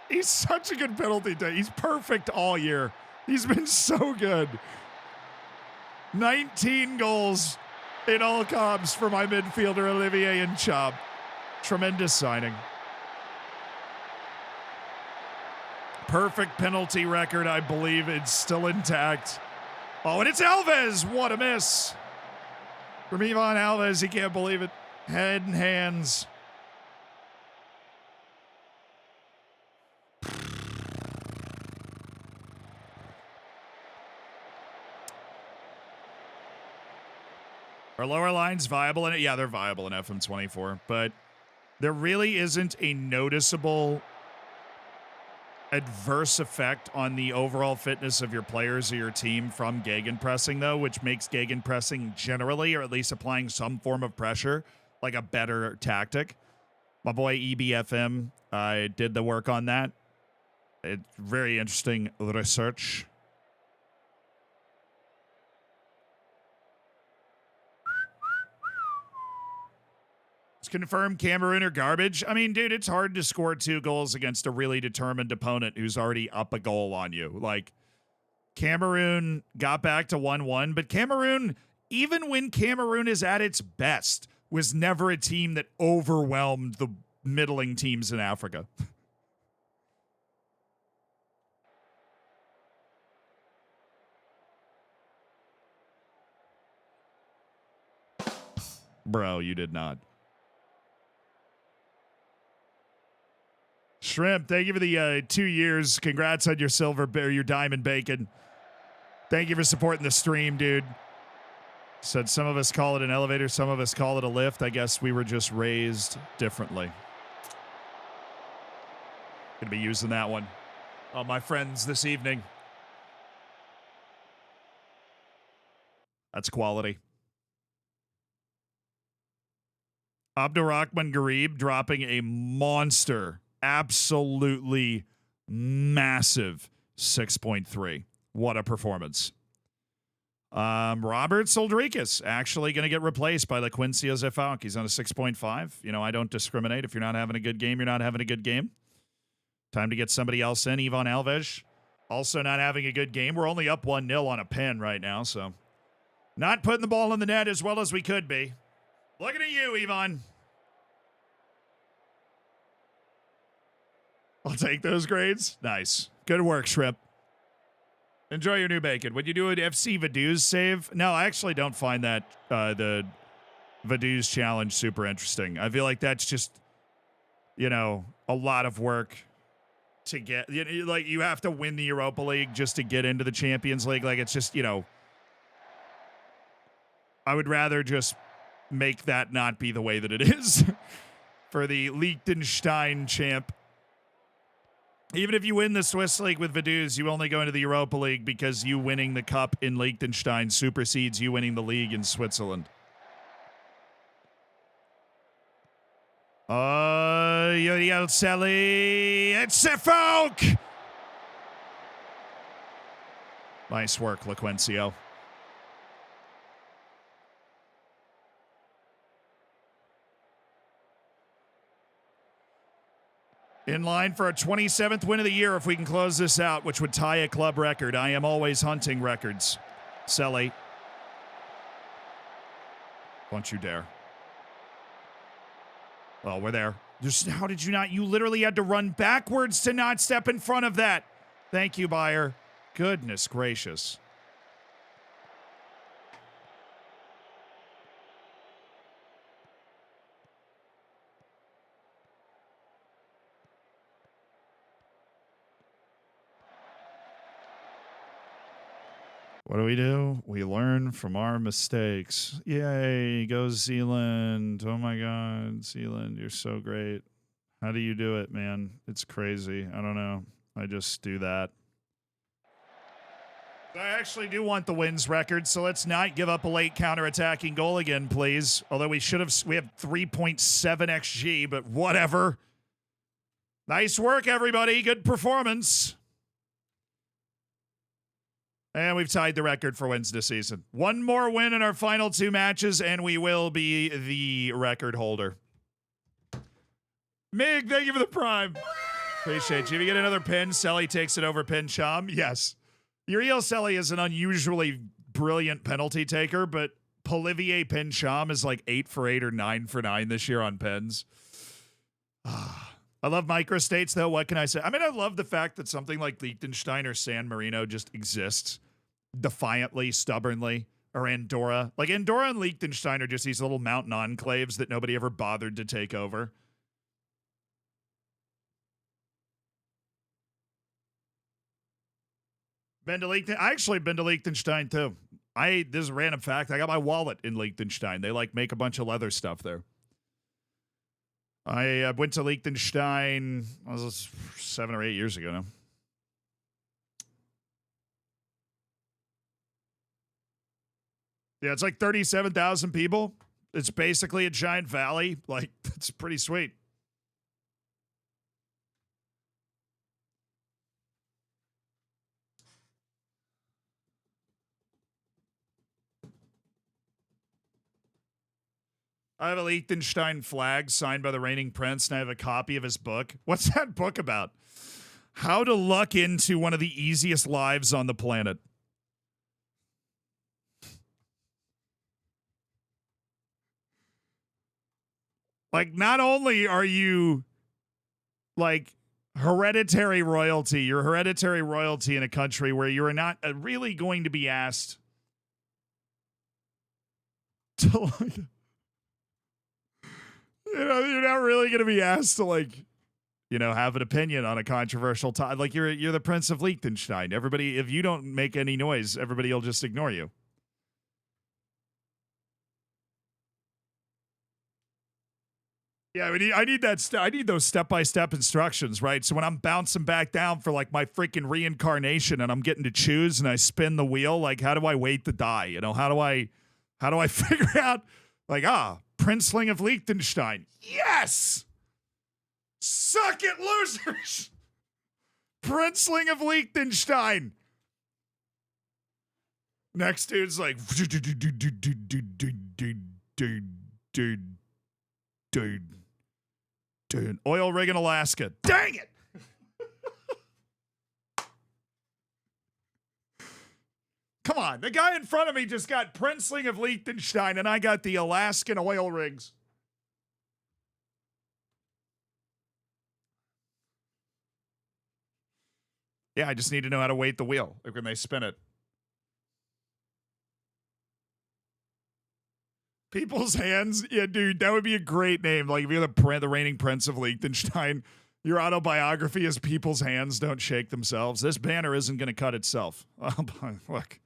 He's such a good penalty day. He's perfect all year. He's been so good. 19 goals in all comps for my midfielder Olivier Nchab. Tremendous signing. Perfect penalty record, I believe it's still intact. Oh, and it's Alves. What a miss. From Ivan Alves, he can't believe it. Head and hands. Are lower lines viable in it? Yeah, they're viable in FM24, but there really isn't a noticeable adverse effect on the overall fitness of your players or your team from gegenpressing, though, which makes gegenpressing generally, or at least applying some form of pressure, like a better tactic. My boy EBFM did the work on that. It's very interesting research. Confirmed Cameroon are garbage. I mean, dude, it's hard to score 2 goals against a really determined opponent who's already up a goal on you. Like, Cameroon got back to 1-1, but Cameroon, even when Cameroon is at its best, was never a team that overwhelmed the middling teams in Africa. Bro, you did not. Shrimp, thank you for the 2 years. Congrats on your silver or your diamond bacon. Thank you for supporting the stream, dude. Said some of us call it an elevator, some of us call it a lift. I guess we were just raised differently. Gonna be using that one on my friends this evening. That's quality. Abdurrahman Garib dropping a monster, absolutely massive 6.3. What a performance. Robert Soldrikis actually going to get replaced by LaQuincy Ozefalk. He's on a 6.5. You know, I don't discriminate. If you're not having a good game, you're not having a good game. Time to get somebody else in. Ivan Alves also not having a good game. We're only up 1-0 on a pen right now, so not putting the ball in the net as well as we could be. Looking at you, Ivan. I'll take those grades. Nice. Good work, Shrimp. Enjoy your new bacon. Would you do an FC Vaduz save? No, I actually don't find that the Vaduz challenge super interesting. I feel like that's just, you know, a lot of work to get. Like, you have to win the Europa League just to get into the Champions League. Like, it's just, you know, I would rather just make that not be the way that it is for the Liechtenstein champ. Even if you win the Swiss League with Vaduz, you only go into the Europa League because you winning the cup in Liechtenstein supersedes you winning the league in Switzerland. Uriel Selly, it's Sefok! Nice work, LaQuincio. In line for a 27th win of the year if we can close this out, which would tie a club record. I am always hunting records. Selly. Don't you dare. Well, we're there. Just how did you not? You literally had to run backwards to not step in front of that. Thank you, Bayer. Goodness gracious. What do? We learn from our mistakes. Yay, go Zealand. Oh my God, Zealand, you're so great. How do you do it, man? It's crazy. I don't know. I just do that. I actually do want the wins record, so let's not give up a late counterattacking goal again, please. Although we have 3.7 XG, but whatever. Nice work, everybody. Good performance. And we've tied the record for wins this season. One more win in our final two matches, and we will be the record holder. Mig, thank you for the prime. Appreciate you. If you get another pin, Selly takes it over Pincham. Yes. Uriel Selly is an unusually brilliant penalty taker, but Polivier Pincham is like 8 for 8 or 9 for 9 this year on pens. I love microstates, though. What can I say? I mean, I love the fact that something like Liechtenstein or San Marino just exists defiantly, stubbornly, or Andorra. Like, Andorra and Liechtenstein are just these little mountain enclaves that nobody ever bothered to take over. I actually been to Liechtenstein, too. This is a random fact. I got my wallet in Liechtenstein. They, like, make a bunch of leather stuff there. I went to Liechtenstein, was this 7 or 8 years ago now. Yeah, it's like 37,000 people. It's basically a giant valley. Like, it's pretty sweet. I have a Liechtenstein flag signed by the reigning prince, and I have a copy of his book. What's that book about? How to luck into one of the easiest lives on the planet. Like, not only are you, like, hereditary royalty, you're hereditary royalty in a country where you're not really going to be asked to, like, you know, you're not really going to be asked to, like, you know, have an opinion on a controversial topic. Like, you're the Prince of Liechtenstein. Everybody, if you don't make any noise, everybody will just ignore you. Yeah, I need that. I need those step-by-step instructions, right? So when I'm bouncing back down for, like, my freaking reincarnation and I'm getting to choose and I spin the wheel, like, how do I weight the die? You know, how do I figure out, like, Princeling of Liechtenstein. Yes! Suck it, losers! Princeling of Liechtenstein. Next dude's like, dude, oil rig in Alaska. Dang it! Come on, the guy in front of me just got Princeling of Liechtenstein, and I got the Alaskan oil rigs. Yeah, I just need to know how to weight the wheel like when they spin it. People's Hands? Yeah, dude, that would be a great name. Like, if you're the reigning prince of Liechtenstein, your autobiography is People's Hands Don't Shake Themselves. This banner isn't going to cut itself. Look,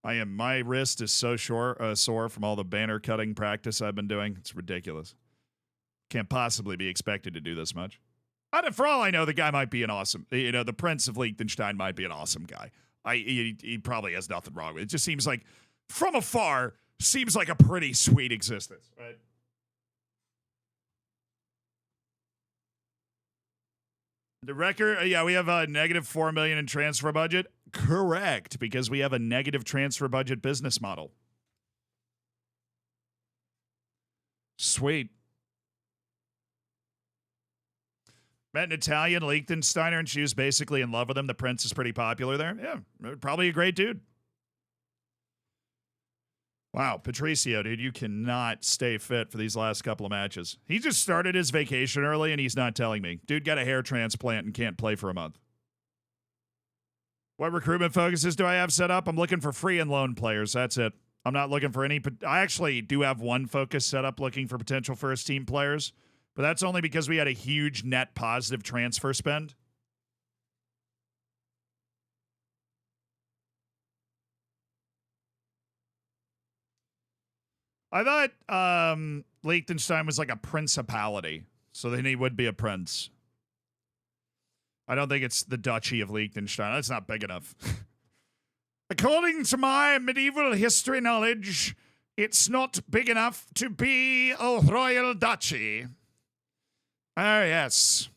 my wrist is so sore from all the banner cutting practice I've been doing. It's ridiculous. Can't possibly be expected to do this much. For all I know, the guy might be an awesome, the Prince of Liechtenstein might be an awesome guy. He probably has nothing wrong with it. It just seems like, from afar, seems like a pretty sweet existence, right? The record, yeah, we have a negative $4 million in transfer budget. Correct, because we have a negative transfer budget business model. Sweet. Met an Italian Liechtensteiner, and she was basically in love with him. The prince is pretty popular there. Yeah, probably a great dude. Wow, Patricio, dude, you cannot stay fit for these last couple of matches. He just started his vacation early, and he's not telling me. Dude got a hair transplant and can't play for a month. What recruitment focuses do I have set up? I'm looking for free and loan players. That's it. I'm not looking for any. I actually do have one focus set up looking for potential first-team players, but that's only because we had a huge net positive transfer spend. I thought Liechtenstein was like a principality, so then he would be a prince. I don't think it's the Duchy of Liechtenstein. That's not big enough. According to my medieval history knowledge, it's not big enough to be a royal duchy. Oh, yes.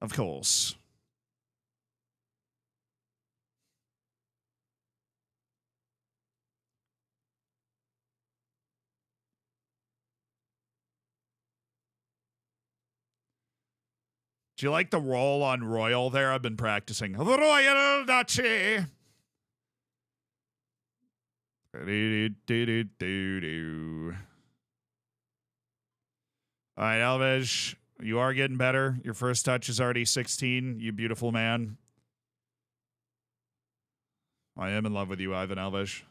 Of course. Do you like the roll on royal there? I've been practicing. The Royal Duchy. All right, Elvish, you are getting better. Your first touch is already 16. You beautiful man. I am in love with you, Ivan Elvish.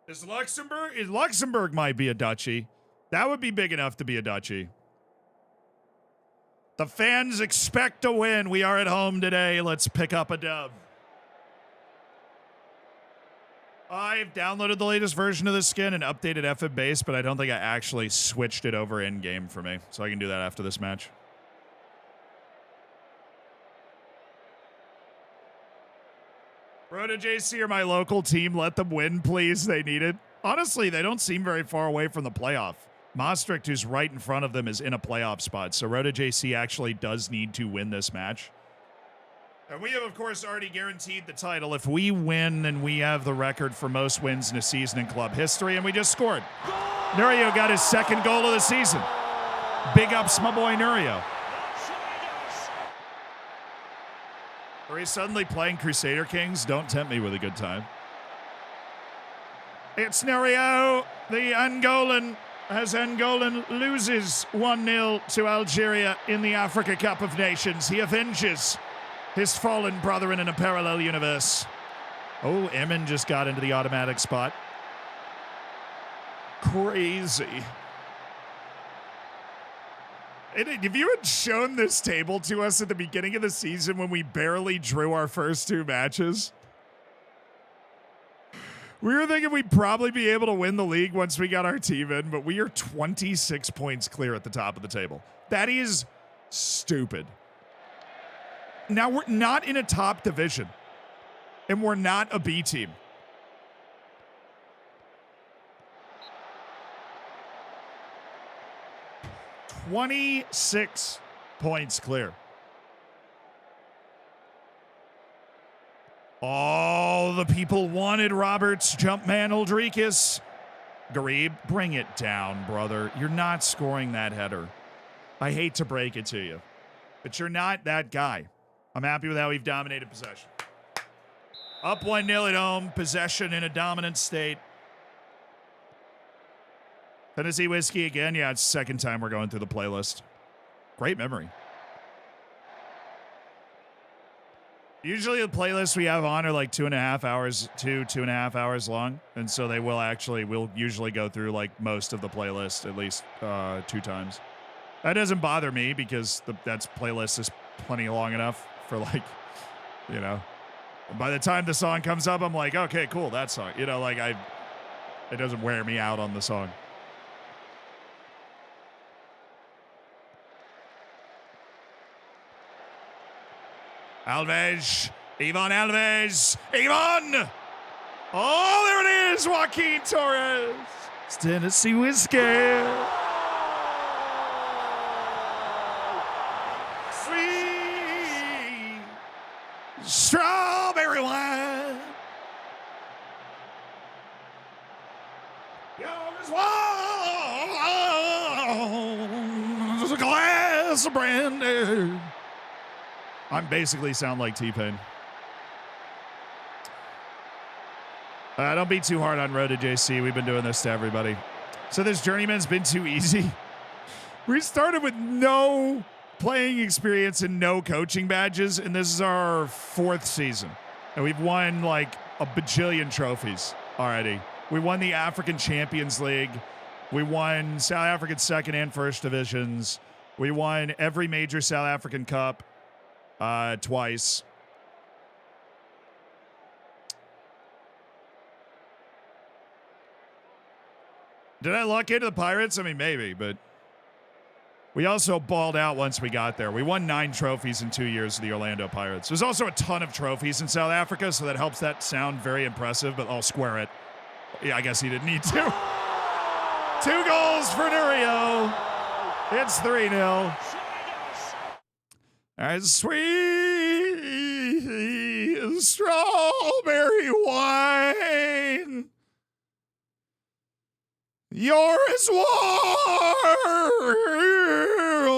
Luxembourg might be a duchy. That would be big enough to be a duchy. The fans expect a win. We are at home today. Let's pick up a dub. I've downloaded the latest version of the skin and updated FM base, but I don't think I actually switched it over in-game for me. So I can do that after this match. Rhoda JC are my local team. Let them win, please. They need it. Honestly, they don't seem very far away from the playoff. Maastricht, who's right in front of them, is in a playoff spot. So Rhoda JC actually does need to win this match. And we have, of course, already guaranteed the title. If we win, then we have the record for most wins in a season in club history, and we just scored. Nurio got his second goal of the season. Big ups, my boy Nurio. Are we suddenly playing Crusader Kings? Don't tempt me with a good time. It's Nurio, the Angolan, as Angolan loses 1-0 to Algeria in the Africa Cup of Nations. He avenges his fallen brother in a parallel universe. Oh, Emin just got into the automatic spot. Crazy. If you had shown this table to us at the beginning of the season when we barely drew our first two matches, we were thinking we'd probably be able to win the league once we got our team in, but we are 26 points clear at the top of the table. That is stupid. Now, we're not in a top division, and we're not a B team. 26 points clear. All the people wanted Roberts, Jumpman, Uldrikis. Garib, bring it down, brother. You're not scoring that header. I hate to break it to you, but you're not that guy. I'm happy with how we've dominated possession. Up 1-0 at home, possession in a dominant state. Tennessee whiskey again. Yeah, it's the second time we're going through the playlist. Great memory. Usually the playlists we have on are like 2.5 hours, 2.5 hours long. And so we'll usually go through like most of the playlist at least 2 times. That doesn't bother me because that's playlist is plenty long enough for like, you know, by the time the song comes up, I'm like, okay, cool, that song. You know, like it doesn't wear me out on the song. Alves, Ivan Alves, Ivan! Oh, there it is, Joaquin Torres. It's Tennessee whiskey. Sweet strawberry wine. Yours was a glass of brandy. I basically sound like T-Pain. Don't be too hard on Road to JC. We've been doing this to everybody. So this journeyman's been too easy. We started with no playing experience and no coaching badges, and this is our 4th season. And we've won like a bajillion trophies already. We won the African Champions League. We won South African 2nd and 1st divisions. We won every major South African Cup. Twice. Did I luck into the Pirates? I mean, maybe, but we also balled out once we got there. We won 9 trophies in 2 years of the Orlando Pirates. There's also a ton of trophies in South Africa, so that helps that sound very impressive, but I'll square it. Yeah, I guess he didn't need to. 2 goals for Nurio. It's 3-0. All right, sweet strawberry wine. Yours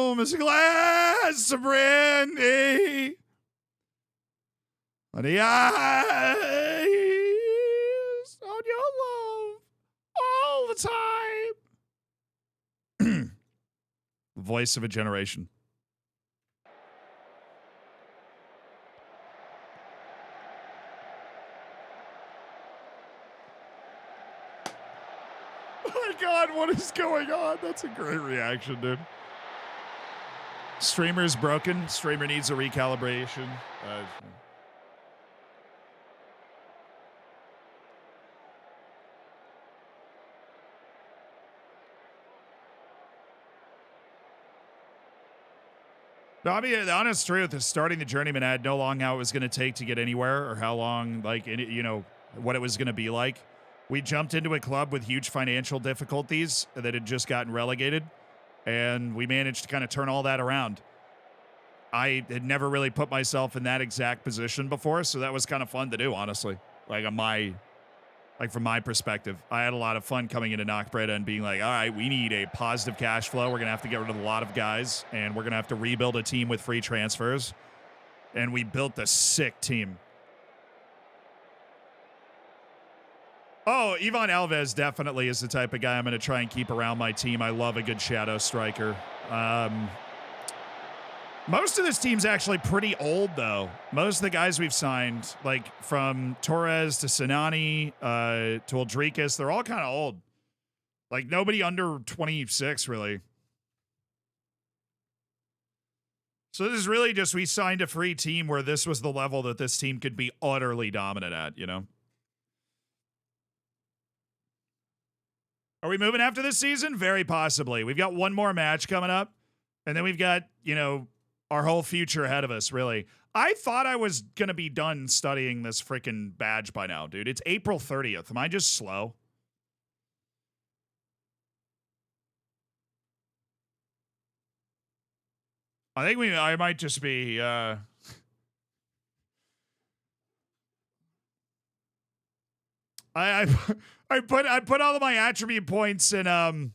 warm as a glass of brandy. On the eyes on your love all the time. Voice of a generation. Oh my God, what is going on? That's a great reaction, dude. Streamer's broken. Streamer needs a recalibration. No, I mean, the honest truth is starting the journeyman, I had no long how it was going to take to get anywhere or how long, like, you know, what it was going to be like. We jumped into a club with huge financial difficulties that had just gotten relegated, and we managed to kind of turn all that around. I had never really put myself in that exact position before, so that was kind of fun to do, honestly. Like, from my perspective, I had a lot of fun coming into Knockbreda and being like, all right, we need a positive cash flow. We're going to have to get rid of a lot of guys, and we're going to have to rebuild a team with free transfers. And we built a sick team. Oh, Ivan Alves definitely is the type of guy I'm going to try and keep around my team. I love a good shadow striker. Most of this team's actually pretty old, though. Most of the guys we've signed, like from Torres to Sinani to Uldrikis, they're all kind of old. Like nobody under 26, really. So this is really just we signed a free team where this was the level that this team could be utterly dominant at, you know? Are we moving after this season? Very possibly. We've got one more match coming up, and then we've got, you know, our whole future ahead of us, really. I thought I was going to be done studying this freaking badge by now, dude. It's April 30th. Am I just slow? I think I might just be I put all of my attribute points in I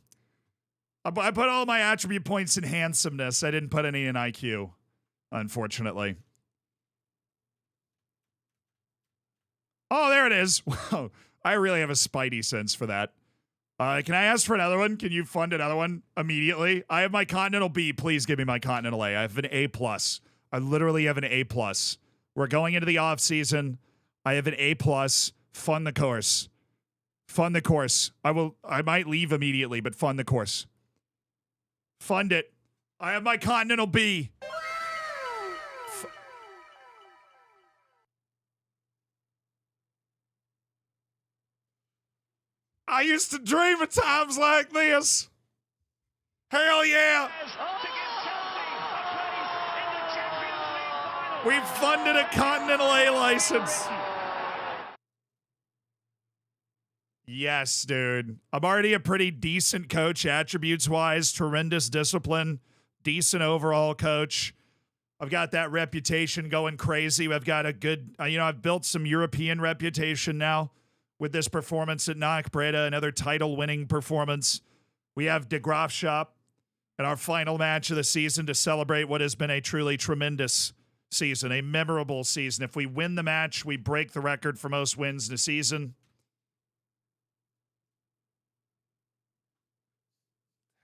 put all of my attribute points in handsomeness. I didn't put any in IQ, unfortunately. Oh, there it is. Wow. I really have a spidey sense for that. Can I ask for another one? Can you fund another one immediately? I have my Continental B. Please give me my Continental A. I have an A+. I literally have an A+. We're going into the off season. I have an A+. Fund the course. Fund the course. I might leave immediately, but fund the course. Fund it. I have my Continental B. I used to dream of times like this. Hell yeah. We funded a Continental A license. Yes, dude. I'm already a pretty decent coach, attributes-wise, tremendous discipline, decent overall coach. I've got that reputation going crazy. I've got a good, I've built some European reputation now with this performance at Knock Breda, another title-winning performance. We have De Graafschap in our final match of the season to celebrate what has been a truly tremendous season, a memorable season. If we win the match, we break the record for most wins in a season.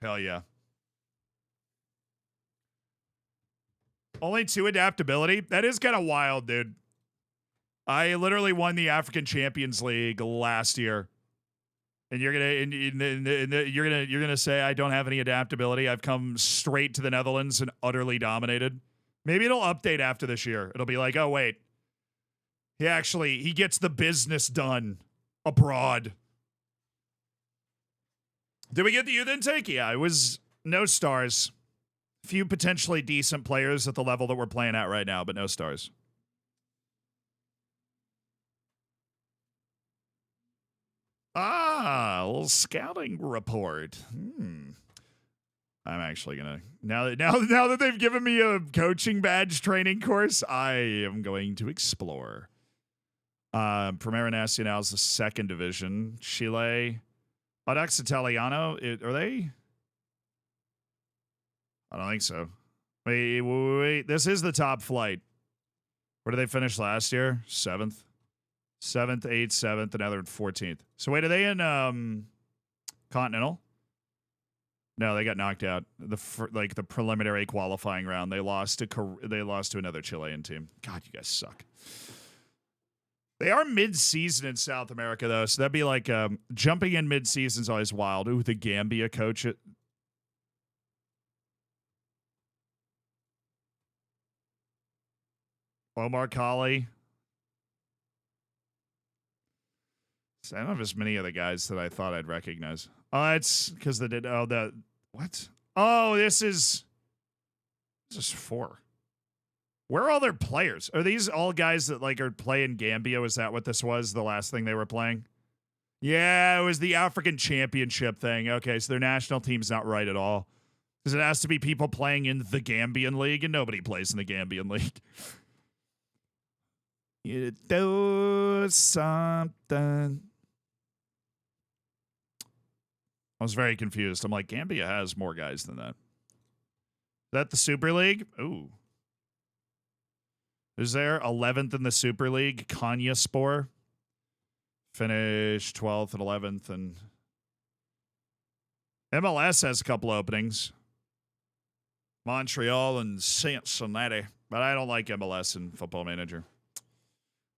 Hell yeah. Only 2 adaptability? That is kind of wild, dude. I literally won the African Champions League last year. And you're gonna say I don't have any adaptability. I've come straight to the Netherlands and utterly dominated. Maybe it'll update after this year. It'll be like, oh wait. He gets the business done abroad. Did we get the youth intake? Yeah, it was no stars. Few potentially decent players at the level that we're playing at right now, but no stars. A little scouting report. I'm actually gonna now that they've given me a coaching badge training course, I am going to explore. Primera Nacional is the 2nd division. Chile, Audax Italiano. Are they? I don't think so. Wait. This is the top flight. Where did they finish last year? 7th. 7th, 8th, 7th, and now they're in 14th. So wait, are they in Continental? No, they got knocked out. The preliminary qualifying round. They lost to another Chilean team. God, you guys suck. They are mid-season in South America, though, so that'd be like jumping in mid-season is always wild. Ooh, the Gambia coach it. Omar Kali. I don't have as many of the guys that I thought I'd recognize. Oh, it's because they did. Oh, what? Oh, this is 4. Where are all their players? Are these all guys that are playing Gambia? Was that what this was? The last thing they were playing? Yeah, it was the African Championship thing. Okay, so their national team's not right at all. Because it has to be people playing in the Gambian League, and nobody plays in the Gambian League. You do something. I was very confused. I'm like, Gambia has more guys than that. Is that the Super League? Ooh. Is there 11th in the Super League? Konyaspor. Finished 12th and 11th. And MLS has a couple openings. Montreal and Cincinnati. But I don't like MLS in Football Manager.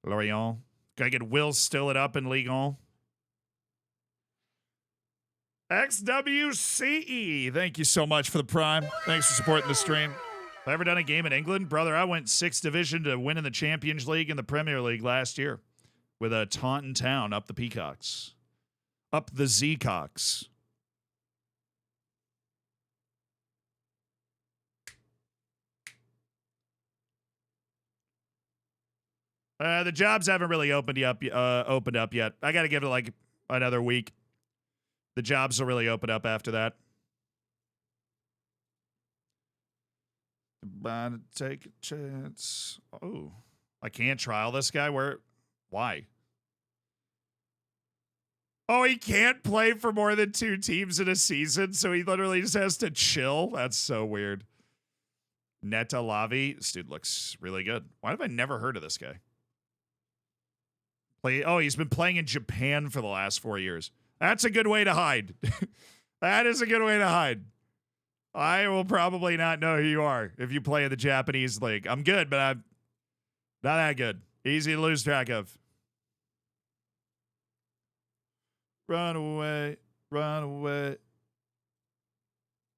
Lorient. Gotta get Will Still It Up in Ligue 1. XWCE. Thank you so much for the Prime. Thanks for supporting the stream. Have I ever done a game in England? Brother, I went 6th division to win in the Champions League and the Premier League last year with a Taunton Town up the Peacocks. Up the Zeacocks. The jobs haven't really opened up yet. I got to give it another week. The jobs will really open up after that. About to take a chance. Oh, I can't trial this guy. Why? Oh, he can't play for more than 2 teams in a season, so he literally just has to chill. That's so weird. Neta Lavi. This dude looks really good. Why have I never heard of this guy? He's been playing in Japan for the last 4 years. That's a good way to hide. That is a good way to hide. I will probably not know who you are if you play in the Japanese league. I'm good, but I'm not that good. Easy to lose track of. Run away. Run away.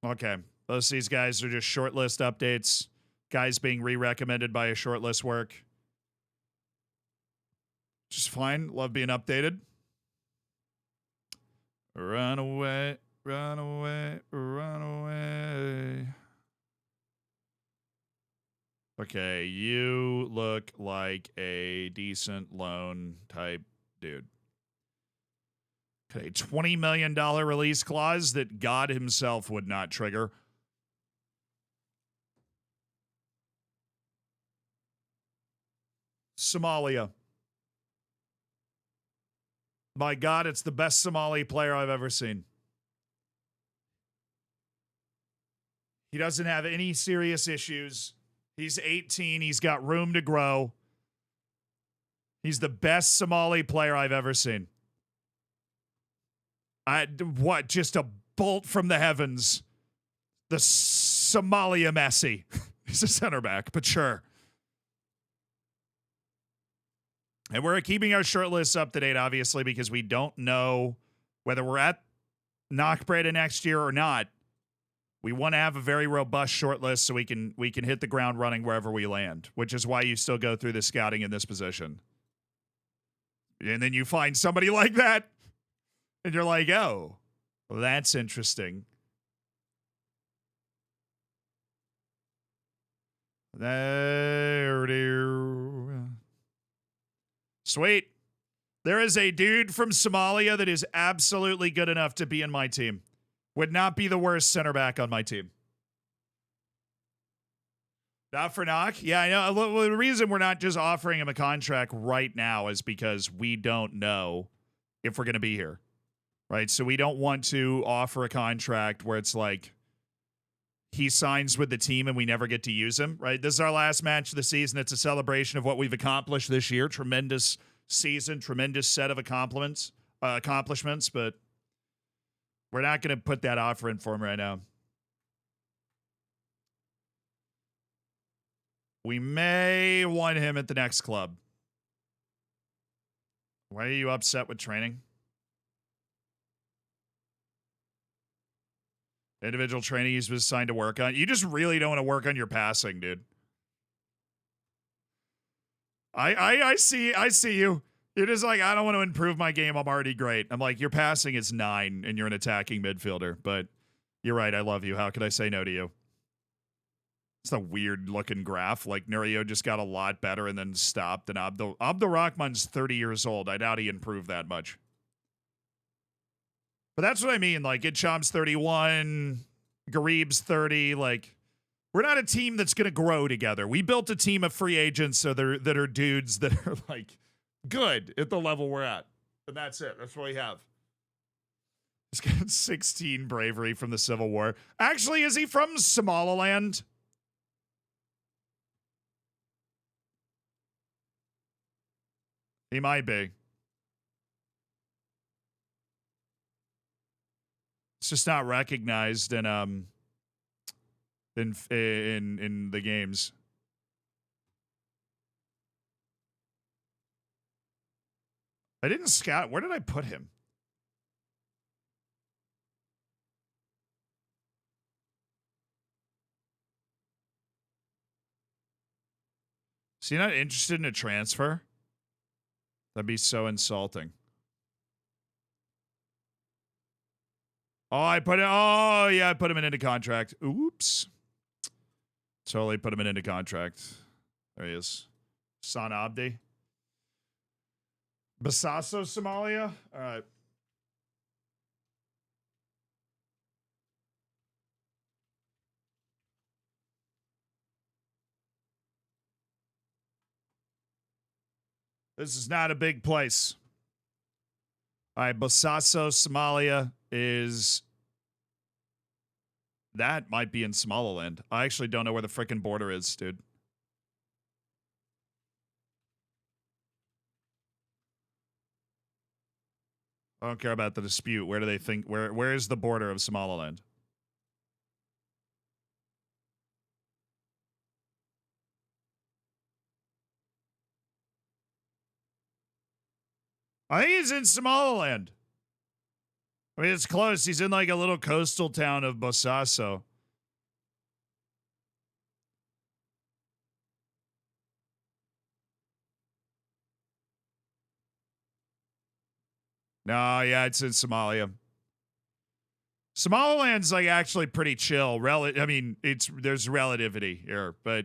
Okay. Most of these guys are just shortlist updates. Guys being re-recommended by a shortlist work. Just fine. Love being updated. Run away. Run away. Run away. Okay. You look like a decent loan type dude. Okay, $20 million release clause that God himself would not trigger. Somalia. My God, it's the best Somali player I've ever seen. He doesn't have any serious issues. He's 18. He's got room to grow. He's the best Somali player I've ever seen. Just a bolt from the heavens. The Somalia Messi. He's a center back, but sure. And we're keeping our short lists up to date, obviously, because we don't know whether we're at Knockbreda next year or not. We want to have a very robust short list so we can hit the ground running wherever we land, which is why you still go through the scouting in this position. And then you find somebody like that, and you're like, oh, well, that's interesting. Sweet. There is a dude from Somalia that is absolutely good enough to be in my team. Would not be the worst center back on my team. Not for knock. Yeah, I know. Well, the reason we're not just offering him a contract right now is because we don't know if we're going to be here. Right? So we don't want to offer a contract where it's like he signs with the team and we never get to use him. Right? This is our last match of the season. It's a celebration of what we've accomplished this year. Tremendous season, tremendous set of accomplishments, but we're not going to put that offer in for him right now. We may want him at the next club. Why are you upset with training? Individual training he's been assigned to work on. You just really don't want to work on your passing, dude. I see you. You're just like, I don't want to improve my game. I'm already great. I'm like, your passing is 9 and you're an attacking midfielder. But you're right. I love you. How could I say no to you? It's a weird looking graph. Like Nurio just got a lot better and then stopped. And Abdurrahman's 30 years old. I doubt he improved that much. But that's what I mean. Like, Itcham's 31, Garib's 30. Like, we're not a team that's going to grow together. We built a team of free agents that are dudes that are, like, good at the level we're at. And that's it. That's what we have. He's got 16 bravery from the Civil War. Actually, is he from Somaliland? He might be. It's just not recognized in the games. I didn't scout. Where did I put him? Is he not interested in a transfer? That'd be so insulting. I put him in into contract. Oops. Totally put him in into contract. There he is. San Abdi. Basaso, Somalia? All right. This is not a big place. All right, Bosaso, Somalia is... That might be in Somaliland. I actually don't know where the frickin' border is, dude. I don't care about the dispute. Where do they think... Where is the border of Somaliland? I think he's in Somaliland. I mean, it's close. He's in like a little coastal town of Bosaso. No, yeah, it's in Somalia. Somaliland's like actually pretty chill. I mean, there's relativity here, but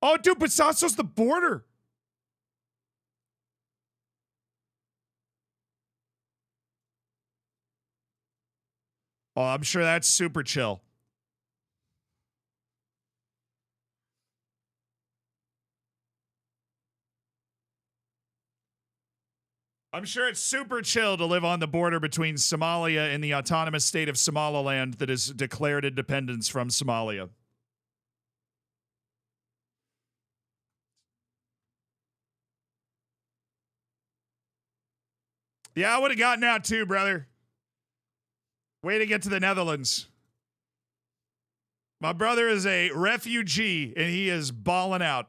oh, dude, Bosaso's the border. Oh, I'm sure that's super chill. I'm sure it's super chill to live on the border between Somalia and the autonomous state of Somaliland that has declared independence from Somalia. Yeah, I would have gotten out too, brother. Way to get to the Netherlands. My brother is a refugee, and he is balling out.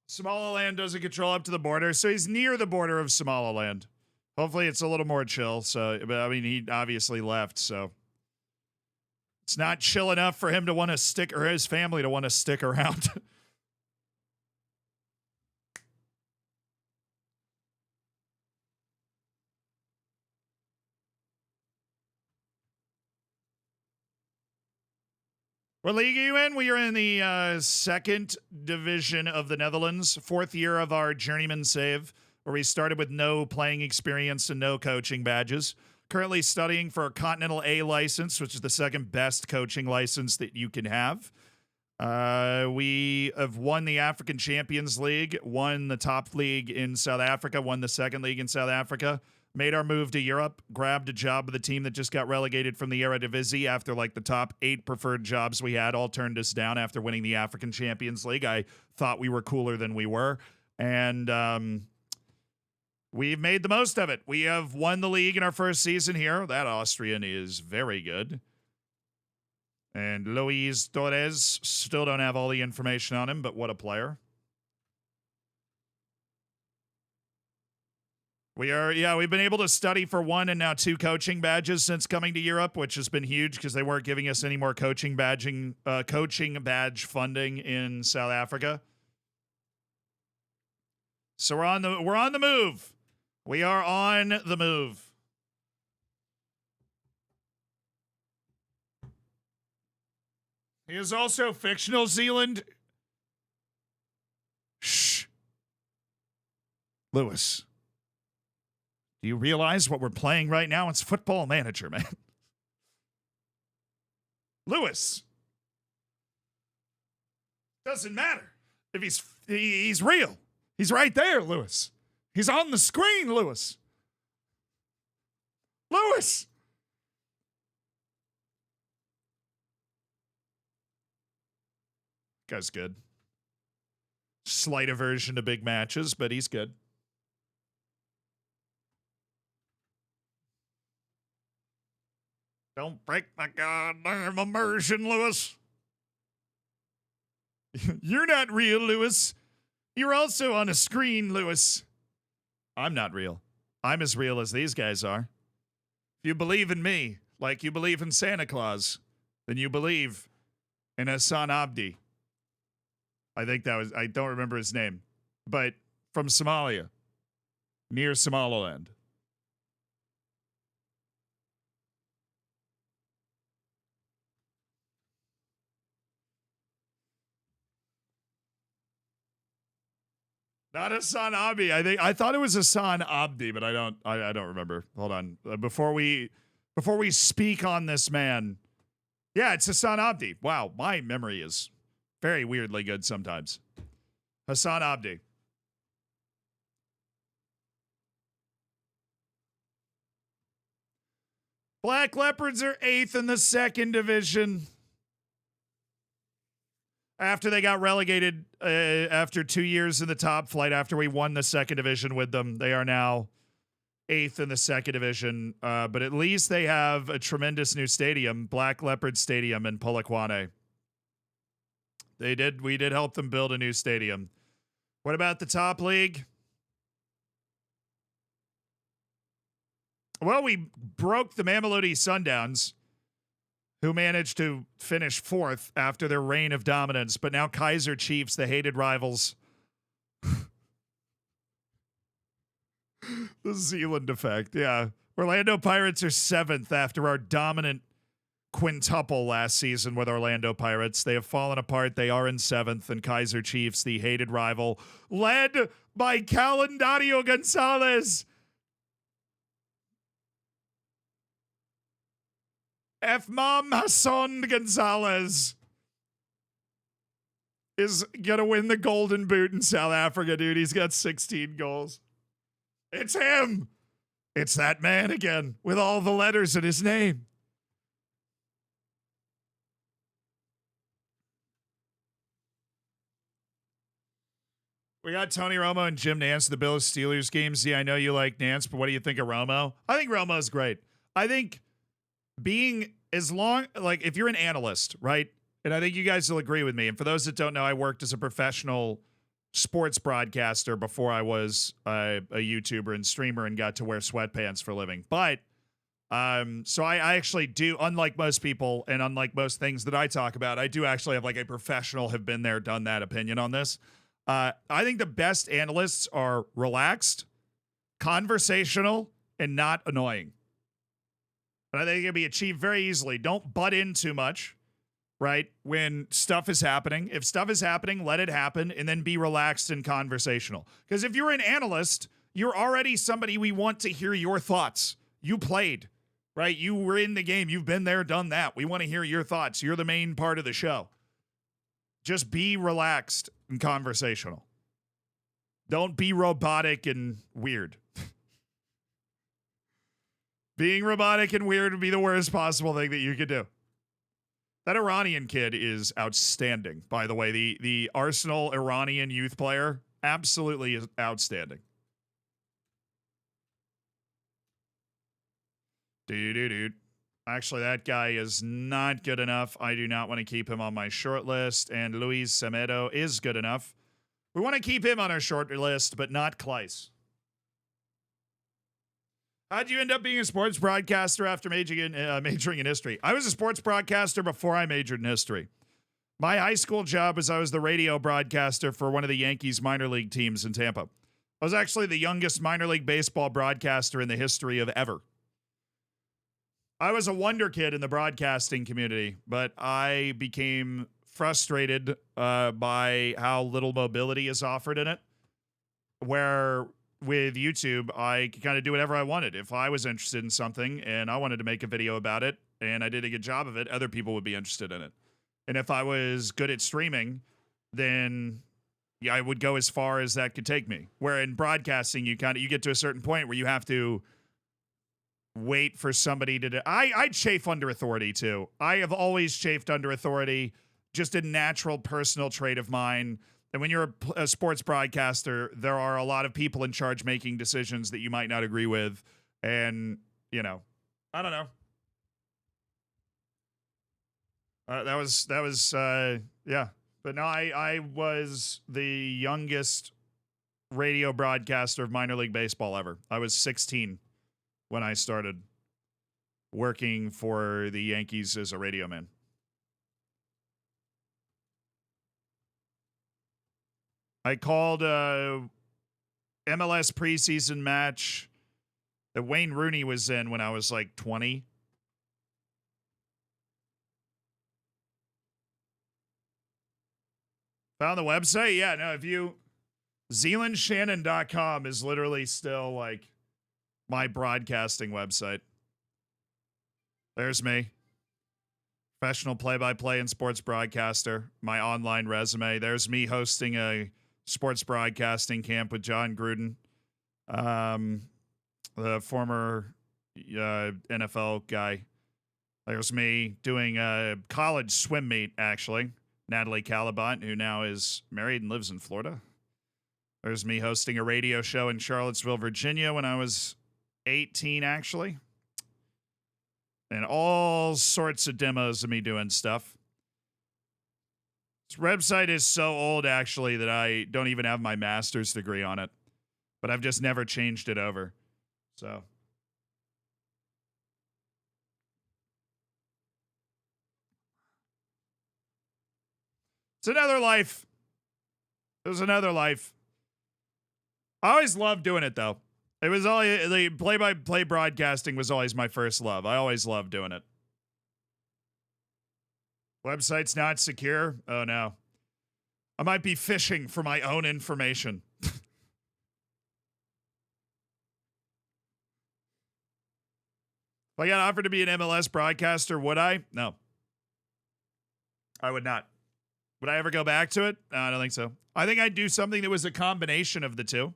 Somaliland doesn't control up to the border, so he's near the border of Somaliland. Hopefully it's a little more chill. So, but I mean, he obviously left, so it's not chill enough for him to want to stick, or his family to want to stick around. What league are you in? We are in the second division of the Netherlands, fourth year of our journeyman save, where we started with no playing experience and no coaching badges. Currently studying for a Continental A license, which is the second best coaching license that you can have. We have won the African Champions League, won the top league in South Africa, won the second league in South Africa. Made our move to Europe, grabbed a job with the team that just got relegated from the Eredivisie after like the top 8 preferred jobs we had all turned us down after winning the African Champions League. I thought we were cooler than we were. And we've made the most of it. We have won the league in our first season here. That Austrian is very good. And Luis Torres, still don't have all the information on him, but what a player. We've been able to study for 1 and now 2 coaching badges since coming to Europe, which has been huge because they weren't giving us any more coaching badge funding in South Africa. So we're on the move. We are on the move. He is also fictional Zealand. Shh. Lewis. Do you realize what we're playing right now? It's Football Manager, man. Lewis. Doesn't matter. If he's real. He's right there, Lewis. He's on the screen, Lewis. Lewis. Guy's good. Slight aversion to big matches, but he's good. Don't break my goddamn immersion, Lewis. You're not real, Lewis. You're also on a screen, Lewis. I'm not real. I'm as real as these guys are. If you believe in me, like you believe in Santa Claus, then you believe in Hassan Abdi. I don't remember his name, but from Somalia, near Somaliland. Not Hassan Abdi. I thought it was Hassan Abdi, but I don't remember. Hold on. Before we speak on this man. Yeah, it's Hassan Abdi. Wow, my memory is very weirdly good sometimes. Hassan Abdi. Black Leopards are 8th in the 2nd division. After they got relegated after 2 years in the top flight, after we won the 2nd division with them, they are now 8th in the 2nd division. But at least they have a tremendous new stadium, Black Leopard Stadium in Polokwane. We did help them build a new stadium. What about the top league? Well, we broke the Mamelodi Sundowns, who managed to finish 4th after their reign of dominance. But now Kaiser Chiefs, the hated rivals. The Zealand effect, yeah. Orlando Pirates are 7th after our dominant quintuple last season with Orlando Pirates. They have fallen apart. They are in 7th. And Kaiser Chiefs, the hated rival, led by Calendario Gonzalez. F-Mom Hassan Gonzalez is going to win the Golden Boot in South Africa, dude. He's got 16 goals. It's him. It's that man again with all the letters in his name. We got Tony Romo and Jim Nance, the Bills Steelers games. Yeah, I know you like Nance, but what do you think of Romo? I think Romo's great. I think being if you're an analyst, right? And I think you guys will agree with me. And for those that don't know, I worked as a professional sports broadcaster before I was a YouTuber and streamer and got to wear sweatpants for a living. But so I actually do, unlike most people and unlike most things that I talk about, I do actually have like a professional have been there, done that opinion on this. I think the best analysts are relaxed, conversational, and not annoying. And I think it can be achieved very easily. Don't butt in too much, right? When stuff is happening. If stuff is happening, let it happen, and then be relaxed and conversational. Because if you're an analyst, you're already somebody we want to hear your thoughts. You played, right? You were in the game. You've been there, done that. We want to hear your thoughts. You're the main part of the show. Just be relaxed and conversational. Don't be robotic and weird. Being robotic and weird would be the worst possible thing that you could do. That Iranian kid is outstanding, by the way. The Arsenal Iranian youth player absolutely is outstanding. Dude. Actually, that guy is not good enough. I do not want to keep him on my short list. And Luis Semedo is good enough. We want to keep him on our short list, but not Kleiss. How'd you end up being a sports broadcaster after majoring in history? I was a sports broadcaster before I majored in history. My high school job was I was the radio broadcaster for one of the Yankees minor league teams in Tampa. I was actually the youngest minor league baseball broadcaster in the history of ever. I was a wonder kid in the broadcasting community, but I became frustrated by how little mobility is offered in it, where with YouTube, I could kind of do whatever I wanted. If I was interested in something and I wanted to make a video about it and I did a good job of it, other people would be interested in it. And if I was good at streaming, then yeah, I would go as far as that could take me. Where in broadcasting, you get to a certain point where you have to wait for somebody to I chafe under authority too. I have always chafed under authority, just a natural personal trait of mine. And when you're a sports broadcaster, there are a lot of people in charge making decisions that you might not agree with. And, you know, I don't know. That was yeah. But no, I was the youngest radio broadcaster of minor league baseball ever. I was 16 when I started working for the Yankees as a radio man. I called a MLS preseason match that Wayne Rooney was in when I was like 20. Found the website? Yeah, no, if you... ZealandShannon.com is literally still like my broadcasting website. There's me. professional play-by-play and sports broadcaster, my online resume. There's me hosting a sports broadcasting camp with John Gruden, the former NFL guy. There's me doing a college swim meet, actually. Natalie Calabont, who now is married and lives in Florida. There's me hosting a radio show in Charlottesville, Virginia when I was 18, actually. And all sorts of demos of me doing stuff. This website is so old, actually, that I don't even have my master's degree on it. But I've just never changed it over. So. It's another life. It was another life. I always loved doing it, though. It was all the play-by-play broadcasting was always my first love. I always loved doing it. Website's not secure? Oh, no. I might be fishing for my own information. If I got offered to be an MLS broadcaster, would I? No. I would not. Would I ever go back to it? No, I don't think so. I think I'd do something that was a combination of the two.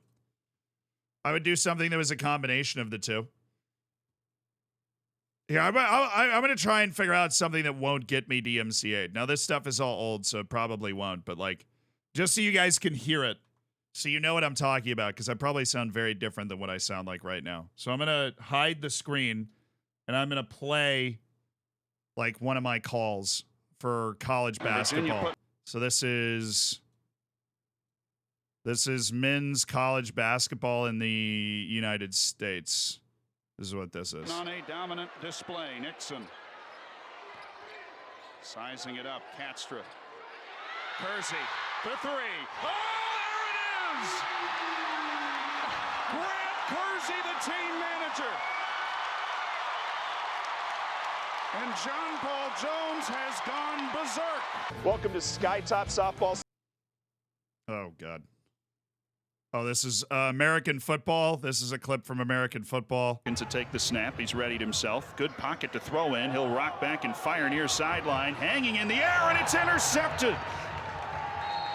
I would do something that was a combination of the two. Yeah, I'm going to try and figure out something that won't get me DMCA'd. Now, this stuff is all old, so it probably won't. But, like, just so you guys can hear it, so you know what I'm talking about, because I probably sound very different than what I sound like right now. So I'm going to hide the screen, and I'm going to play, like, one of my calls for college basketball. So this is men's college basketball in the United States. This is what this is. On a dominant display, Nixon. Sizing it up, Katstra. Kersey, the three. Oh, there it is! Grant Kersey, the team manager. And John Paul Jones has gone berserk. Welcome to Skytop Softball. Oh, God. Oh, this is American football. This is a clip from American football. To take the snap, he's readied himself. Good pocket to throw in. He'll rock back and fire near sideline. Hanging in the air, and it's intercepted.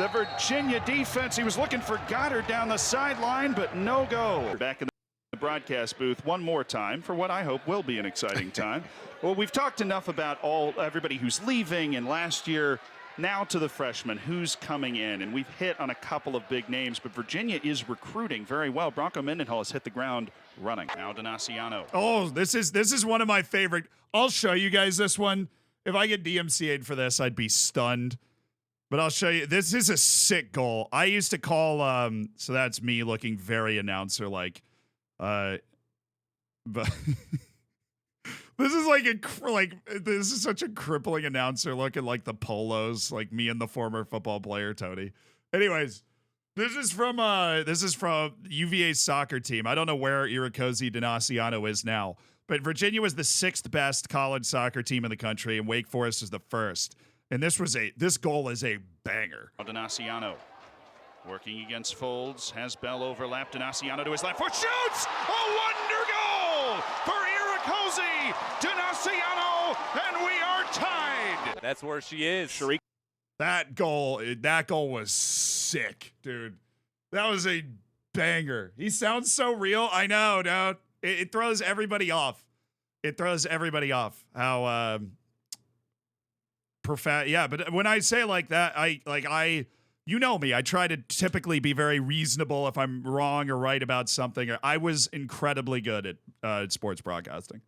The Virginia defense, he was looking for Goddard down the sideline, but no go. Back in the broadcast booth one more time for what I hope will be an exciting time. Well, we've talked enough about everybody who's leaving, and last year, now to the freshmen, who's coming in, and we've hit on a couple of big names, but Virginia is recruiting very well. Bronco Mendenhall has hit the ground running. Now Donaciano. Oh, this is one of my favorite. I'll show you guys this one. If I get DMCA'd for this, I'd be stunned. But I'll show you. This is a sick goal. I used to call, so that's me looking very announcer-like. But this is this is such a crippling announcer looking like the polos, like me and the former football player Tony. Anyways, this is from UVA's soccer team. I don't know where Iracosi Donaciano is now, but Virginia was the 6th best college soccer team in the country, and Wake Forest is the 1st. And this goal is a banger. Donaciano working against Folds, has Bell overlapped. Donaciano to his left foot, shoots! A wonder goal for Iracosi Donaciano, and we are tied. That's where she is. Sharik. That goal was sick, dude. That was a banger. He sounds so real. I know, dude. It throws everybody off. It throws everybody off. How profound. Yeah, but when I say like that, you know me. I try to typically be very reasonable if I'm wrong or right about something. I was incredibly good at sports broadcasting.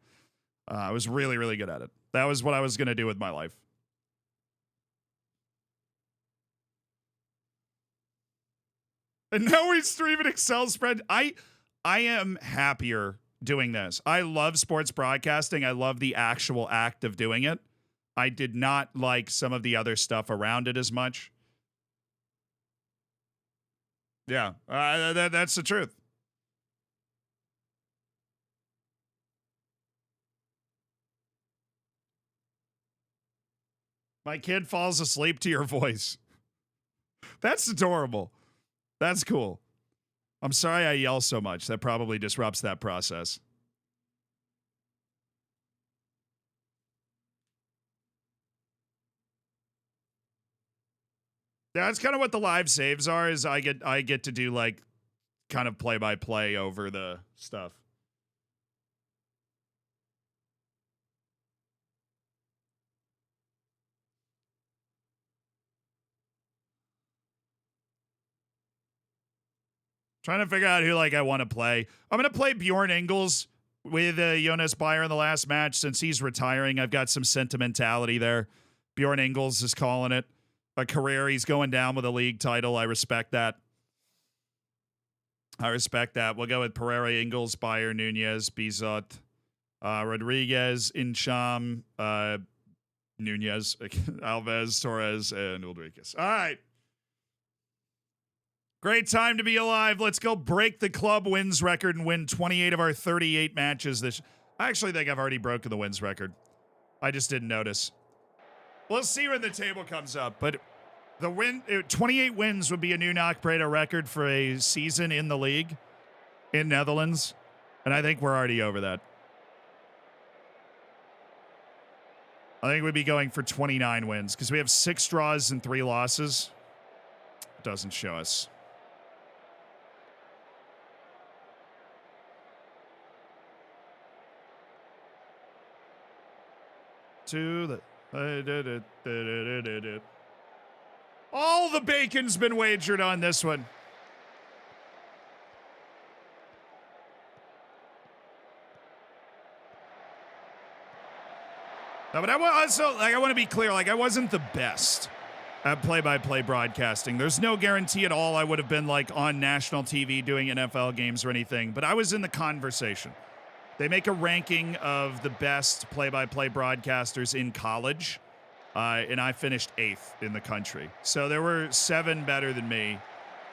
I was really, really good at it. That was what I was going to do with my life. And now we stream an Excel spread. I am happier doing this. I love sports broadcasting. I love the actual act of doing it. I did not like some of the other stuff around it as much. Yeah, that's the truth. My kid falls asleep to your voice. That's adorable. That's cool. I'm sorry I yell so much. That probably disrupts that process. That's kind of what the live saves are, is I get to do like kind of play-by-play over the stuff. Trying to figure out who like I want to play. I'm going to play Bjorn Engels with Jonas Bayer in the last match since he's retiring. I've got some sentimentality there. Bjorn Engels is calling it a career. He's going down with a league title. I respect that. We'll go with Pereira, Engels, Bayer, Nunez, Bizot, Rodriguez, Incham, Nunez, Alves, Torres, and Ulriquez. All right. Great time to be alive. Let's go break the club wins record and win 28 of our 38 matches. I actually think I've already broken the wins record. I just didn't notice. We'll see when the table comes up. But 28 wins would be a new Nakbreda record for a season in the league in Netherlands. And I think we're already over that. I think we'd be going for 29 wins because we have 6 draws and 3 losses. It doesn't show us. All the bacon's been wagered on this one. No, but I want to be clear. Like, I wasn't the best at play-by-play broadcasting. There's no guarantee at all I would have been like on national TV doing NFL games or anything. But I was in the conversation. They make a ranking of the best play-by-play broadcasters in college, and I finished 8th in the country. So there were 7 better than me,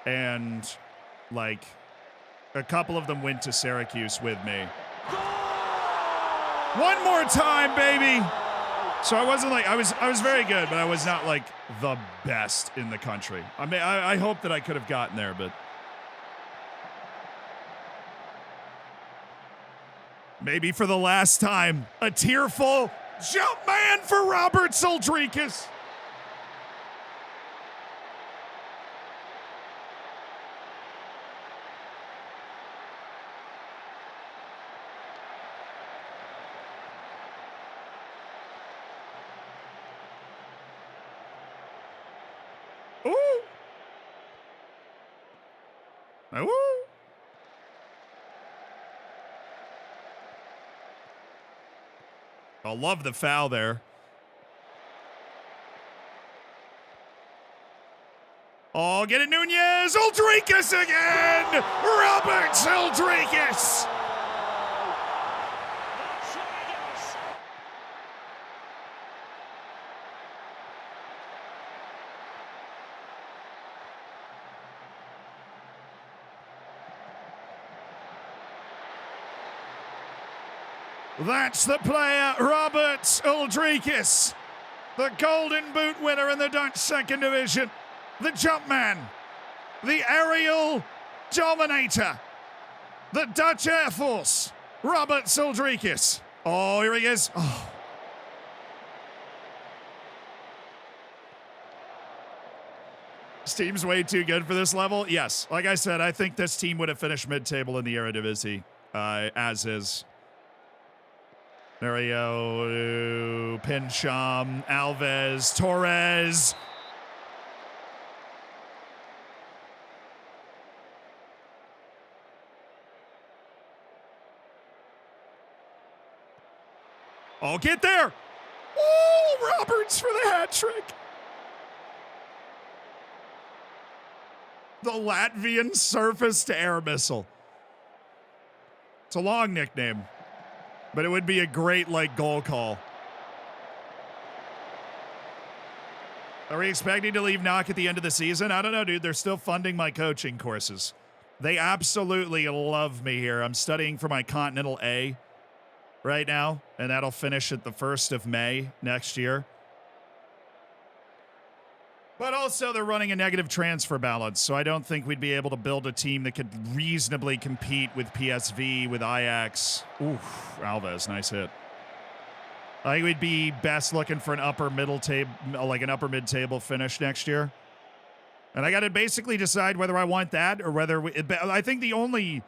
and like a couple of them went to Syracuse with me. One more time, baby. So I wasn't like I was very good, but I was not like the best in the country. I mean, I hope that I could have gotten there, but. Maybe for the last time, a tearful jump man for Robert Soldrikis. Ooh. Ooh. I love the foul there. Oh, get it, Nunez. Uldrikis again. Robert Uldrikis. That's the player, Robert Uldrikis, the Golden Boot winner in the Dutch Second Division, the Jumpman, the aerial dominator, the Dutch Air Force, Robert Uldrikis. Oh, here he is. Oh. This team's way too good for this level. Yes, like I said, I think this team would have finished mid-table in the Eredivisie, as is. There we go. Pincham, Alves, Torres. Oh, get there. Oh, Roberts for the hat trick. The Latvian surface-to-air missile. It's a long nickname. But it would be a great, like, goal call. Are we expecting to leave Knock at the end of the season? I don't know, dude. They're still funding my coaching courses. They absolutely love me here. I'm studying for my Continental A right now, and that'll finish at the 1st of May next year. But also, they're running a negative transfer balance, so I don't think we'd be able to build a team that could reasonably compete with PSV, with Ajax. Oof, Alves, nice hit. I think we'd be best looking for an upper middle table, like an upper mid-table finish next year. And I got to basically decide whether I want that or whether I think the only,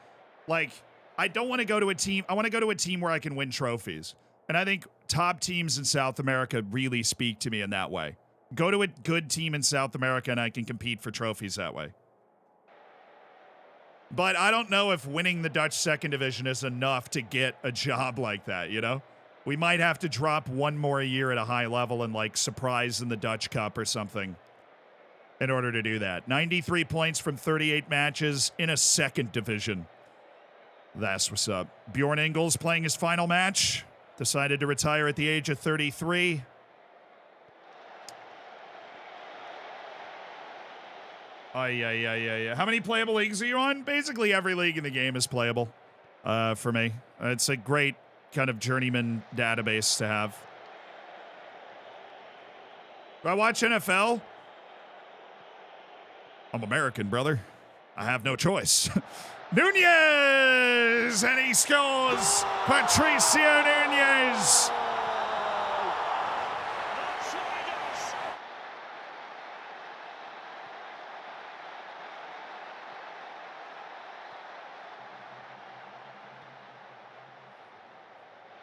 like, I don't want to go to a team. I want to go to a team where I can win trophies. And I think top teams in South America really speak to me in that way. Go to a good team in South America and I can compete for trophies that way. But I don't know if winning the Dutch second division is enough to get a job like that, you know? We might have to drop one more a year at a high level and, like, surprise in the Dutch Cup or something in order to do that. 93 points from 38 matches in a second division. That's what's up. Bjorn Ingles playing his final match. Decided to retire at the age of 33. How many playable leagues are you on? Basically every league in the game is playable for me. It's a great kind of journeyman database to have. Do I watch NFL? I'm American, brother. I have no choice. Nunez! And he scores! Patricio Nunez!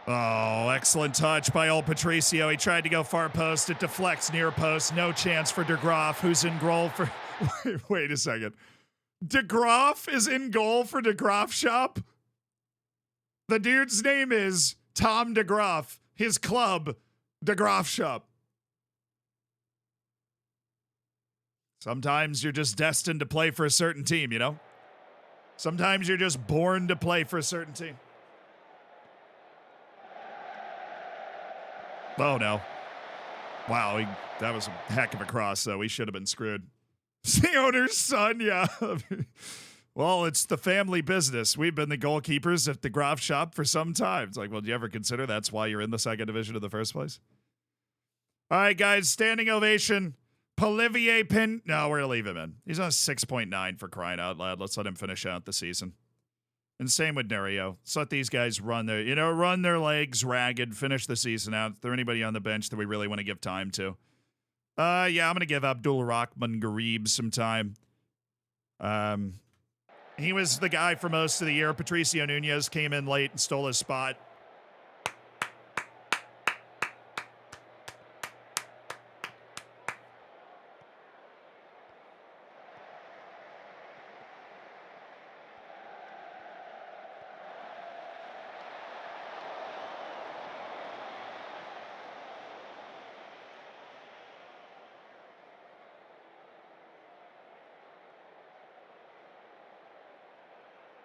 Oh, excellent touch by old Patricio. He tried to go far post. It deflects near post. No chance for De Graaf, who's in goal for... Wait a second. De Graaf is in goal for De Graaf Shop? The dude's name is Tom De Graaf. His club, De Graaf Shop. Sometimes you're just destined to play for a certain team, you know? Sometimes you're just born to play for a certain team. Oh, no. Wow, that was a heck of a cross, though. We should have been screwed. It's the owner's son, yeah. Well, it's the family business. We've been the goalkeepers at the Graf Shop for some time. It's like, well, do you ever consider that's why you're in the second division in the first place? All right, guys, standing ovation. Polivier Pin. No, we're going to leave him in. He's on 6.9 for crying out loud. Let's let him finish out the season. And same with Nerio. Let's let these guys run their legs ragged, finish the season out. Is there anybody on the bench that we really want to give time to? Yeah, I'm going to give Abdul Rahman Garib some time. He was the guy for most of the year. Patricio Nunez came in late and stole his spot.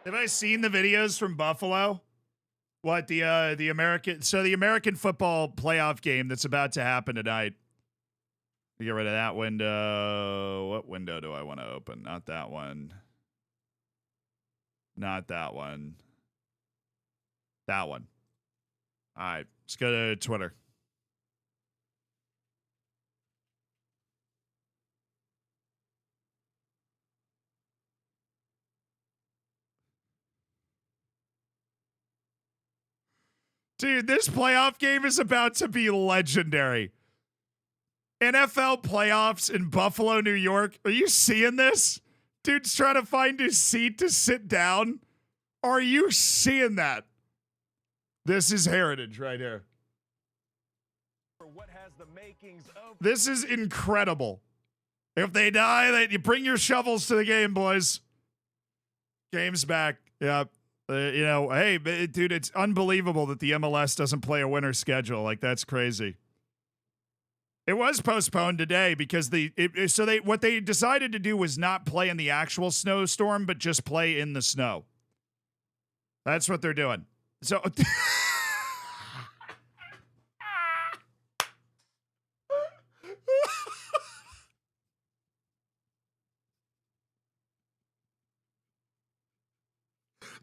Have I seen the videos from Buffalo? What the American football playoff game that's about to happen tonight. Get rid of that window. What window do I want to open? Not that one. Not that one. That one. All right, let's go to Twitter. Dude, this playoff game is about to be legendary. NFL playoffs in Buffalo, New York. Are you seeing this? Dude's trying to find his seat to sit down. Are you seeing that? This is heritage right here. This is incredible. If they die, you bring your shovels to the game, boys. Game's back. Yeah. Hey, dude, it's unbelievable that the MLS doesn't play a winter schedule. Like, that's crazy. It was postponed today because what they decided to do was not play in the actual snowstorm, but just play in the snow. That's what they're doing. So.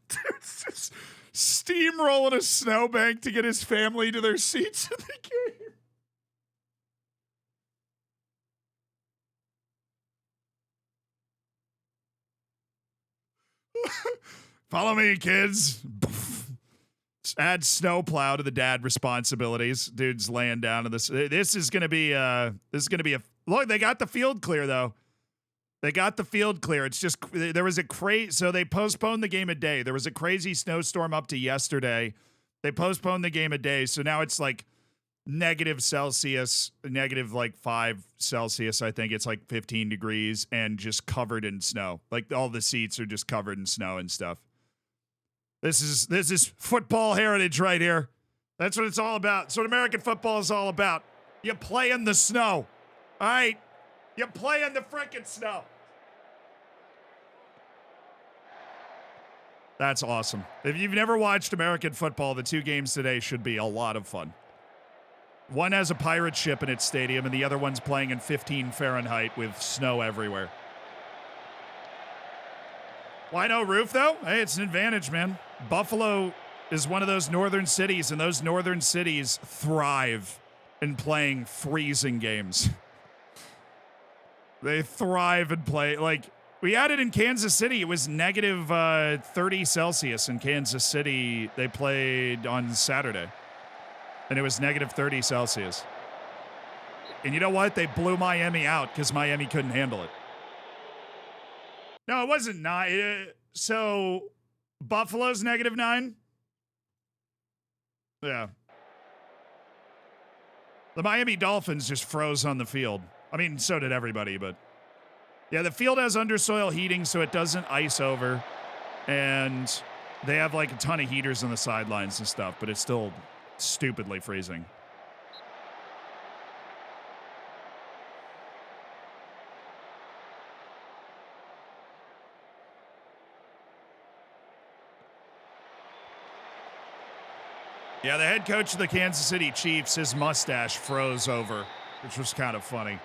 Dude's just steamrolling a snowbank to get his family to their seats in the game. Follow me, kids. Add snowplow to the dad responsibilities. Dude's laying down to this. This is gonna be a look. They got the field clear though. They got the field clear. It's just there was a so they postponed the game a day. There was a crazy snowstorm up to yesterday. They postponed the game a day, so now it's like -Celsius, negative like 5 Celsius. I think it's like 15 degrees and just covered in snow. Like all the seats are just covered in snow and stuff. This is football heritage right here. That's what it's all about. That's what American football is all about. You play in the snow. All right? You play in the frickin' snow. That's awesome. If you've never watched American football, the 2 games today should be a lot of fun. One has a pirate ship in its stadium, and the other one's playing in 15 Fahrenheit with snow everywhere. Why no roof, though? Hey, it's an advantage, man. Buffalo is one of those northern cities, and those northern cities thrive in playing freezing games. They thrive and play. Like, we had it in Kansas City. It was negative 30 Celsius in Kansas City. They played on Saturday. And it was negative 30 Celsius. And you know what? They blew Miami out because Miami couldn't handle it. No, it wasn't 9. So, Buffalo's -9? Yeah. The Miami Dolphins just froze on the field. I mean, so did everybody, but yeah, the field has undersoil heating, so it doesn't ice over. And they have like a ton of heaters on the sidelines and stuff, but it's still stupidly freezing. Yeah, the head coach of the Kansas City Chiefs, his mustache froze over, which was kind of funny.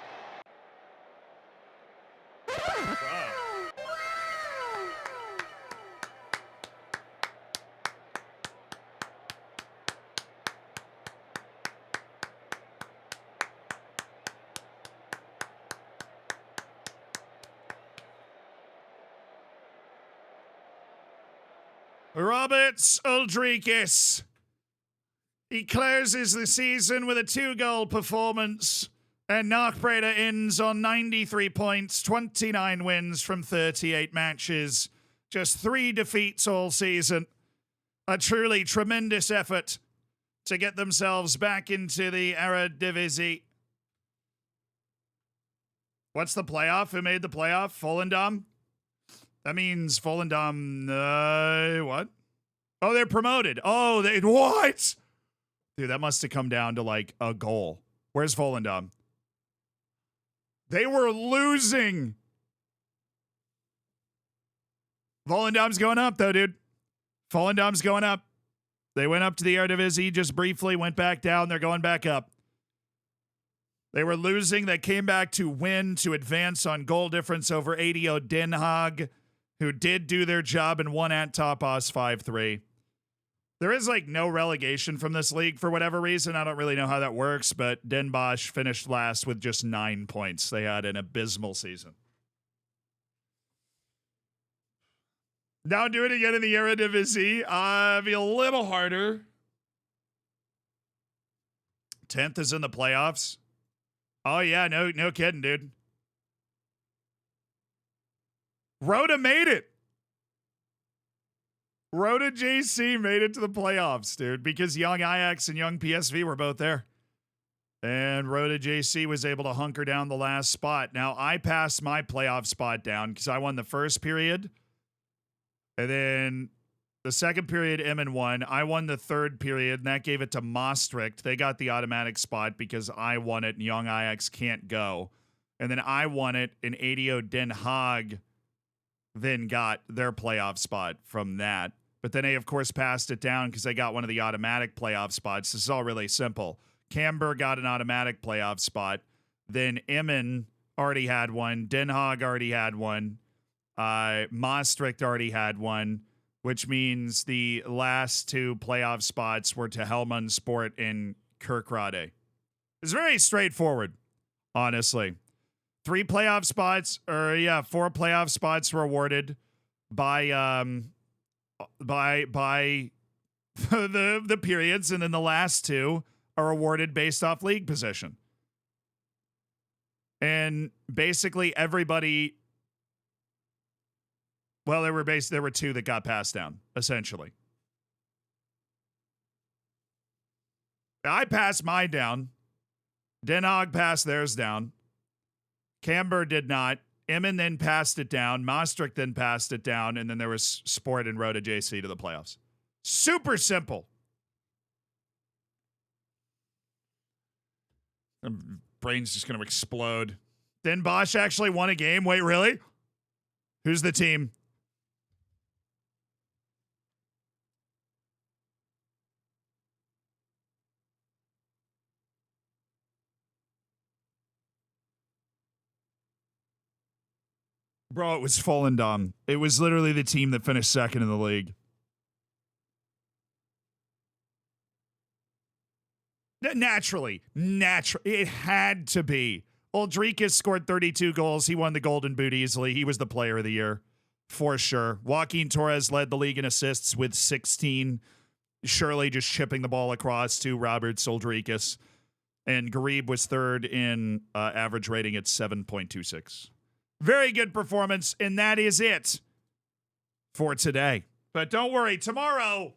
Roberts Uldrikis. He closes the season with a 2-goal performance, and Nachbreda ends on 93 points, 29 wins from 38 matches, just 3 defeats all season. A truly tremendous effort to get themselves back into the Eredivisie. What's the playoff? Who made the playoff? Volendam? That means Volendam, what? Oh, they're promoted. Oh, what? Dude, that must have come down to like a goal. Where's Volendam? They were losing. Volendam's going up, though, dude. Volendam's going up. They went up to the Eredivisie just briefly, went back down. They're going back up. They were losing. They came back to win, to advance on goal difference over ADO Den Haag, who did do their job and won at Topos 5-3. There is like no relegation from this league for whatever reason. I don't really know how that works, but Den Bosch finished last with just 9 points. They had an abysmal season. Now do it again in the Eredivisie. Be a little harder. 10th is in the playoffs. Oh yeah, no kidding, dude. Rhoda made it. Rhoda JC made it to the playoffs, dude, because young Ajax and young PSV were both there. And Rhoda JC was able to hunker down the last spot. Now, I passed my playoff spot down because I won the first period. And then the second period, Emmen won. I won the third period, and that gave it to Maastricht. They got the automatic spot because I won it, and young Ajax can't go. And then I won it, and ADO Den Haag then got their playoff spot from that. But then they, of course, passed it down because they got one of the automatic playoff spots. This is all really simple. Camber got an automatic playoff spot. Then Emmen already had one. Den Haag already had one. Maastricht already had one, which means the last 2 playoff spots were to Helmond Sport and Kerkrade. It's very straightforward, honestly. 4 playoff spots were awarded by the periods, and then the last 2 are awarded based off league position. And basically everybody Well, there were two that got passed down, essentially. I passed mine down. Den Haag passed theirs down. Camber did not. Emin then passed it down. Maastricht then passed it down. And then there was Sport and Rota JC to the playoffs. Super simple. My brain's just going to explode. Den Bosch actually won a game. Wait, really? Who's the team? Bro, it was Volendam. It was literally the team that finished second in the league. Naturally. It had to be. Uldrikis scored 32 goals. He won the Golden Boot easily. He was the player of the year, for sure. Joaquin Torres led the league in assists with 16. Shirley just chipping the ball across to Robert Uldrikis. And Garib was third in average rating at 7.26. Very good performance, and that is it for today. But don't worry, tomorrow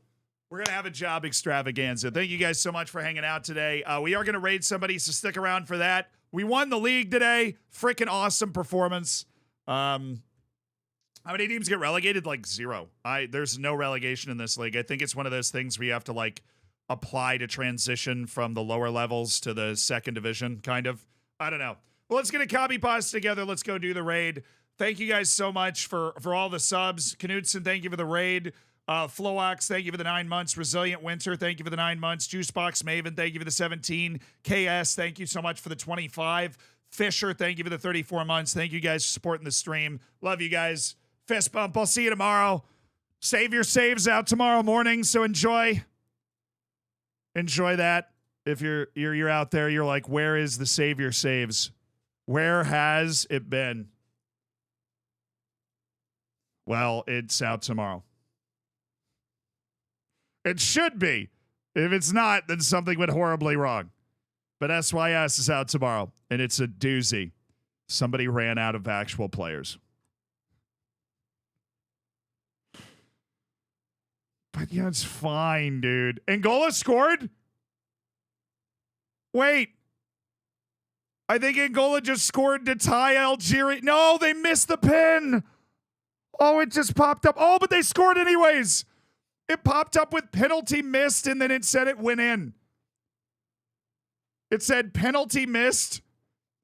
we're going to have a job extravaganza. Thank you guys so much for hanging out today. We are going to raid somebody, so stick around for that. We won the league today. Freaking awesome performance. How many teams get relegated? Like 0. There's no relegation in this league. I think it's one of those things where you have to like apply to transition from the lower levels to the second division, kind of. I don't know. Well, let's get a copy pass together. Let's go do the raid. Thank you guys so much for all the subs. Knudsen, thank you for the raid. Floax, thank you for the 9 months. Resilient Winter, thank you for the 9 months. Juicebox Maven, thank you for the 17. KS, thank you so much for the 25. Fisher, thank you for the 34 months. Thank you guys for supporting the stream. Love you guys. Fist bump. I'll see you tomorrow. Save your saves out tomorrow morning, so enjoy that. If you're out there, you're like, where is the save your saves? Where has it been? Well, it's out tomorrow. It should be. If it's not, then something went horribly wrong. But SYS is out tomorrow, and it's a doozy. Somebody ran out of actual players. But yeah, it's fine, dude. Angola scored? Wait. I think Angola just scored to tie Algeria. No, they missed the pin. Oh, it just popped up. Oh, but they scored anyways. It popped up with penalty missed, and then it said it went in. It said penalty missed,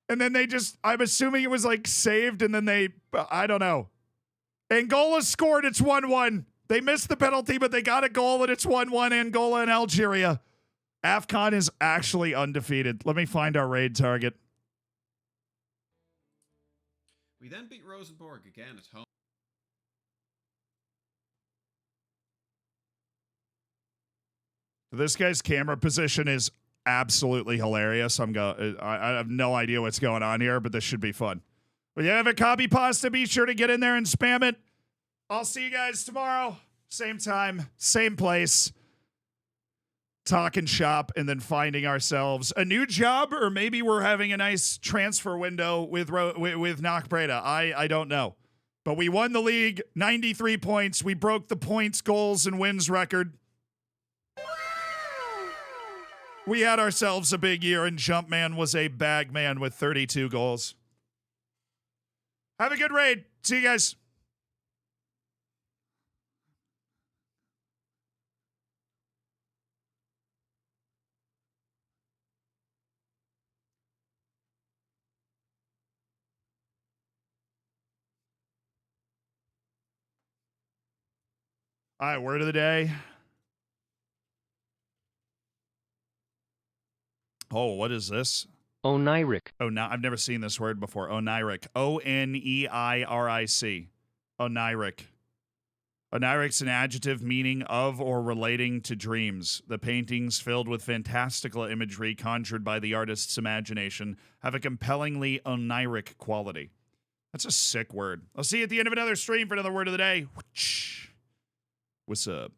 and then I'm assuming it was like saved, and then I don't know. Angola scored, it's 1-1. They missed the penalty, but they got a goal, and it's 1-1, Angola and Algeria. Afcon is actually undefeated. Let me find our raid target. We then beat Rosenborg again at home. This guy's camera position is absolutely hilarious. I have no idea what's going on here, but this should be fun. But you have a copy pasta, be sure to get in there and spam it. I'll see you guys tomorrow. Same time, same place. Talking shop and then finding ourselves a new job, or maybe we're having a nice transfer window with Knock Breda. I don't know. But we won the league, 93 points. We broke the points, goals, and wins record. We had ourselves a big year, and Jumpman was a bag man with 32 goals. Have a good raid. See you guys. All right, word of the day. Oh, what is this? Oneiric. Oh, no, I've never seen this word before. Oneiric. Oneiric. Oneiric. Oniric's an adjective meaning of or relating to dreams. The paintings, filled with fantastical imagery conjured by the artist's imagination, have a compellingly oniric quality. That's a sick word. I'll see you at the end of another stream for another word of the day. What's up?